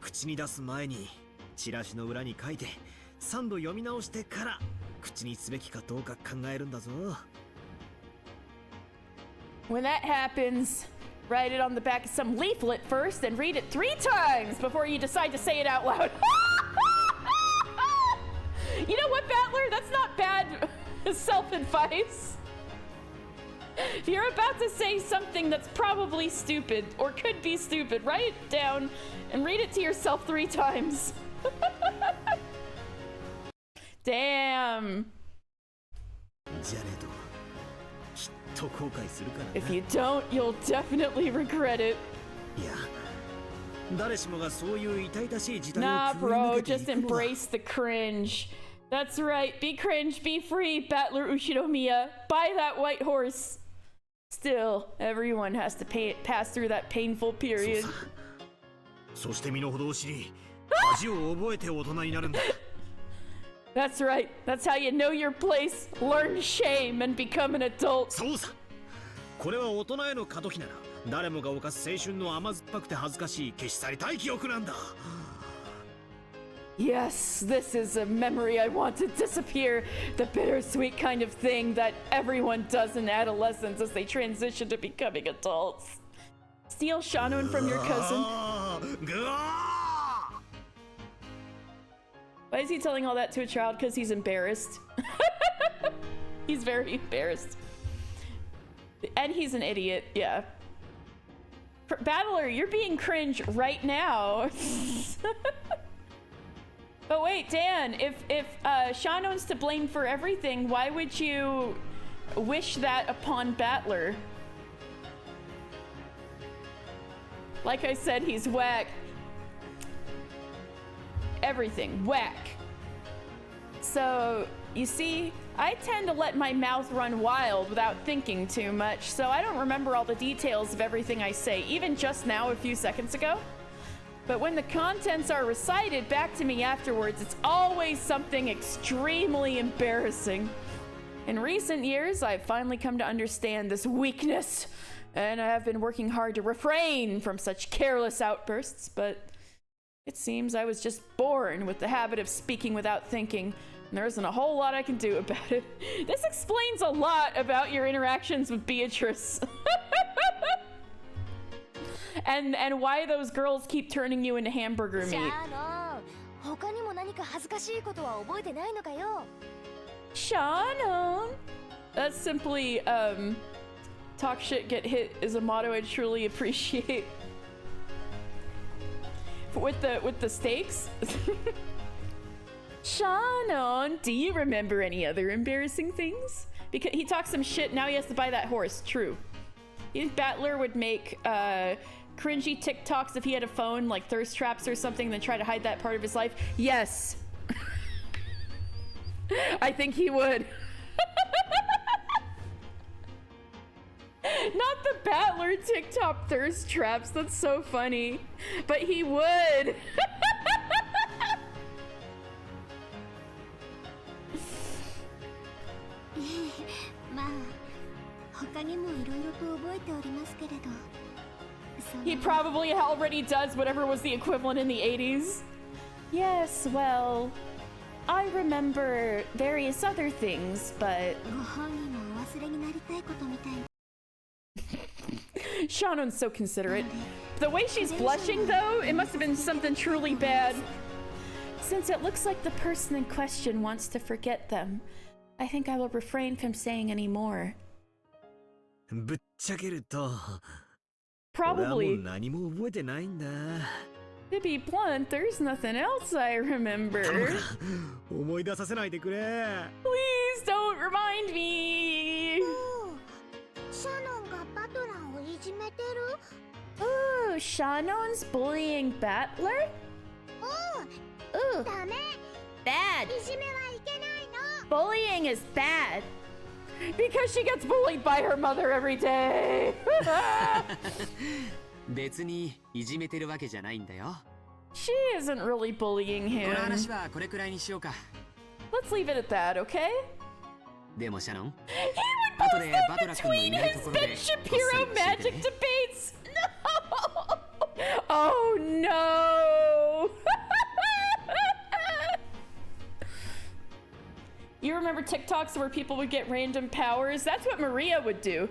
口に出す前にチラシの裏に書いて3度読み直してから口にすべきかどうか考えるんだぞ。When that happens, write it on the back of some leaflet first and read it 3 times before you decide to say it out loud. You know what, Battler? That's not bad self-advice. If you're about to say something that's probably stupid or could be stupid, write it down and read it to yourself 3 times. Damn. If you don't, you'll definitely regret it. Nah, bro, just embrace the cringe. That's right, be cringe, be free, Battler Ushinomiya. Buy that white horse. Still, everyone has to pass through that painful period. That's right, that's how you know your place, learn shame, and become an adult. これは大人への過渡期なら誰もが犯す青春の甘酸っぱくて恥ずかしい消し去りたい記憶なんだ。Yes, this is a memory I want to disappear. The bittersweet kind of thing that everyone does in adolescence as they transition to becoming adults. Steal Shannon from your cousin. Why is he telling all that to a child? Because he's embarrassed. He's very embarrassed. And he's an idiot, yeah. Battler, you're being cringe right now. But wait, Dan, if Shannon's to blame for everything, why would you wish that upon Battler? Like I said, he's whack. Everything, whack. So, you see, I tend to let my mouth run wild without thinking too much, so I don't remember all the details of everything I say, even just now a few seconds ago. But when the contents are recited back to me afterwards, it's always something extremely embarrassing. In recent years, I've finally come to understand this weakness, and I have been working hard to refrain from such careless outbursts, but it seems I was just born with the habit of speaking without thinking, and there isn't a whole lot I can do about it. This explains a lot about your interactions with Beatrice. And why those girls keep turning you into hamburger meat. Shannon! That's simply, talk shit, get hit is a motto I truly appreciate. With the stakes? Shannon, do you remember any other embarrassing things? Because he talks some shit, now he has to buy that horse. True. If Battler would make, cringy TikToks if he had a phone, like thirst traps or something, then try to hide that part of his life? Yes. I think he would. Not the Battler TikTok thirst traps, that's so funny. But he would. He probably already does whatever was the equivalent in the 80s. Yes, well, I remember various other things, but... Shannon's so considerate. The way she's blushing, though, it must have been something truly bad. Since it looks like the person in question wants to forget them, I think I will refrain from saying any more. Probably. To be blunt, there's nothing else I remember. Please don't remind me. Ooh, Shannon's bullying Battler? Ooh. Bad. Bullying is bad. Because she gets bullied by her mother every day. She isn't really bullying him. Let's leave it at that, okay? He would post them between his Ben Shapiro magic debates! No! Oh no! You remember TikToks where people would get random powers? That's what Maria would do.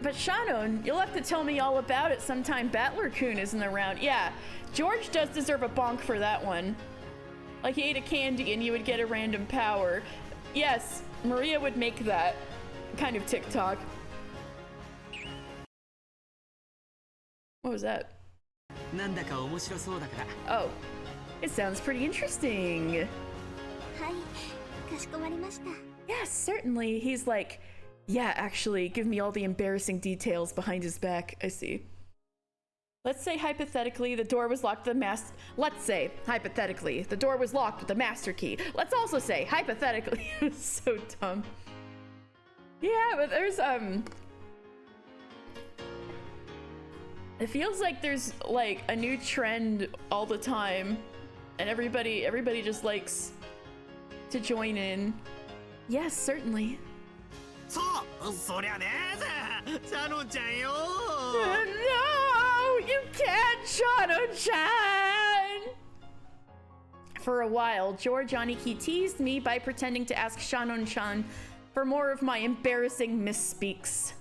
But Shannon, you'll have to tell me all about it sometime Battler-kun isn't around. Yeah, George does deserve a bonk for that one. Like he ate a candy and you would get a random power. Yes, Maria would make that kind of TikTok. What was that? Oh, it sounds pretty interesting. Yes, certainly. He's like, yeah, actually, give me all the embarrassing details behind his back. I see. Let's say hypothetically the door was locked with the Let's say hypothetically the door was locked with the master key. Let's also say hypothetically. So dumb. Yeah, but there's it feels like there's like a new trend all the time, and everybody just likes to join in. Yes, certainly. シャノンちゃんよ No, you can't, Shannon-chan! For a while, George Aniki teased me by pretending to ask Shannon-chan for more of my embarrassing misspeaks.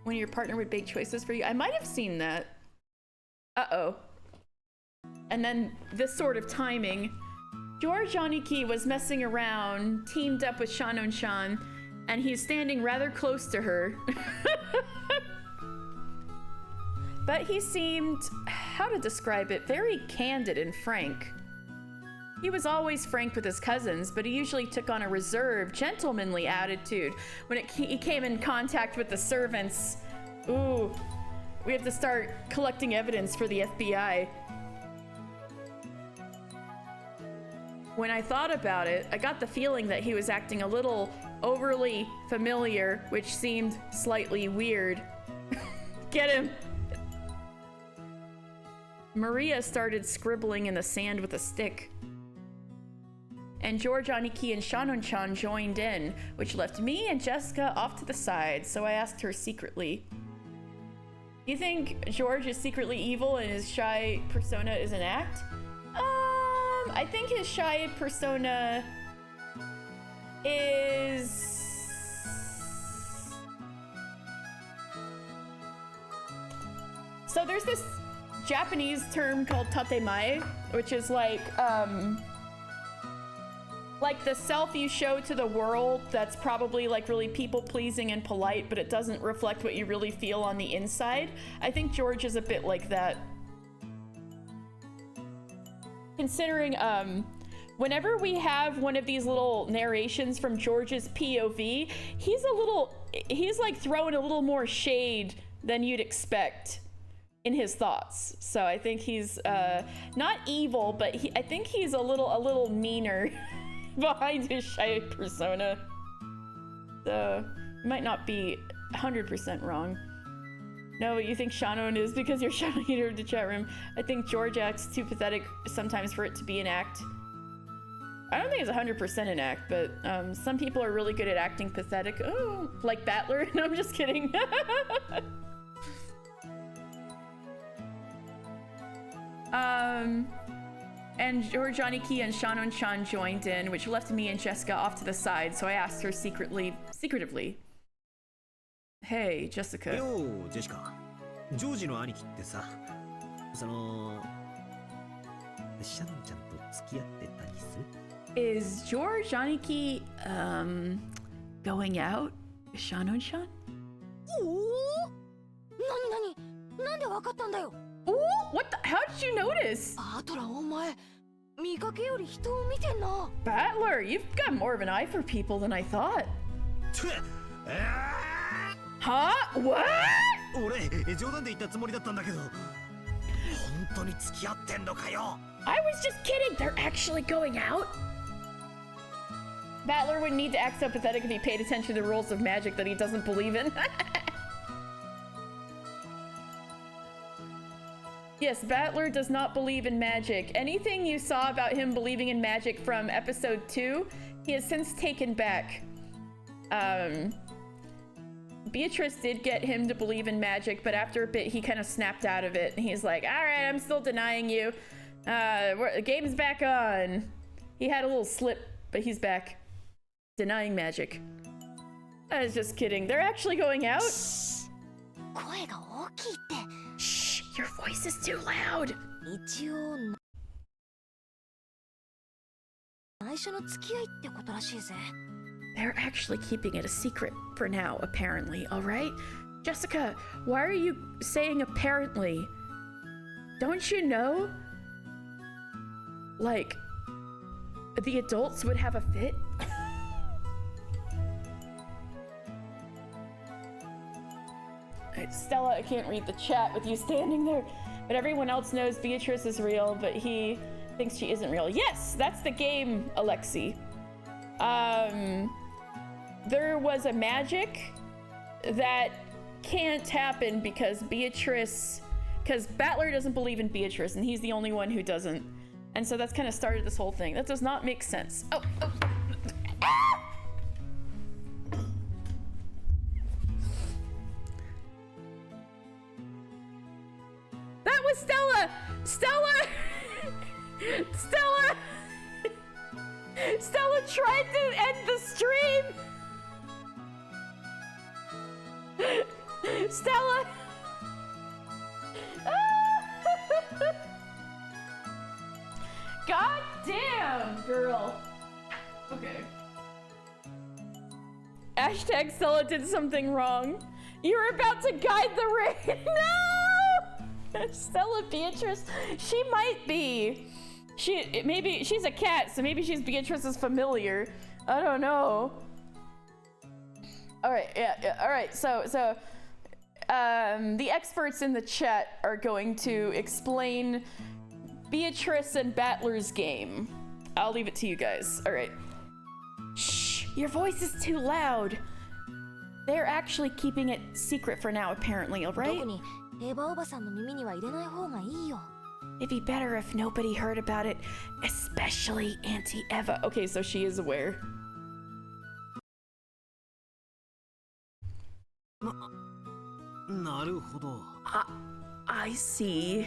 When your partner would make choices for you. I might have seen that. Uh-oh. And then this sort of timing. George Aniki was messing around, teamed up with Shannon-chan, and he's standing rather close to her. But he seemed, how to describe it, very candid and frank. He was always frank with his cousins, but he usually took on a reserved, gentlemanly attitude when he came in contact with the servants. Ooh, we have to start collecting evidence for the FBI. When I thought about it, I got the feeling that he was acting a little overly familiar, which seemed slightly weird. Get him! Maria started scribbling in the sand with a stick. And George Aniki and Shannon-chan joined in, which left me and Jessica off to the side, so I asked her secretly. Do you think George is secretly evil and his shy persona is an act? I think his shy persona is... So there's this Japanese term called tatemae, which is like the self you show to the world that's probably like really people-pleasing and polite, but it doesn't reflect what you really feel on the inside. I think George is a bit like that. Considering whenever we have one of these little narrations from George's POV, he's like throwing a little more shade than you'd expect in his thoughts. So I think he's not evil, but I think he's a little meaner behind his shy persona. So might not be 100% wrong. No, you think Shannon is because you're Shannon Eater of the chat room. I think George acts too pathetic sometimes for it to be an act. I don't think it's 100% an act, but some people are really good at acting pathetic. Oh, like Battler? No, I'm just kidding. And George Aniki and Shannon-chan joined in, which left me and Jessica off to the side, so I asked her secretively. Hey, Jessica. Yo, Jessica. George の兄貴ってさ、そのシャノンちゃんと付き合ってたりする? Is George Aniki going out with Shannon-chan? おお、なんでわかったんだよ? Ooh, what the? How did you notice? バトラー、お前見かけより人を見てんな. Battler, you've got more of an eye for people than I thought. Huh? What? 俺冗談で言ったつもりだったんだけど、本当に付き合ってんのかよ? I was just kidding. They're actually going out? Battler would need to act so pathetic if he paid attention to the rules of magic that he doesn't believe in. Yes, Battler does not believe in magic. Anything you saw about him believing in magic from episode 2, he has since taken back. Beatrice did get him to believe in magic, but after a bit he kind of snapped out of it. He's like, alright, I'm still denying you. The game's back on. He had a little slip, but he's back. Denying magic. I was just kidding. They're actually going out? Shh, your voice is too loud. 一応内緒の付き合いってことらしいぜ. They're actually keeping it a secret for now, apparently, alright? Jessica, why are you saying apparently? Don't you know? Like, the adults would have a fit? Stella, I can't read the chat with you standing there. But everyone else knows Beatrice is real, but he thinks she isn't real. Yes, that's the game, Alexi. There was a magic that can't happen because Battler doesn't believe in Beatrice, and he's the only one who doesn't. And so that's kind of started this whole thing. That does not make sense. Oh, oh. Ah! That was Stella! Stella! Stella! Stella tried to end the stream! Stella! God damn, girl. Okay. Hashtag Stella did something wrong. You're about to guide the raid. No! Stella Beatrice. She might be. Maybe she's a cat, so maybe she's Beatrice's familiar. I don't know. All right, yeah. All right, so the experts in the chat are going to explain Beatrice and Battler's game. I'll leave it to you guys. All right. Shh, your voice is too loud. They're actually keeping it secret for now, apparently, all right? It'd be better if nobody heard about it, especially Auntie Eva. Okay, so she is aware. I see.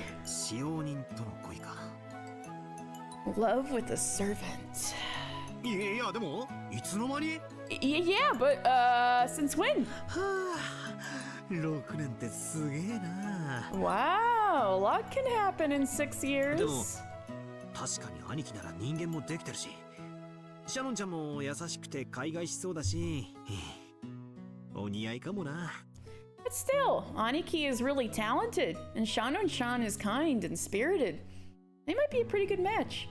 Love with a servant. Yeah, but since when? Wow, a lot can happen in 6 years. But still, Aniki is really talented, and Shannon-chan is kind and spirited. They might be a pretty good match.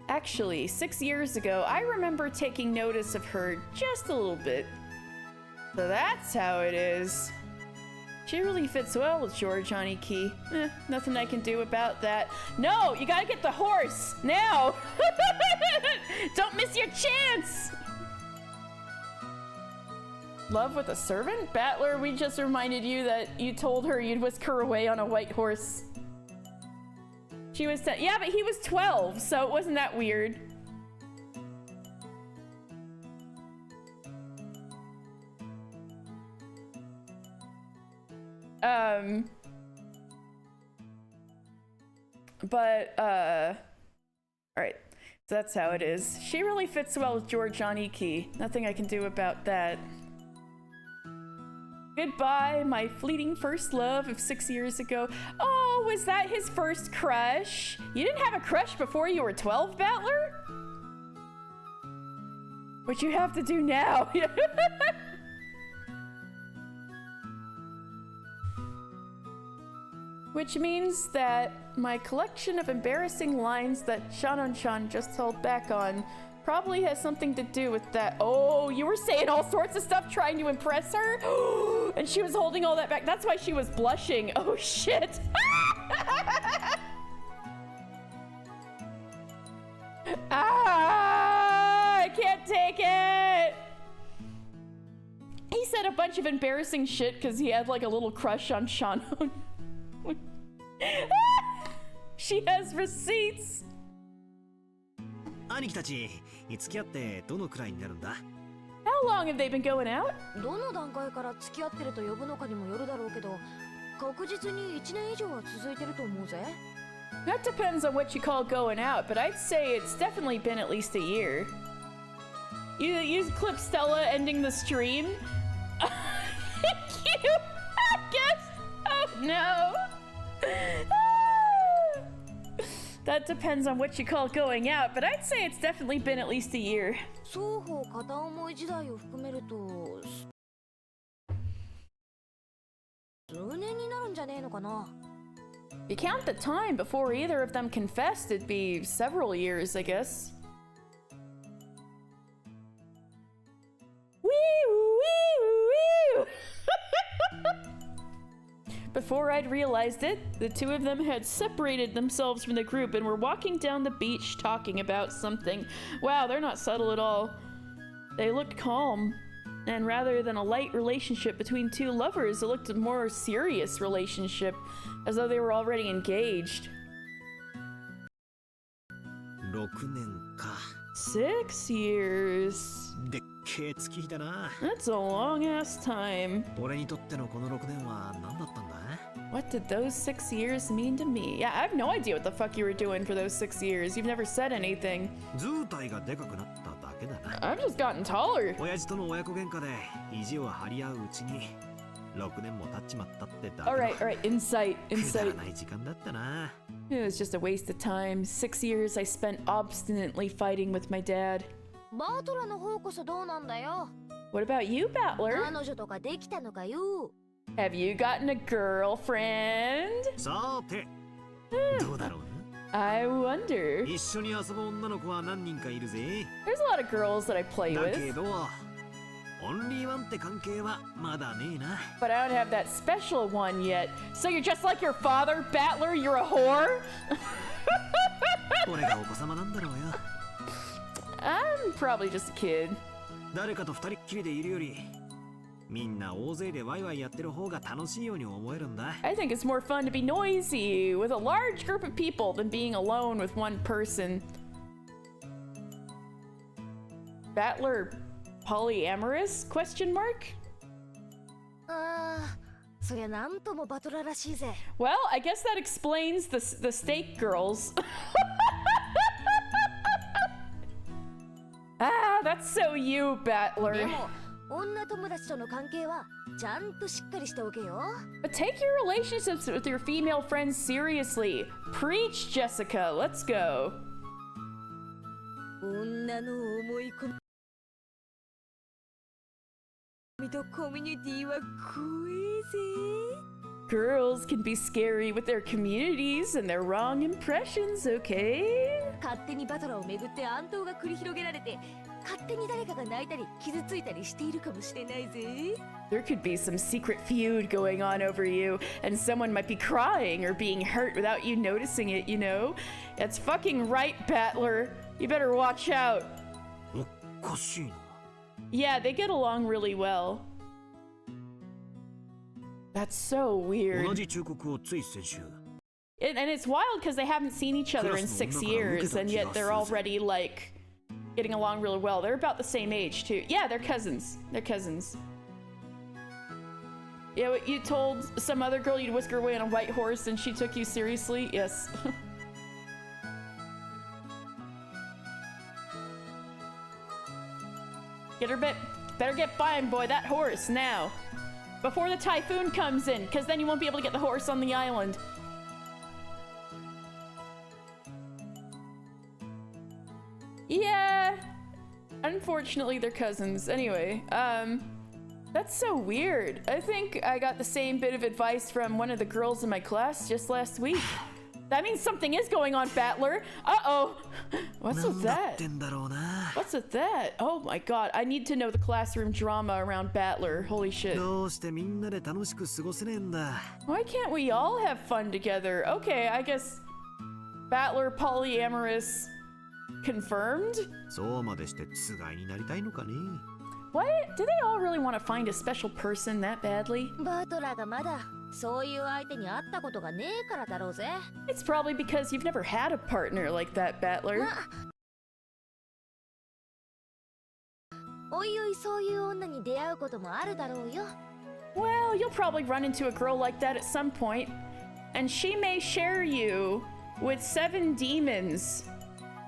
Actually, 6 years ago, I remember taking notice of her just a little bit. So that's how it is. She really fits well with George Aniki. Nothing I can do about that. No, you gotta get the horse, now! Don't miss your chance! Love with a servant? Battler, we just reminded you that you told her you'd whisk her away on a white horse. She was 10. Yeah, but he was 12, so it wasn't that weird. Alright. So that's how it is. She really fits well with George Aniki. Nothing I can do about that. Goodbye, my fleeting first love of 6 years ago. Oh, was that his first crush? You didn't have a crush before you were 12, Battler? What you have to do now. Which means that my collection of embarrassing lines that Shannon-chan just held back on probably has something to do with that. Oh, you were saying all sorts of stuff trying to impress her? And she was holding all that back. That's why she was blushing. Oh, shit. I can't take it. He said a bunch of embarrassing shit because he had like a little crush on Shannon. She has receipts. How long have they been going out? That depends on what you call going out, but I'd say it's definitely been at least a year. You clip Stella ending the stream? Thank you! I guess. Oh no! That depends on what you call going out, but I'd say it's definitely been at least a year. If you count the time before either of them confessed, it'd be several years, I guess. Before I'd realized it, the two of them had separated themselves from the group and were walking down the beach talking about something. Wow, they're not subtle at all. They looked calm. And rather than a light relationship between two lovers, it looked a more serious relationship, as though they were already engaged. 6年か。6 years. でっけえ月日だな。That's a long ass time. 俺にとってのこの6年は何だったんだ？ What did those 6 years mean to me? Yeah, I have no idea what the fuck you were doing for those 6 years. You've never said anything. 図体がでかくなっただけだな。I've just gotten taller. 親父との親子喧嘩で意地を張り合ううちに6年も経っちまったってだけ。Alright, insight. くだらない時間だったな。It was just a waste of time. 6 years I spent obstinately fighting with my dad. バートラの方こそどうなんだよ。 What about you, Battler? 彼女とかできたのかよ。 Have you gotten a girlfriend? さて、どうだろうな。 I wonder. 一緒に遊ぶ女の子は何人かいるぜ。 There's a lot of girls that I play だけ with. ど、オンリーワンって関係はまだねえな。 But I don't have that special one yet. So you're just like your father, Battler? You're a whore? 俺がお子様なんだろうよ。 I'm probably just a kid. 誰かと二人っきりでいるより、みんな大勢でワイワイやってる方が楽しいように思えるんだ。 I think it's more fun to be noisy with a large group of people than being alone with one person. Battler polyamorous? Question mark? ああ、そりゃなんともバトラらしいぜ。 Well, I guess that explains the steak girls. Ah, that's so you, で Battler. も、女友達との関係はちゃんとしっかりしておけよ。 But take your relationships with your female friends seriously. Preach, Jessica. Let's go. 女の思い込みとコミュニティは怖えぜ。 Girls can be scary with their communities and their wrong impressions, okay? 勝手にバトラをめぐって暗闘が繰り広げられて、勝手に誰かが泣いたり傷ついたりしているかもしれないぜ。 There could be some secret feud going on over you, and someone might be crying or being hurt without you noticing it, you know? That's fucking right, Battler. You better watch out. おかしいな。 Yeah, they get along really well. That's so 同 weird. じ忠告をつい先週。 And it's wild because they haven't seen each other in 6 years, and yet they're already like getting along really well. They're about the same age too. Yeah, they're cousins. They're cousins. Yeah, what, you told some other girl you'd whisk her away on a white horse and she took you seriously? Yes. Better get buying, boy, that horse now. Before the typhoon comes in, because then you won't be able to get the horse on the island. Yeah. Unfortunately, they're cousins. Anyway, that's so weird. I think I got the same bit of advice from one of the girls in my class just last week. That means something is going on, Battler. Uh-oh. What's with that? What's with that? Oh my god, I need to know the classroom drama around Battler. Holy shit. どうしてみんなで楽しく過ごせねえんだ。 Why can't we all have fun together? Okay, I guess Battler polyamorous confirmed? そうまでしてつがいになりたいのかね。 What? Do they all really want to find a special person that badly? バトラがまだそういう相手に会ったことがねえからだろうぜ。 It's probably because you've never had a partner like that, Battler. おいおいそういう女に出会うこともあるだろうよ。 Well, you'll probably run into a girl like that at some point, and she may share you with 7 demons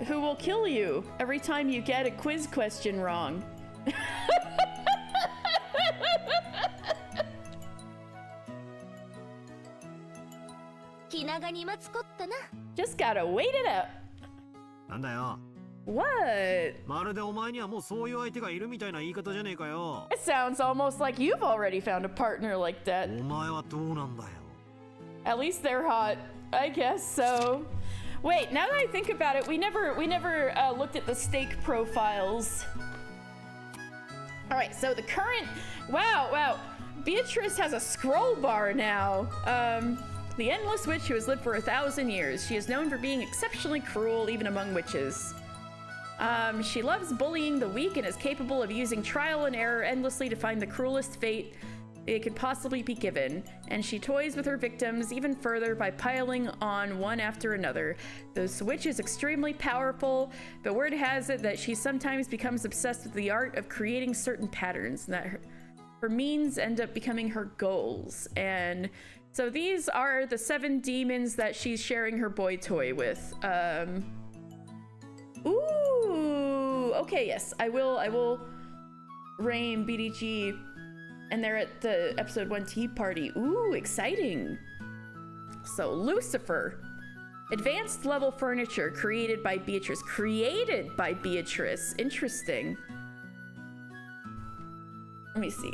who will kill you every time you get a quiz question wrong. 気長に待つこったな。 Just gotta wait it out. なんだよ。 What? まるでお前にはもうそういう相手がいるみたいな言い方じゃねえかよ。 It sounds almost like you've already found a partner like that. お前はどうなんだよ。 At least they're hot. I guess so. Wait, now that I think about it, we never looked at the steak profiles. All right, so the current, wow, Beatrice has a scroll bar now. The endless witch who has lived for 1,000 years. She is known for being exceptionally cruel, even among witches. She loves bullying the weak and is capable of using trial and error endlessly to find the cruelest fate. it could possibly be given, and she toys with her victims even further by piling on one after another. The witch is extremely powerful, but word has it that she sometimes becomes obsessed with the art of creating certain patterns, and that her means end up becoming her goals. And so these are the 7 demons that she's sharing her boy toy with. Ooh, okay, yes, I will Rain, BDG, and they're at the episode 1 tea party. Ooh, exciting. So Lucifer, advanced level furniture created by Beatrice. Interesting. Let me see.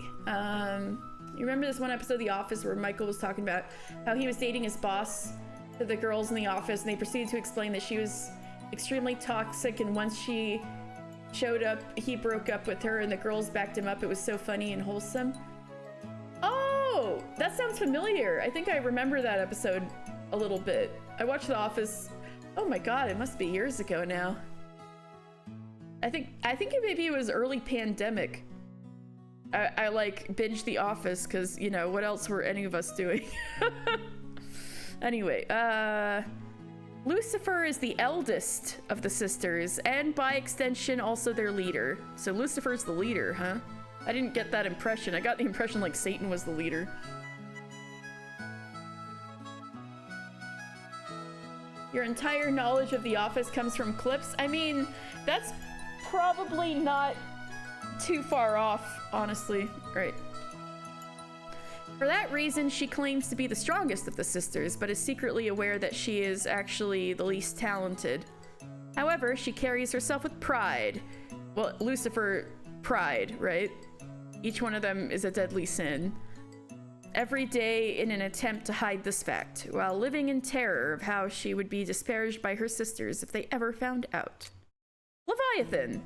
You remember this one episode of The Office where Michael was talking about how he was dating his boss to the girls in the office, and they proceeded to explain that she was extremely toxic, and once she showed up, he broke up with her and the girls backed him up. It was so funny and wholesome. Oh, that sounds familiar. I think I remember that episode a little bit. I watched The Office, oh my god, it must be years ago now. I think maybe it was early pandemic. I like binged The Office because, you know, what else were any of us doing? Anyway, Lucifer is the eldest of the sisters, and by extension, also their leader. So Lucifer's the leader, huh? I didn't get that impression. I got the impression like Satan was the leader. Your entire knowledge of The Office comes from clips? I mean, that's probably not too far off, honestly. Right. For that reason, she claims to be the strongest of the sisters, but is secretly aware that she is actually the least talented. However, she carries herself with pride. Well, Lucifer, pride, right? Each one of them is a deadly sin. Every day in an attempt to hide this fact, while living in terror of how she would be disparaged by her sisters if they ever found out. Leviathan.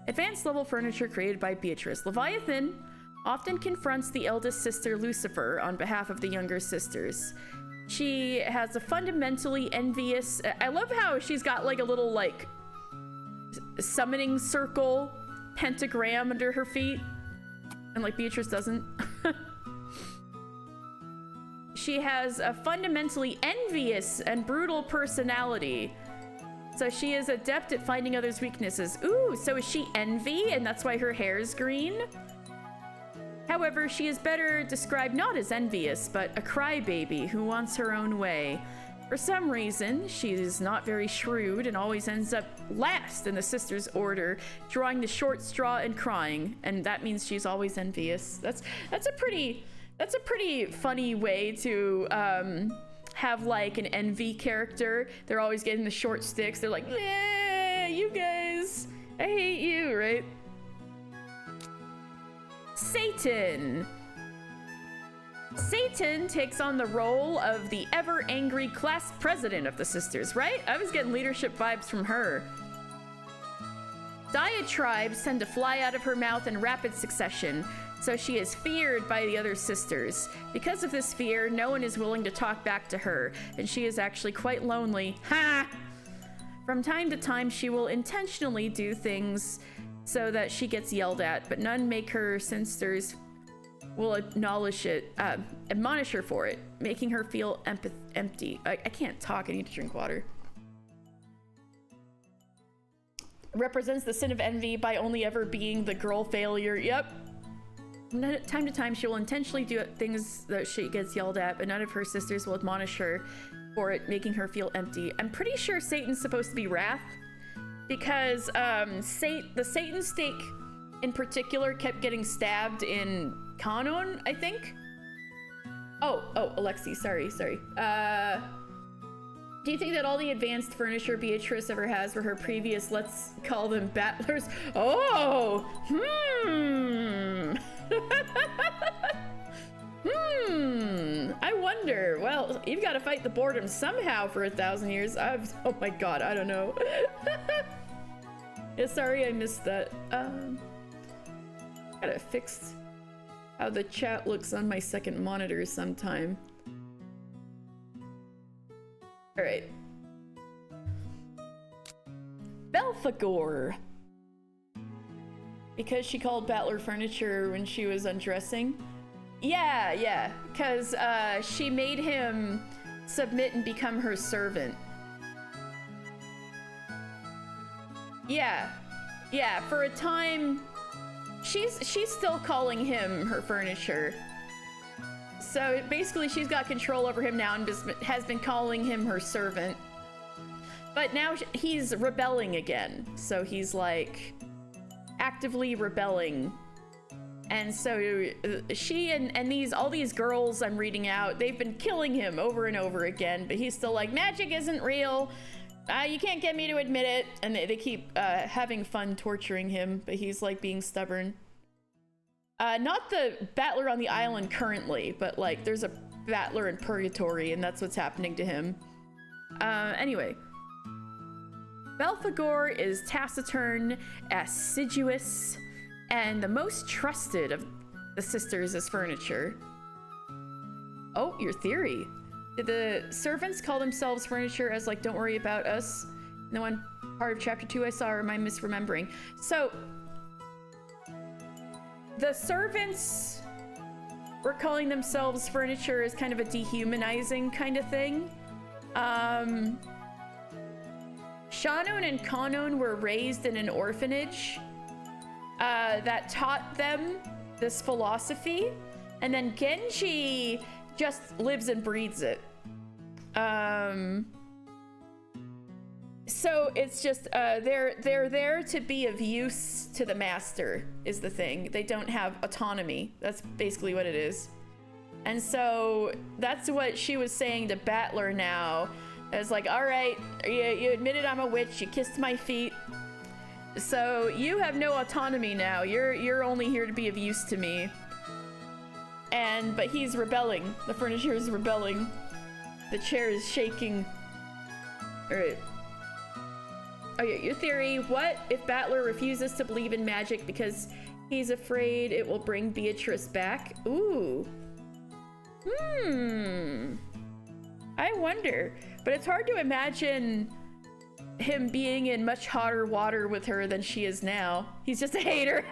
Advanced level furniture created by Beatrice. Leviathan often confronts the eldest sister Lucifer on behalf of the younger sisters. She has a fundamentally envious... I love how she's got like a little like summoning circle pentagram under her feet, and like Beatrice doesn't. She has a fundamentally envious and brutal personality. So she is adept at finding others' weaknesses. Ooh, so is she envy and that's why her hair is green? However, she is better described not as envious, but a crybaby who wants her own way. For some reason, she is not very shrewd and always ends up last in the sisters' order, drawing the short straw and crying, and that means she's always envious. That's a pretty funny way to have like an envy character. They're always getting the short sticks. They're like, yeah, you guys, I hate you, right? Satan. Satan takes on the role of the ever-angry class president of the sisters, right? I was getting leadership vibes from her. Diatribes tend to fly out of her mouth in rapid succession, so she is feared by the other sisters. Because of this fear, no one is willing to talk back to her, and she is actually quite lonely. Ha! From time to time, she will intentionally do things so that she gets yelled at, but none make her sisters will admonish her for it, making her feel empty. I can't talk, I need to drink water. Represents the sin of envy by only ever being the girl failure. Yep. From time to time, she will intentionally do things that she gets yelled at, but none of her sisters will admonish her for it, making her feel empty. I'm pretty sure Satan's supposed to be wrath, because the Satan stake in particular kept getting stabbed in Kanon, I think. Oh, Alexi, sorry. Do you think that all the advanced furniture Beatrice ever has were her previous, let's call them battlers? Oh, I wonder. Well, you've got to fight the boredom somehow for 1,000 years. Oh my god, I don't know. Yeah, sorry I missed that. Gotta fix how the chat looks on my second monitor sometime. Alright. Belphegor. Because she called Battler furniture when she was undressing. Yeah, because she made him submit and become her servant. Yeah, for a time, she's still calling him her furniture. So basically she's got control over him now and has been calling him her servant. But now he's rebelling again. So he's like actively rebelling. And so she and all these girls I'm reading out, they've been killing him over and over again, but he's still like, magic isn't real. You can't get me to admit it. And they keep having fun torturing him, but he's like being stubborn. Not the battler on the island currently, but like there's a battler in purgatory and that's what's happening to him. Anyway. Belphegor is taciturn, assiduous, and the most trusted of the sisters as furniture. Oh, your theory. Did the servants call themselves furniture as like, don't worry about us? In the one part of chapter 2 I saw, or am I misremembering? So, the servants were calling themselves furniture as kind of a dehumanizing kind of thing. Shannon and Kanon were raised in an orphanage that taught them this philosophy, and then Genji just lives and breathes it. So it's just they're there to be of use to the master is the thing. They don't have autonomy. That's basically what it is. And so that's what she was saying to Battler now. It's like, all right, you admitted I'm a witch. You kissed my feet. So you have no autonomy now. You're only here to be of use to me. But he's rebelling. The furniture is rebelling. The chair is shaking. All right. Oh yeah, your theory. What if Battler refuses to believe in magic because he's afraid it will bring Beatrice back? Ooh. I wonder. But it's hard to imagine him being in much hotter water with her than she is now. He's just a hater.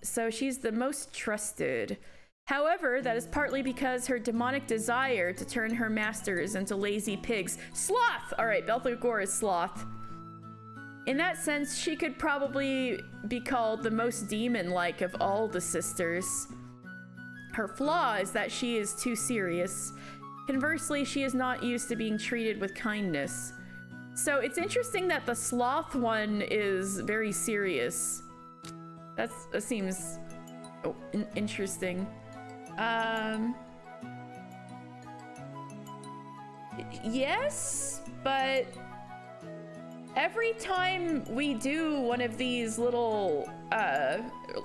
So she's the most trusted. However, that is partly because her demonic desire to turn her masters into lazy pigs. Sloth! Alright, Belphegor is sloth. In that sense, she could probably be called the most demon-like of all the sisters. Her flaw is that she is too serious. Conversely, she is not used to being treated with kindness. So it's interesting that the sloth one is very serious. That seems interesting. Yes, but every time we do one of these little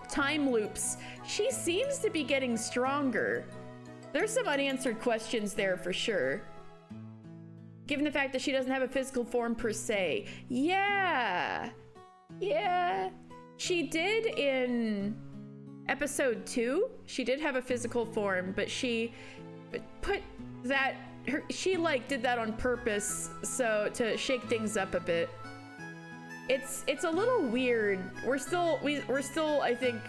time loops, she seems to be getting stronger. There's some unanswered questions there for sure. Given the fact that she doesn't have a physical form per se. Yeah. She did in episode 2. She did have a physical form, but she put that... She like did that on purpose so to shake things up a bit. It's a little weird. We're still I think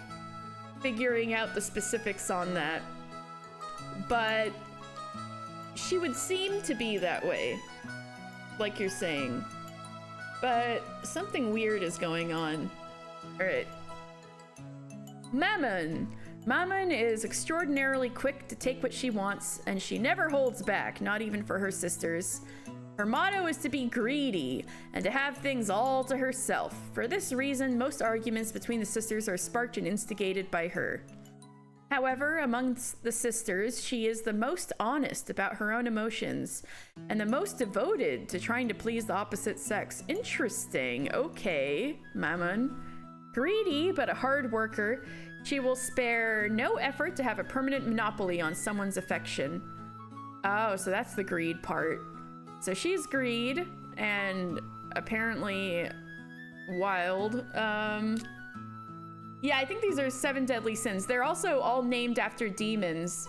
figuring out the specifics on that. But she would seem to be that way, like you're saying. But something weird is going on. All right. Mammon. Mammon is extraordinarily quick to take what she wants, and she never holds back, not even for her sisters. Her motto is to be greedy and to have things all to herself. For this reason, most arguments between the sisters are sparked and instigated by her. However, amongst the sisters, she is the most honest about her own emotions and the most devoted to trying to please the opposite sex. Interesting. Okay, Mammon. Greedy, but a hard worker, she will spare no effort to have a permanent monopoly on someone's affection. Oh, so that's the greed part. So she's greed and apparently wild. Yeah, I think these are 7 deadly sins. They're also all named after demons.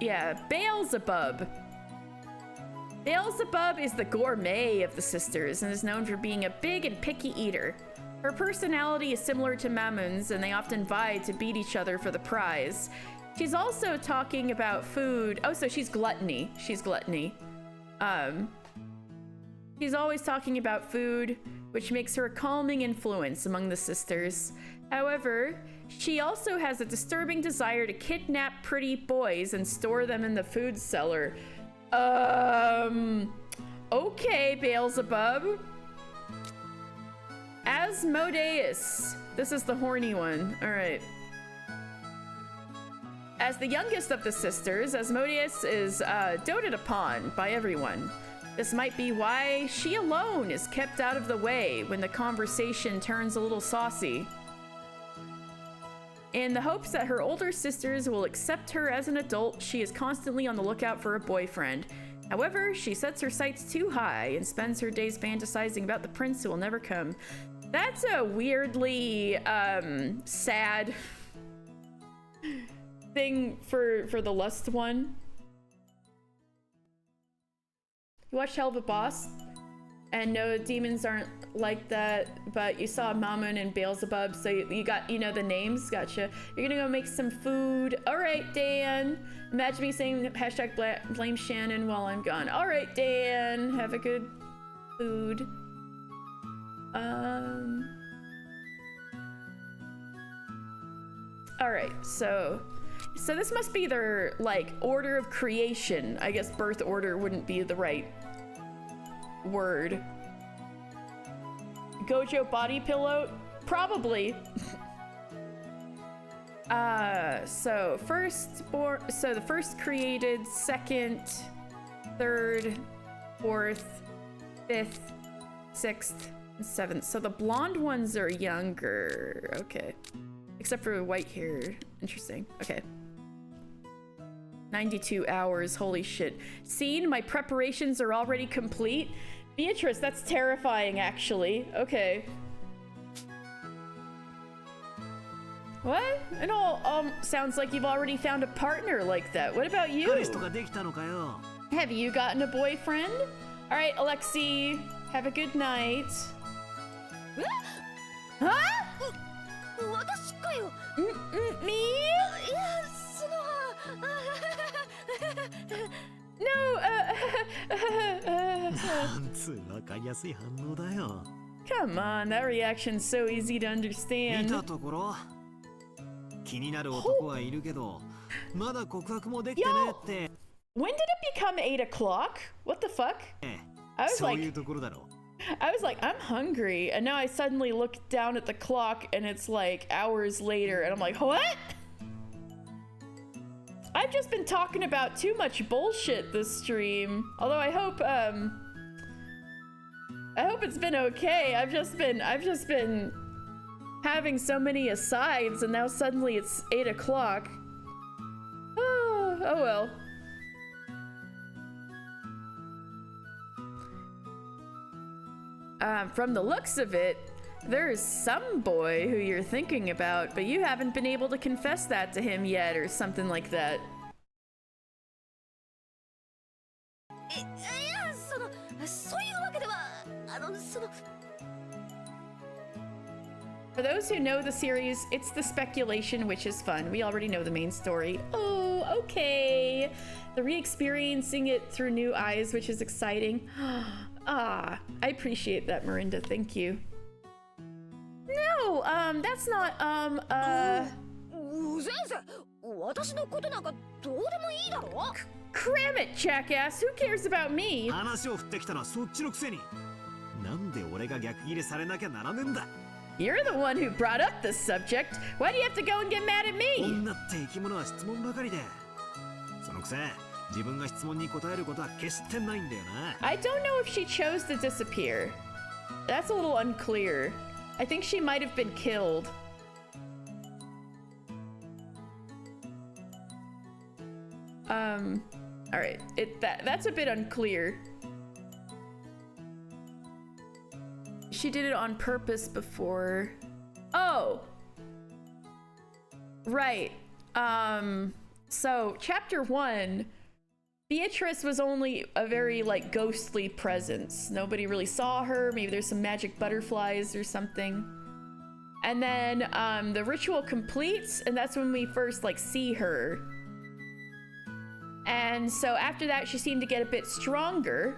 Yeah, Beelzebub. Beelzebub is the gourmet of the sisters and is known for being a big and picky eater. Her personality is similar to Mamun's, and they often vie to beat each other for the prize. She's also talking about food. Oh, so she's gluttony. She's gluttony. She's always talking about food, which makes her a calming influence among the sisters. However, she also has a disturbing desire to kidnap pretty boys and store them in the food cellar. Okay, Beelzebub. Asmodeus. This is the horny one. All right. As the youngest of the sisters, Asmodeus is doted upon by everyone. This might be why she alone is kept out of the way when the conversation turns a little saucy. In the hopes that her older sisters will accept her as an adult, she is constantly on the lookout for a boyfriend. However, she sets her sights too high and spends her days fantasizing about the prince who will never come. That's a weirdly sad thing for the lust one. You watched Hell of a Boss? And no, demons aren't like that, but you saw Mamun and Beelzebub, so you got, you know, the names. Gotcha. You're gonna go make some food. All right, Dan. Imagine me saying hashtag blame Shannon while I'm gone. All right, Dan. Have a good food. All right, so this must be their, like, order of creation. I guess birth order wouldn't be the right word. Gojo body pillow? Probably. So the first created, second, third, fourth, fifth, sixth, and seventh. So the blonde ones are younger. Okay. Except for white hair. Interesting. Okay. 92 hours. Holy shit. Scene, my preparations are already complete. Beatrice, that's terrifying, actually. Okay. What? It all sounds like you've already found a partner like that. What about you? Have you gotten a boyfriend? All right, Alexi, have a good night. Huh? Me? No, come on, that reaction's so easy to understand. Yo, when did it become 8 o'clock? What the fuck? I was like, I'm hungry, and now I suddenly look down at the clock and it's like hours later, and I'm like, what? I've just been talking about too much bullshit this stream. Although I hope it's been okay. I've just been having so many asides, and now suddenly it's 8 o'clock. Oh well. From the looks of it, there's some boy who you're thinking about, but you haven't been able to confess that to him yet, or something like that. For those who know the series, it's the speculation, which is fun. We already know the main story. Oh, okay. The re-experiencing it through new eyes, which is exciting. Ah, I appreciate that, Marinda. Thank you. No, that's not, Cram it, jackass! Who cares about me? You're the one who brought up this subject. Why do you have to go and get mad at me? I don't know if she chose to disappear. That's a little unclear. I think she might have been killed. Alright. That's a bit unclear. She did it on purpose before. Oh! Right. So, chapter 1, Beatrice was only a very like ghostly presence. Nobody really saw her. Maybe there's some magic butterflies or something. And then the ritual completes, and that's when we first like see her. And so after that, she seemed to get a bit stronger.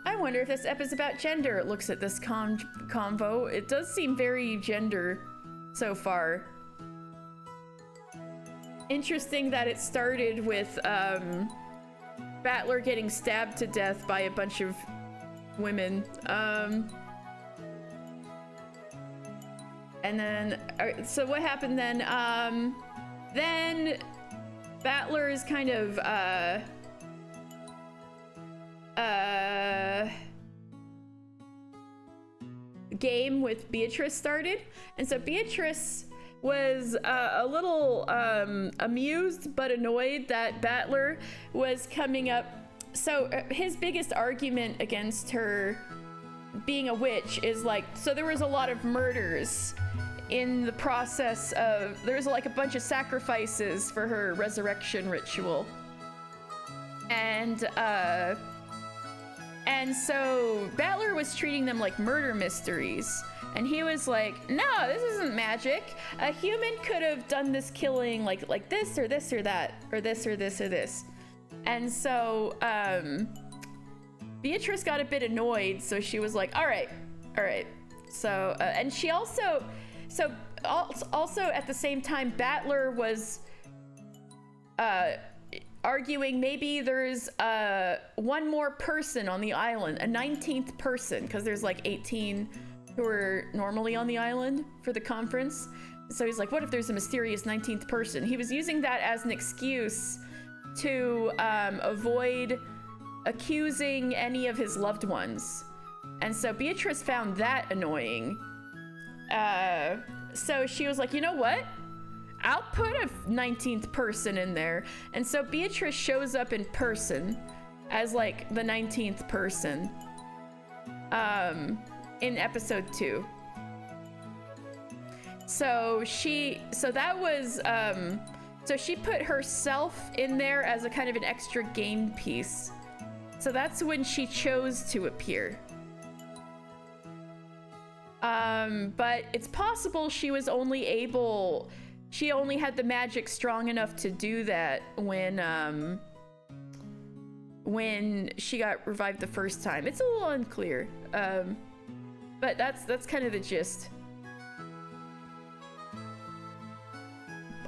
I wonder if this episode's about gender. It looks at this convo. It does seem very gender so far. Interesting that it started with Battler getting stabbed to death by a bunch of women. And then, so what happened then? Then Battler is kind of game with Beatrice started, and so Beatrice was a little amused but annoyed that Battler was coming up. So his biggest argument against her being a witch is like, so there was a lot of murders in the process of, there's like a bunch of sacrifices for her resurrection ritual, and so Battler was treating them like murder mysteries. And he was like, no, this isn't magic. A human could have done this killing like this or this or that, or this or this or this. And so Beatrice got a bit annoyed, so she was like, all right. So, and she also at the same time, Battler was arguing maybe there's one more person on the island, a 19th person, because there's like 18 who are normally on the island for the conference. So he's like, what if there's a mysterious 19th person? He was using that as an excuse to avoid accusing any of his loved ones. And so Beatrice found that annoying. So she was like, you know what? I'll put a 19th person in there. And so Beatrice shows up in person as like the 19th person. In episode 2. So she put herself in there as a kind of an extra game piece. So that's when she chose to appear. But it's possible she only had the magic strong enough to do that when she got revived the first time. It's a little unclear. But that's kind of the gist.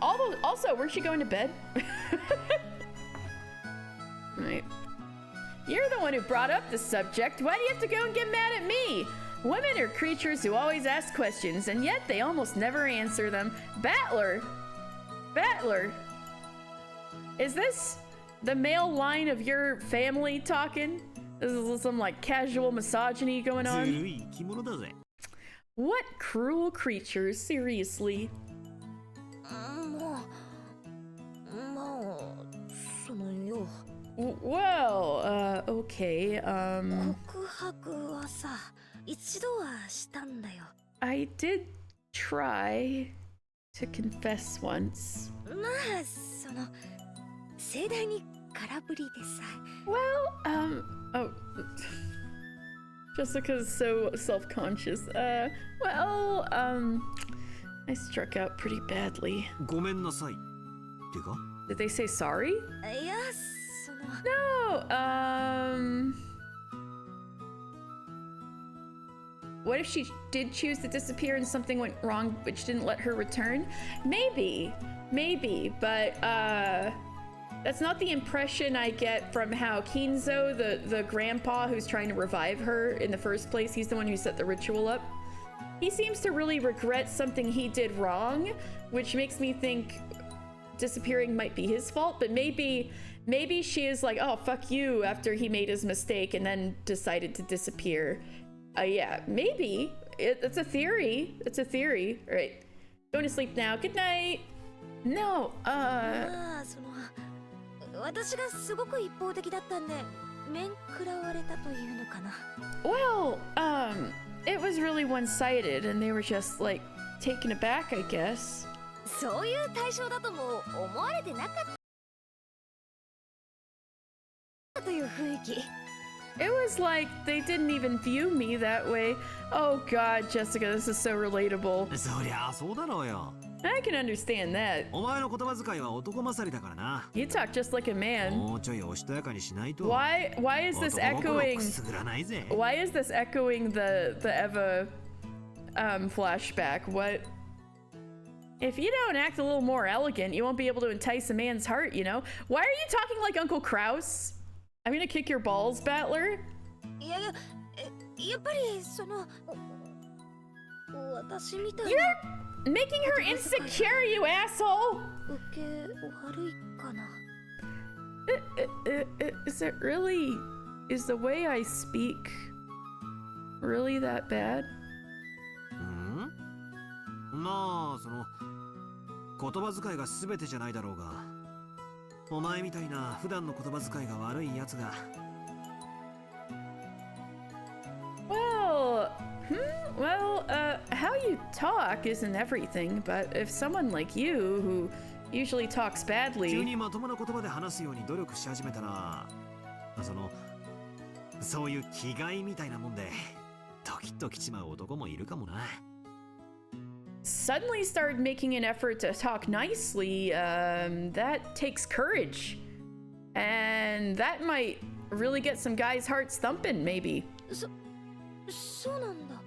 Also, weren't you going to bed? Right. You're the one who brought up the subject. Why do you have to go and get mad at me? Women are creatures who always ask questions, and yet they almost never answer them. Battler! Is this the male line of your family talking? This is some like casual misogyny going on. What cruel creatures, seriously. Well, okay, I did try to confess once. Well, oh, Jessica's so self-conscious. Well, I struck out pretty badly. Did they say sorry? No, what if she did choose to disappear and something went wrong which didn't let her return? Maybe, but that's not the impression I get from how Kinzo, the grandpa who's trying to revive her in the first place, he's the one who set the ritual up. He seems to really regret something he did wrong, which makes me think disappearing might be his fault, but maybe she is like, oh, fuck you, after he made his mistake and then decided to disappear. Yeah, maybe. It's a theory. All right. Going to sleep now. Good night. No, well, it was really one-sided and they were just like taken aback, I guess. 雰囲気。 It was like they didn't even view me that way. Oh god, Jessica, this is so relatable. そりゃそうだろうよ。 I can understand that. お前の言葉遣いは男勝りだからな。 You talk just like a man. もうちょいおしとやかにしないと。 Why is this 男心 echoing? くすぐらないぜ。 Why is this echoing the Eva flashback? What? If you don't act a little more elegant, you won't be able to entice a man's heart, you know? Why are you talking like Uncle Kraus? I'm gonna kick your balls, Battler. いや、やっぱりその私みたい You're making her insecure, you asshole. 受け悪いかな。 Is it really? Is the way I speak really that bad? まあその言葉遣いが全てじゃないだろうが、お前みたいな普段の言葉遣いが悪いやつが。 Well, how you talk isn't everything, but if someone like you, who usually talks 急 badly, にまともな言葉で話すように努力し始めたら、そういう気概みたいなもんでドキッときちまう男もいるかもな。 suddenly started making an effort to talk nicely, that takes courage. And that might really get some guys' hearts thumping, maybe. そうなんだ。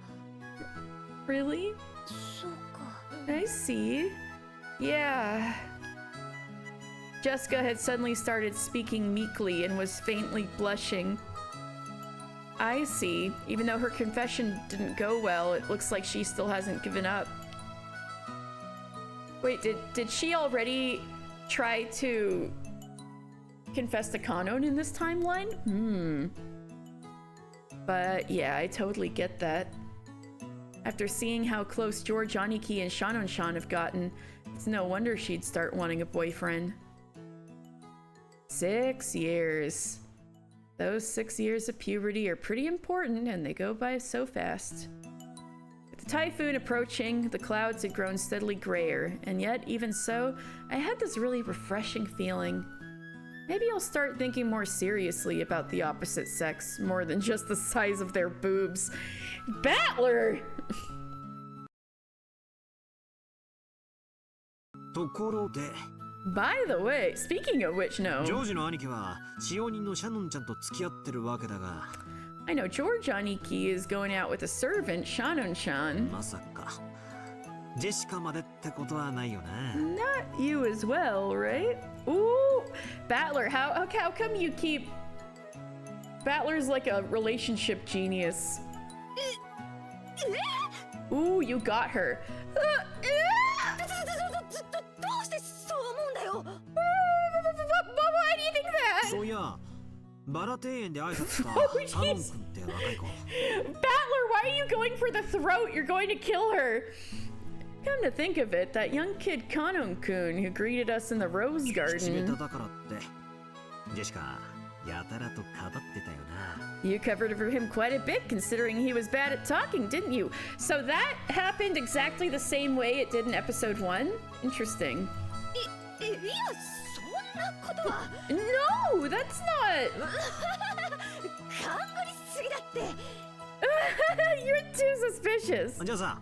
Really? そうか。 I see. Yeah. Jessica had suddenly started speaking meekly and was faintly blushing. I see. Even though her confession didn't go well, it looks like she still hasn't given up. Wait, did she already try to confess to Kanon in this timeline? But yeah, I totally get that. After seeing how close George Aniki and Shannon-shan have gotten, it's no wonder she'd start wanting a boyfriend. 6 years. Those 6 years of puberty are pretty important, and they go by so fast. With the typhoon approaching, the clouds had grown steadily grayer, and yet, even so, I had this really refreshing feeling. Maybe I'll start thinking more seriously about the opposite sex, more than just the size of their boobs. Battler! ところで、 By the way, speaking of which, ジ no. ョージの兄貴は使用人のシャノンちゃんと付き合ってるわけだが、 I know George Aniki is going out with a servant, Shannon-chan. まさかジェシカまでってことはないよな。 Not you as well, right? Ooh, Battler, how come you keep... Battler's like a relationship genius. Ooh, you got her. どうしてそう思うんだよ。 Why do you think that? そういや、バラ庭園で挨拶した Oh, サノン君って若い子。 Battler, why are you going for the throat? You're going to kill her. Come to think of it, that young kid Kanon-kun who greeted us in the rose 口下手 garden. だからってジェシカやたらと語ってたよな。 You covered for him quite a bit considering he was bad at talking, didn't you? So that happened exactly the same way it did in episode 1? Interesting. いや、そんなことは。 No, that's not. 勘繰りすぎだって。 You're too suspicious. じゃあさ、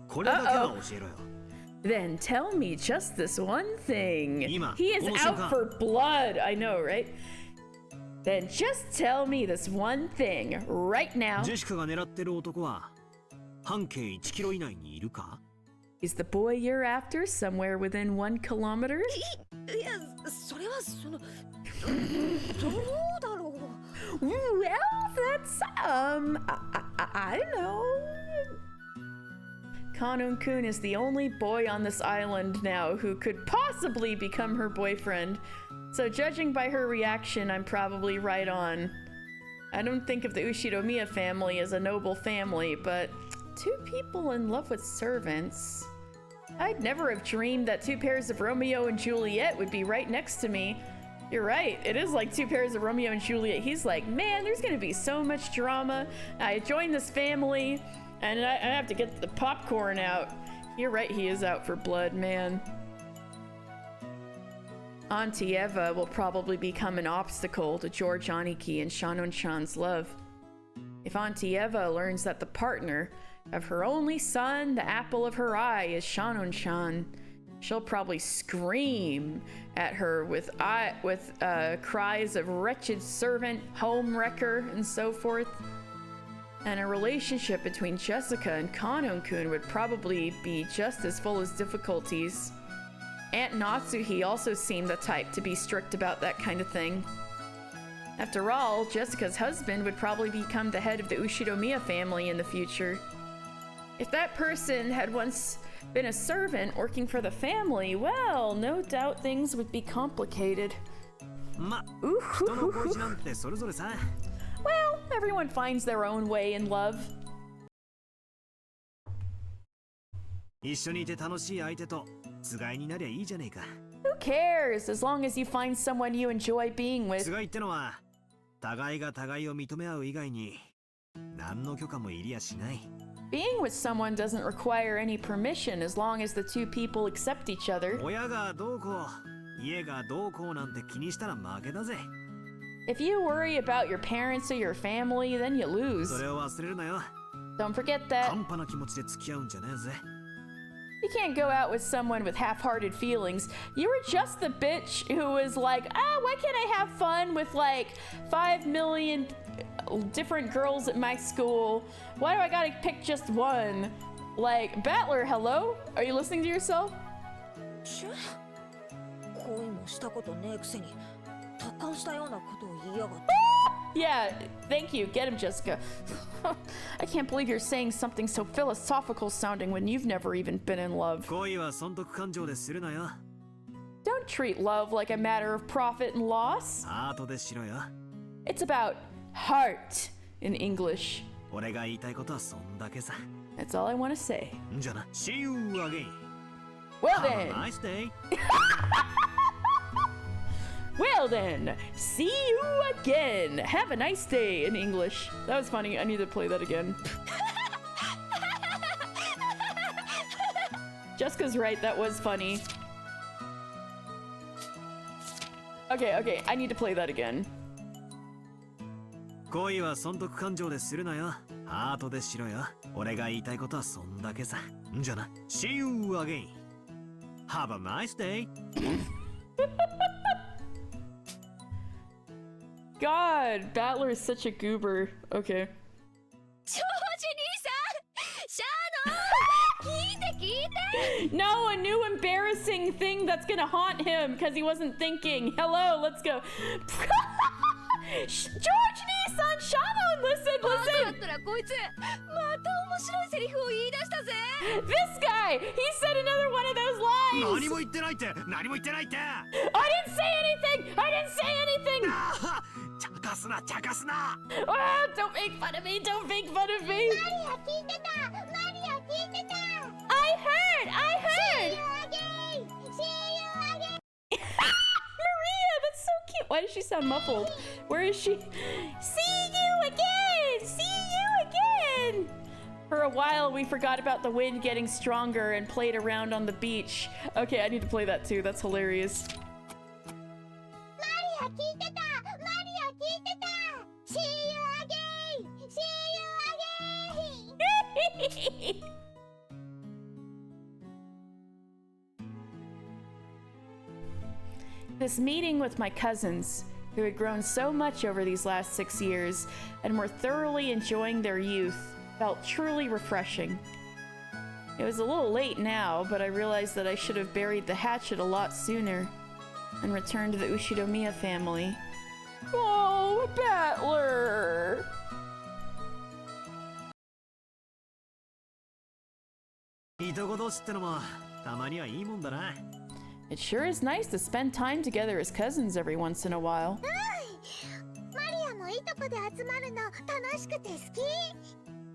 これだけは教えろよ。 Then tell me just this one thing. 今、 He is この瞬 out 間。 for blood. I know, right? Then just tell me this one thing right now. ジェシカが狙ってる男は半径1キロ以内にいるか？ Is the boy you're after somewhere within 1 kilometer? いや、それはそのどうだろう。 Well, that's I don't know. Kanon-kun is the only boy on this island now who could possibly become her boyfriend. So judging by her reaction, I'm probably right on. I don't think of the Ushiromiya family as a noble family, but 2 people in love with servants. I'd never have dreamed that 2 pairs of Romeo and Juliet would be right next to me. You're right, it is like 2 pairs of Romeo and Juliet. He's like, man, there's gonna be so much drama. I joined this family, and I have to get the popcorn out. You're right, he is out for blood, man. Auntie Eva will probably become an obstacle to George Aniki and Shannon-chan's love. If Auntie Eva learns that the partner of her only son, the apple of her eye, is Shannon-chan, she'll probably scream at her with cries of wretched servant, home wrecker, and so forth. And a relationship between Jessica and Kanon-kun would probably be just as full as difficulties. Aunt Natsuhi also seemed the type to be strict about that kind of thing. After all, Jessica's husband would probably become the head of the Ushinomiya family in the future. If that person had once been a servant working for the family, well, no doubt things would be complicated. Well, everyone finds their own way in love. Who cares, as long as you find someone you enjoy being with. Being with someone doesn't require any permission as long as the two people accept each other. If you worry about your parents or your family, then you lose. Don't forget that. You can't go out with someone with half-hearted feelings. You were just the bitch who was like, why can't I have fun with like 5 million different girls at my school? Why do I gotta pick just one? Like, Battler, hello? Are you listening to yourself? Yeah, thank you. Get him, Jessica. I can't believe you're saying something so philosophical sounding when you've never even been in love. Don't treat love like a matter of profit and loss. It's about heart in English. That's all I want to say. Well then. Have a nice day. Well then, see you again. Have a nice day in English. That was funny. I need to play that again. Jessica's right. That was funny. Okay. I need to play that again. See you again. Have a nice day. God, Battler is such a goober. Okay. No, a new embarrassing thing that's gonna haunt him because he wasn't thinking. Hello, let's go. George Nissan, Shannon, listen. This guy, he said another one of those lines. I didn't say anything. Oh, don't make fun of me. I heard. Maria, that's so cute. Why does she sound muffled? Where is she? See you again. For a while, we forgot about the wind getting stronger and played around on the beach. Okay, I need to play that too. That's hilarious. This meeting with my cousins, who had grown so much over these last 6 years and were thoroughly enjoying their youth, felt truly refreshing. It was a little late now, but I realized that I should have buried the hatchet a lot sooner and returned to the Ushinomiya family. Oh, Battler! It sure is nice to spend time together as cousins every once in a while.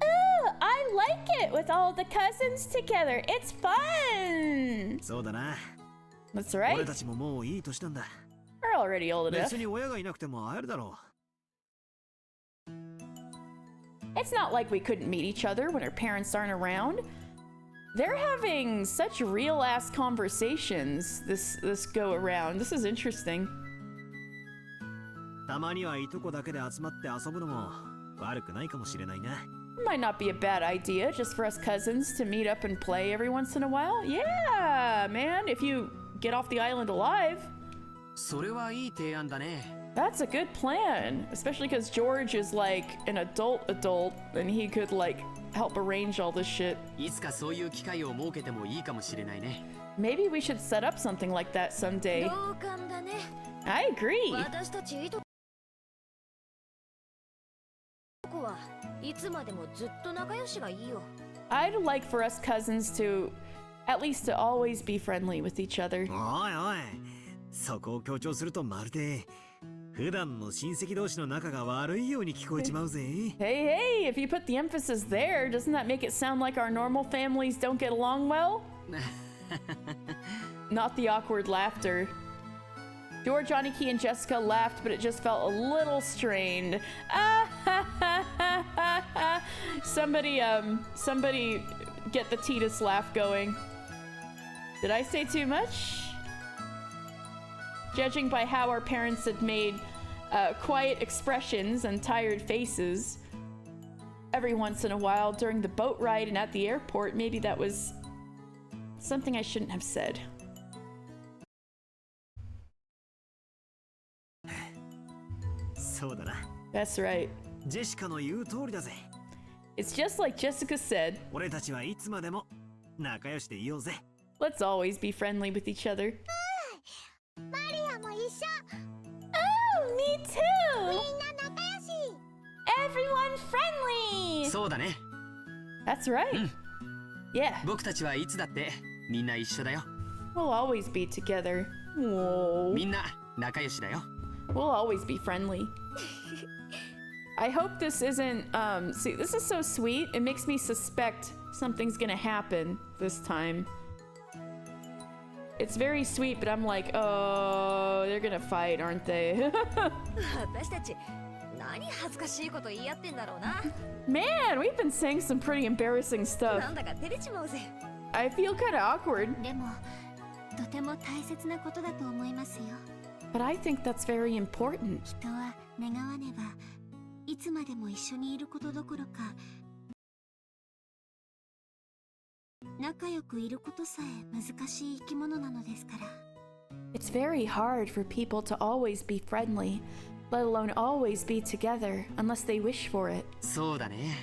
Oh, I like it with all the cousins together. It's fun! That's right. We're already old enough. It's not like we couldn't meet each other when our parents aren't around. They're having such real-ass conversations this go around. This is interesting. たまにはいとこだけで集まって遊ぶのも悪くないかもしれないな。Might not be a bad idea just for us cousins to meet up and play every once in a while. Yeah, man, if you get off the island alive. それはいい提案だね。 That's a good plan, especially because George is like an adult and he could like help arrange all this shit. いつかそういう機会を設けてもいいかもしれないね。 Maybe we should set up something like that someday. 同感だね。 I agree. 私たちいとこはいつまでもずっと仲良しがいいよ。 I'd like for us cousins to at least to always be friendly with each other. おいおい、そこを強調するとまるで普段の親戚同士の仲が悪いように聞こえちまうぜ。Hey, hey, if you put the emphasis there, doesn't that make it sound like our normal families don't get along well? Not the awkward laughter. George, Aniki, and Jessica laughed, but it just felt a little strained. Somebody get the Titus laugh going. Did I say too much? Judging by how our parents had made quiet expressions and tired faces every once in a while during the boat ride and at the airport, maybe that was something I shouldn't have said. そうだな。 That's right. ジェシカの言う通りだぜ。 It's just like Jessica said. 俺たちはいつまでも仲良しでいようぜ。 Let's always be friendly with each other. マリアも一緒。 Oh, me too! みんな仲良し。 Everyone friendly! そうだね。 That's right. Yeah. 僕たちはいつだってみんな一緒だよ。 We'll always be together. Whoa. みんな仲良しだよ。 We'll always be friendly. I hope this isn't, see, this is so sweet. It makes me suspect something's gonna happen this time. It's very sweet, but I'm like, oh, they're gonna fight, aren't they? 私たち何恥ずかしいこと言い合ってんだろうな。 Man, we've been saying some pretty embarrassing な stuff. んだか照れちまうぜ。 I feel kind of awkward. でもとても大切なことだと思いますよ。 But I think that's very important. 人は願わねばいつまでも一緒にいることどころか仲良くいることさえ難しい生き物なのですから。 It's very hard for people to always be friendly, let alone always be together, unless they wish for it. そうだね。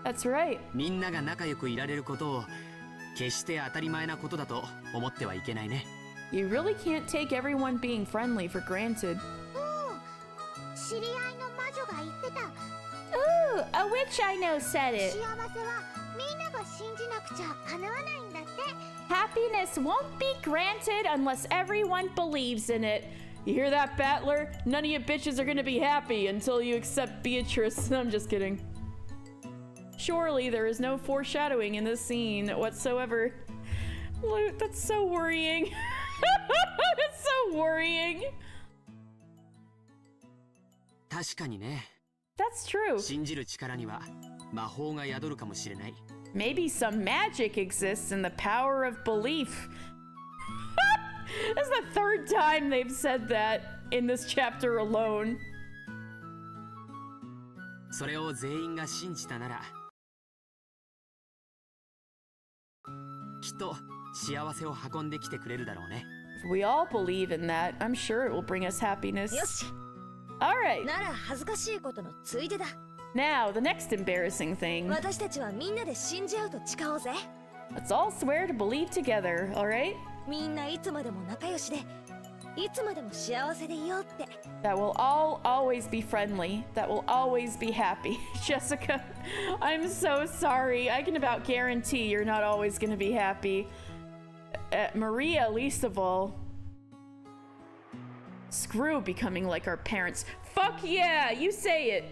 That's right. みんなが仲良くいられることを決して当たり前なことだと思ってはいけないね。 You really can't take everyone being friendly for granted. 知り合いの魔女が言ってた。 Ooh, a witch I know said 幸 it. せはみんなが信じなくちゃ叶わないんだって。 Happiness won't be granted unless everyone believes in it. You hear that, Battler? None of you bitches are gonna be happy until you accept Beatrice. I'm just kidding. Surely there is no foreshadowing in this scene whatsoever. Look, that's so worrying. That's so worrying. 確かにね。 That's true. 信じる力には魔法が宿るかもしれない。 Maybe some magic exists in the power of belief. That's the third time they've said that in this chapter alone. それを全員が信じたなら、きっと幸せを運んできてくれるだろうね。 If we all believe in that, I'm sure it will bring us happiness. よし。 Alright, なら恥ずかしいことのついでだ。 now the next embarrassing thing. 私たちはみんなで信じ合うと誓おうぜ。 Let's all swear to believe together, alright? みんないつまでも仲良しで、いつまでも幸せでいようって。 That we'll all always be friendly. That we'll always be happy. Jessica, I'm so sorry. I can about guarantee you're not always gonna be happy. Maria, least of all. Screw becoming like our parents. Fuck yeah, you say it.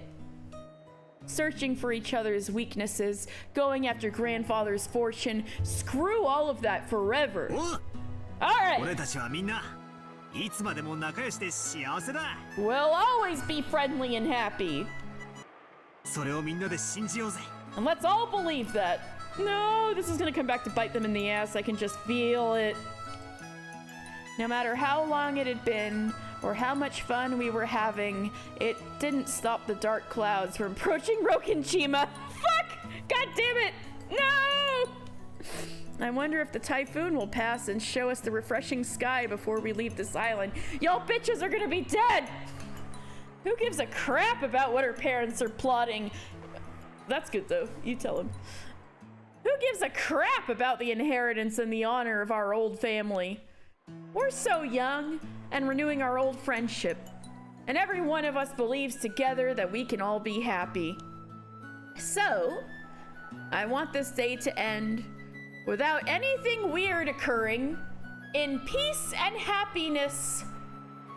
Searching for each other's weaknesses, going after grandfather's fortune. Screw all of that forever. Alright. 俺たちはみんないつまでも仲良しで幸せだ。 We'll always be friendly and happy. それをみんなで信じようぜ。 And let's all believe that. No, this is gonna come back to bite them in the ass. I can just feel it. No matter how long it had been, or how much fun we were having, it didn't stop the dark clouds from approaching Rokenjima. Fuck! God damn it! No! I wonder if the typhoon will pass and show us the refreshing sky before we leave this island. Y'all bitches are gonna be dead! Who gives a crap about what her parents are plotting? That's good though, you tell him. Who gives a crap about the inheritance and the honor of our old family? We're so young and renewing our old friendship, and every one of us believes together that we can all be happy. So, I want this day to end without anything weird occurring, in peace and happiness,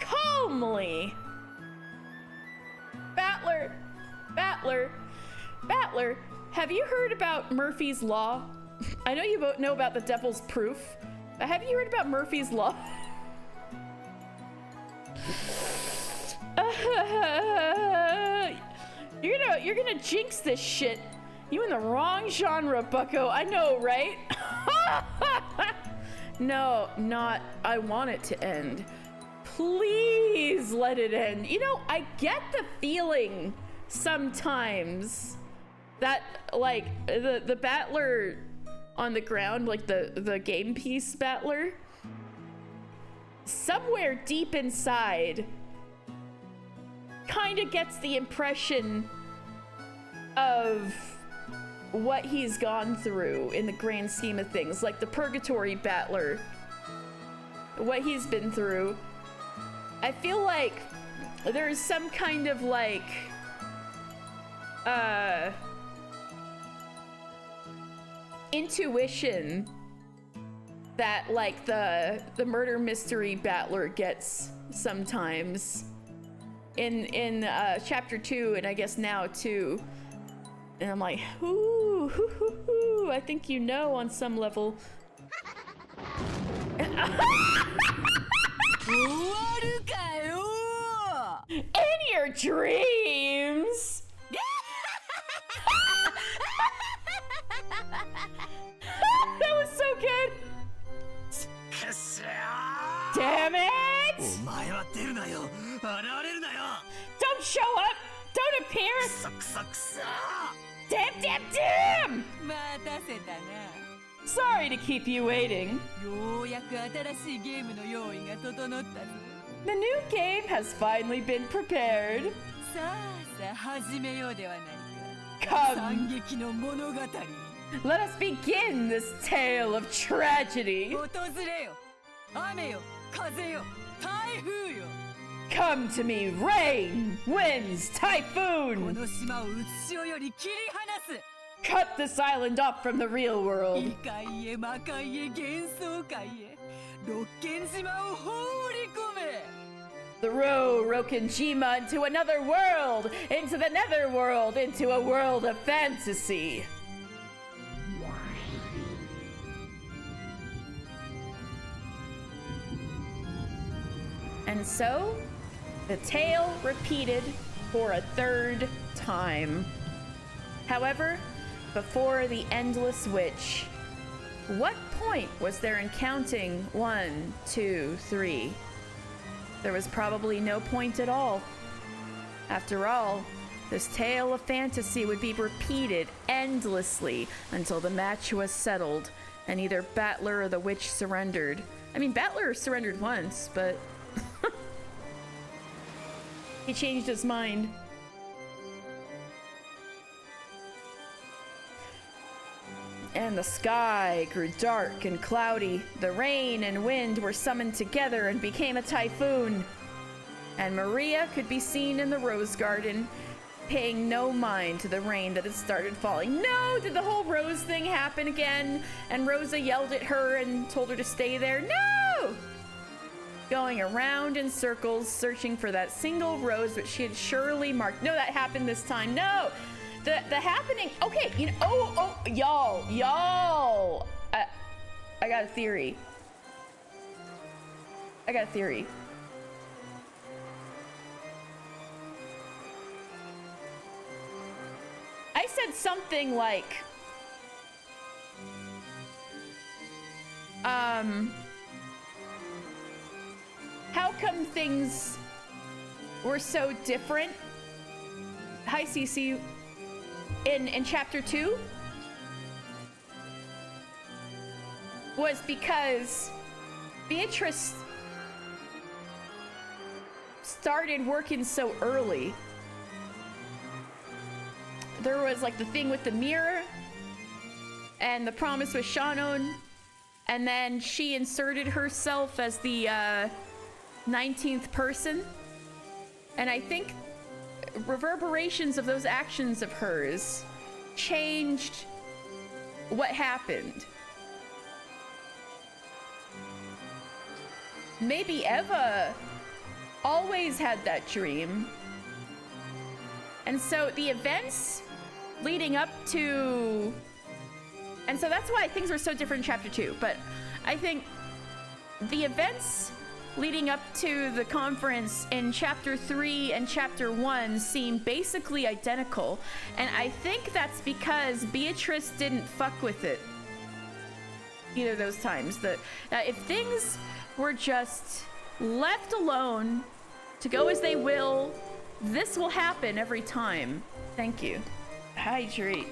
calmly. Battler, have you heard about Murphy's Law? I know you both know about the Devil's Proof, but have you heard about Murphy's Law? You're gonna jinx this shit. You in the wrong genre, bucko. I know, right? No, not. I want it to end. Please let it end. You know, I get the feeling sometimes that, like, the battler on the ground, like the game piece battler, somewhere deep inside kind of gets the impression of what he's gone through in the grand scheme of things, like the purgatory battler, what he's been through. I feel like there's some kind of like intuition that like the murder mystery battler gets sometimes in chapter 2, and I guess now too. And I'm like, ooh, hoo, hoo, hoo. I think you know on some level. In your dreams! That was so good! Damn it! Don't show up! Don't appear! Damn! Sorry to keep you waiting. The new game has finally been prepared. Come. Let us begin this tale of tragedy. Come to me, rain, winds, typhoon! Cut this island off from the real world. Throw Rokenjima into another world, into the netherworld, into a world of fantasy. And so, the tale repeated for a third time. However, before the Endless Witch, what point was there in counting 1, 2, 3? There was probably no point at all. After all, this tale of fantasy would be repeated endlessly until the match was settled and either Battler or the Witch surrendered. I mean, Battler surrendered once, but he changed his mind. And the sky grew dark and cloudy. The rain and wind were summoned together and became a typhoon. And Maria could be seen in the rose garden, paying no mind to the rain that had started falling. No! Did the whole rose thing happen again? And Rosa yelled at her and told her to stay there? No! Going around in circles, searching for that single rose which she had surely marked. No, that happened this time. No! The happening, okay, you know, y'all, I got a theory. I said something like, how come things were so different? Hi, Cece. In chapter 2 was because Beatrice started working so early. There was like the thing with the mirror and the promise with Shannon, and then she inserted herself as the 19th person. And I think reverberations of those actions of hers changed what happened. Maybe Eva always had that dream. And so the events leading up to... And so that's why things were so different in chapter 2. But I think the events leading up to the conference in chapter 3 and chapter 1 seem basically identical. And I think that's because Beatrice didn't fuck with it either of those times. That if things were just left alone to go as they will, this will happen every time. Thank you. Hydrate.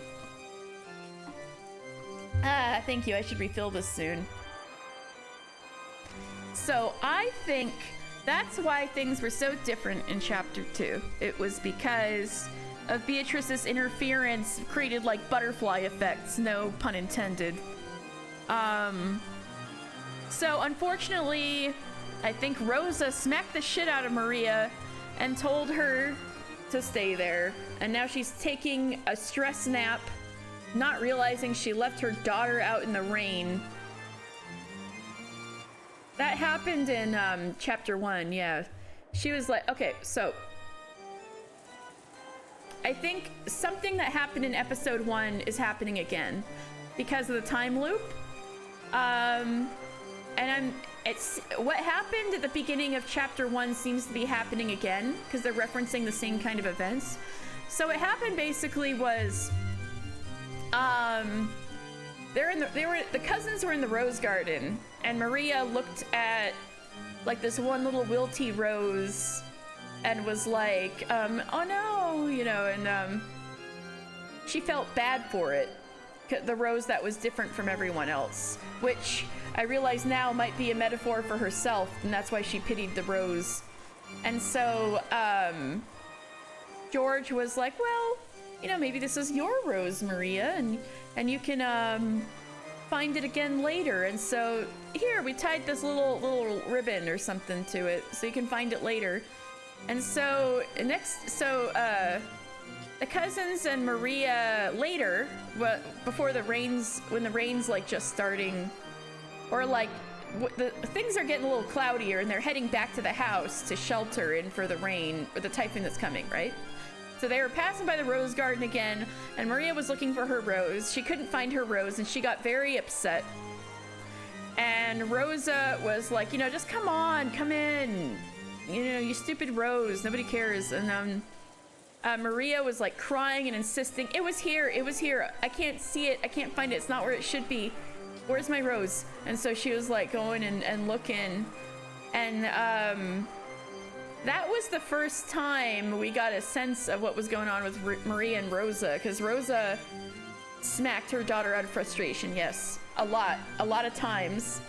Thank you. I should refill this soon. So I think that's why things were so different in chapter 2. It was because of Beatrice's interference created like butterfly effects, no pun intended. So unfortunately, I think Rosa smacked the shit out of Maria and told her to stay there. And now she's taking a stress nap, not realizing she left her daughter out in the rain. That happened in chapter 1, yeah. She was like, okay, so I think something that happened in episode 1 is happening again because of the time loop. And it's what happened at the beginning of chapter 1 seems to be happening again because they're referencing the same kind of events. So what happened basically was the cousins were in the rose garden, and Maria looked at like this one little wilty rose and was like, oh no, you know, and she felt bad for it, the rose that was different from everyone else, which I realize now might be a metaphor for herself, and that's why she pitied the rose. And so George was like, well, you know, maybe this is your rose, Maria, and you can find it again later. And so here we tied this little ribbon or something to it so you can find it later. And so the cousins and Maria later, before the rains, when the rain's like just starting, or like the things are getting a little cloudier and they're heading back to the house to shelter in for the rain or the typhoon that's coming, right? So they were passing by the rose garden again, and Maria was looking for her rose. She couldn't find her rose, and she got very upset. And Rosa was like, you know, just come on, come in. You know, you stupid rose, nobody cares. And Maria was like crying and insisting, it was here, I can't see it, I can't find it, it's not where it should be. Where's my rose? And so she was like going and looking. And that was the first time we got a sense of what was going on with Maria and Rosa, because Rosa smacked her daughter out of frustration, yes, a lot of times,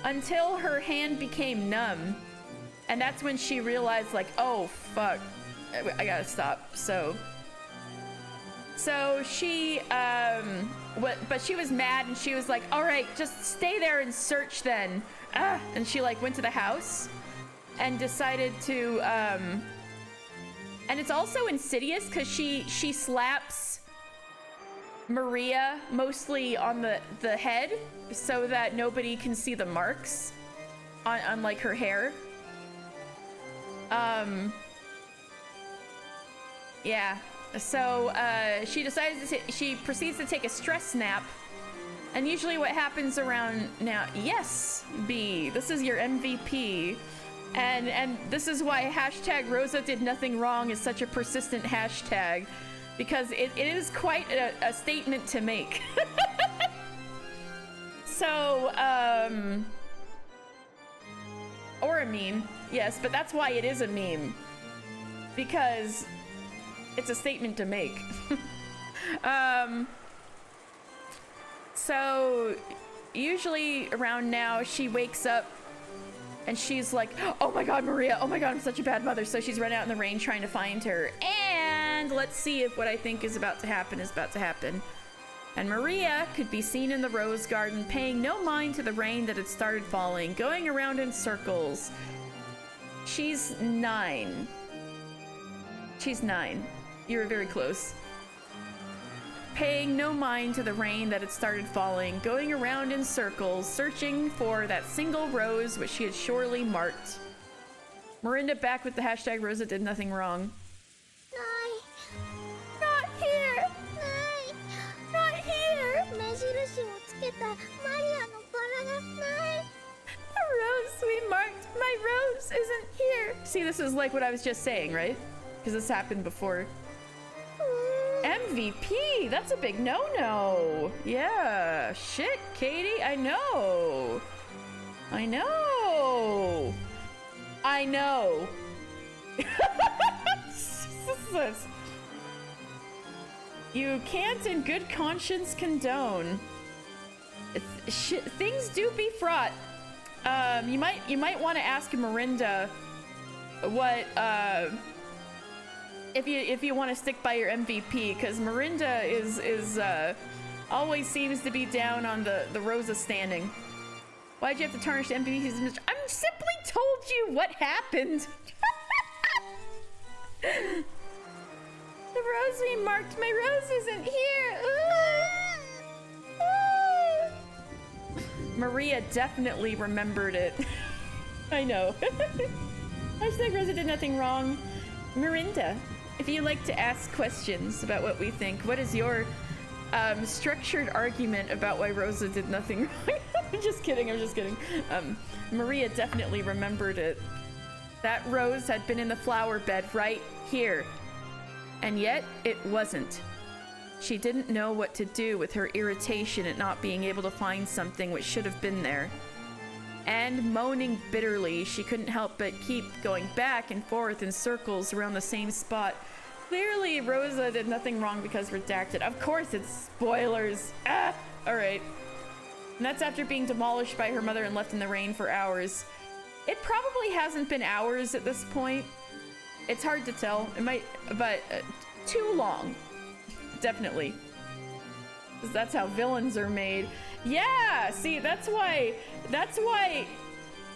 until her hand became numb, and that's when she realized, like, oh fuck, I gotta stop. So she but she was mad, and she was like, all right, just stay there and search then. And she like went to the house and decided to and it's also insidious because she slaps Maria mostly on the head so that nobody can see the marks on like her hair. Yeah, so she proceeds to take a stress nap. And usually what happens around now, yes, B, this is your MVP. And this is why hashtag Rosa did nothing wrong is such a persistent hashtag, because it is quite a statement to make. So, or a meme, yes, but that's why it is a meme. Because it's a statement to make. So, usually around now, she wakes up and she's like, oh my god, Maria, oh my god, I'm such a bad mother. So she's run out in the rain trying to find her. And let's see if what I think is about to happen is about to happen. And Maria could be seen in the rose garden, paying no mind to the rain that had started falling, going around in circles. She's 9. She's 9. You were very close. Paying no mind to the rain that had started falling, going around in circles, searching for that single rose which she had surely marked. Miranda back with the hashtag Rosa did nothing wrong. Not here! Not here! The rose we marked, my rose isn't here. See, this is like what I was just saying, right? Because this happened before. MVP, that's a big no-no. Yeah, shit, Katie, I know. I know. I know. Jesus. You can't in good conscience condone. Things do be fraught. You might want to ask Miranda what if you want to stick by your MVP, because Miranda is always seems to be down on the Rosa standing. Why'd you have to tarnish the MVP? I'm simply told you what happened. The rose we marked, my rose isn't here. Maria definitely remembered it. I know. Hashtag Rosa did nothing wrong. Miranda, if you like to ask questions about what we think, what is your structured argument about why Rosa did nothing wrong? I'm just kidding. Maria definitely remembered it. That rose had been in the flower bed right here. And yet, it wasn't. She didn't know what to do with her irritation at not being able to find something which should have been there. And moaning bitterly, she couldn't help but keep going back and forth in circles around the same spot. Clearly, Rosa did nothing wrong because redacted. Of course it's spoilers. Alright. And that's after being demolished by her mother and left in the rain for hours. It probably hasn't been hours at this point. It's hard to tell. It might, but too long. Definitely. 'Cause that's how villains are made. Yeah, see, that's why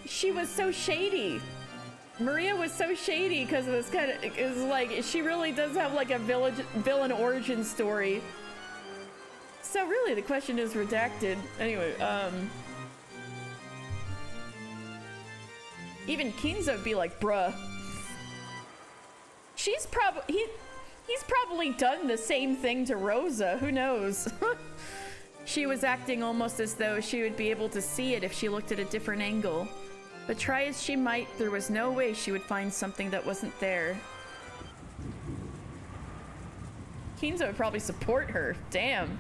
she was so shady. Maria was so shady because of this kind of, is like, she really does have like a villain origin story. So really the question is redacted. Anyway, even Kinzo would be like, bruh. He's probably done the same thing to Rosa, who knows? She was acting almost as though she would be able to see it if she looked at a different angle. But try as she might, there was no way she would find something that wasn't there. Kinzo would probably support her. Damn.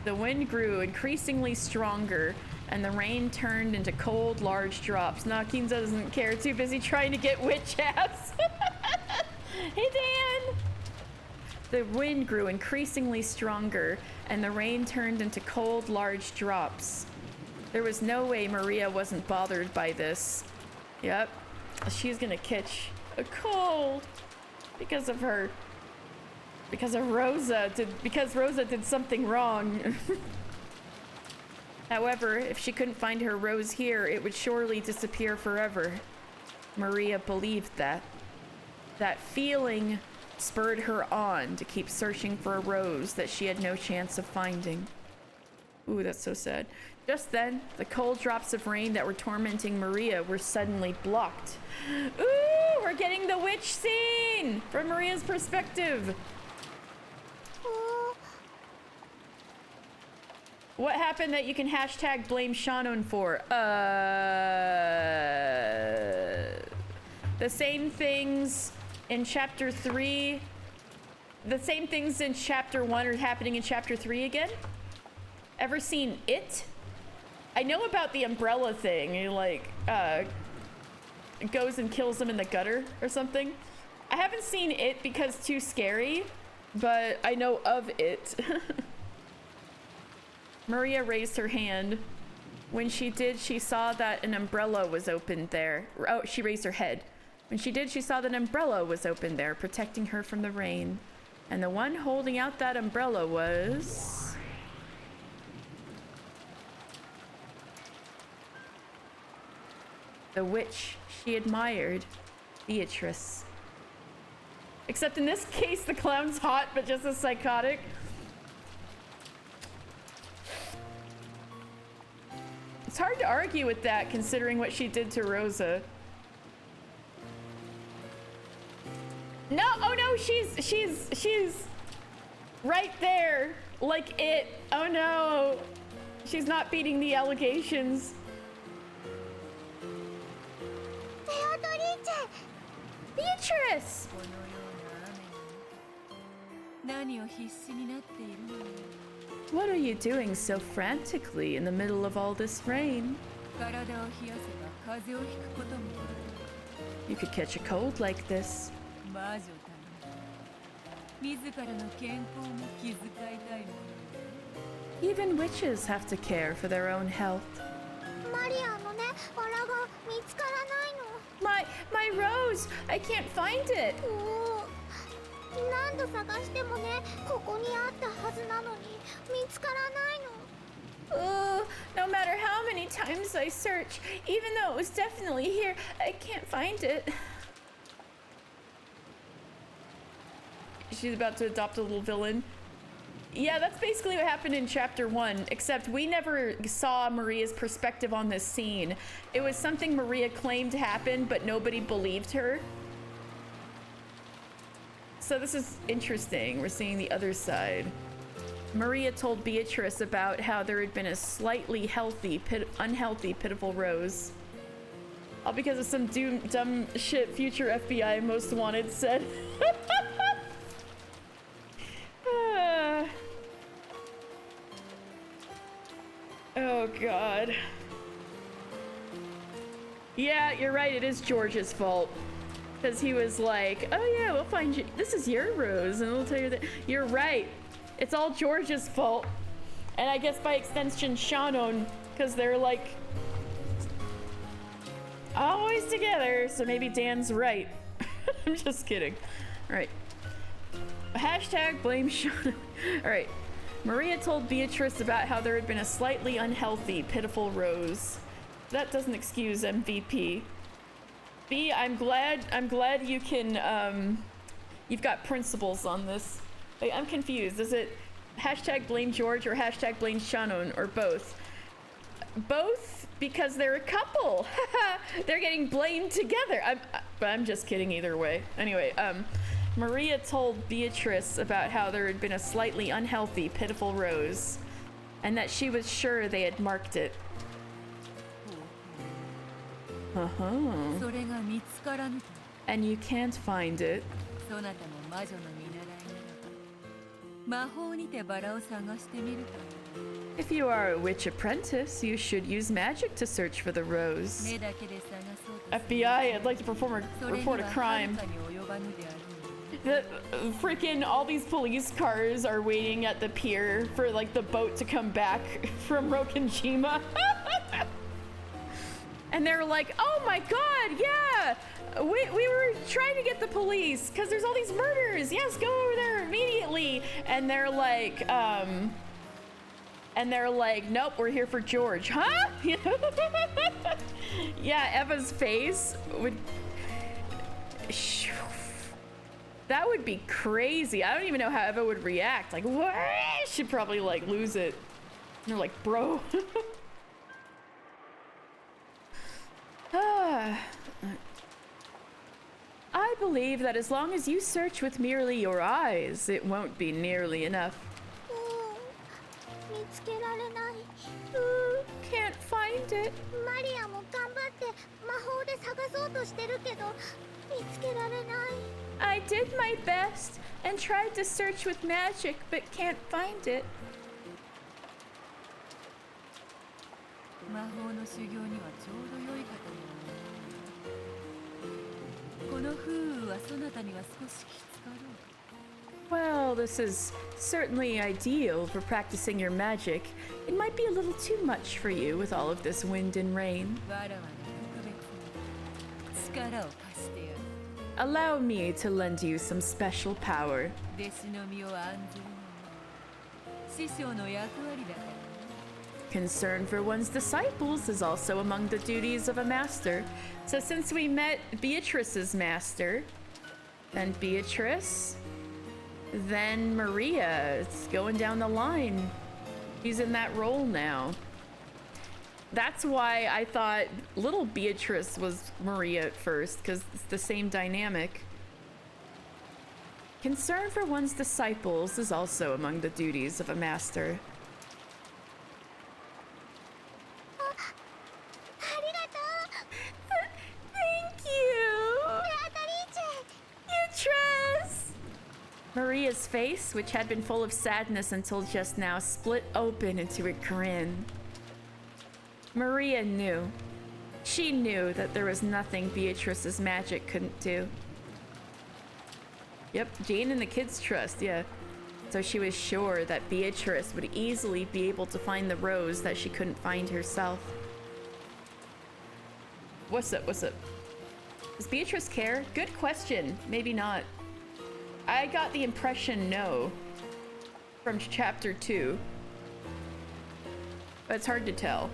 The wind grew increasingly stronger, and the rain turned into cold, large drops. Nah, Kinzo doesn't care. Too busy trying to get witch ass. Hey, Dan! The wind grew increasingly stronger, and the rain turned into cold, large drops. There was no way Maria wasn't bothered by this. Yep, she's gonna catch a cold because of her. Because Rosa did something wrong. However, if she couldn't find her rose here, it would surely disappear forever. Maria believed that. That feeling spurred her on to keep searching for a rose that she had no chance of finding. Ooh, that's so sad. Just then, the cold drops of rain that were tormenting Maria were suddenly blocked. Ooh, we're getting the witch scene from Maria's perspective. What happened that you can hashtag blame Shannon for? The same things in chapter 3. The same things in chapter 1 are happening in chapter 3 again? Ever seen It? I know about the umbrella thing. He like goes and kills them in the gutter or something. I haven't seen It because too scary, but I know of It. Maria raised her hand. When she did, she saw that an umbrella was opened there. Oh, she raised her head. When she did, she saw that an umbrella was open there, protecting her from the rain. And the one holding out that umbrella was... the witch she admired, Beatrice. Except in this case, the clown's hot, but just as psychotic. It's hard to argue with that, considering what she did to Rosa. No, oh no, she's right there, like It. Oh no, she's not beating the allegations. Beatrice! What are you doing so frantically in the middle of all this rain? You could catch a cold like this. Even witches have to care for their own health. My rose! I can't find it! No matter how many times I search, even though it was definitely here, I can't find it. She's about to adopt a little villain. Yeah, that's basically what happened in chapter 1, except we never saw Maria's perspective on this scene. It was something Maria claimed happened, but nobody believed her. So this is interesting. We're seeing the other side. Maria told Beatrice about how there had been a slightly healthy, unhealthy, pitiful Rose. All because of some dumb shit future FBI most wanted said. Oh god. Yeah, you're right, it is George's fault. Because he was like, oh yeah, we'll find you, this is your Rose, and we'll tell you that. You're right. It's all George's fault. And I guess by extension, Shannon, because they're like always together, so maybe Dan's right. I'm just kidding. Alright. Hashtag blame Shannon. Alright. Maria told Beatrice about how there had been a slightly unhealthy, pitiful Rose. That doesn't excuse MVP. B, I'm glad you can, you've got principles on this. Wait, I'm confused. Is it hashtag blame George or hashtag blame Shannon or both? Both, because they're a couple. They're getting blamed together. I'm just kidding either way. Anyway, Maria told Beatrice about how there had been a slightly unhealthy, pitiful Rose, and that she was sure they had marked it. And you can't find it. If you are a witch apprentice, you should use magic to search for the rose. FBI, I'd like to report a crime. The freaking all these police cars are waiting at the pier for like the boat to come back from Rokinjima. And they're like, oh my god, yeah, we were trying to get the police because there's all these murders. Yes, go over there immediately. And they're like, nope, we're here for George. Huh? Yeah, Eva's face would... That would be crazy. I don't even know how Eva would react. Like, what? She'd probably like lose it. And they're like, bro. I believe that as long as you search with merely your eyes, it won't be nearly enough. Can't find it. I did my best and tried to search with magic, but can't find it. 魔法の修行にはちょうど良いかと思う。この風雨はそなたには少しきつかろう。 Well, this is certainly ideal for practicing your magic. It might be a little too much for you with all of this wind and rain. わらわの特別に力を貸してやる。 Allow me to lend you some special power. 弟子の身を案ずるのは師匠の役割だから。 Concern for one's disciples is also among the duties of a master. So since we met Beatrice's master, then Beatrice, then Maria, it's going down the line. She's in that role now. That's why I thought little Beatrice was Maria at first, because it's the same dynamic. Concern for one's disciples is also among the duties of a master. Thank you! Beatrice! Maria's face, which had been full of sadness until just now, split open into a grin. Maria knew. She knew that there was nothing Beatrice's magic couldn't do. Yep, Jane and the kids trust, yeah. So she was sure that Beatrice would easily be able to find the rose that she couldn't find herself. What's up, what's up? Does Beatrice care? Good question. Maybe not. I got the impression no. From chapter 2. But it's hard to tell.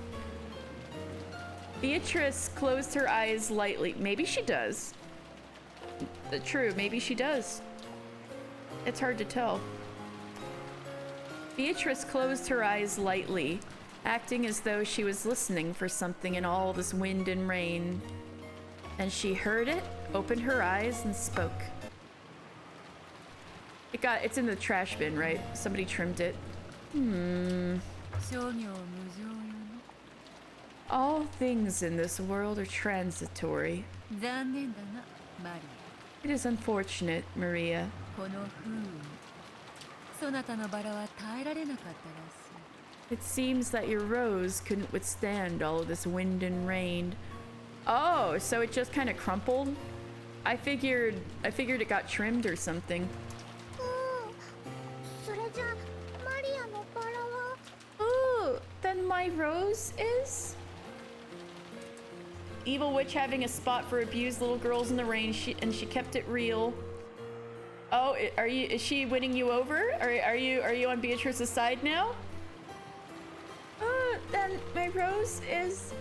Beatrice closed her eyes lightly. Maybe she does. True, maybe she does. It's hard to tell. Beatrice closed her eyes lightly, acting as though she was listening for something in all this wind and rain. And she heard it, opened her eyes, and spoke. It's in the trash bin, right? Somebody trimmed it. All things in this world are transitory. It is unfortunate, Maria. It seems that your rose couldn't withstand all of this wind and rain. Oh, so it just kind of crumpled? I figured it got trimmed or something. Ooh, then my rose is? Evil witch having a spot for abused little girls in the rain, and she kept it real. Oh, is she winning you over? Are you on Beatrice's side now? Then my rose is...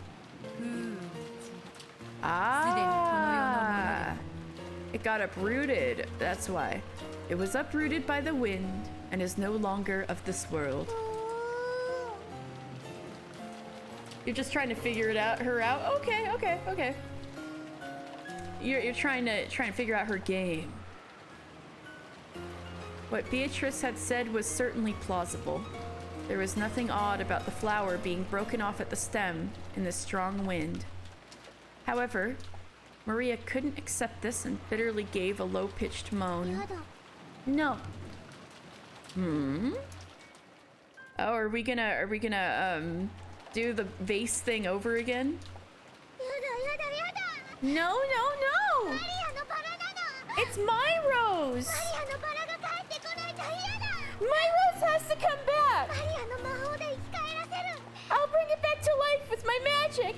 Ah, it got uprooted. That's why. It was uprooted by the wind and is no longer of this world. You're just trying to figure her out. Okay. You're trying to figure out her game. What Beatrice had said was certainly plausible. There was nothing odd about the flower being broken off at the stem in the strong wind. However, Maria couldn't accept this and bitterly gave a low-pitched moan. No. Oh, are we gonna do the vase thing over again? No. It's my rose. My rose has to come back. I'll bring it back to life with my magic.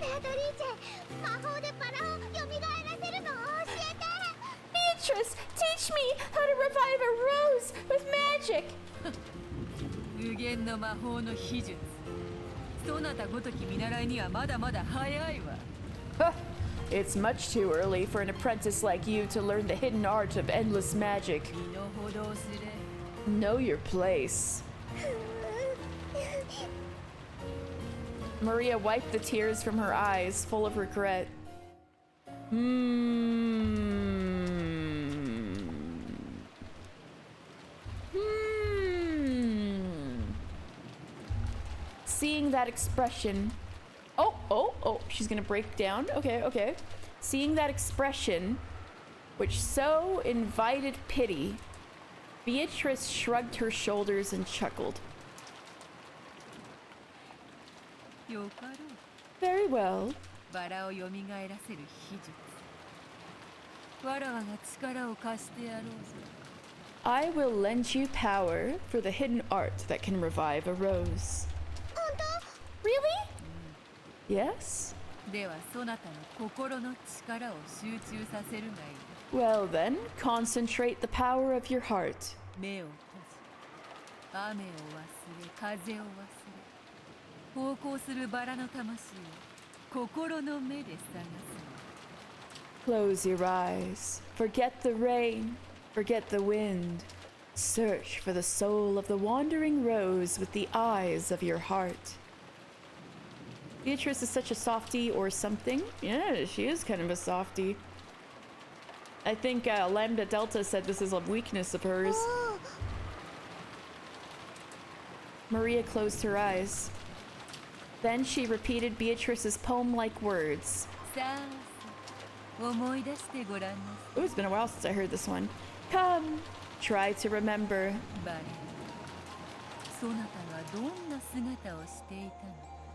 Beatrice, teach me how to revive a rose with magic. It's much too early for an apprentice like you to learn the hidden art of endless magic. Know your place. Maria wiped the tears from her eyes, full of regret. Seeing that expression... Oh, she's gonna break down. Okay. Seeing that expression, which so invited pity, Beatrice shrugged her shoulders and chuckled. Very well. バラを蘇らせる秘術。わらわが力を貸してやろうぞ。I will lend you power for the hidden art that can revive a rose. 本当？ Really? Yes? ではそなたの心の力を集中させるがいい。Well then, concentrate the power of your heart. 目を閉じ、雨を忘れ、風を忘れ、航行するバラの魂を心の目で探す。Close your eyes. Forget the rain. Forget the wind. Search for the soul of the wandering rose with the eyes of your heart. Beatrice is such a softie or something. Yeah, she is kind of a softie. I think Lambda Delta said this is a weakness of hers. Maria closed her eyes. Then she repeated Beatrice's poem-like words. Oh, it's been a while since I heard this one. Come, try to remember.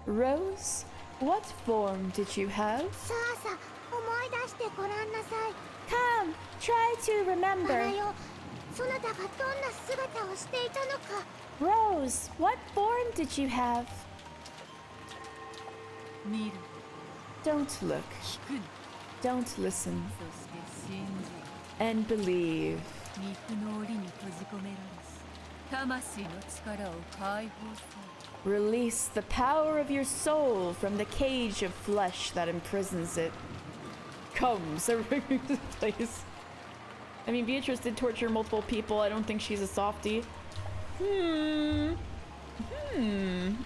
Rose, what form did you have? Come, try to remember. Rose, what form did you have? Don't look. Don't listen. And believe. Release the power of your soul from the cage of flesh that imprisons it. Come, surrender to the place. I mean, Beatrice did torture multiple people. I don't think she's a softie.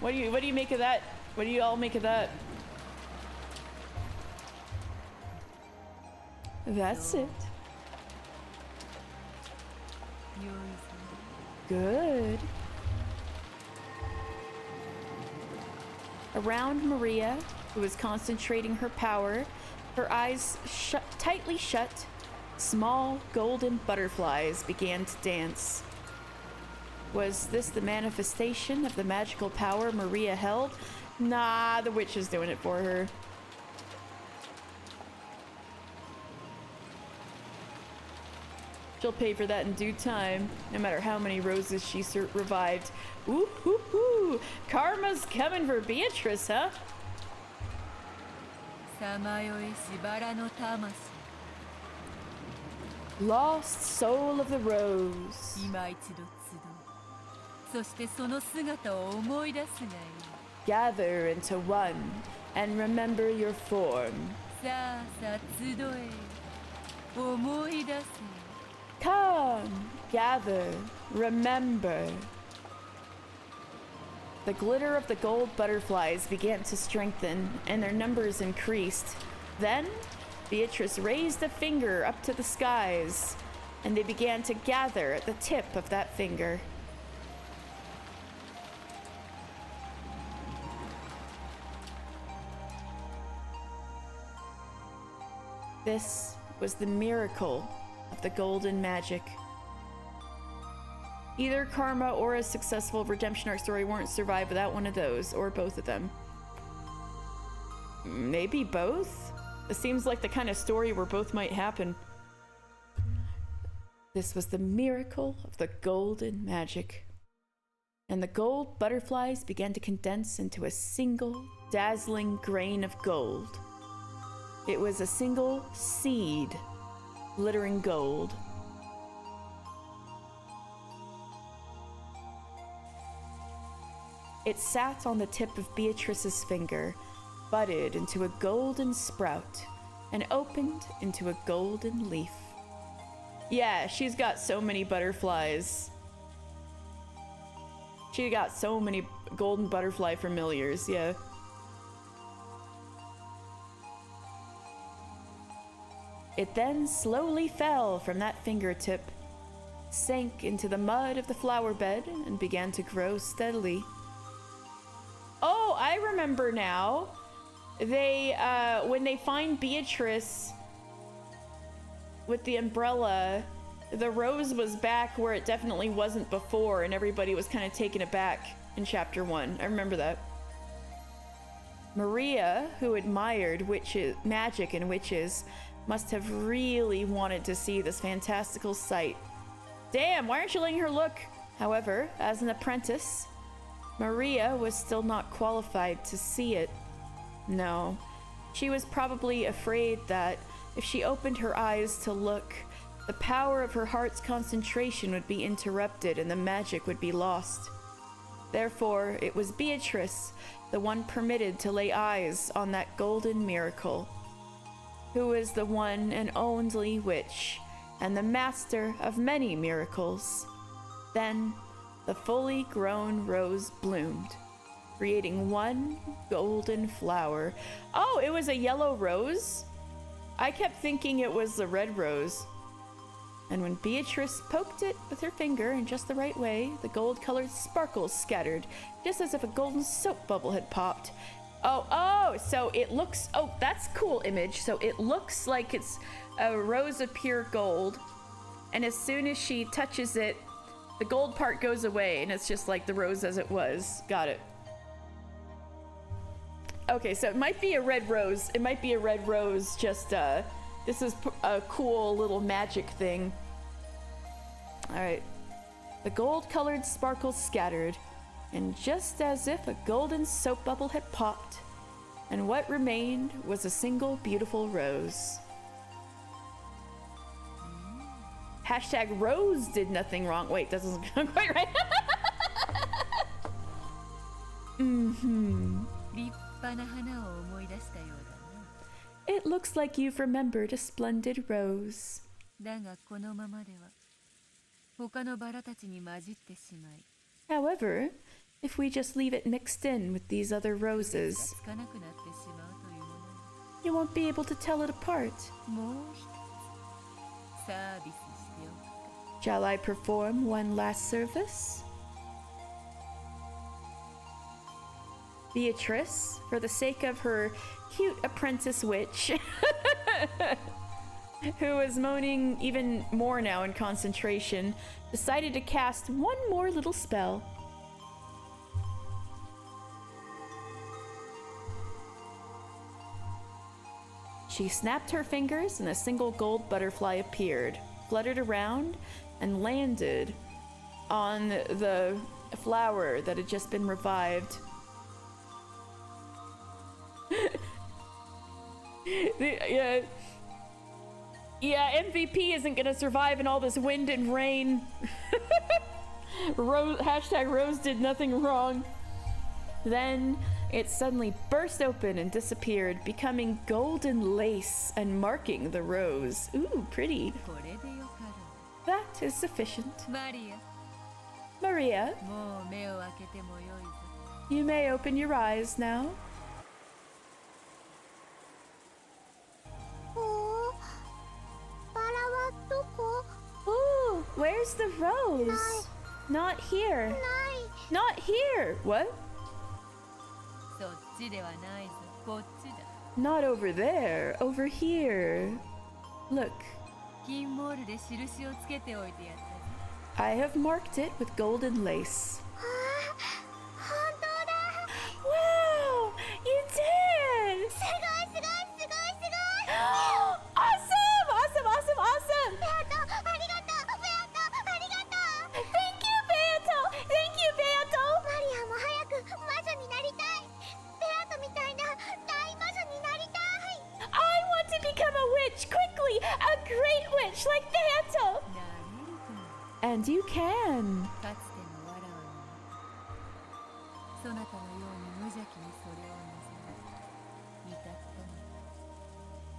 What do you make of that? What do you all make of that? That's it. Good. Around Maria, who was concentrating her power, her eyes tightly shut, small golden butterflies began to dance. Was this the manifestation of the magical power Maria held? Nah, the witch is doing it for her. She'll pay for that in due time, no matter how many roses she revived. Ooh, hoo, hoo. Karma's coming for Beatrice, huh? Lost soul of the rose. Gather into one and remember your form. Come, gather, remember. The glitter of the gold butterflies began to strengthen, and their numbers increased. Then, Beatrice raised a finger up to the skies, and they began to gather at the tip of that finger. This was the miracle of the golden magic. Either Karma or a successful redemption arc story won't survive without one of those, or both of them. Maybe both? It seems like the kind of story where both might happen. This was the miracle of the golden magic. And the gold butterflies began to condense into a single, dazzling grain of gold. It was a single seed, glittering gold. It sat on the tip of Beatrice's finger, budded into a golden sprout, and opened into a golden leaf. Yeah, she's got so many butterflies. She got so many golden butterfly familiars, yeah. It then slowly fell from that fingertip, sank into the mud of the flower bed, and began to grow steadily. Oh, I remember now. They, when they find Beatrice with the umbrella, the rose was back where it definitely wasn't before, and everybody was kind of taken aback in chapter 1. I remember that. Maria, who admired witches, magic and witches, must have really wanted to see this fantastical sight. Damn, why aren't you letting her look? However, as an apprentice, Maria was still not qualified to see it. No, she was probably afraid that if she opened her eyes to look, the power of her heart's concentration would be interrupted and the magic would be lost. Therefore, it was Beatrice, the one permitted to lay eyes on that golden miracle, who was the one and only witch, and the master of many miracles. Then, the fully grown rose bloomed, creating one golden flower. Oh, it was a yellow rose? I kept thinking it was the red rose. And when Beatrice poked it with her finger in just the right way, the gold-colored sparkles scattered, just as if a golden soap bubble had popped. Oh, so it looks, oh, that's cool image. So it looks like it's a rose of pure gold. And as soon as she touches it, the gold part goes away and it's just like the rose as it was. Got it. Okay, so it might be a red rose. It might be a red rose, just, this is a cool little magic thing. All right. The gold-colored sparkles scattered, and just as if a golden soap bubble had popped, and what remained was a single beautiful rose. Hashtag Rose did nothing wrong. Wait, that doesn't sound quite right. It looks like you've remembered a splendid rose. However, if we just leave it mixed in with these other roses, you won't be able to tell it apart. Shall I perform one last service? Beatrice, for the sake of her cute apprentice witch, who was moaning even more now in concentration, decided to cast one more little spell. She snapped her fingers and a single gold butterfly appeared, fluttered around, and landed on the flower that had just been revived. Yeah, MVP isn't gonna survive in all this wind and rain. Hashtag Rose did nothing wrong. Then it suddenly burst open and disappeared, becoming golden lace and marking the rose. Ooh, pretty. That is sufficient. Maria, you may open your eyes now. Ooh, where's the rose? Not here. Not here. What? Not over there. Over here. Look. I have marked it with golden lace. Wow! You did! Awesome! Awesome! Awesome! Awesome! Thank you, Beato! Thank you, Beato! I want to become a witch quickly! A great witch like Beato! And you can!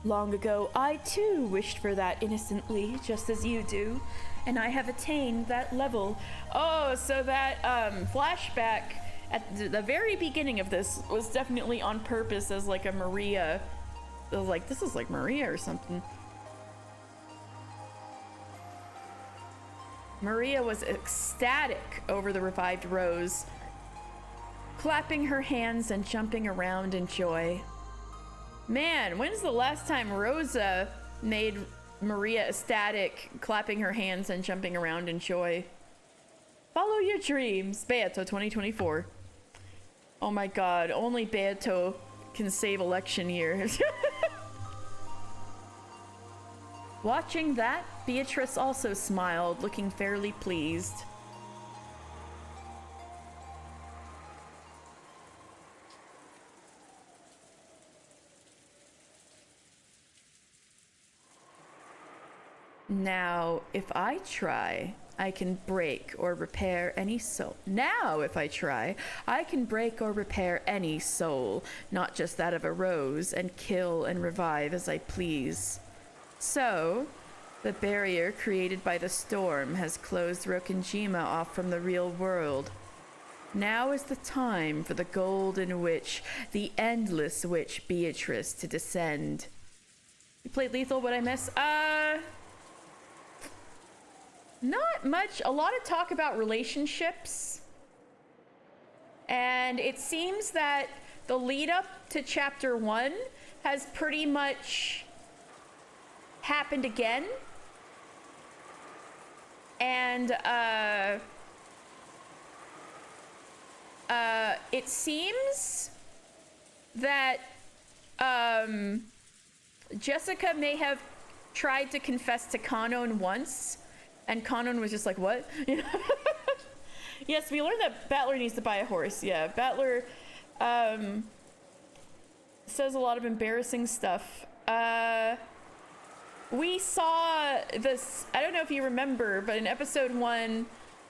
Long ago, I too wished for that innocently, just as you do, and I have attained that level. Oh, so that flashback at the very beginning of this was definitely on purpose as like a Maria. It was like, this is like Maria or something. Maria was ecstatic over the revived Rose, clapping her hands and jumping around in joy. Man, when's the last time Rosa made Maria ecstatic, clapping her hands and jumping around in joy? Follow your dreams, Beato 2024. Oh my god, only Beato can save election year. Watching that, Beatrice also smiled, looking fairly pleased. Now, if I try, I can break or repair any soul. Now, if I try, I can break or repair any soul, not just that of a rose, and kill and revive as I please. So, the barrier created by the storm has closed Rokenjima off from the real world. Now is the time for the golden witch, the endless witch Beatrice, to descend. You played Lethal, what'd I miss? Not much. A lot of talk about relationships. And it seems that the lead up to chapter 1 has pretty much happened again. And it seems that Jessica may have tried to confess to Kanon once, and Kanon was just like, what? Yes, we learned that Battler needs to buy a horse. Yeah, Battler says a lot of embarrassing stuff. We saw this, I don't know if you remember, but in episode 1,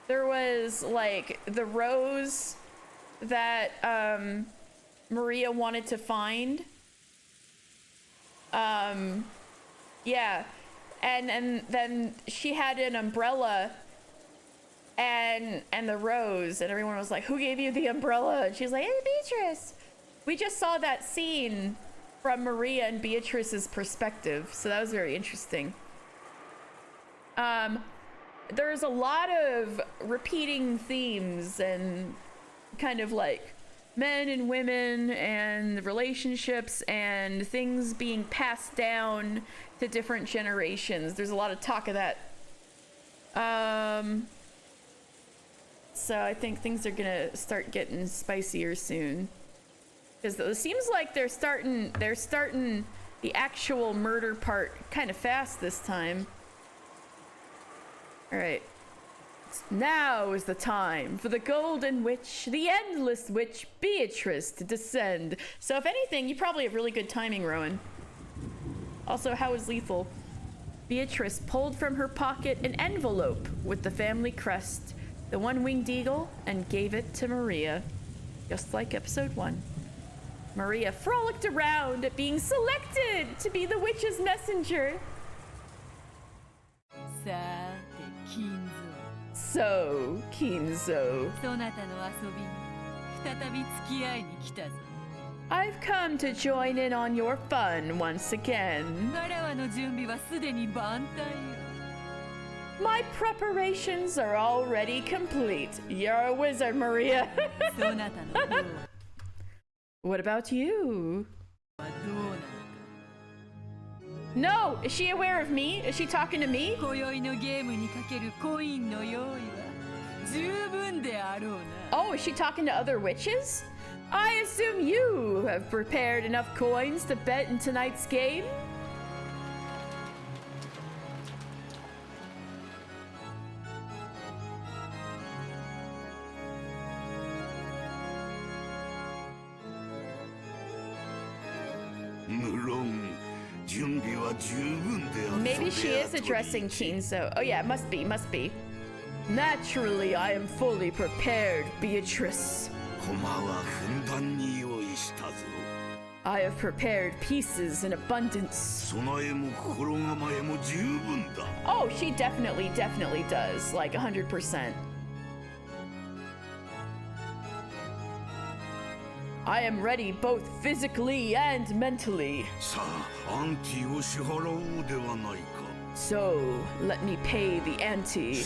there was like the rose that Maria wanted to find. Yeah. And then she had an umbrella and the rose, and everyone was like, who gave you the umbrella? And she's like, hey, Beatrice. We just saw that scene from Maria and Beatrice's perspective, so that was very interesting. There's a lot of repeating themes and kind of like men and women and relationships and things being passed down to different generations. There's a lot of talk of that. So I think things are gonna start getting spicier soon. Because it seems like they're starting the actual murder part kind of fast this time. All right. Now is the time for the golden witch, the endless witch, Beatrice, to descend. So if anything, you probably have really good timing, Rowan. Also, how is Lethal? Beatrice pulled from her pocket an envelope with the family crest, the one-winged eagle, and gave it to Maria. Just like episode 1. Maria frolicked around at being selected to be the witch's messenger. So, Kinzo. I've come to join in on your fun once again. My preparations are already complete. You're a wizard, Maria. What about you? No! Is she aware of me? Is she talking to me? Oh, is she talking to other witches? I assume you have prepared enough coins to bet in tonight's game? Maybe she is addressing Kinzo. Oh yeah, must be. Naturally, I am fully prepared, Beatrice. I have prepared pieces in abundance. Oh, she definitely does. Like 100%. I am ready both physically and mentally. So, let me pay the ante.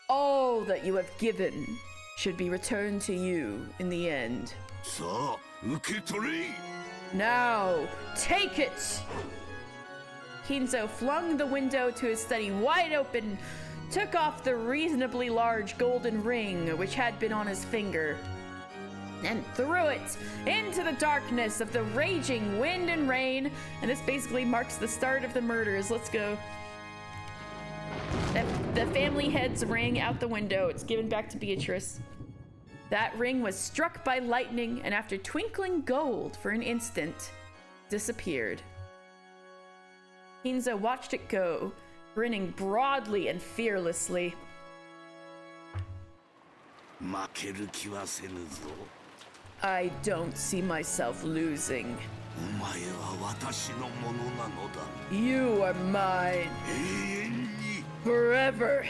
All that you have given should be returned to you in the end. Now, take it! Kinzo flung the window to his study wide open took off the reasonably large golden ring which had been on his finger and threw it into the darkness of the raging wind and rain. And this basically marks the start of the murders. Let's go. The family head's ring out the window. It's given back to Beatrice. That ring was struck by lightning and after twinkling gold for an instant, disappeared. Kinzo watched it go, grinning broadly and fearlessly. I don't see myself losing. You are mine. Forever.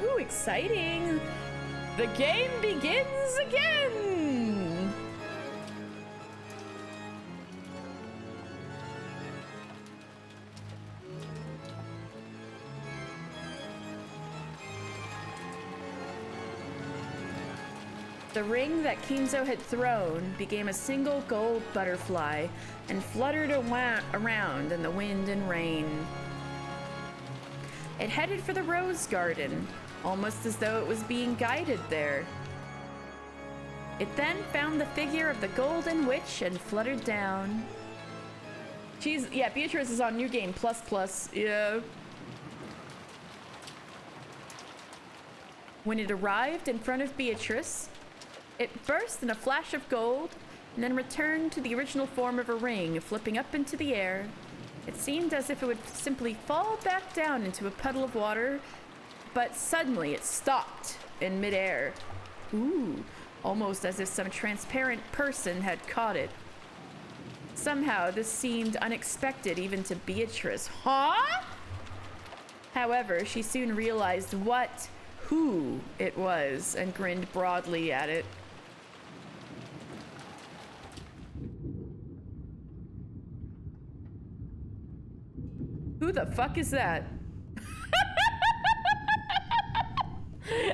Ooh, exciting. The game begins again. The ring that Kinzo had thrown became a single gold butterfly and fluttered around in the wind and rain. It headed for the rose garden, almost as though it was being guided there. It then found the figure of the golden witch and fluttered down. Yeah, Beatrice is on New Game ++, yeah. When it arrived in front of Beatrice, it burst in a flash of gold and then returned to the original form of a ring, flipping up into the air. It seemed as if it would simply fall back down into a puddle of water, but suddenly it stopped in midair. Ooh, almost as if some transparent person had caught it. Somehow, this seemed unexpected even to Beatrice. Huh? However, she soon realized who it was and grinned broadly at it. Who the fuck is that?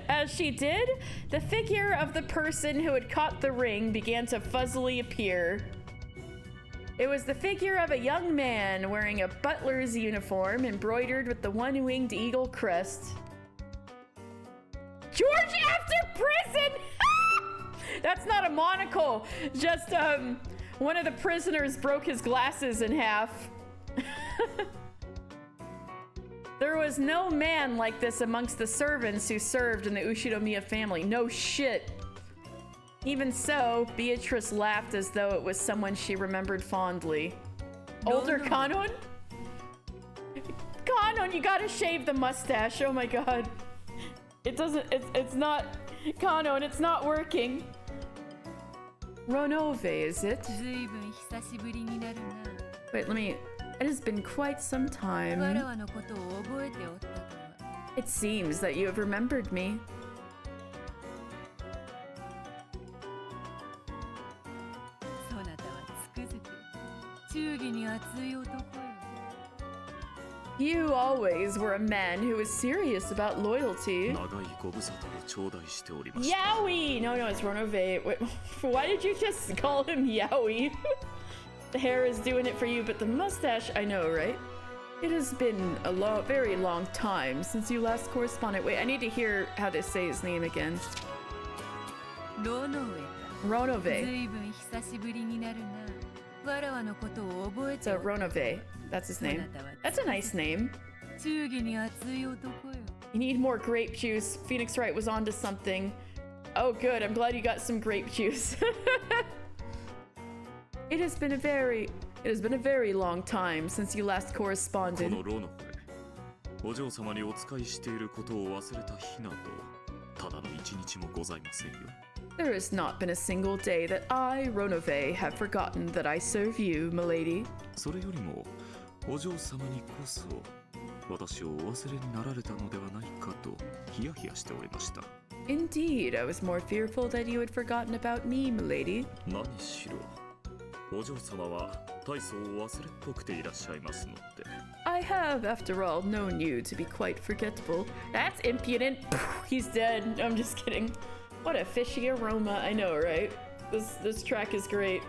As she did, the figure of the person who had caught the ring began to fuzzily appear. It was the figure of a young man wearing a butler's uniform embroidered with the one-winged eagle crest. George after prison! That's not a monocle. Just, one of the prisoners broke his glasses in half. There was no man like this amongst the servants who served in the Ushinomiya family. No shit. Even so, Beatrice laughed as though it was someone she remembered fondly. Older Kanon? Kanon, you gotta shave the mustache. Oh my god. It's not... Kanon, it's not working. Ronove, is it? Wait, let me... It has been quite some time. It seems that you have remembered me. You always were a man who was serious about loyalty. Yowie! No, it's Ronove. Wait, why did you just call him Yowie? The hair is doing it for you, but the mustache, I know, right? It has been a very long time since you last corresponded. Wait, I need to hear how to say his name again. Ronove. So Ronove, that's his name. That's a nice name. You need more grape juice. Phoenix Wright was onto something. Oh good, I'm glad you got some grape juice. It has been a very long time since you last corresponded. There has not been a single day that I, Ronove, have forgotten that I serve you, milady. Indeed, I was more fearful that you had forgotten about me, milady. I have, after all, known you to be quite forgettable. That's impudent. He's dead. I'm just kidding. What a fishy aroma. I know, right? This track is great.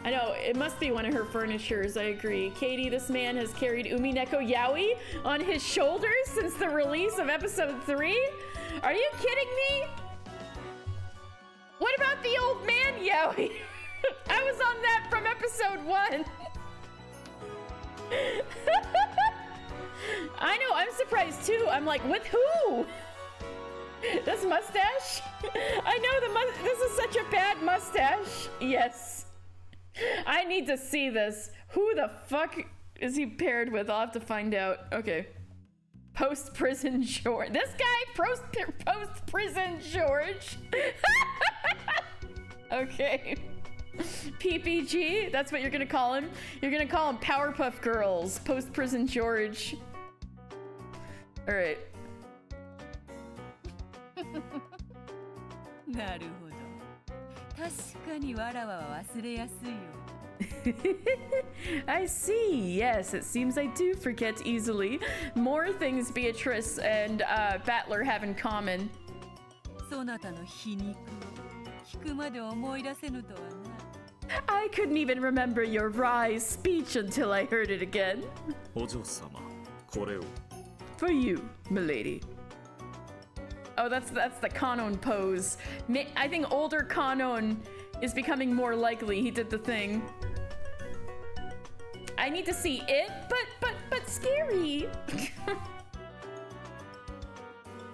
I know, it must be one of her furnitures, I agree. Katie, this man has carried Umineko Yaoi on his shoulders since the release of episode 3? Are you kidding me? What about the old man Yaoi? I was on that from episode 1. I know, I'm surprised too. I'm like, with who? This mustache? I know this is such a bad mustache. Yes. I need to see this. Who the fuck is he paired with? I'll have to find out. Okay. Post-prison George. This guy? Post-prison George? Okay. PPG? That's what you're gonna call him? You're gonna call him Powerpuff Girls. Post-prison George. Alright. なるほど。確かにわらわは忘れやすいよ。I see. Yes, it seems I do forget easily. More things Beatrice and Battler have in common. そなたの皮肉を聞くまで思い出せぬとはな。I couldn't even remember your wry speech until I heard it again. お嬢様、これを。For you, milady. Oh, that's the Kanon pose. I think older Kanon is becoming more likely. He did the thing. I need to see it, but scary.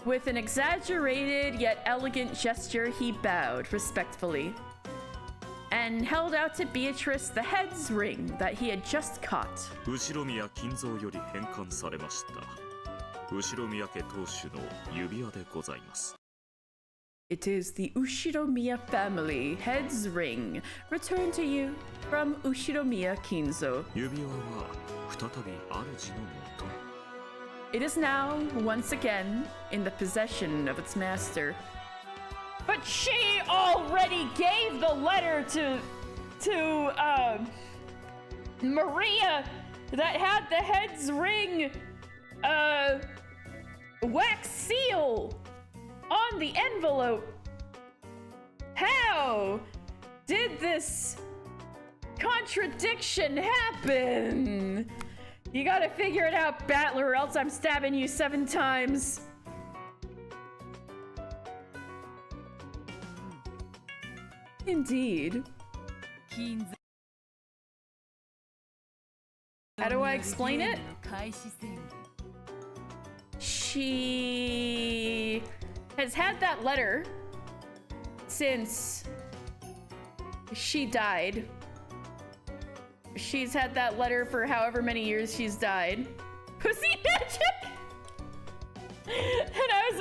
With an exaggerated yet elegant gesture, he bowed respectfully and held out to Beatrice the head's ring that he had just caught. 後ろ宮金蔵より返還されました。後ろ宮家当主の指輪でございます。It is the Ushiromiya family head's ring, returned to you from Ushiromiya Kinzo. 指輪は再び主のもと。It is now, once again, in the possession of its master. But she already gave the letter to Maria that had the head's ring, wax seal on the envelope. How did this contradiction happen? You gotta figure it out, Battler, or else I'm stabbing you 7 times. Indeed. How do I explain it? She has had that letter since she died. She's had that letter for however many years she's died. Pussy magic! And I was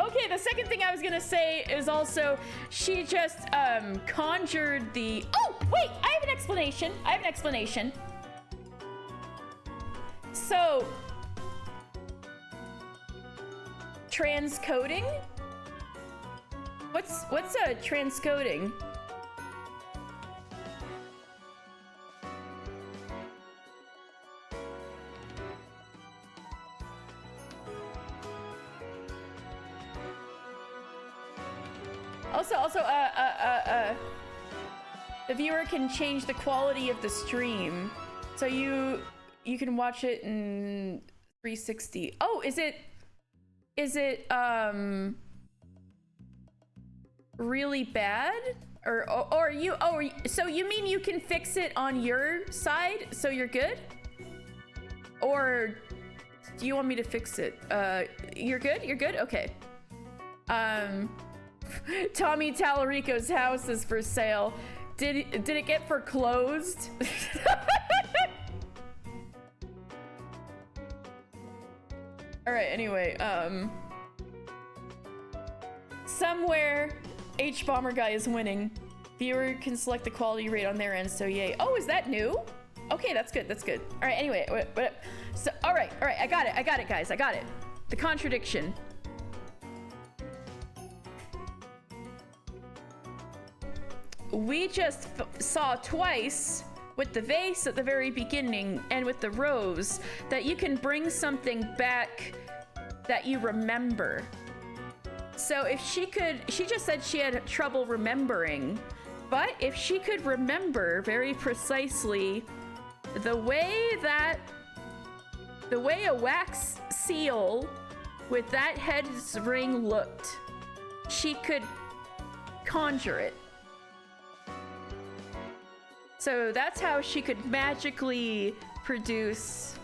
okay, the second thing I was gonna say is also she just conjured the wait, I have an explanation. So transcoding? What's a transcoding? Also, the viewer can change the quality of the stream, so you can watch it in 360. Oh, is it really bad? Or you? Oh, so you mean you can fix it on your side, so you're good? Or do you want me to fix it? You're good? You're good? Okay. Tommy Tallarico's house is for sale. Did it get foreclosed? Alright, anyway, somewhere H-Bomber Guy is winning. Viewer can select the quality rate on their end, so yay. Oh, is that new? Okay, that's good, that's good. Alright, anyway, so, alright, I got it, guys, I got it. The contradiction. We just saw twice with the vase at the very beginning and with the rose that you can bring something back that you remember. So if she just said she had trouble remembering, But if she could remember very precisely the way a wax seal with that head's ring looked, she could conjure it. So that's how she could magically produce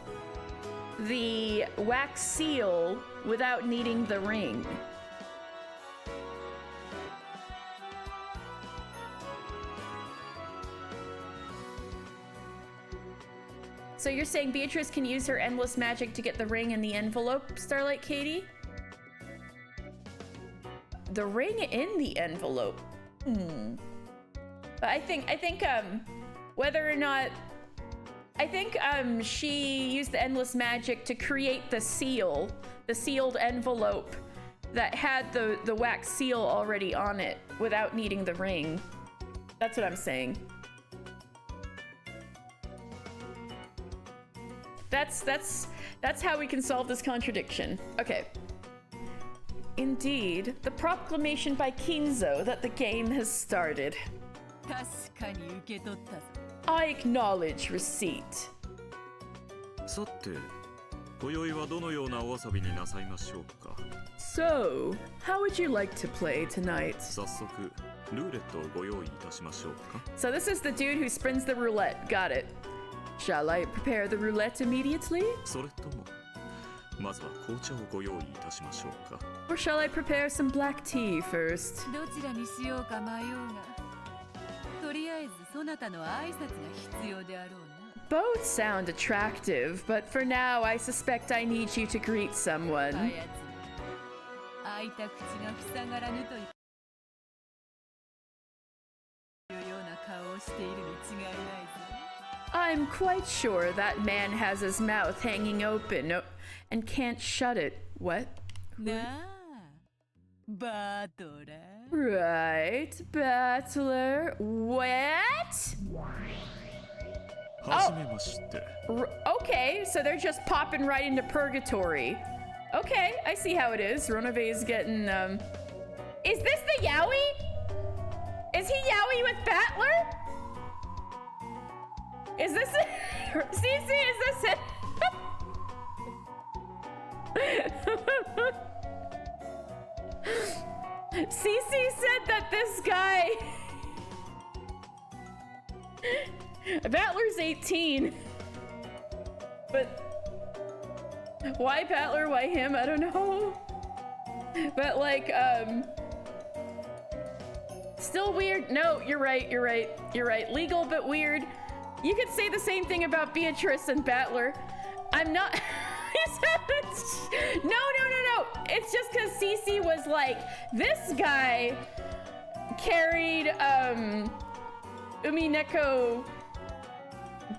the wax seal without needing the ring. So you're saying Beatrice can use her endless magic to get the ring in the envelope, Starlight Katie? The ring in the envelope? But I think whether or not, she used the endless magic to create the seal, the sealed envelope that had the wax seal already on it without needing the ring. That's what I'm saying. That's how we can solve this contradiction. Okay. Indeed, the proclamation by Kinzo that the game has started. I acknowledge receipt. さて、今宵はどのようなお遊びになさいましょうか。 So, how would you like to play tonight? 早速、ルーレットをご用意いたしましょうか。 So this is the dude who spins the roulette. Got it. Shall I prepare the roulette immediately? それとも、まずは紅茶をご用意いたしましょうか。 Or shall I prepare some black tea first? どちらにしようか迷うが、とりあえずそなたの挨拶が必要であろうな。 Both sound attractive, but for now I suspect I need you to greet someone. 開いた口が塞がらぬというような顔をしているに違いないぞ。 I'm quite sure that man has his mouth hanging open and can't shut it. What? なあ、バトラー。 Right, Battler. What? はじめまして。 Okay, so they're just popping right into purgatory. Okay, I see how it is. Ronove is getting, Is this the Yowie? Is he Yowie with Battler? Is this it? Cece, is this it? Cece said that this guy... Battler's 18. But... why Battler? Why him? I don't know. But like, still weird. No, you're right. Legal, but weird. You could say the same thing about Beatrice and Battler. I'm not... No. It's just because Cece was like, this guy carried, Umineko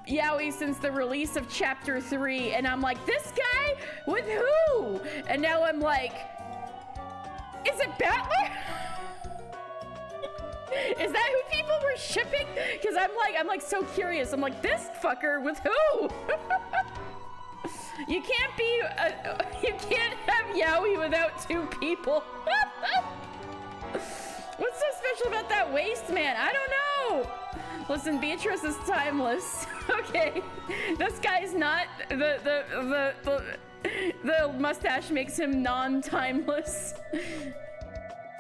Yaoi since the release of Chapter 3, and I'm like, this guy? With who? And now I'm like, is it Battler? Is that who people were shipping? Because I'm like so curious. I'm like, this fucker with who? You can't be, you can't have Yaoi without two people. What's so special about that waist, man? I don't know. Listen, Beatrice is timeless. Okay, this guy's not. The mustache makes him non-timeless.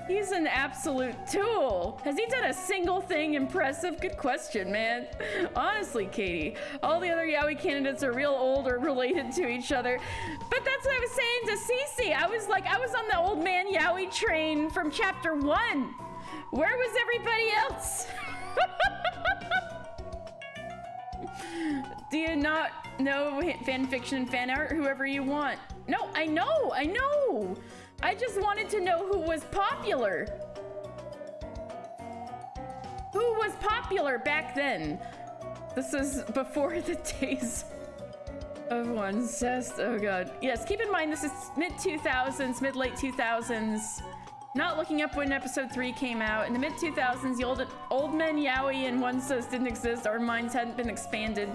He's an absolute tool. Has he done a single thing impressive? Good question, man. Honestly, Katie, all the other Yaoi candidates are real old or related to each other. But that's what I was saying to Cece. I was on the old man Yaoi train from Chapter 1. Where was everybody else? Do you not know fan fiction and fan art? Whoever you want. No, I know. I just wanted to know who was popular. Who was popular back then? This is before the days of one cest. Oh god. Yes, keep in mind this is mid-2000s, mid-late 2000s. Not looking up when episode 3 came out. In the mid-2000s, the old men Yaoi and One Says didn't exist. Our minds hadn't been expanded.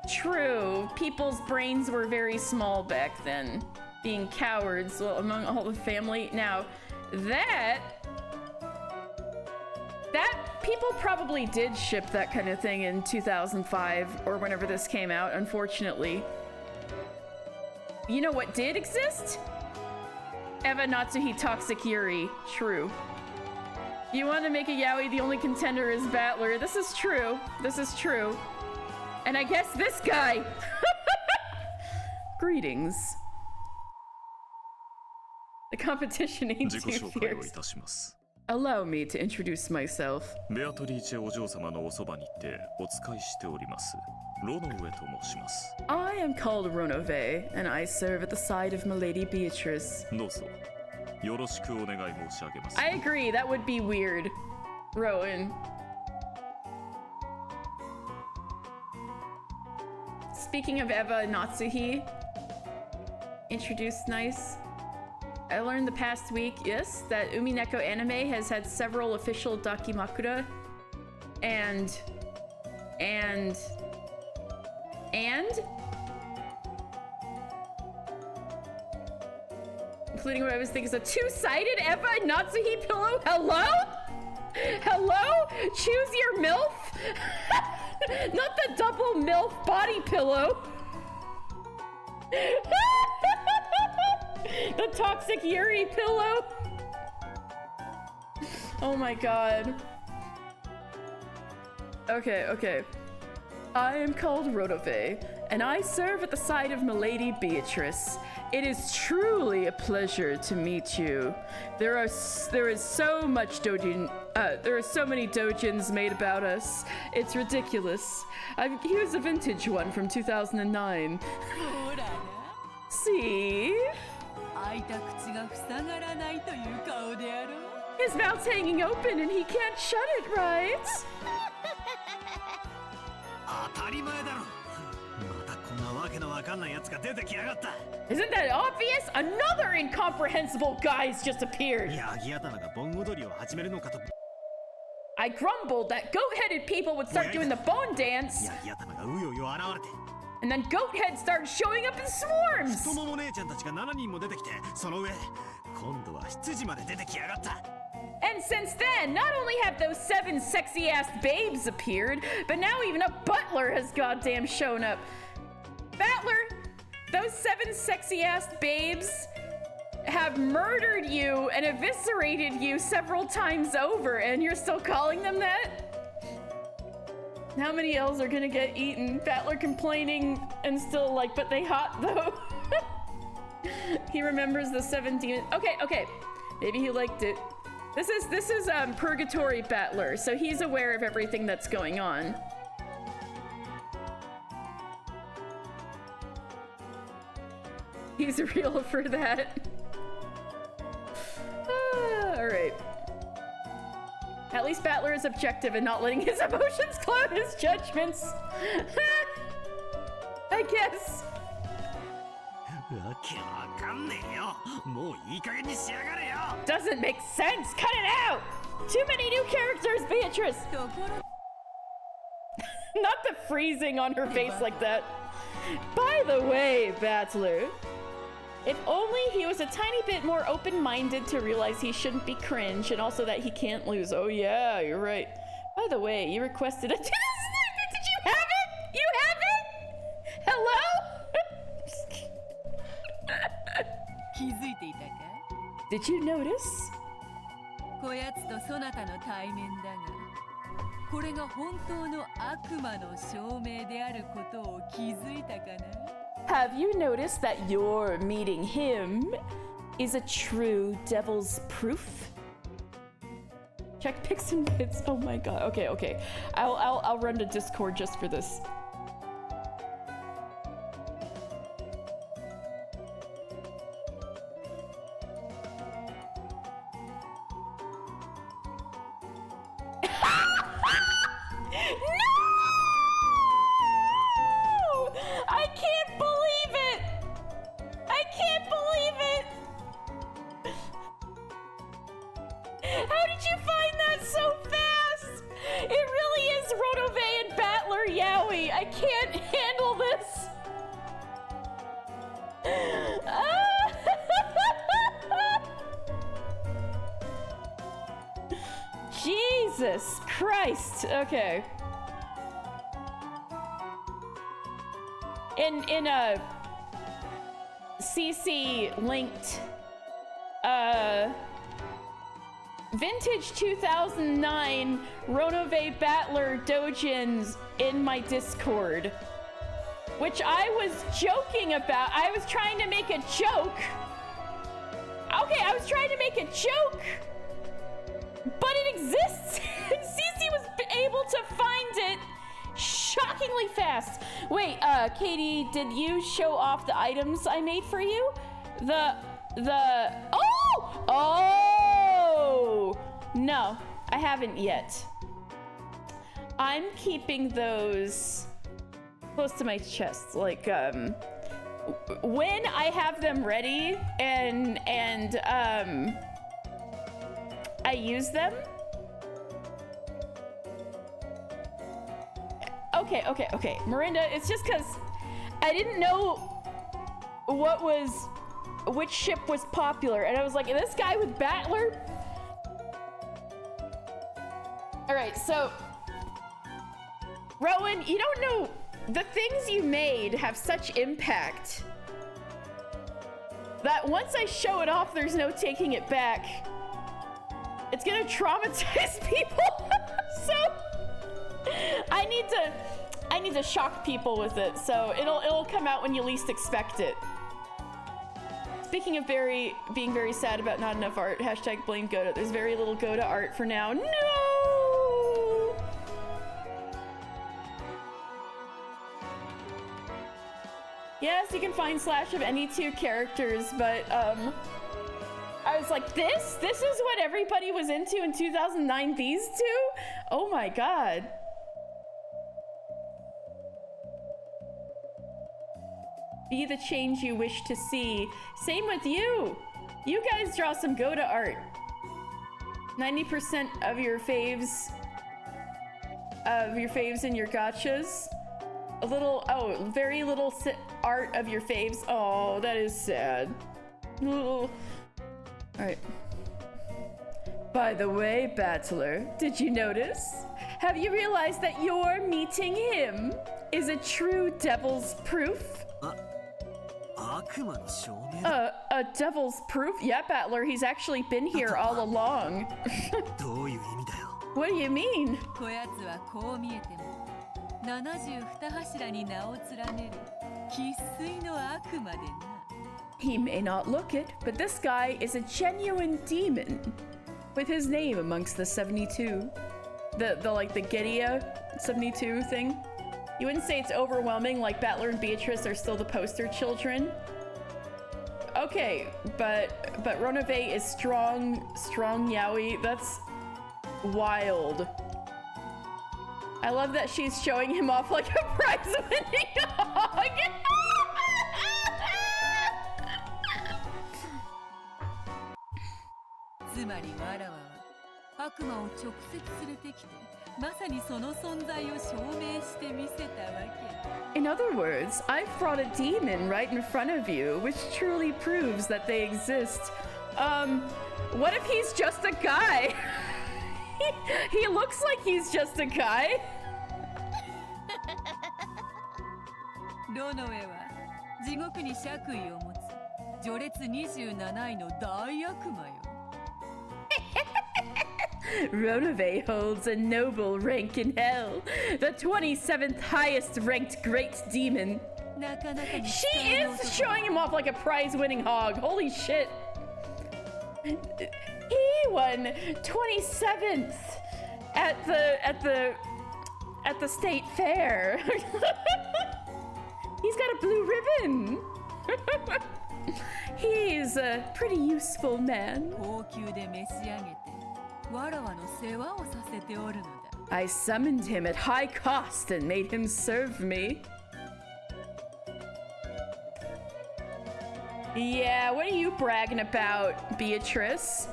True. People's brains were very small back then. Being cowards among all the family. Now, that people probably did ship that kind of thing in 2005 or whenever this came out, unfortunately. You know what did exist? Eva Natsuhi Toxic Yuri. True. You want to make a yaoi, the only contender is Battler. This is true. This is true. And I guess this guy. Greetings. The competition ain't too fierce. Allow me to introduce myself. I am called Ronove, and I serve at the side of Milady Beatrice. I agree, that would be weird. Rowan. Speaking of Eva Natsuhi, introduced nice. I learned the past week, yes, that Umineko anime has had several official dakimakura, and including what I was thinking is a two-sided Eva Natsuhi pillow. Hello? Hello? Choose your MILF? Not the double MILF body pillow. The Toxic Yuri pillow. Oh my god. Okay. I am called Rodove, and I serve at the side of Milady Beatrice. It is truly a pleasure to meet you. There is so much dojin. There are so many dojins made about us. It's ridiculous. Here's a vintage one from 2009. See? His mouth's hanging open and he can't shut it, right? Isn't that obvious? Another incomprehensible guy's just appeared. I grumbled that goat-headed people would start doing the bone dance. And then Goathead started showing up in swarms! And since then, not only have those 7 sexy-ass babes appeared, but now even a butler has goddamn shown up. Battler, those 7 sexy-ass babes have murdered you and eviscerated you several times over, and you're still calling them that? How many L's are gonna get eaten? Battler complaining and still like, but they hot though. He remembers the 17. Okay. Maybe he liked it. This is Purgatory Battler, so he's aware of everything that's going on. He's real for that. Alright. At least Battler is objective and not letting his emotions cloud his judgments. I guess. Doesn't make sense. Cut it out. Too many new characters, Beatrice. Not the freezing on her face like that. By the way, Battler, if only he was a tiny bit more open-minded to realize he shouldn't be cringe and also that he can't lose. Oh yeah, you're right. By the way, you requested a... Did you have it? You have it? Hello? Did you notice? Have you noticed that your meeting him is a true devil's proof? Check pics and bits. Oh my god. Okay. I'll run to Discord just for this. Jesus Christ. Okay. In a CC linked vintage 2009 Ronove Battler Dojins in my Discord, which I was joking about. I was trying to make a joke. Okay, I was trying to make a joke, but it exists. CC was able to find it shockingly fast. Wait, Katie, did you show off the items I made for you? Oh! No, I haven't yet. I'm keeping those close to my chest. Like, when I have them ready and I use them. Okay. Miranda, it's just because I didn't know which ship was popular, and I was like, this guy with Battler? Alright, so Rowan, you don't know, the things you made have such impact that once I show it off, there's no taking it back. It's gonna traumatize people. So I need to shock people with it, so it'll come out when you least expect it. Speaking of being very sad about not enough art, hashtag blame Goda. There's very little Goda art for now. No! Yes, you can find slash of any two characters, but I was like, this is what everybody was into in 2009, these two? Oh my god. Be the change you wish to see. Same with you. You guys draw some Goda art. 90% of your faves in your gachas. Very little art of your faves. Oh, that is sad. All right. By the way, Battler, did you notice? Have you realized that your meeting him is a true devil's proof? A devil's proof? Yeah, Battler, he's actually been here all along. What do you mean? He may not look it, but this guy is a genuine demon with his name amongst the 72. The Gedia 72 thing. You wouldn't say it's overwhelming, like Battler and Beatrice are still the poster children. Okay, but Ronove is strong yaoi. That's wild. I love that she's showing him off like a prize-winning dog. In other words, I've brought a demon right in front of you, which truly proves that they exist. What if he's just a guy? He looks like he's just a guy. Ronove holds a noble rank in hell, the 27th highest ranked great demon. She is showing him off like a prize-winning hog. Holy shit. He won 27th at the state fair. He's got a blue ribbon. He's a pretty useful man. I summoned him at high cost and made him serve me. Yeah, what are you bragging about, Beatrice?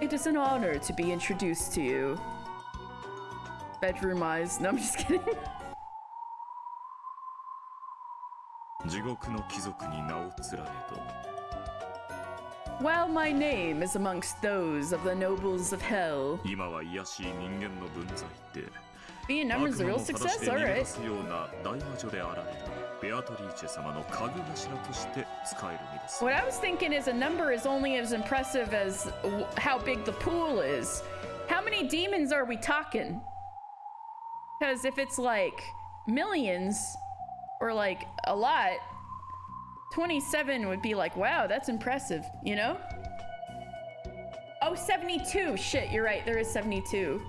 It is an honor to be introduced to you. Bedroom eyes. No, I'm just kidding. While my name is amongst those of the nobles of hell. 今は卑しい人間の分際って Being numbers is a real success, alright. ような大魔女であられるベアトリーチェ様の影頭として使える身です。 What I was thinking is a number is only as impressive as how big the pool is. How many demons are we talking? Because if it's like millions or like a lot, 27 would be like, wow, that's impressive, you know? Oh, 72. Shit, you're right. There is 72.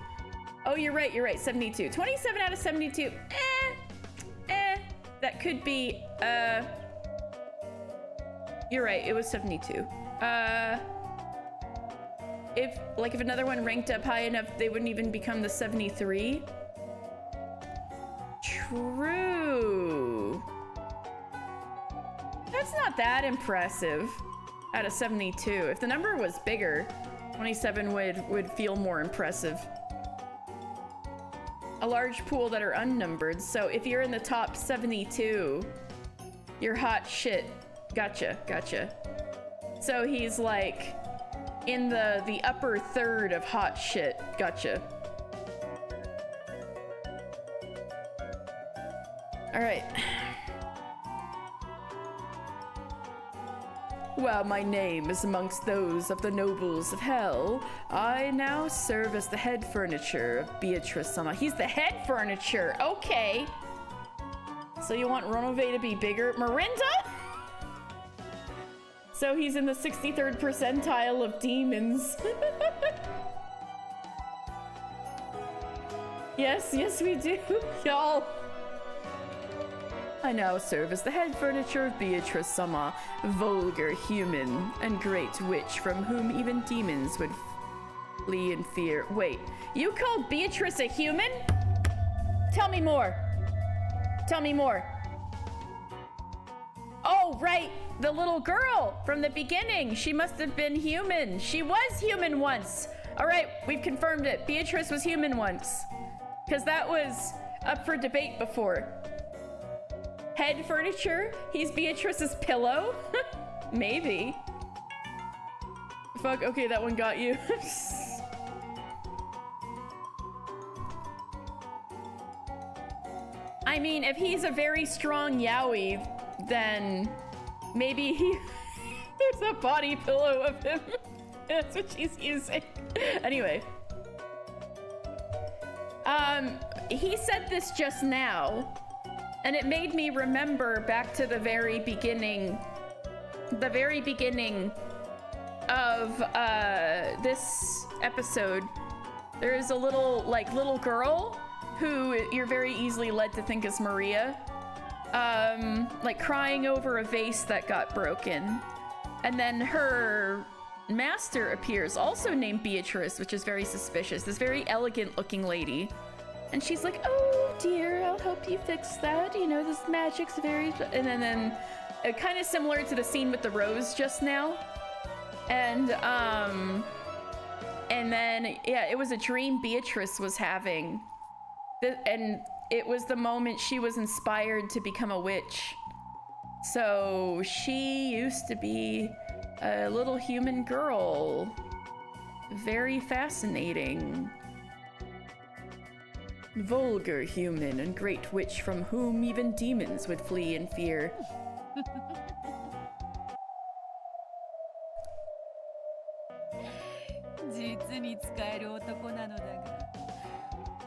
Oh, you're right. 72. 27 out of 72. That could be, you're right. It was 72. If another one ranked up high enough, they wouldn't even become the 73. True. That's not that impressive out of 72. If the number was bigger, 27 would feel more impressive. A large pool that are unnumbered, so if you're in the top 72, you're hot shit. Gotcha. So he's like in the upper third of hot shit. Gotcha. All right. While my name is amongst those of the nobles of hell, I now serve as the head furniture of Beatrice-sama. He's the head furniture, okay. So you want Ronove to be bigger? Mirinda? So he's in the 63rd percentile of demons. Yes, we do, y'all. I now serve as the head furniture of Beatrice-sama, vulgar human and great witch from whom even demons would flee in fear. Wait, you called Beatrice a human? Tell me more. Oh, right, the little girl from the beginning. She must have been human. She was human once. All right, we've confirmed it. Beatrice was human once. Because that was up for debate before. Head furniture? He's Beatrice's pillow? Maybe. Fuck, okay, that one got you. I mean, if he's a very strong yaoi, then maybe there's a body pillow of him. That's what she's using. Anyway. He said this just now. And it made me remember back to the very beginning of this episode. There is a little girl who you're very easily led to think is Maria, like crying over a vase that got broken. And then her master appears, also named Beatrice, which is very suspicious. This very elegant looking lady. And she's like, oh dear, I'll help you fix that. You know, this magic's very... And then kind of similar to the scene with the rose just now. And then, yeah, it was a dream Beatrice was having. And it was the moment she was inspired to become a witch. So she used to be a little human girl. Very fascinating. Vulgar human and great witch from whom even demons would flee in fear. 実に使える男なのだが、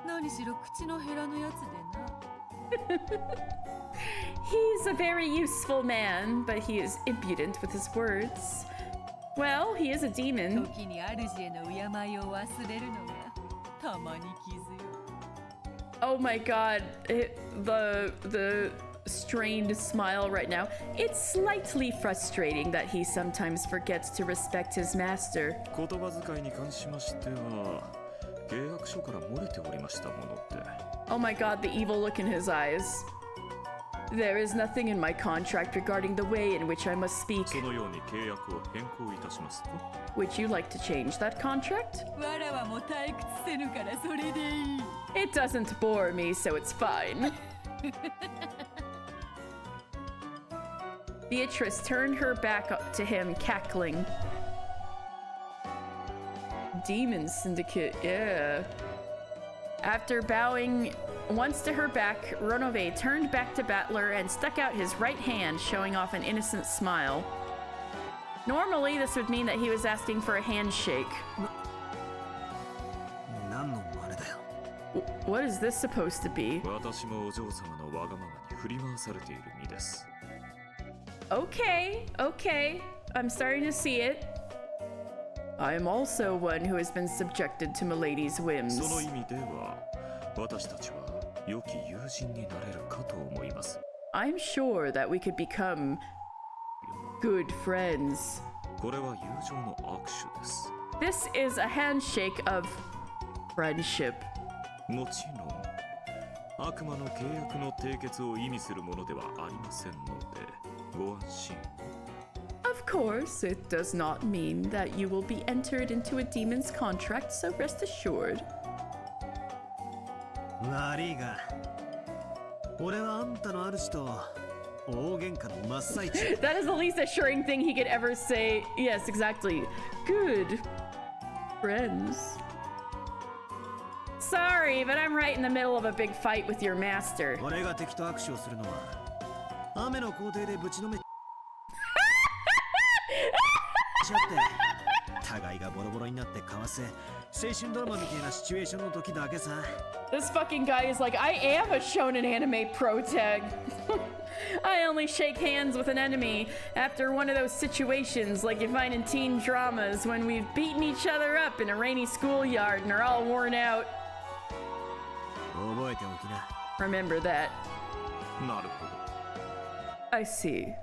何しろ口の減らぬやつでな。He's a very useful man, but he is impudent with his words. Well, he is a demon. 時に主への敬いを忘れるのがたまに傷よ。 Oh my god, the strained smile right now. It's slightly frustrating that he sometimes forgets to respect his master. 言葉遣いに関しましては、契約書から漏れておりましたものって。 Oh my god, the evil look in his eyes. There is nothing in my contract regarding the way in which I must speak. そのように契約を変更いたしますと。 Would you like to change that contract? わらわも退屈せぬからそれでいい。 It doesn't bore me, so it's fine. Beatrice turned her back up to him, cackling. demon syndicate, yeah. After bowing once to her back, Ronove turned back to Battler and stuck out his right hand, showing off an innocent smile. Normally, this would mean that he was asking for a handshake. What is this supposed to be? Okay, okay. I'm starting to see it. I am also one who has been subjected to Milady's whims. I'm sure that we could become good friends. This is a handshake of friendship. Of course, it does not mean that you will be entered into a demon's contract, so rest assured. That is the least assuring thing he could ever say. Yes, exactly. Good friends. Sorry, but I'm right in the middle of a big fight with your master. This fucking guy is like, I am a shonen anime pro tag. I only shake hands with an enemy after one of those situations like you find in teen dramas when we've beaten each other up in a rainy schoolyard and are all worn out. Remember that. I see.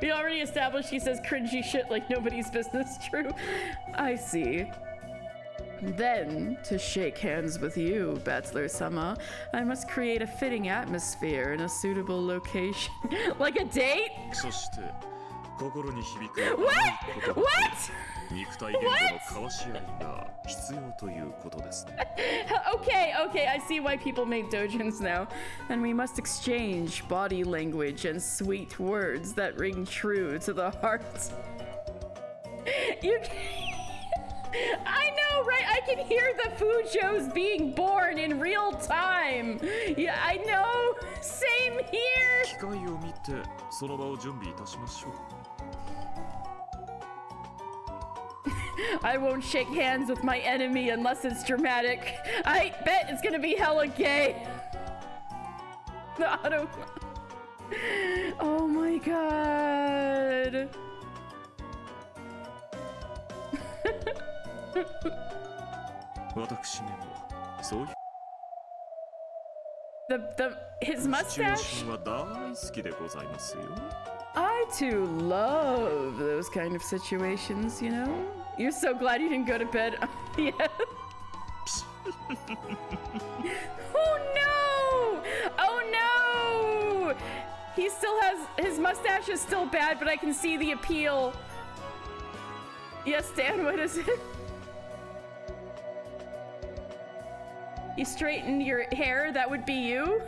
We already established he says cringy shit like nobody's business. True. I see. Then, to shake hands with you, Battler-sama, I must create a fitting atmosphere in a suitable location. Like a date? What? What? Okay, I see why people made dojins now. And we must exchange body language and sweet words that ring true to the heart. You I know, right? I can hear the Fujos being born in real time. Yeah, I know. Same here. I won't shake hands with my enemy unless it's dramatic. I bet it's gonna be hella gay. The auto. Oh my god. His mustache? I too love those kind of situations, you know? You're so glad you didn't go to bed. Yeah. Oh no! Oh no! He still has, his mustache is still bad, but I can see the appeal. Yes, Dan, what is it? You straightened your hair, that would be you?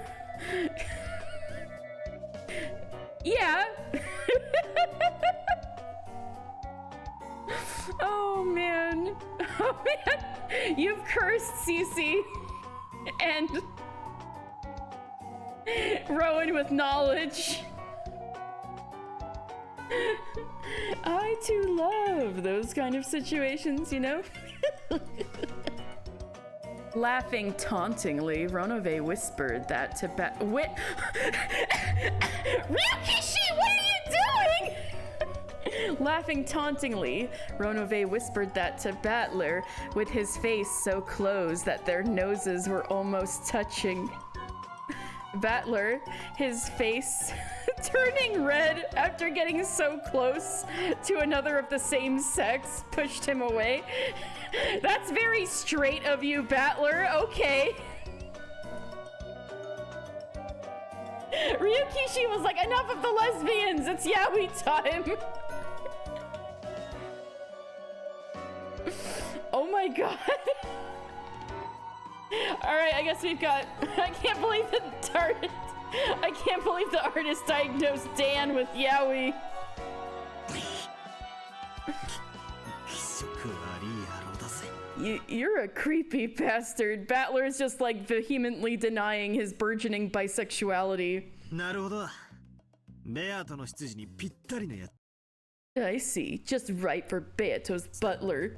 Yeah. Oh man. Oh man. You've cursed Cece and Rowan with knowledge. I too love those kind of situations, you know? Laughing tauntingly, Ronove whispered that to Ryukishi, what are you doing? Laughing tauntingly, Ronove whispered that to Battler with his face so close that their noses were almost touching. Battler, his face turning red after getting so close to another of the same sex, pushed him away. That's very straight of you, Battler. Okay. Ryukishi was like, enough of the lesbians. It's yaoi time. Oh my god. Alright, I guess we've got... I can't believe the artist diagnosed Dan with yaoi. You're a creepy bastard. Battler is just like vehemently denying his burgeoning bisexuality. I see. Just right for Beato's butler.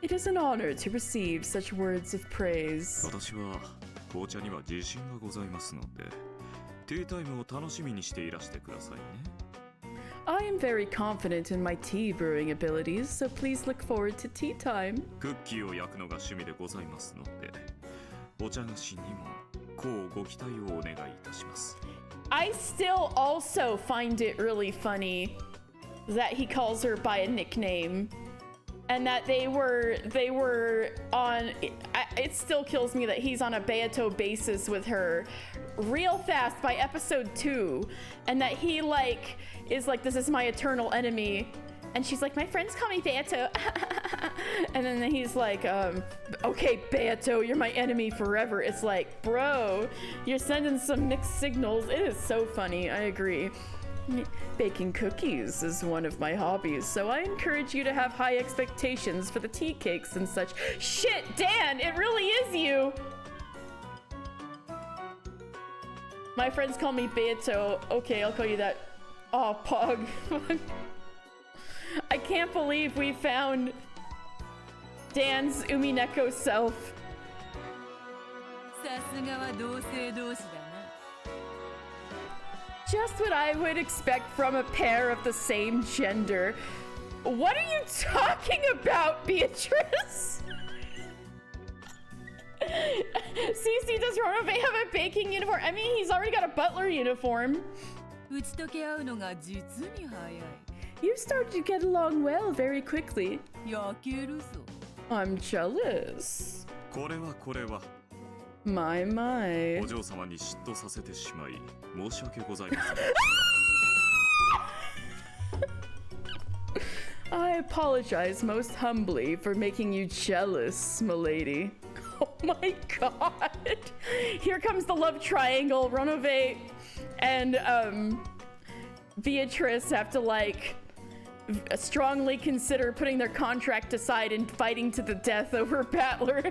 It is an honor to receive such words of praise. I am very confident in my tea brewing abilities, so please look forward to tea time. I still also find it really funny that he calls her by a nickname, and that they were on. It still kills me that he's on a Beato basis with her real fast by episode 2, and that he like is like, this is my eternal enemy, and she's like, my friends call me Beato. And then he's like, okay, Beato, you're my enemy forever. It's like, bro, you're sending some mixed signals. It is so funny. I agree. Baking cookies is one of my hobbies, so I encourage you to have high expectations for the tea cakes and such. Shit, Dan, it really is you. My friends call me Beato. Okay, I'll call you that. Oh, Pog. I can't believe we found Dan's Umineko self. Just what I would expect from a pair of the same gender. What are you talking about, Beatrice? Cece, does Ronove have a baking uniform? I mean, he's already got a butler uniform. You started to get along well very quickly. I'm jealous. My. I apologize most humbly for making you jealous, m'lady. Oh my god. Here comes the love triangle. Ronove and Beatrice have to like strongly consider putting their contract aside and fighting to the death over Battler.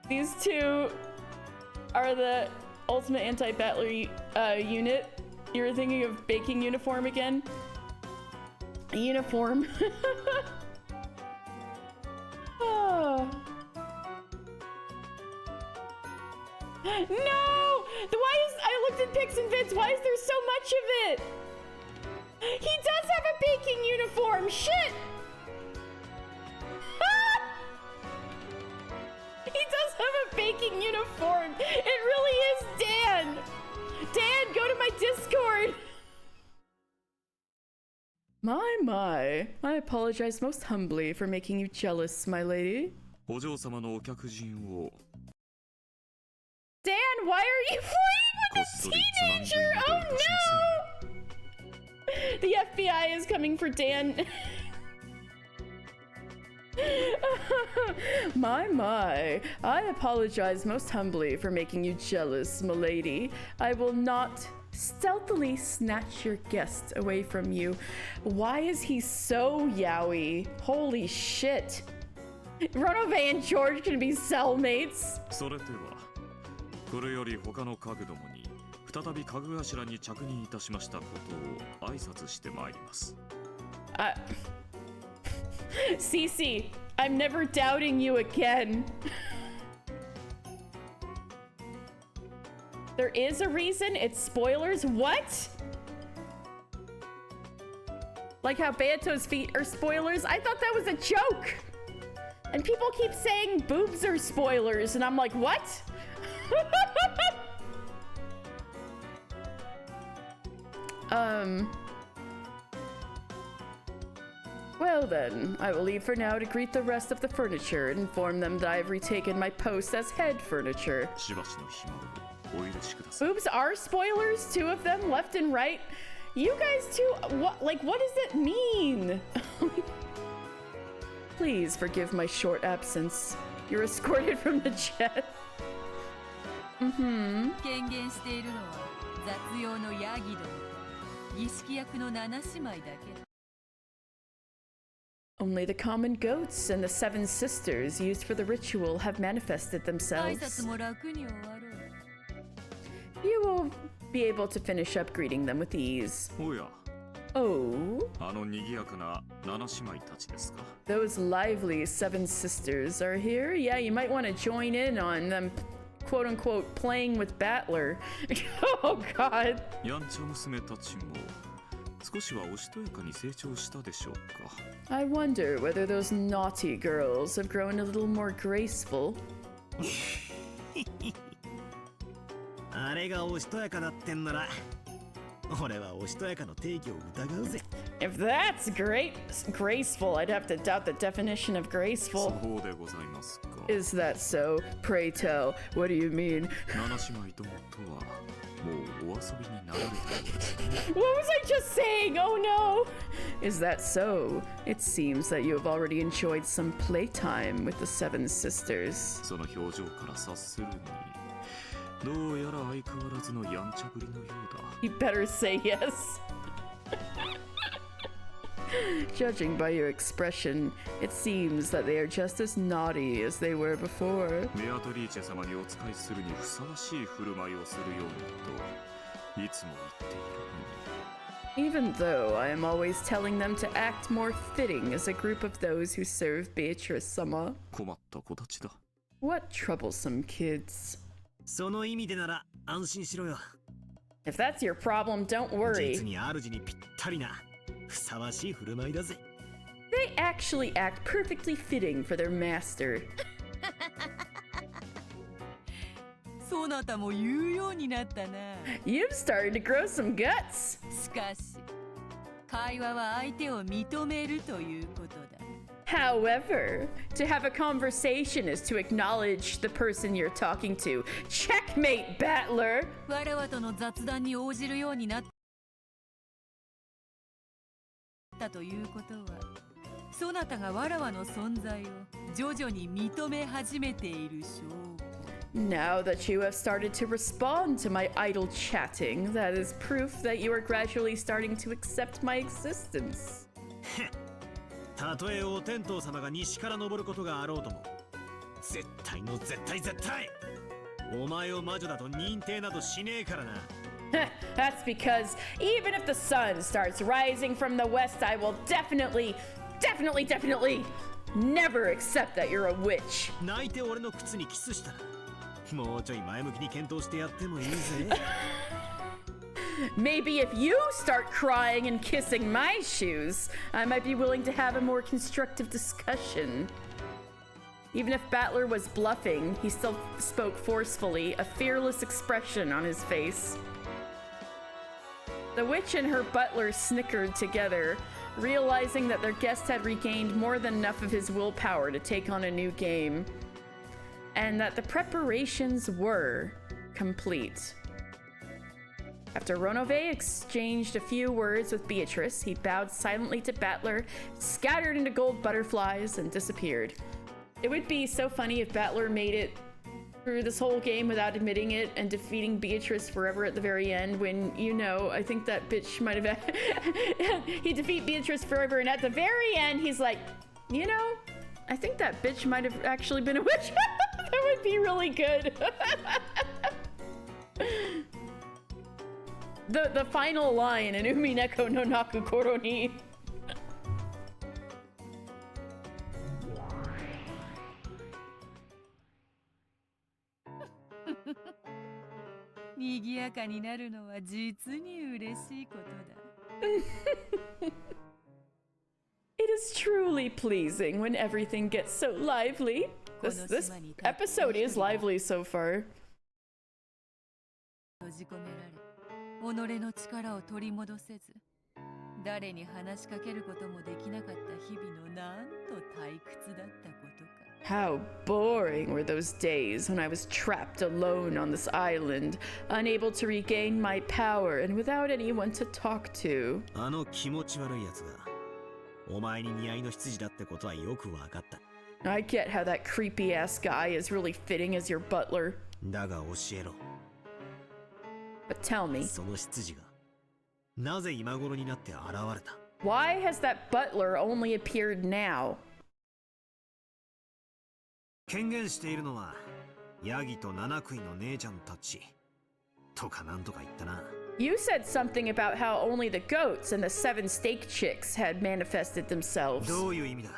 These two are the ultimate anti-Battler unit. You were thinking of baking uniform again? Uniform. Oh. No! I looked at pics and vids. Why is there so much of it? He does have a baking uniform. Shit! He does have a baking uniform. It really is Dan. Dan, go to my Discord. My. I apologize most humbly for making you jealous, my lady. Dan, why are you flirting with this teenager? Oh no! The FBI is coming for Dan. My. I apologize most humbly for making you jealous, m'lady. I will not stealthily snatch your guest away from you. Why is he so yaoi? Holy shit. Ronove and George can be cellmates. Cece, I'm never doubting you again. There is a reason. It's spoilers. What? Like how Beato's feet are spoilers? I thought that was a joke. And people keep saying boobs are spoilers, and I'm like, what? Well then, I will leave for now to greet the rest of the furniture and inform them that I have retaken my post as head furniture. Boobs are spoilers, 2 of them, left and right. You guys too? What, like, what does it mean? Please forgive my short absence. You're escorted from the jet. 権限しているのは雑用のヤギどもと儀式役の七姉妹だけだ。Only the common goats and the 7 sisters used for the ritual have manifested 挨 themselves. 拶も楽に終わろう。You will be able to finish up greeting them with ease. おや、 Oh, あの賑やかな七姉妹たちですか。 those lively 7 sisters are here. Yeah, you might want to join in on them, quote unquote, playing with Battler. Oh god. やんちゃ娘たちも少しはおしとやかに成長したでしょうか。 I wonder whether those naughty girls have grown a little more graceful. あれがおしとやかだってんなら、俺はおしとやかの定義を疑うぜ。 If that's graceful, I'd have to doubt the definition of そ graceful. うでございますか。 Is that so? Pray tell. What do you mean? 七姉妹どもとはもうお遊びになられたようですね。 What was I just saying? Oh no! Is that so? It seems that you have already enjoyed some playtime with the 7 sisters. その表情から察するに、どうやら相変わらずのやんちゃぶりのようだ。 You better say yes. Judging by your expression, it seems that they are just as naughty as they were before. メアトリーチェ様にお仕えするにふさわしい振る舞いをするようにといつも言っているのに。 Even though I am always telling them to act more fitting as a group of those who serve Beatrice sama. 困った子たちだ。 What troublesome kids. その意味でなら安心しろよ。 If that's your problem, don't worry. 実に主にぴったりなふさわしい振る舞いだぜ。 They actually act perfectly fitting for their master. そなたも言うようになったな。 You've started to grow some guts. しかし、会話は相手を認めるということだ。 However, to have a conversation is to acknowledge the person you're talking to. Checkmate, Battler! わらわとの雑談に応じるようになったということは、そなたがわらわの存在を徐々に認め始めている証拠。 Now that you have started to respond to my idle chatting, that is proof that you are gradually starting to accept my existence. たとえお天道様が西から昇ることがあろうとも、絶対の絶対絶対お前を魔女だと認定などしねえからな。 That's because even if the sun starts rising from the west, I will definitely never accept that you're a witch. 泣いて俺の靴にキスしたら、もうちょい前向きに検討してやってもいいぜ。Maybe if you start crying and kissing my shoes, I might be willing to have a more constructive discussion. Even if Battler was bluffing, he still spoke forcefully, a fearless expression on his face. The witch and her butler snickered together, realizing that their guest had regained more than enough of his willpower to take on a new game, and that the preparations were complete. After Ronove exchanged a few words with Beatrice, he bowed silently to Battler, scattered into gold butterflies, and disappeared. It would be so funny if Battler made it through this whole game without admitting it and defeating Beatrice forever at the very end when, you know, I think that bitch might have... he defeat Beatrice forever and at the very end he's like, you know, I think that bitch might have actually been a witch. That would be really good. The final line in Umineko no Naku Koro ni. 賑やかになるのは実に嬉しいことだ。It is truly pleasing when everything gets so lively. This episode is lively so far. 閉じ込められ、己の力を取り戻せず、誰に話しかけることもできなかった日々のなんと退屈だったことか。How boring were those days when I was trapped alone on this island, unable to regain my power and without anyone to talk to. あの気持ち悪いやつがお前に似合いの執事だってことはよくわかった。 I get how that creepy ass guy is really fitting as your butler. だが教えろ。 But tell me, その執事がなぜ今頃になって現れた？ why has that butler only appeared now? 権限しているのはヤギと七食いの姉ちゃんたちとかなんとか言ったな。 You said something about how only the goats and the 7 steak chicks had manifested themselves. どういう意味だ？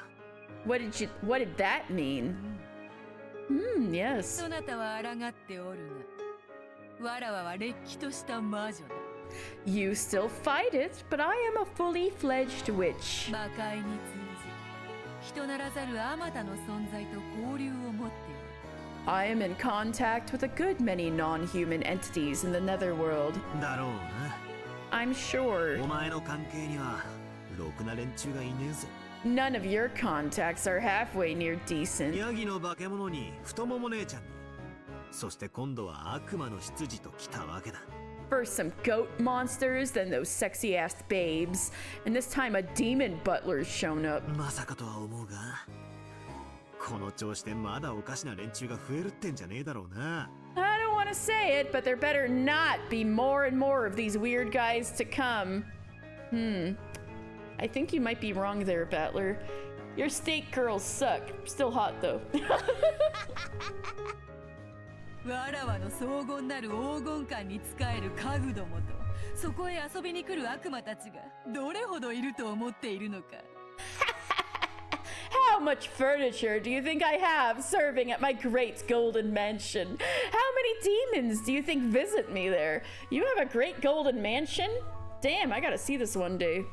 What did that mean? Yes. そなたは抗っておるが、わらわはれっきとした魔女だ。 You still fight it, but I am a fully fledged witch. 魔界に通じ、人ならざるあまたの存在と交流を持っておる。 I am in contact with a good many non-human entities in the netherworld. だろうな。 I'm sure お前の関係にはろくな連中がいねえぜ。 none of your contacts are halfway near decent. ヤギの化け物に太もも姉ちゃんに、そして今度は悪魔の執事と来たわけだ。 First some goat monsters, then those sexy-ass babes, and this time a demon butler's shown up. まさかとは思うが、この調子でまだおかしな連中が増えるってんじゃねえだろうな。 I don't want to say it, but there better not be more and more of these weird guys to come. I think you might be wrong there, Battler. Your steak girls suck. Still hot, though. わらわの荘厳なる黄金感に仕える家具どもと、そこへ遊びに来る悪魔たちがどれほどいると思っているのか。How much furniture do you think I have serving at my great golden mansion? How many demons do you think visit me there? You have a great golden mansion? Damn, I gotta see this one day.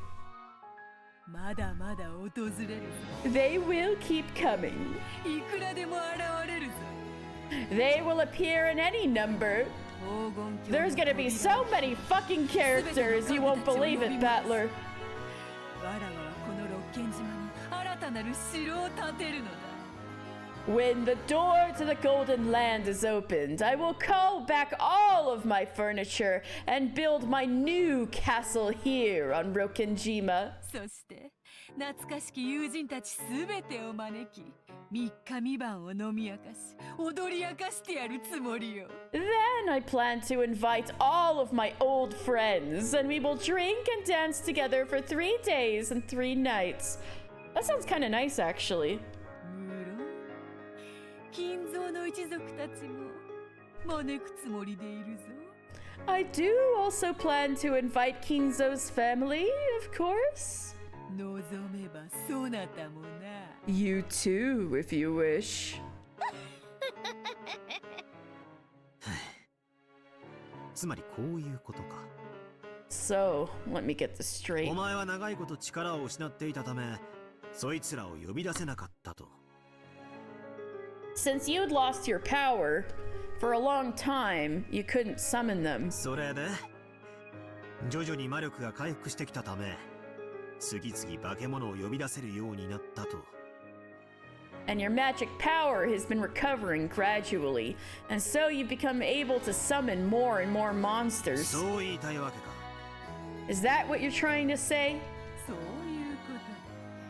まだまだ訪れるぞ。 They will keep coming. いくらでも現れるぞ。 They will appear in any number. There's gonna be so many fucking characters, you won't believe it, Battler. わらわはこの六軒島に新たなる城を建てるのだ。 When the door to the Golden Land is opened, I will call back all of my furniture and build my new castle here on Rokenjima. そして懐かしき友人たちすべてを招き、三日三晩を飲み明かし、踊り明かしてやるつもりよ。 Then I plan to invite all of my old friends, and we will drink and dance together for 3 days and 3 nights. That sounds kind of nice, actually. 無論、金蔵の一族たちも招くつもりでいるぞ。 I do also plan to invite Kinzo's family, of course. 望めばそなたもな。 You too, if you wish. つまりこういうことか。 So, let me get this straight. お前は長いこと力を失っていたため、そいつらを呼び出せなかったと。 Since you'd lost your power, for a long time, you couldn't summon them. それで、徐々に魔力が回復してきたため、次々化け物を呼び出せるようになったと。 And your magic power has been recovering gradually, and so you've become able to summon more and more monsters. そう言いたいわけか。 Is that what you're trying to say? そういうこ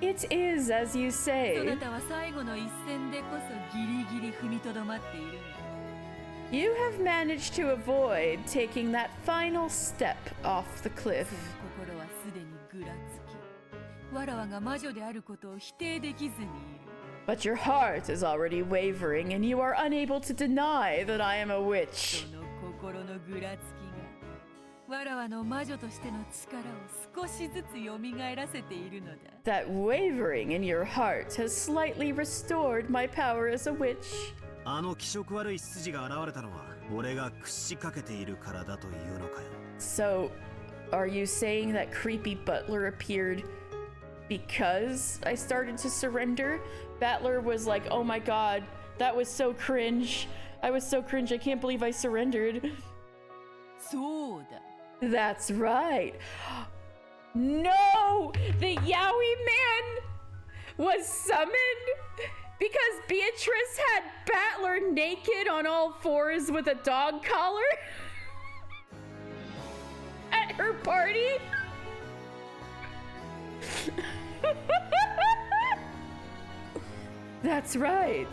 とだ。 It is, as you そ say. なたは最後の一戦でこそギリギリ踏みとどまっているが。 You have managed to avoid taking that final step off the cliff. その心はすでにぐらつき、わらわが魔女であることを否定できずにいる。 But your heart is already wavering, and you are unable to deny that I am a witch. その心のぐらつきが、わらわの魔女としての力を少しずつ蘇らせているのだ。 That wavering in your heart has slightly restored my power as a witch. あの気色悪い執事が現れたのは、俺が屈しかけているからだというのかよ。 So, are you saying that creepy butler appeared because I started to surrender? Battler was like, oh my god, that was so cringe. I was so cringe, I can't believe I surrendered. そうだ。 That's right. No! The Yowie man was summoned because Beatrice had Battler naked on all fours with a dog collar at her party? That's right.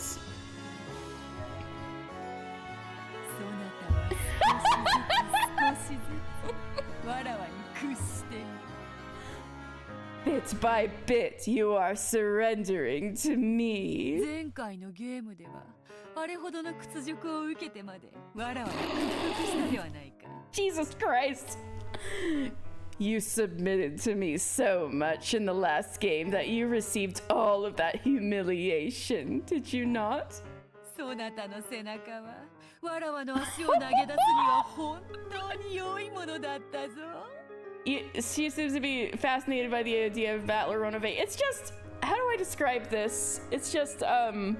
Bit by bit, you are surrendering to me. 前回のゲームではあれほどの屈辱を受けてまでわらわに屈服したではないか。 Jesus Christ! You submitted to me so much in the last game that you received all of that humiliation, did you not? そなたの背中はわらわの足を投げ出すには本当に良いものだったぞ。 She seems to be fascinated by the idea of Battler Renovate. It's just, how do I describe this? It's just, I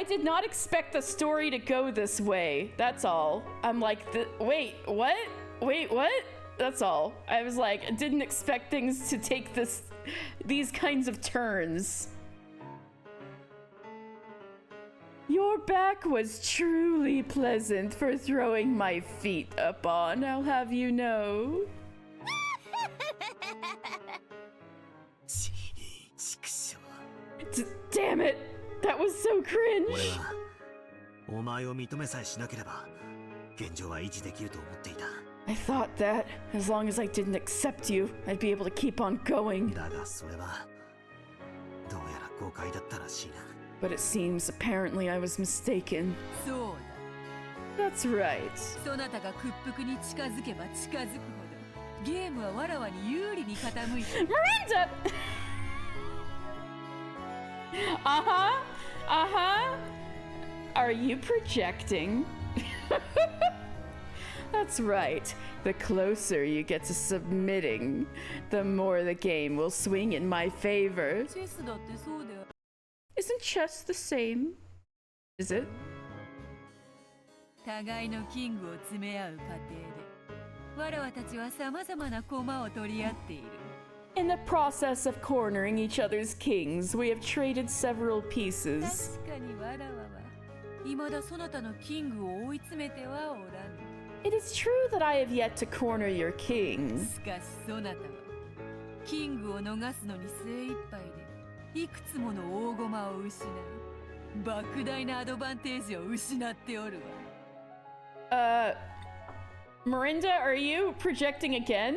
did not expect the story to go this way. That's all. I'm like, wait, what? Wait, what? That's all. I was like, didn't expect things to take these kinds of turns. Your back was truly pleasant for throwing my feet upon, I'll have you know. Damn it! That was so cringe! お前を認めさえしなければ現状は維持できると思っていた。 I thought that, as long as I didn't accept you, I'd be able to keep on going. だがそれはどうやら誤解だったらしいな。 But it seems apparently I was mistaken. そうだ。That's right. そなたが屈服に近づけば近づくほどゲームはわらわに有利に傾いて。Miranda! Uh-huh. Uh-huh. Are you projecting? That's right. The closer you get to submitting, the more the game will swing in my favor. チェスだってそうだよ。 Isn't chess the same? Is it? 互いのキングを詰め合う過程で、わらわたちは様々な駒を取り合っている。 In the process of cornering each other's kings, we have traded several pieces. 確かにわらわは未だそなたのキングを追い詰めてはおらぬ。 It is true that I have yet to corner your king. しかしそなたはキングを逃すのに精一杯でいくつもの大駒を失い莫大なアドバンテージを失っておるわ。Miranda, are you projecting again?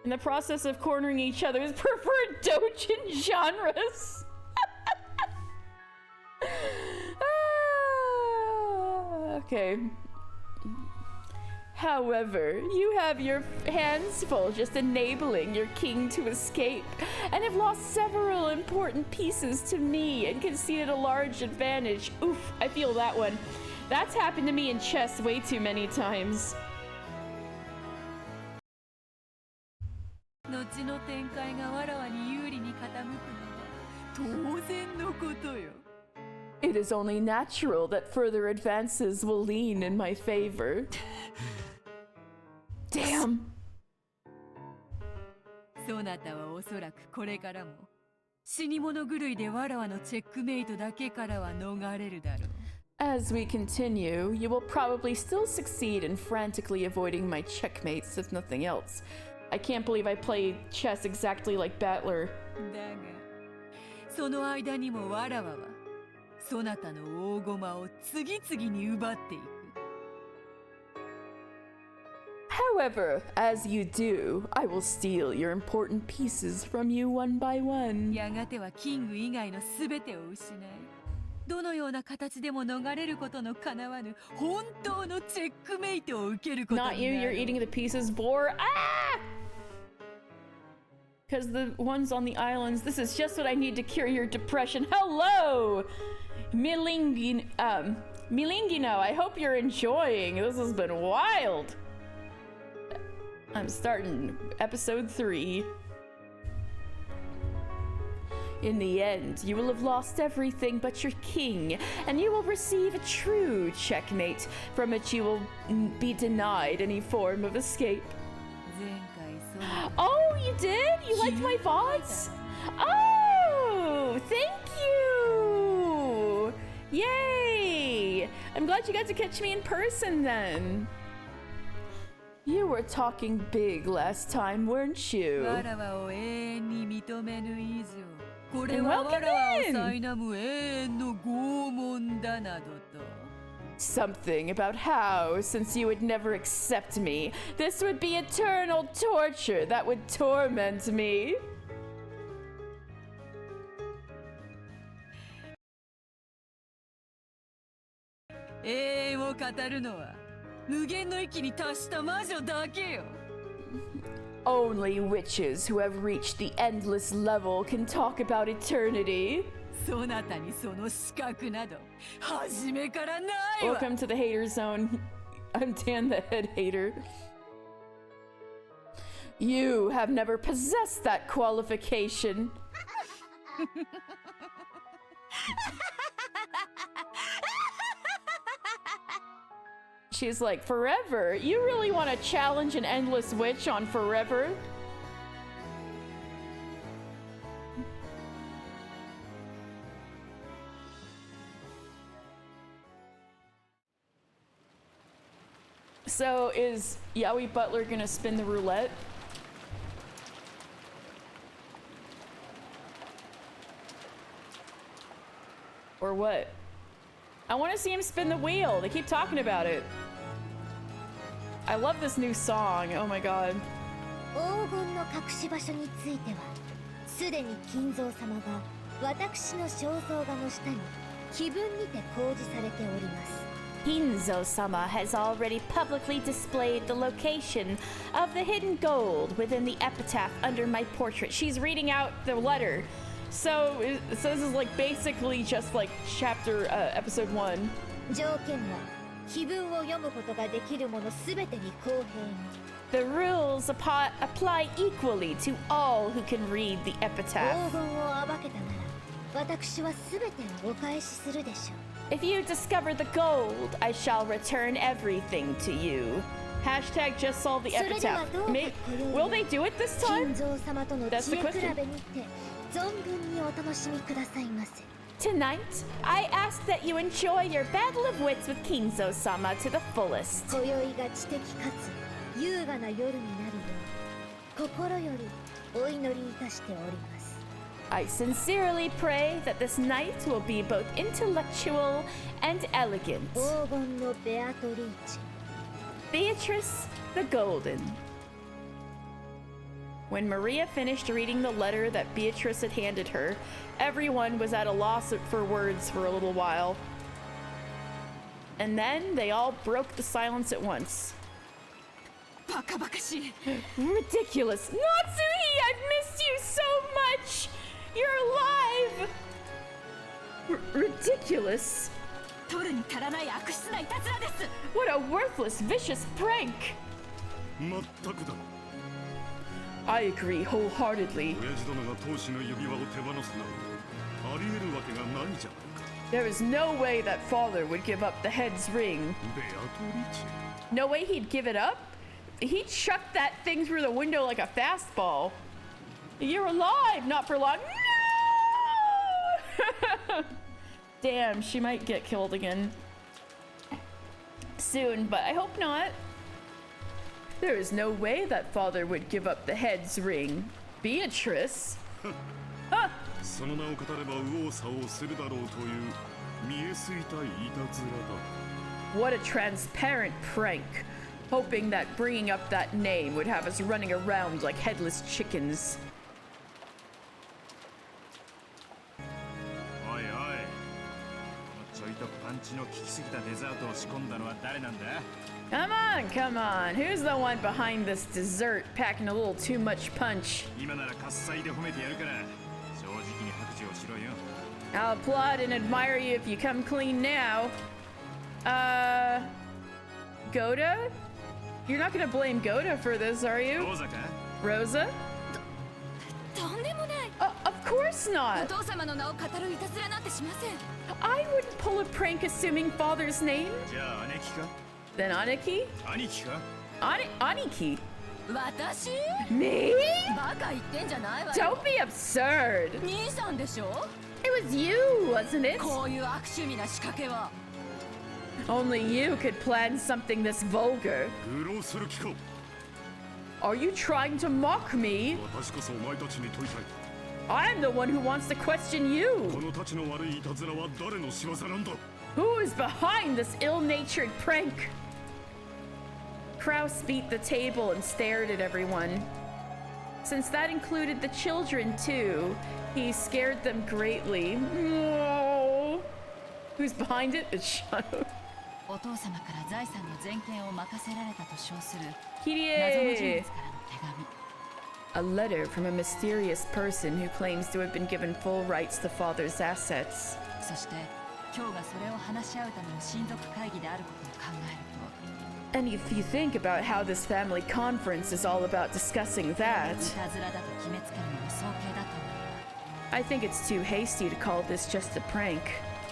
In the process of cornering each other's preferred doujin genres? Okay. However, you have your hands full just enabling your king to escape, and have lost several important pieces to me and conceded a large advantage. Oof, I feel that one. That's happened to me in chess way too many times. 後の展開がわらわに有利に傾くのは当然のことよ。 It is only natural that further advances will lean in my favor. Damn! そなたはおそらくこれからも死に物狂いでわらわのチェックメイトだけからは逃れるだろう。 As we continue, you will probably still succeed in frantically avoiding my checkmates, if nothing else. I can't believe I played chess exactly like Battler. だが、その間にもわらわはそなたの大駒を次々に奪っていく。 However, as you do, I will steal your important pieces from you one by one. やがてはキング以外のすべてを失い、どのような形でも逃れることの叶わぬ本当のチェックメイトを受けることになる。 Not you, you're eating the pieces, Boar. Ah! Because the ones on the islands, this is just what I need to cure your depression. Hello! Milingino, I hope you're enjoying. This has been wild. I'm starting episode 3. In the end, you will have lost everything but your king, and you will receive a true checkmate from which you will be denied any form of escape. Oh, you did? You liked my VODs? Oh, thank you! glad you got to catch me in person then. You were talking big last time, weren't you? And welcome in! Something about how, since you would never accept me, this would be eternal torture that would torment me. Only witches who have reached the endless level can talk about eternity. Welcome to the hater zone. I'm Dan the head hater. You have never possessed that qualification. She's like, forever? You really want to challenge an endless witch on forever? So is Yaoi Butler gonna spin the roulette? Or what? I want to see him spin the wheel. They keep talking about it. I love this new song. Oh my god. Kinzo-sama has already publicly displayed the location of the hidden gold within the epitaph under my portrait. She's reading out the letter. So this is like basically just like chapter episode 1. The rules apply equally to all who can read the epitaph. If you discover the gold, I shall return everything to you. Hashtag just solve the epitaph. Will they do it this time? That's the question. Tonight, I ask that you enjoy your battle of wits with Kinzo-sama to the fullest. I sincerely pray that this night will be both intellectual and elegant. Beatrice the Golden. When Maria finished reading the letter that Beatrice had handed her, everyone was at a loss for words for a little while. And then they all broke the silence at once. Ridiculous! Natsuhi, I've missed you so much! You're alive! Ridiculous! What a worthless, vicious prank! I agree wholeheartedly. There is no way that father would give up the head's ring. No way he'd give it up? He chucked that thing through the window like a fastball. You're alive, not for long. No! Damn, she might get killed again soon, but I hope not. There is no way that father would give up the head's ring. Beatrice? Huh. What a transparent prank. Hoping that bringing up that name would have us running around like headless chickens. Come on. Who's the one behind this dessert packing a little too much punch? I'll applaud and admire you if you come clean now. Goda? You're not gonna blame Goda for this, are you? Rosa? Of course not! I wouldn't pull a prank assuming father's name. Then Aniki? Aniki? Me? Don't be absurd! It was you, wasn't it? Only you could plan something this vulgar. 愚弄する気か。 Are you trying to mock me? 私こそお前たちに問いたい。 I'm the one who wants to question you. このたちの悪いいたずらは誰の仕業なんだ。 Who is behind this ill-natured prank? Kraus beat the table and stared at everyone. Since that included the children too, he scared them greatly. No. Who's behind it? It's Shadow. お父様から財産の全権を任せられたと称する Kirie. 謎の人物からの手紙。 A letter from a mysterious person who claims to have been given full rights to father's assets. そして今日がそれを話し合うための親族会議であることを考えると。 And if you think about how this family conference is all about discussing that, いたずらだと決めつけるのも早計だと思う。 I think it's too hasty to call this just a prank.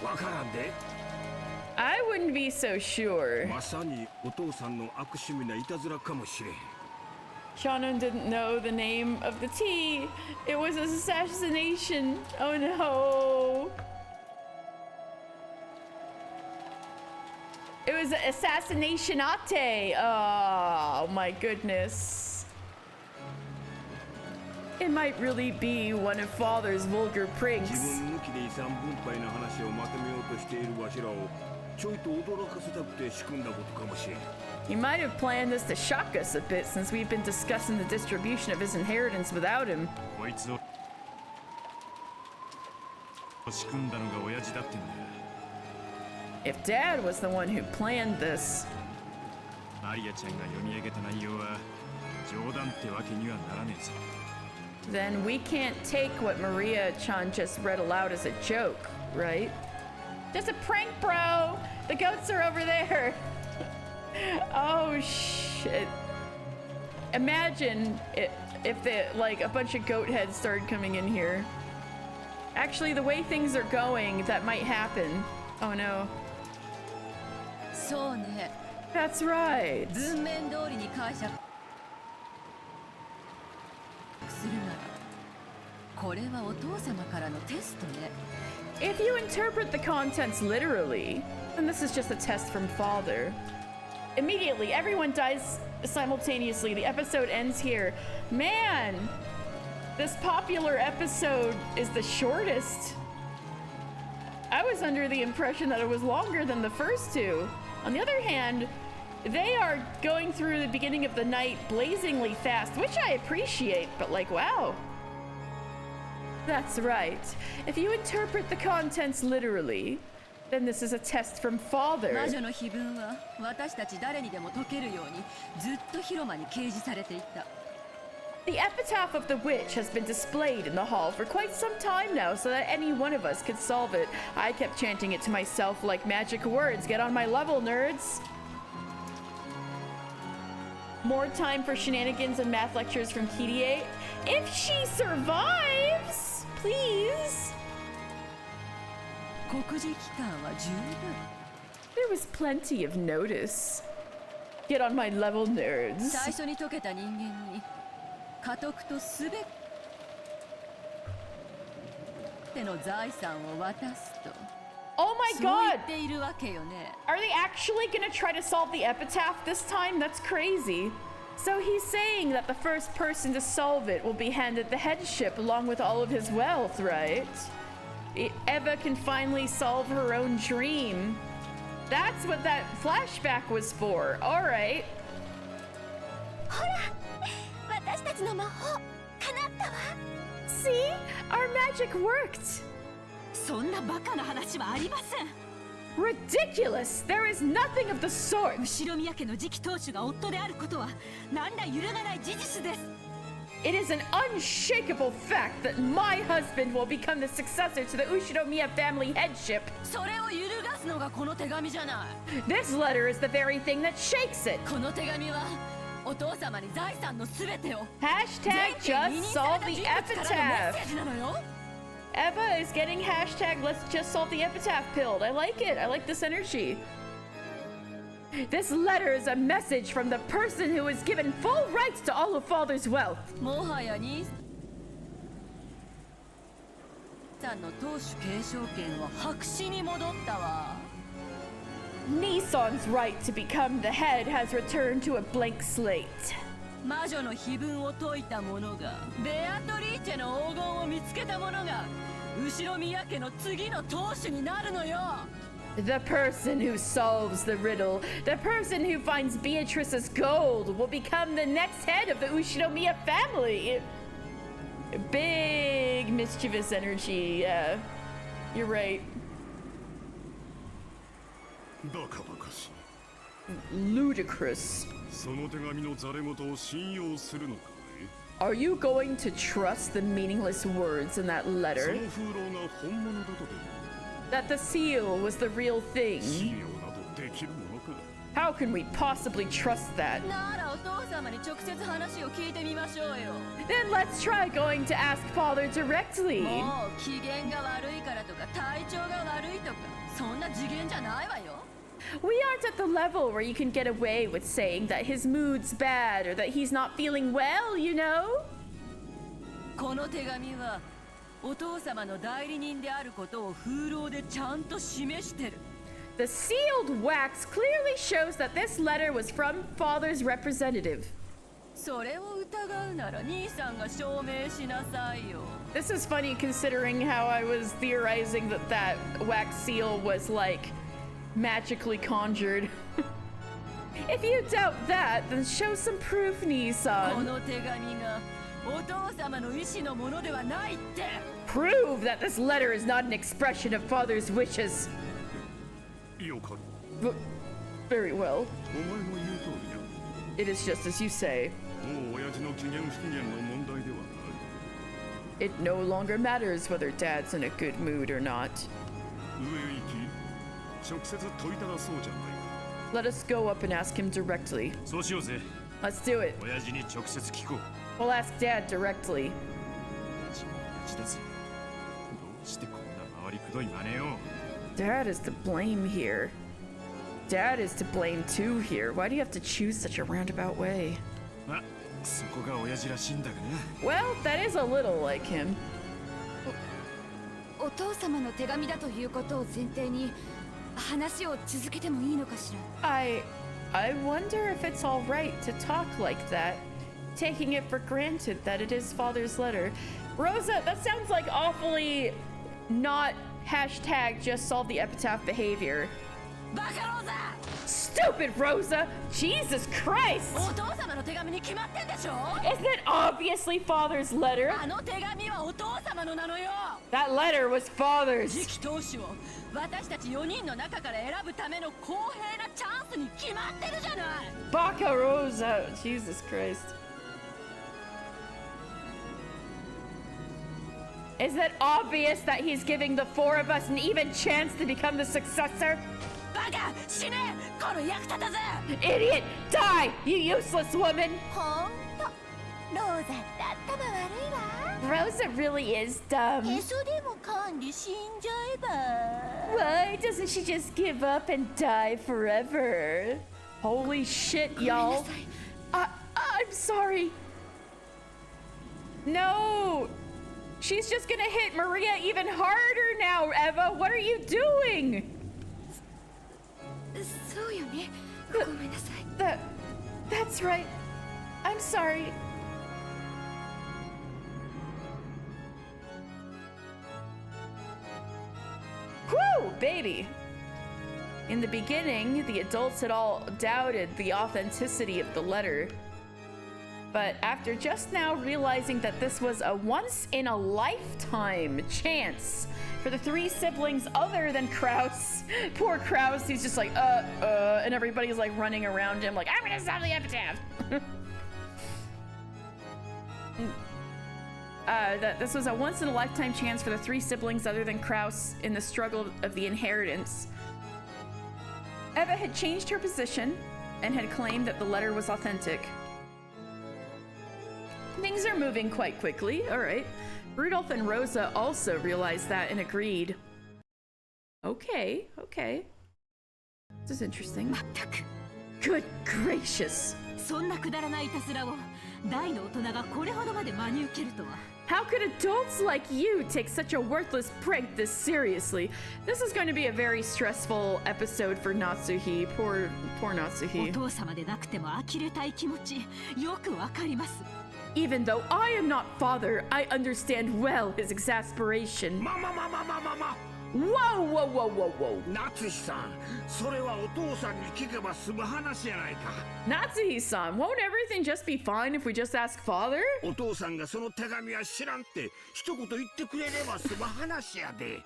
わからんで。 I wouldn't be so sure. まさにお父さんの悪趣味ないたずらかもしれん。 Shannon didn't know the name of the tea. It was assassination. Oh no. It was assassination ate. Oh my goodness. It might really be one of father's vulgar 自 pranks. 分抜きで遺産分配の話をまとめようとしているわしらをちょいと驚かせたくて仕組んだことかもしれん。 He might have planned this to shock us a bit since we've been discussing the distribution of his inheritance without him. こいつを仕組んだのが親父だってんだ。 If Dad was the one who planned this, マリアちゃんが読み上げた内容は冗談ってわけにはならねえぞ。 then we can't take what Maria-chan just read aloud as a joke, right? Just a prank, bro! The goats are over there! Oh, shit. Imagine if like a bunch of goat heads started coming in here. Actually, the way things are going, that might happen. Oh no. そうね。 That's right. 文面通りに解釈するなら、これはお父様からのテストね。 If you interpret the contents literally, then this is just a test from father. Immediately, everyone dies simultaneously. The episode ends here. Man, this popular episode is the shortest. I was under the impression that it was longer than the first two. On the other hand, they are going through the beginning of the night blazingly fast, which I appreciate, but like, wow. That's right. If you interpret the contents literally, then this is a test from father. 魔女の碑文は私たち誰にでも解けるようにずっと広間に掲示されていた。 The epitaph of the witch has been displayed in the hall for quite some time now so that any one of us could solve it. I kept chanting it to myself like magic words. Get on my level, nerds. More time for shenanigans and math lectures from Kirie. If she survives, please. 告示期間は十分。 There was plenty of notice. Get on my level, nerds. 最初に解けた人間に家督とすべての財産を渡すと。 Oh my そう言 god! っているわけよね。 Are they actually gonna try to solve the epitaph this time? That's crazy. So he's saying that the first person to solve it will be handed the headship along with all of his wealth, right? Eva can finally solve her own dream. That's what that flashback was for. Alright. ほら、私たちの魔法、叶ったわ。 See? Our magic worked. そんなバカな話はありません。 Ridiculous! There is nothing of the sort. 後宮家の次期当主が夫であることは何ら揺るがない事実です。 It is an unshakable fact that my husband will become the successor to the Ushinomiya family headship. それを揺るがすのがこの手紙じゃない。 This letter is the very thing that shakes it. この手紙はお父様に財産のすべてを Hashtag 全権委任 just さ solve れ the た人物からのメッセー epitaph. ジなのよ。 Eva is getting hashtag let's just solve the epitaph pilled. I like it. I like this energy. This letter is a message from the person who is given full rights to all of Father's wealth. もはや兄さんの当主継承権は白紙に戻ったわ。Nissan's right to become the head has returned to a blank slate. 魔女の碑文を解いた者がベアトリーチェの黄金を見つけた者が後ろ宮家の次の当主になるのよ。 The person who solves the riddle, the person who finds Beatrice's gold, will become the next head of the Ushinomiya family. Big mischievous energy, yeah. You're right. バカバカしい。 Ludicrous. その手紙のざれ言を信用するのかい？ Are you going to trust the meaningless words in that そ letter? の風浪が本物だとでも That the seal was the real 信 thing? 用などできるものか。 How can we possibly trust that? ならお父様に直接話を聞いてみましょうよ。 Then let's try going to ask Father directly. もう機嫌が悪いからとか体調が悪いとかそんな次元じゃないわよ。 We aren't at the level where you can get away with saying that his mood's bad or that he's not feeling well, you know? この手紙はお父様の代理人であることを風浪でちゃんと示してる。 The sealed wax clearly shows that this letter was from Father's representative. それを疑うなら兄さんが証明しなさいよ。 This is funny considering how I was theorizing that that wax seal was like magically conjured. If you doubt that, then show some proof, こ Nissan. の手紙がお父様の意志のものではないって。 Prove that this letter is not an expression of Father's wishes. よかる。 Very well. お前の言う通りだ。 It is just as you say. もう親父の機嫌不機嫌の問題ではない。 It no longer matters whether Dad's in a good mood or not. 上へ行き、直接問いただそうじゃないか。 Let us go up and ask him directly. そうしようぜ。 Let's do it. 親父に直接聞こう。 We'll ask Dad directly. 親父も親父だぜ。どうしてこんな回りくどい真似を。 Dad is to blame here. Dad is to blame too here. Why do you have to choose such a roundabout way? ま、そこが親父らしいんだがな。 Well, that is a little like him. お父様の手紙だということを前提に話を続けてもいいのかしら。 I wonder if it's all right to talk like that, taking it for granted that it is Father's letter. Rosa, that sounds like awfully not hashtag just solve the epitaph behavior. バカローザ！ Stupid Rosa! Jesus Christ! お父様の手紙に決まってんでしょ？ Isn't it obviously Father's letter? あの手紙はお父様のなのよ。 That letter was Father's. 次期当主を私たち4人の中から選ぶための公平なチャンスに決まってるじゃない。 Baka Rosa! Jesus Christ. Is it obvious that he's giving the four of us an even chance to become the successor? バカ！死ね！この役立たず！ Idiot! Die, you useless woman! ほんとローザって頭悪いわ。 Rosa really is dumb. へそでも管理死んじゃえば。 Why doesn't she just give up and die forever? Holy shit, y'all. I'm sorry. No! She's just gonna hit Maria even harder now, Eva. What are you doing? そうよね。ごめんなさい。That's right. I'm sorry. Whew, baby. In the beginning, the adults had all doubted the authenticity of the letter. But after just now realizing that this was a once-in-a-lifetime chance for the three siblings other than Kraus, poor Kraus, he's just like, and everybody's like running around him like, I'm gonna solve the epitaph! That this was a once-in-a-lifetime chance for the three siblings other than Kraus in the struggle of the inheritance. Eva had changed her position and had claimed that the letter was authentic. Things are moving quite quickly, alright. Rudolph and Rosa also realized that and agreed. Okay. This is interesting. Good gracious. そんなくだらないいたずらを大の大人がこれほどまで真に受けるとは。How could adults like you take such a worthless prank this seriously? This is going to be a very stressful episode for Natsuhi. Poor Natsuhi. お父様でなくても呆れたい気持ちよくわかります。 Even though I am not father, I understand well his exasperation. Whoa, whoa, whoa, whoa, whoa. Natsuhi-san, それはお父さんに聞けば済む話やないか。 Natsuhi-san, won't everything just be fine if we just ask father? お父さんがその手紙は知らんって一言言ってくれれば済む話やで。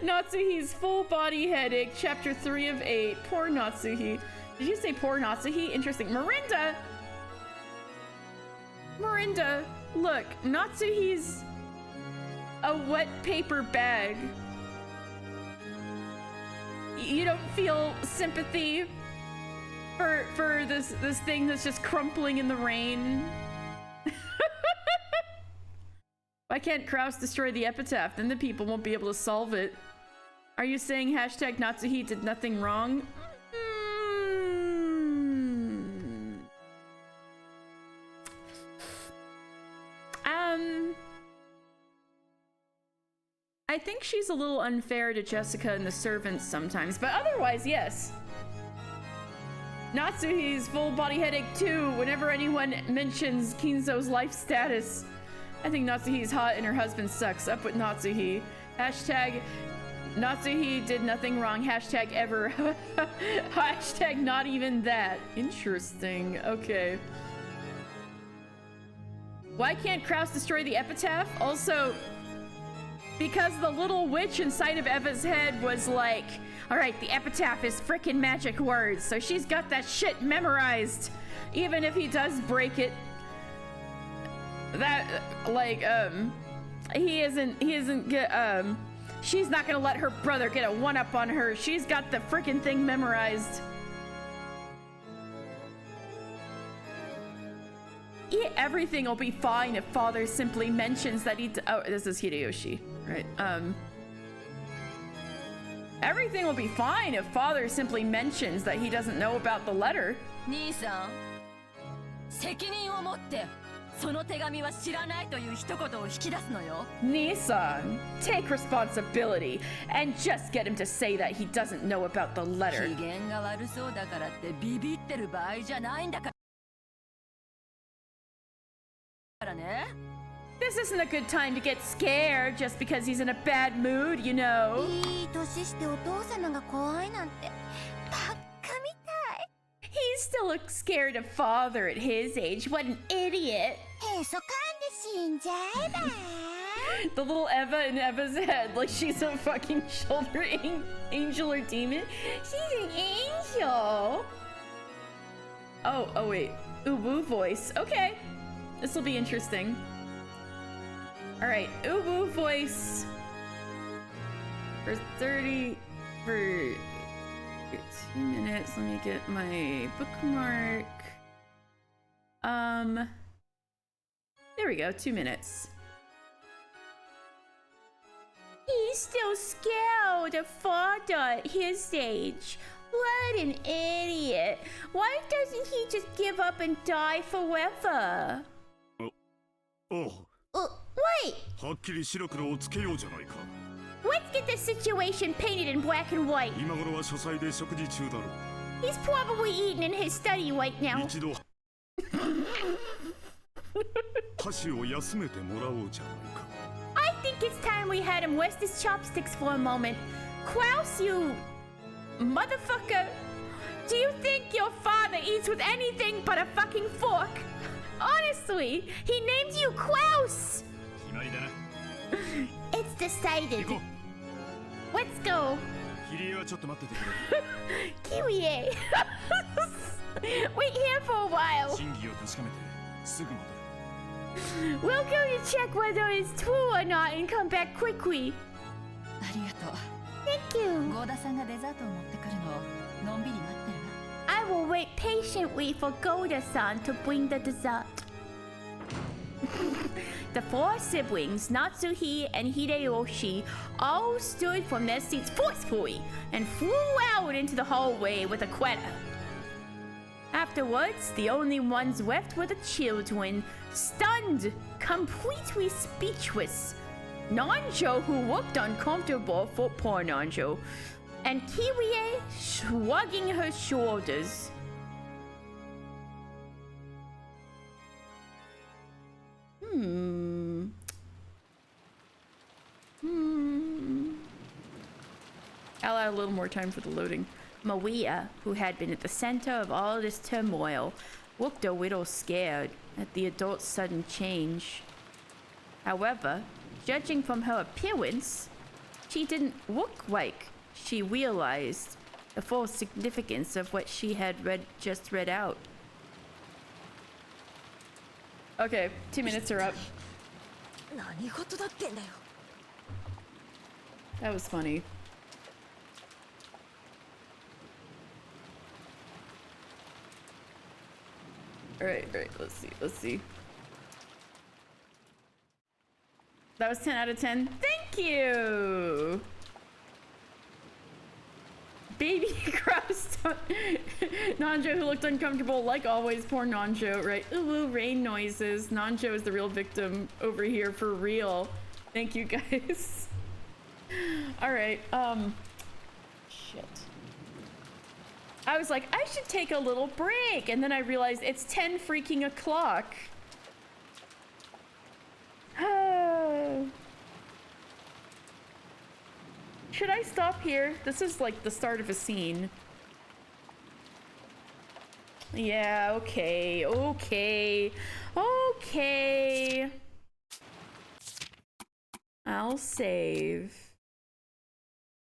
Natsuhi's full body headache, chapter 3 of 8. Poor Natsuhi. Did you say poor Natsuhi? Interesting. Mirinda, look, Natsuhi's a wet paper bag. You don't feel sympathy for this thing that's just crumpling in the rain? Why can't Kraus destroy the epitaph? Then the people won't be able to solve it. Are you saying hashtag Natsuhi did nothing wrong? I think she's a little unfair to Jessica and the servants sometimes, but otherwise, yes. Natsuhi's full body headache too whenever anyone mentions Kinzo's life status. I think Natsuhi's hot and her husband sucks. Up with Natsuhi. Hashtag Natsuhi did nothing wrong. Hashtag ever. Hashtag not even that. Interesting. Okay. Why can't Kraus destroy the epitaph? Also, because the little witch inside of Eva's head was like, alright, the epitaph is frickin' magic words, so she's got that shit memorized. Even if he does break it, that, like, she's not gonna let her brother get a one-up on her. She's got the frickin' thing memorized. Yeah, everything will be fine if father simply mentions that oh, this is Hideyoshi, right? Everything will be fine if father simply mentions that he doesn't know about the letter. 兄さん、責任を持ってその手紙は知らないという一言を引き出すのよ。Nissan, take responsibility and just get him to say that he doesn't know about the letter. 機嫌が悪そうだからってビビってる場合じゃないんだから。 This isn't a good time to get scared just because he's in a bad mood, you know. いい年してお父様が怖いなんてバカみたい。 He's still scared of father at his age. What an idiot. へそかんで死んじゃえば。 The little Eva in Eva's head, like she's a fucking shoulder angel or demon. She's an angel. Oh wait. Uwu voice. Okay. This will be interesting. Alright, Uwu voice for 2 minutes. Let me get my bookmark. There we go, 2 minutes. He's still scared of father at his age. What an idiot. Why doesn't he just give up and die forever? Wait! Let's get the situation painted in black and white. He's probably eating in his study right now. I think it's time we had him rest his chopsticks for a moment. Klaus, you motherfucker! Do you think your father eats with anything but a fucking fork? Honestly, he named you Klaus! It's decided. Let's go. Kirie. Wait here for a while. We'll go to check whether it's true or not and come back quickly. ありがとう。 Thank you. ゴーダさんがデザートを持ってくるのをのんびり待ってるわ。 I will wait patiently for Goda-san to bring the dessert. The 4 siblings, Natsuhi and Hideyoshi, all stood from their seats forcefully and flew out into the hallway with a quetta. Afterwards, the only ones left were the children, stunned, completely speechless. Nanjo, who looked uncomfortable for poor Nanjo, and Kirie shrugging her shoulders. I'll add a little more time for the loading. Maria, who had been at the center of all this turmoil, looked a little scared at the adult's sudden change. However, judging from her appearance, she didn't look like she realized the full significance of what she had just read out. Okay, 2 minutes are up. That was funny. Alright, let's see. That was 10 out of 10. Thank you! Baby crossed Nanjo, who looked uncomfortable, like always. Poor Nanjo, right? Ooh, rain noises. Nanjo is the real victim over here for real. Thank you, guys. Alright, shit. I was like, I should take a little break, and then I realized it's 10 freaking o'clock. Should I stop here? This is like the start of a scene. Yeah, okay. I'll save.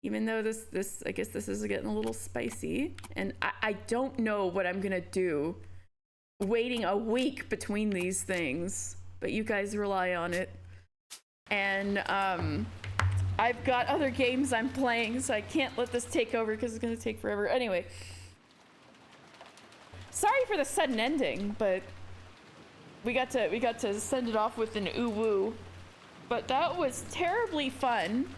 Even though this I guess this is getting a little spicy, and I don't know what I'm gonna do waiting a week between these things, but you guys rely on it. And I've got other games I'm playing, so I can't let this take over because it's gonna take forever. Anyway, sorry for the sudden ending, but we got to send it off with an ooh-woo. But that was terribly fun.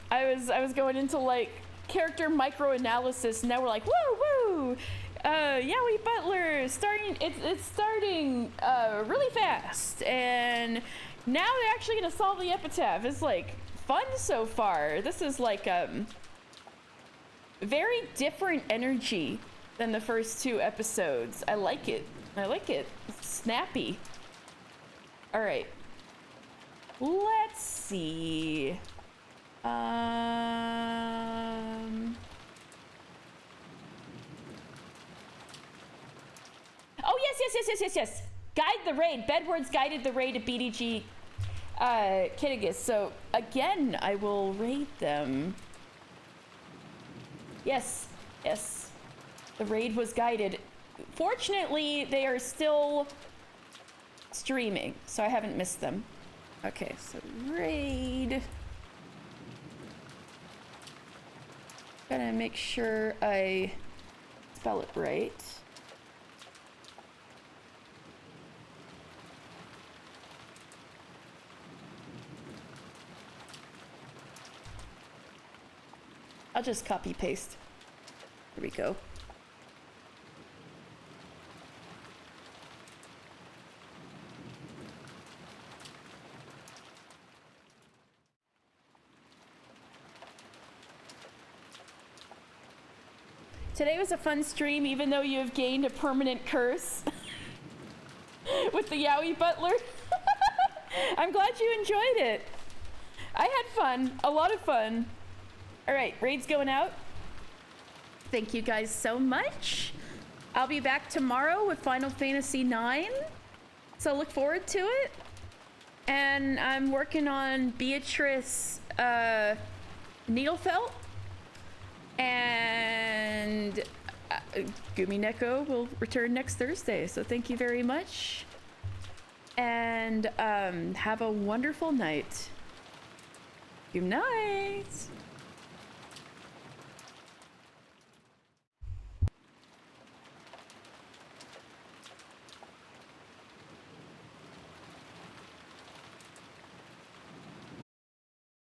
I was going into like character micro-analysis, and now we're like, woo! Yaoi Butler it's starting really fast, and now they're actually gonna solve the epitaph. It's like fun so far. This is like very different energy than the first 2 episodes. I like it. It's snappy. All right. Let's see. Oh, yes. Guide the raid. Bedward's guided the raid to BDG Kittigus. So, again, I will raid them. Yes. The raid was guided. Fortunately, they are still streaming, so I haven't missed them. Okay, so raid. Gotta make sure I spell it right. I'll just copy paste. Here we go. Today was a fun stream, even though you have gained a permanent curse with the Yaoi Butler. I'm glad you enjoyed it. I had fun, a lot of fun. All right, raid's going out. Thank you guys so much. I'll be back tomorrow with Final Fantasy IX, so look forward to it. And I'm working on Beatrice Needlefelt. And Umineko will return next Thursday. So thank you very much. And have a wonderful night. Good night.